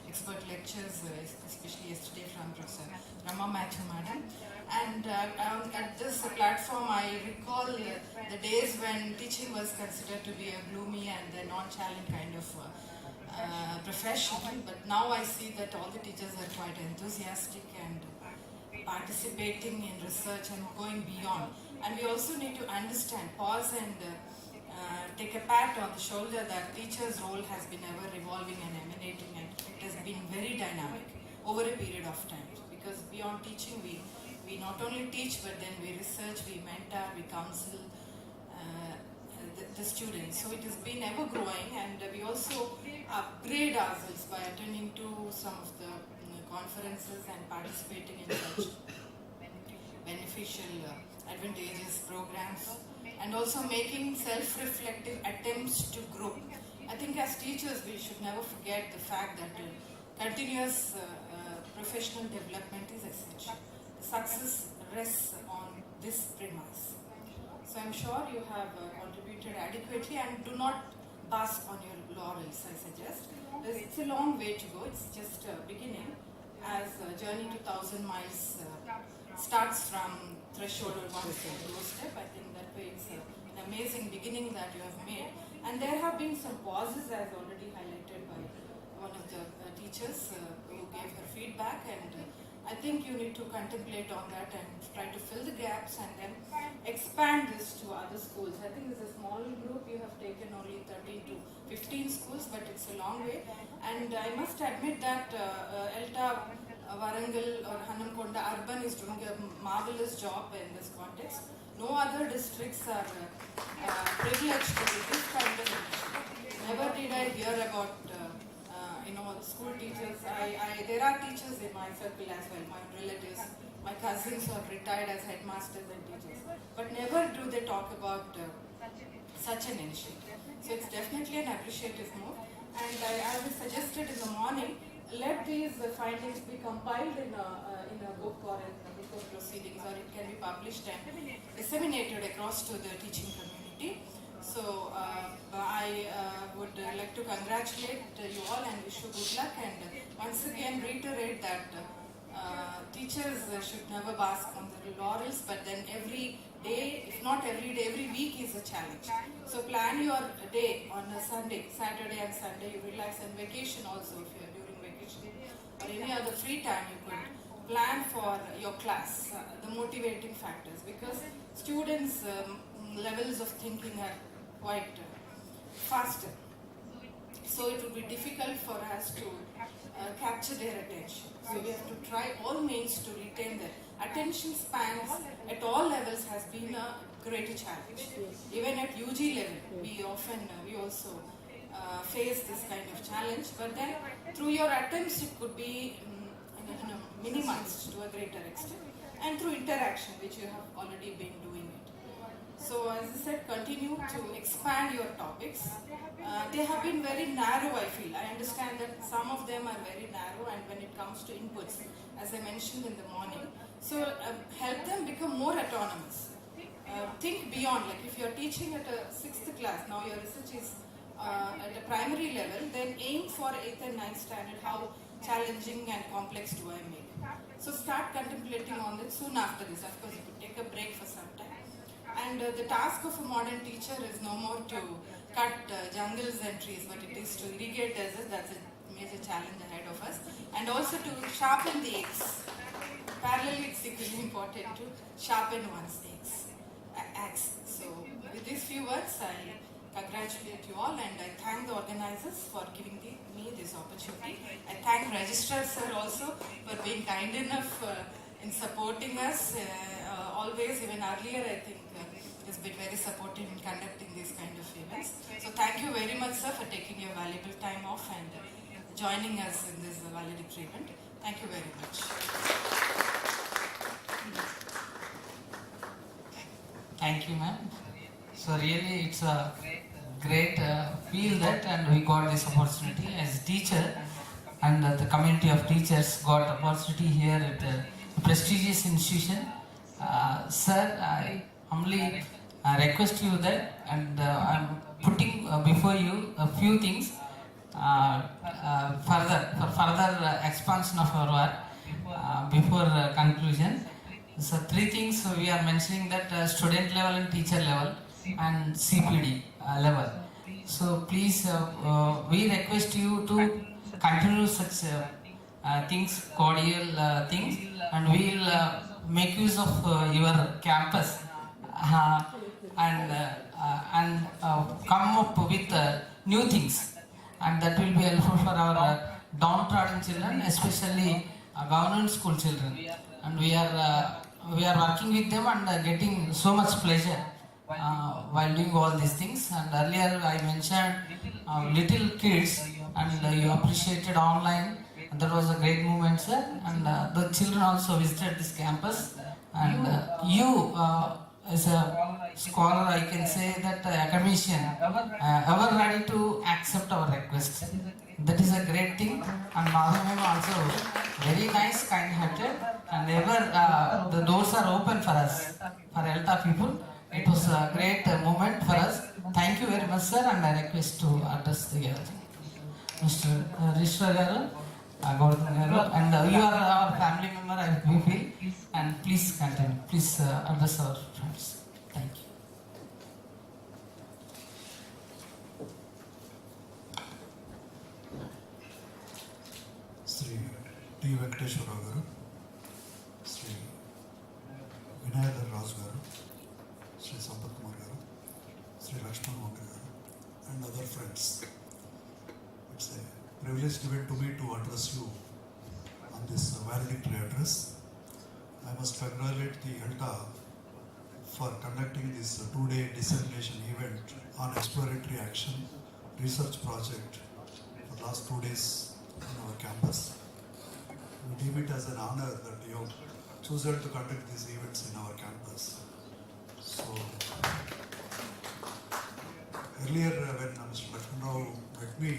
expert lectures, especially yesterday from Professor Rama Matthew Madam. And at this platform, I recall the days when teaching was considered to be a gloomy and a non-challenge kind of profession, but now I see that all the teachers are quite enthusiastic and participating in research and going beyond. And we also need to understand, pause and take a pat on the shoulder that teachers' role has been ever evolving and emanating, and it has been very dynamic over a period of time. Because beyond teaching, we not only teach, but then we research, we mentor, we counsel the students. So it has been ever growing, and we also upgrade ourselves by attending to some of the conferences and participating in such beneficial, advantageous programs, and also making self-reflective attempts to grow. I think as teachers we should never forget the fact that continuous professional development is essential. Success rests on this premise. So I'm sure you have contributed adequately, and do not bask on your laurels, I suggest. It's a long way to go. It's just a beginning, as a journey to 1,000 miles starts from threshold or one's doorstep. I think that way it's an amazing beginning that you have made. And there have been some pauses, as already highlighted by one of the teachers who gave her feedback, and I think you need to contemplate on that and try to fill the gaps and then expand this to other schools. I think it's a small group, you have taken only 13 to 15 schools, but it's a long way. And I must admit that Elta Warangal or Hanamkonda Urban is doing a marvelous job in this context. No other districts are privileged with this kind of initiative. Never did I hear about school teachers. There are teachers in my circle as well, my relatives, my cousins who have retired as headmasters and teachers, but never do they talk about such an initiative. So it's definitely an appreciative move, and as I suggested in the morning, let these findings be compiled in a book or in a book of proceedings, or it can be published and disseminated across to the teaching community. So I would like to congratulate you all and wish you good luck, and once again reiterate that teachers should never bask on their laurels, but then every day, if not every day, every week is a challenge. So plan your day on a Sunday, Saturday and Sunday, you relax, and vacation also if you are during vacation or any other free time you could plan for your class, the motivating factors, because students' levels of thinking are quite faster. So it would be difficult for us to capture their attention. So we have to try all means to retain their attention spans at all levels has been a greater challenge. Even at UG level, we also face this kind of challenge, but then through your attempts it could be minimized to a greater extent, and through interaction, which you have already been doing it. So as I said, continue to expand your topics. They have been very narrow, I feel. I understand that some of them are very narrow, and when it comes to inputs, as I mentioned in the morning, so help them become more autonomous. Think beyond, like if you are teaching at a 6th class, now your research is at a primary level, then aim for 8th and 9th standard, how challenging and complex do I make? So start contemplating on it soon after this. Of course, you could take a break for some time. And the task of a modern teacher is no more to cut jungles and trees, but it is to irrigate deserts. That's a major challenge ahead of us. And also to sharpen the axe. Parallelly, it's equally important to sharpen one's axe. So with these few words, I congratulate you all, and I thank the organizers for giving me this opportunity. I thank Registrar Sir also for being kind enough in supporting us always, even earlier I think has been very supportive in conducting these kind of events. So thank you very much, sir, for taking your valuable time off and joining us in this valedictory event. Thank you very much. Thank you, ma'am. So really, it's a great feel that, and we got this opportunity as a teacher, and the community of teachers got opportunity here at a prestigious institution. Sir, I humbly request you that, and I'm putting before you a few things for further expansion of our work before conclusion. So 3 things we are mentioning, that student level and teacher level and CPD level. So please, we request you to continue such things, cordial things, and we will make use of your campus and come up with new things, and that will be helpful for our downtrodden children, especially government school children. And we are working with them and getting so much pleasure while doing all these things. And earlier I mentioned little kids, and you appreciated online. That was a great moment, sir. And the children also visited this campus. And you, as a scholar, I can say that academician, ever ready to accept our request. That is a great thing. And Madhav also very nice, kind-hearted, and ever the doors are open for us, for Elta people. It was a great moment for us. Thank you very much, sir, and I request to address the gathering. Mr. Rishwa Garu, Gautam Garu, and you are our family member, we feel, and please continue. Please address our friends. Thank you. Sri T. Venkateshwara Garu, Sri Vinayadhar Raju Garu, Sri Sampath Kumar Garu, Sri Lakshman Wanga Garu, and other friends. It's a privilege given to me to address you on this valedictory address. I must congratulate the Elta for conducting this 2-day dissemination event on exploratory action research project for the last 2 days on our campus. We deem it as an honor that you have chosen to conduct these events in our campus. So, earlier when Mr. Lakshman Rao met me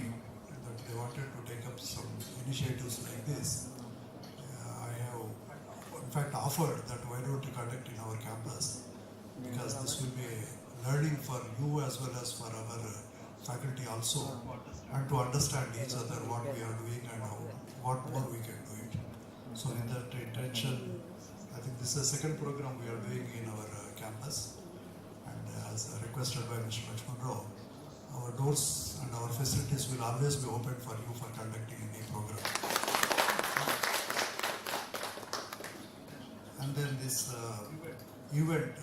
that they wanted to take up some initiatives like this, I have in fact offered that why don't you conduct in our campus, because this will be learning for you as well as for our faculty also, and to understand each other what we are doing and what more we can do it. So in that intention, I think this is the second program we are doing in our campus, and as requested by Mr. Lakshman Rao, our doors and our facilities will always be open for you for conducting any program. And then this event,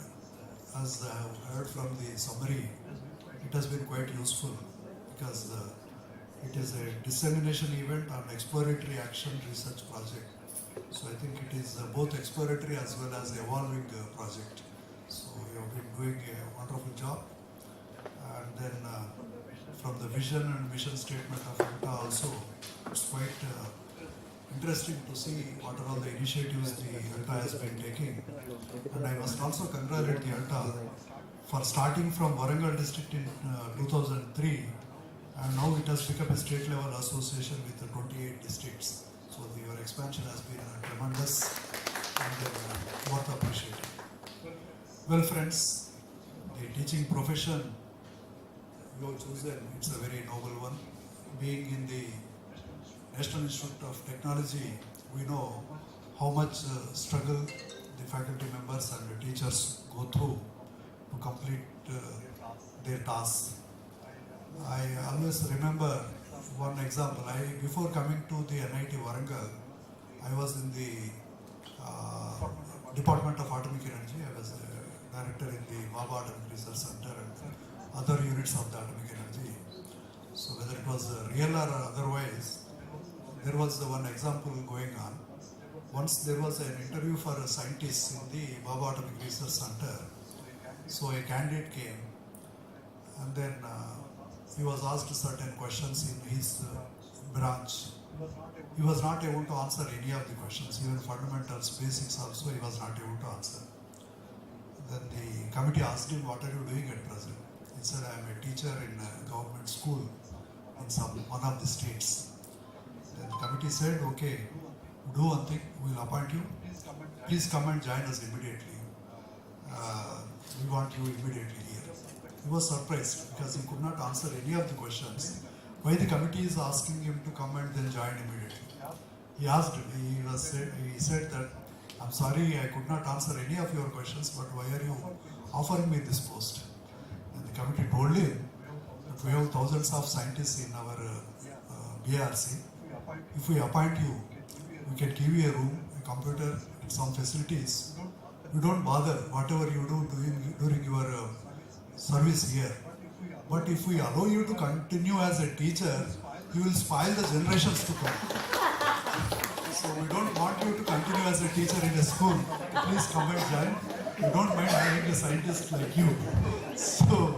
as I have heard from the summary, it has been quite useful because it is a dissemination event on exploratory action research project. So I think it is both exploratory as well as evolving project. So you have been doing a wonderful job. And then from the vision and mission statement of Elta also, it's quite interesting to see what are all the initiatives the Elta has been taking. And I must also congratulate the Elta for starting from Warangal district in 2003, and now it has become a state level association with 28 districts. So your expansion has been tremendous and worth appreciating. Well friends, the teaching profession you have chosen, it's a very noble one. Being in the National Institute of Technology, we know how much struggle the faculty members and the teachers go through to complete their tasks. I always remember one example. Before coming to the NIT Warangal, I was in the Department of Atomic Energy. I was a director in the Baba Atomic Research Center and other units of the atomic energy. So whether it was real or otherwise, there was one example going on. once there was an interview for a scientist in the Baba Atomic Research Center. So a candidate came, and then he was asked certain questions in his branch. He was not able to answer any of the questions, even fundamentals, basics also he was not able to answer. Then the committee asked him, what are you doing at present? He said, I am a teacher in a government school in one of the states. Then the committee said, okay, do one thing, we will appoint you. Please come and join us immediately. We want you immediately here. He was surprised because he could not answer any of the questions. Why the committee is asking him to come and then join immediately? He asked, he said that, I'm sorry, I could not answer any of your questions, but why are you offering me this post? And the committee told him that we have thousands of scientists in our BRC. If we appoint you, we can give you a room, a computer, and some facilities. You don't bother whatever you do during your service here. But if we allow you to continue as a teacher, you will spoil the generations to come. So we don't want you to continue as a teacher in a school. Please come and join. We don't mind having a scientist like you. So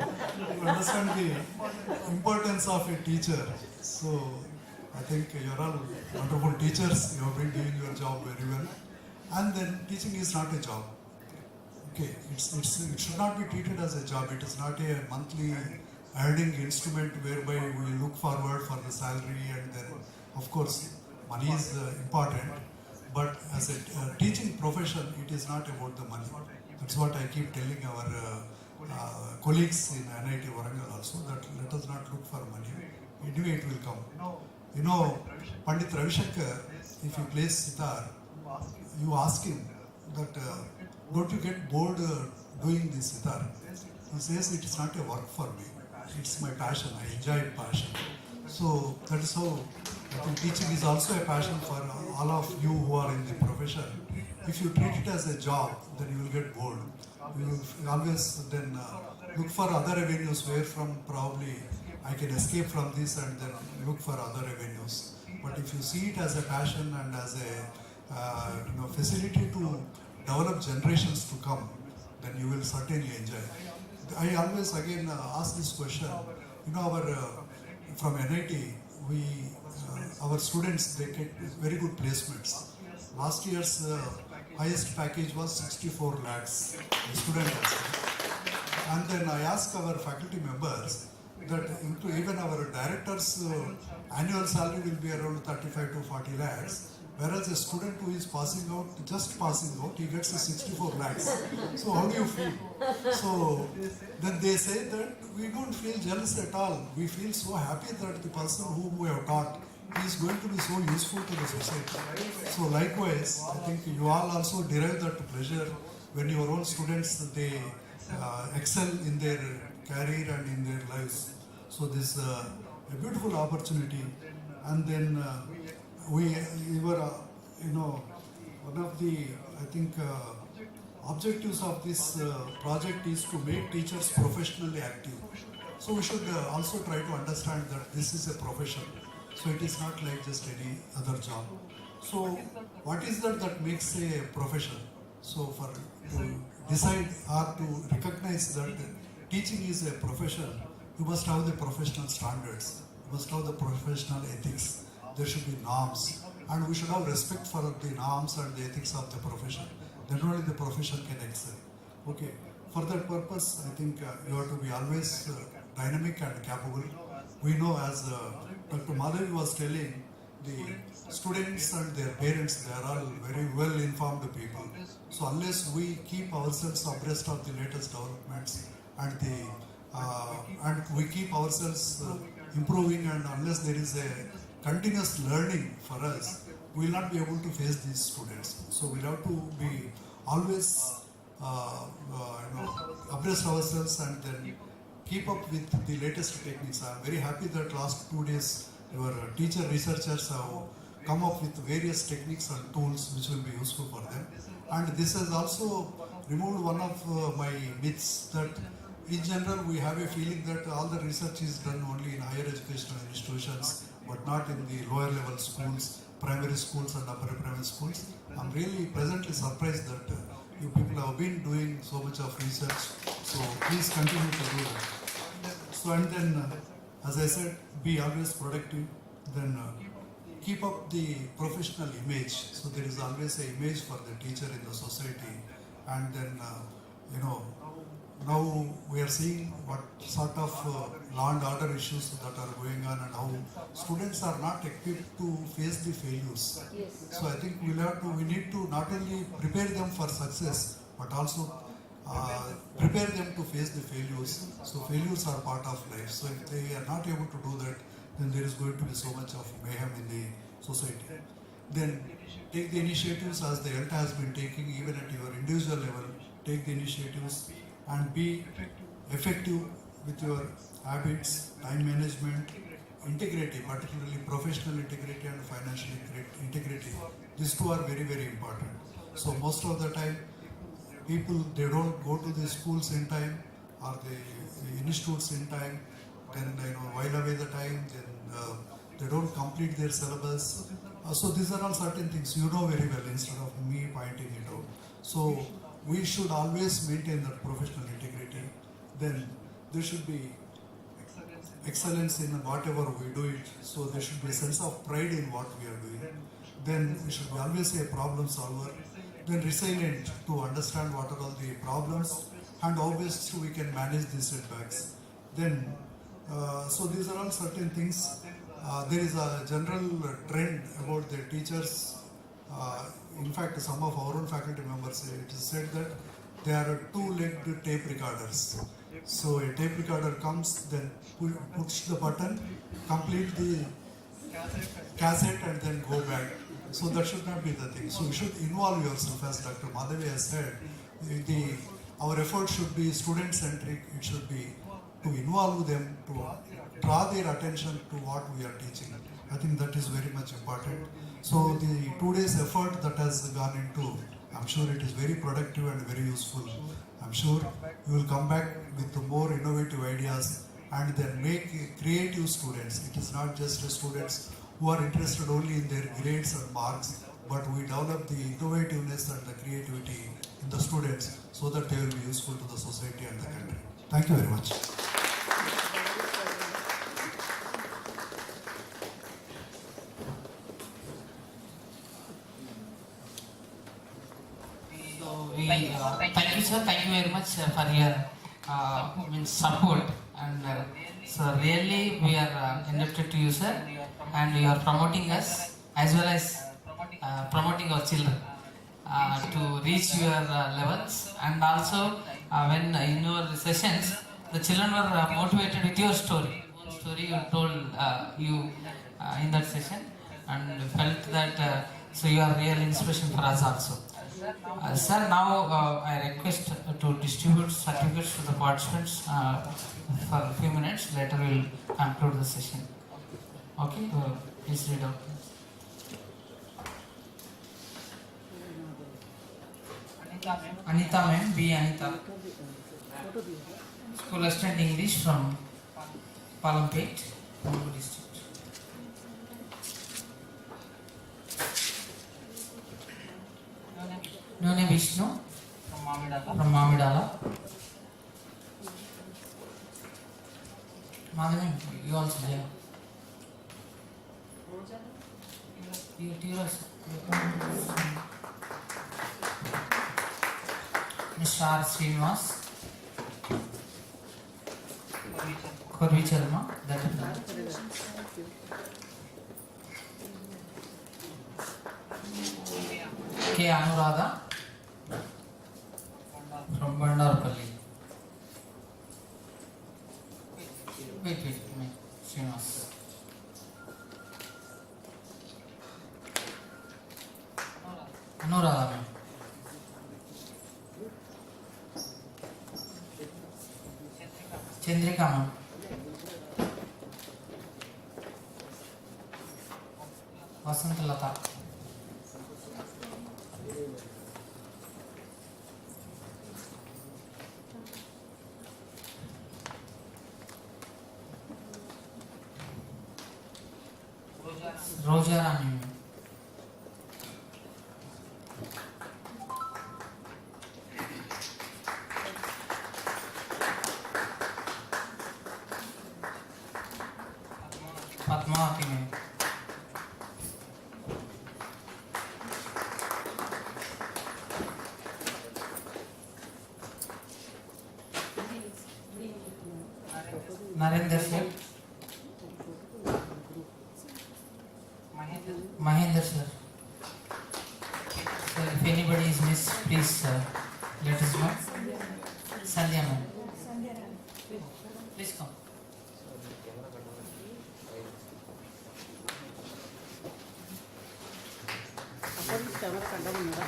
you understand the importance of a teacher. So I think you're all wonderful teachers. You have been doing your job very well. And then teaching is not a job. Okay, it should not be treated as a job. It is not a monthly earning instrument whereby we look forward for the salary, and then of course money is important, but as a teaching profession it is not about the money. That's what I keep telling our colleagues in NIT Warangal also, that let us not look for money. Anyway it will come. You know, Pandit Ravi Shankar, if he plays sitar, you ask him that don't you get bored doing this sitar? He says it is not a work for me. It's my passion. I enjoy passion. So that is how I think teaching is also a passion for all of you who are in the profession. If you treat it as a job, then you will get bored. You will always then look for other avenues where from probably I can escape from this and then look for other avenues. But if you see it as a passion and as a facility to develop generations to come, then you will certainly enjoy. I always again ask this question. You know, from NIT, our students, they get very good placements. Last year's highest package was 64 lakhs, the student has. And then I ask our faculty members that even our director's annual salary will be around 35 to 40 lakhs. Whereas a student who is passing out, just passing out, he gets a 64 lakhs. So how do you feel? So then they say that we don't feel jealous at all. We feel so happy that the person whom we have taught is going to be so useful to the society. So likewise, I think you all also derive that pleasure when your own students, they excel in their career and in their lives. So this is a beautiful opportunity. And then we were, one of the, I think, objectives of this project is to make teachers professionally active. So we should also try to understand that this is a profession. So it is not like just any other job. So what is that makes a profession? So to decide or to recognize that teaching is a profession, you must have the professional standards, you must have the professional ethics. There should be norms, and we should have respect for the norms and the ethics of the profession. Then only the profession can excel. Okay. For that purpose, I think you have to be always dynamic and capable. We know, as Dr. Madhavi was telling, the students and their parents, they are all very well informed people. So unless we keep ourselves abreast of the latest developments and we keep ourselves improving, and unless there is a continuous learning for us, we will not be able to face these students. So we have to be always abreast ourselves and then keep up with the latest techniques. I am very happy that last 2 days your teacher researchers have come up with various techniques and tools which will be useful for them. And this has also removed one of my myths, that in general we have a feeling that all the research is done only in higher educational institutions, but not in the lower level schools, primary schools and upper primary schools. I'm really pleasantly surprised that you people have been doing so much of research. So please continue to do that. So and then, as I said, be always productive. Then keep up the professional image. So there is always an image for the teacher in the society. And then, now we are seeing what sort of law and order issues that are going on and how students are not equipped to face the failures. Yes. So I think we need to not only prepare them for success, but also prepare them to face the failures. So failures are part of life. So if they are not able to do that, then there is going to be so much of mayhem in the society. Then take the initiatives as the Elta has been taking, even at your individual level. Take the initiatives and be effective with your habits, time management, integrity, particularly professional integrity and financial integrity. These two are very, very important. So most of the time, people, they don't go to the schools in time or the institutes in time, then while away the time, then they don't complete their syllabus. So these are all certain things you know very well instead of me pointing it out. So we should always maintain that professional integrity. Then there should be excellence in whatever we do it. So there should be a sense of pride in what we are doing. Then we should be always a problem solver. Then resilient to understand what are all the problems and how best we can manage these setbacks. Then, so these are all certain things. There is a general trend about the teachers. In fact, some of our own faculty members, it is said that they are two-legged tape recorders. So a tape recorder comes, then push the button, complete the cassette and then go back. So that should not be the thing. So you should involve yourself, as Dr. Madhavi has said. Our effort should be student-centric. It should be to involve them, to draw their attention to what we are teaching. I think that is very much important. So the 2 days effort that has gone into, I'm sure it is very productive and very useful. I'm sure you will come back with more innovative ideas and then make creative students. It is not just students who are interested only in their grades and marks, but we develop the innovativeness and the creativity in the students so that they will be useful to the society and the country. Thank you very much. Thank you, sir. Thank you very much for your support. And so really, we are indebted to you, sir. And you are promoting us as well as promoting our children to reach your levels. And also, when in your sessions, the children were motivated with your story. Story you told you in that session, and felt that so you are real inspiration for us also. Sir, now I request to distribute certificates to the participants for a few minutes. Later we will conclude the session. Okay, please read out. Anita ma'am, B. Anita. School Assistant English from Palampet, Mumbai district. Nune Vishnu from Mamidala. Madhavi, you also there. You also. Mr. R. Srinivas. Korvi Charma. That is K. Anuradha from Bandarpalli. Wait, Srinivas. Anuradha ma'am. Chandrika ma'am. Vasant Lata. Roja Rani. Padmavati ma'am. Narendra sir. Mahendra sir. So if anybody is missed, please let us know. Sandhya ma'am. Please come. అక్కడ నుంచి camera కండమన్నారా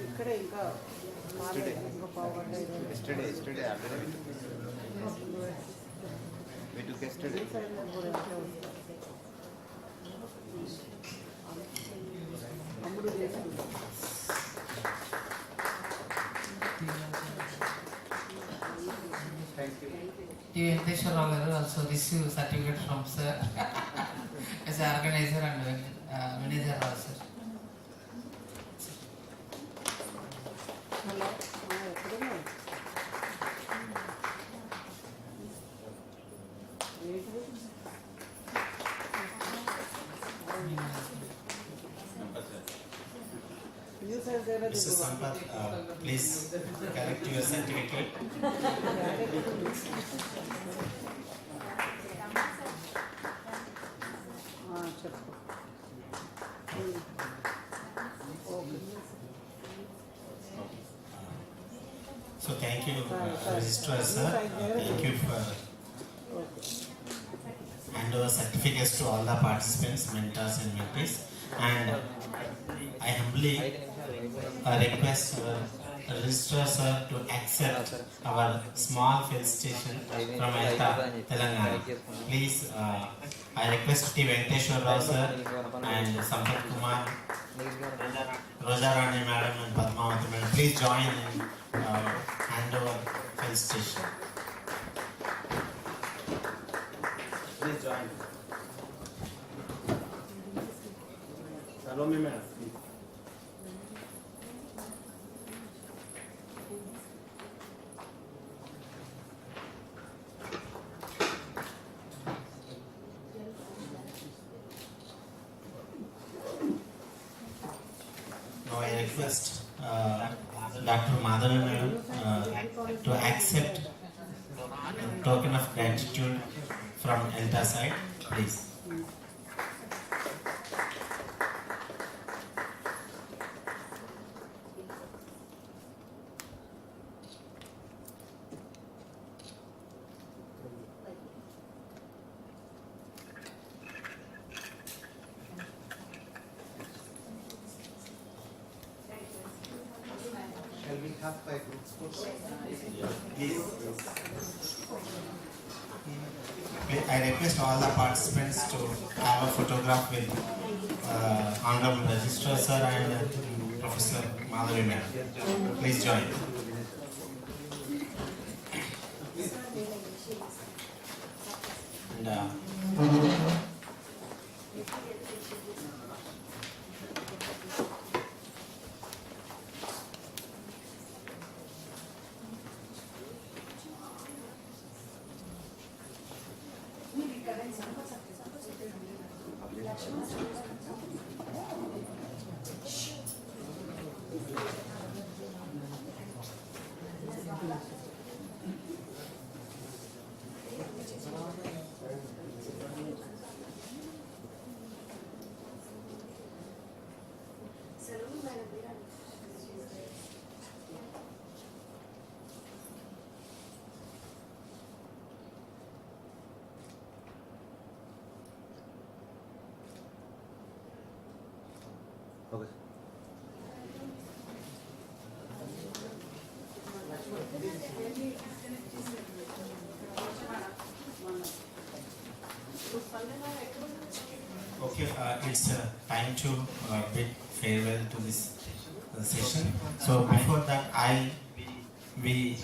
ఇక్కడే ఇంకా ఇంకా పావుగంట yesterday already we took yesterday. అమ్ముడు చేస్తుంది T. Venkateshwar Rao garu also receive certificate from sir as an organizer and manager also. Hello ఎక్కడున్నావు Mr. Sampath, please collect your certificate. చెప్పు So thank you, Registrar sir. Thank you for hand over certificates to all the participants, mentors and mentees. And I humbly request Registrar sir to accept our small field station from Elta Telangana. Please, I request T. Venkateshwar Rao sir and Sampath Kumar, Roja Rani madam and Padmavati madam, please join in hand over field station. Please join. Salome madam, please. Now I request Dr. Madhavi madam to accept a token of gratitude from Elta side, please. Shall we have by groups first? Please. I request all the participants to have a photograph with Honorable Registrar Sir and Professor Madhavi Ma'am. Please join. And, Okay. Okay, it's time to bid farewell to this session. So before that, we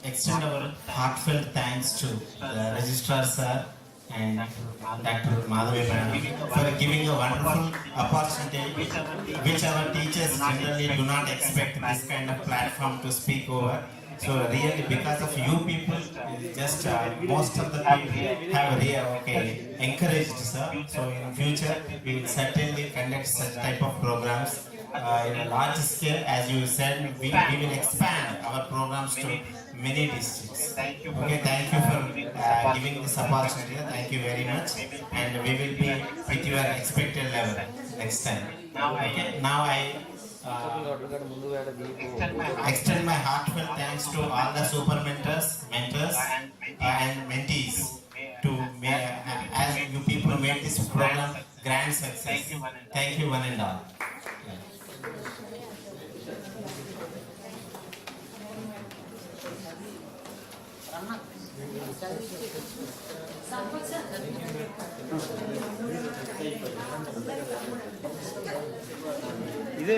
extend our heartfelt thanks to the Registrar Sir and Dr. Madhavi Madam for giving a wonderful opportunity which our teachers generally do not expect this kind of platform to speak over. So really because of you people, just most of the people have encouraged, sir. So in future we will certainly conduct such type of programs in a large scale. As you said, we will expand our programs to many districts. Okay, thank you for giving this opportunity. Thank you very much, and we will be with your expected level next time. Okay, now I extend my heartfelt thanks to all the super mentors, and mentees as you people made this program grand success. Thank you one and all. ఇదే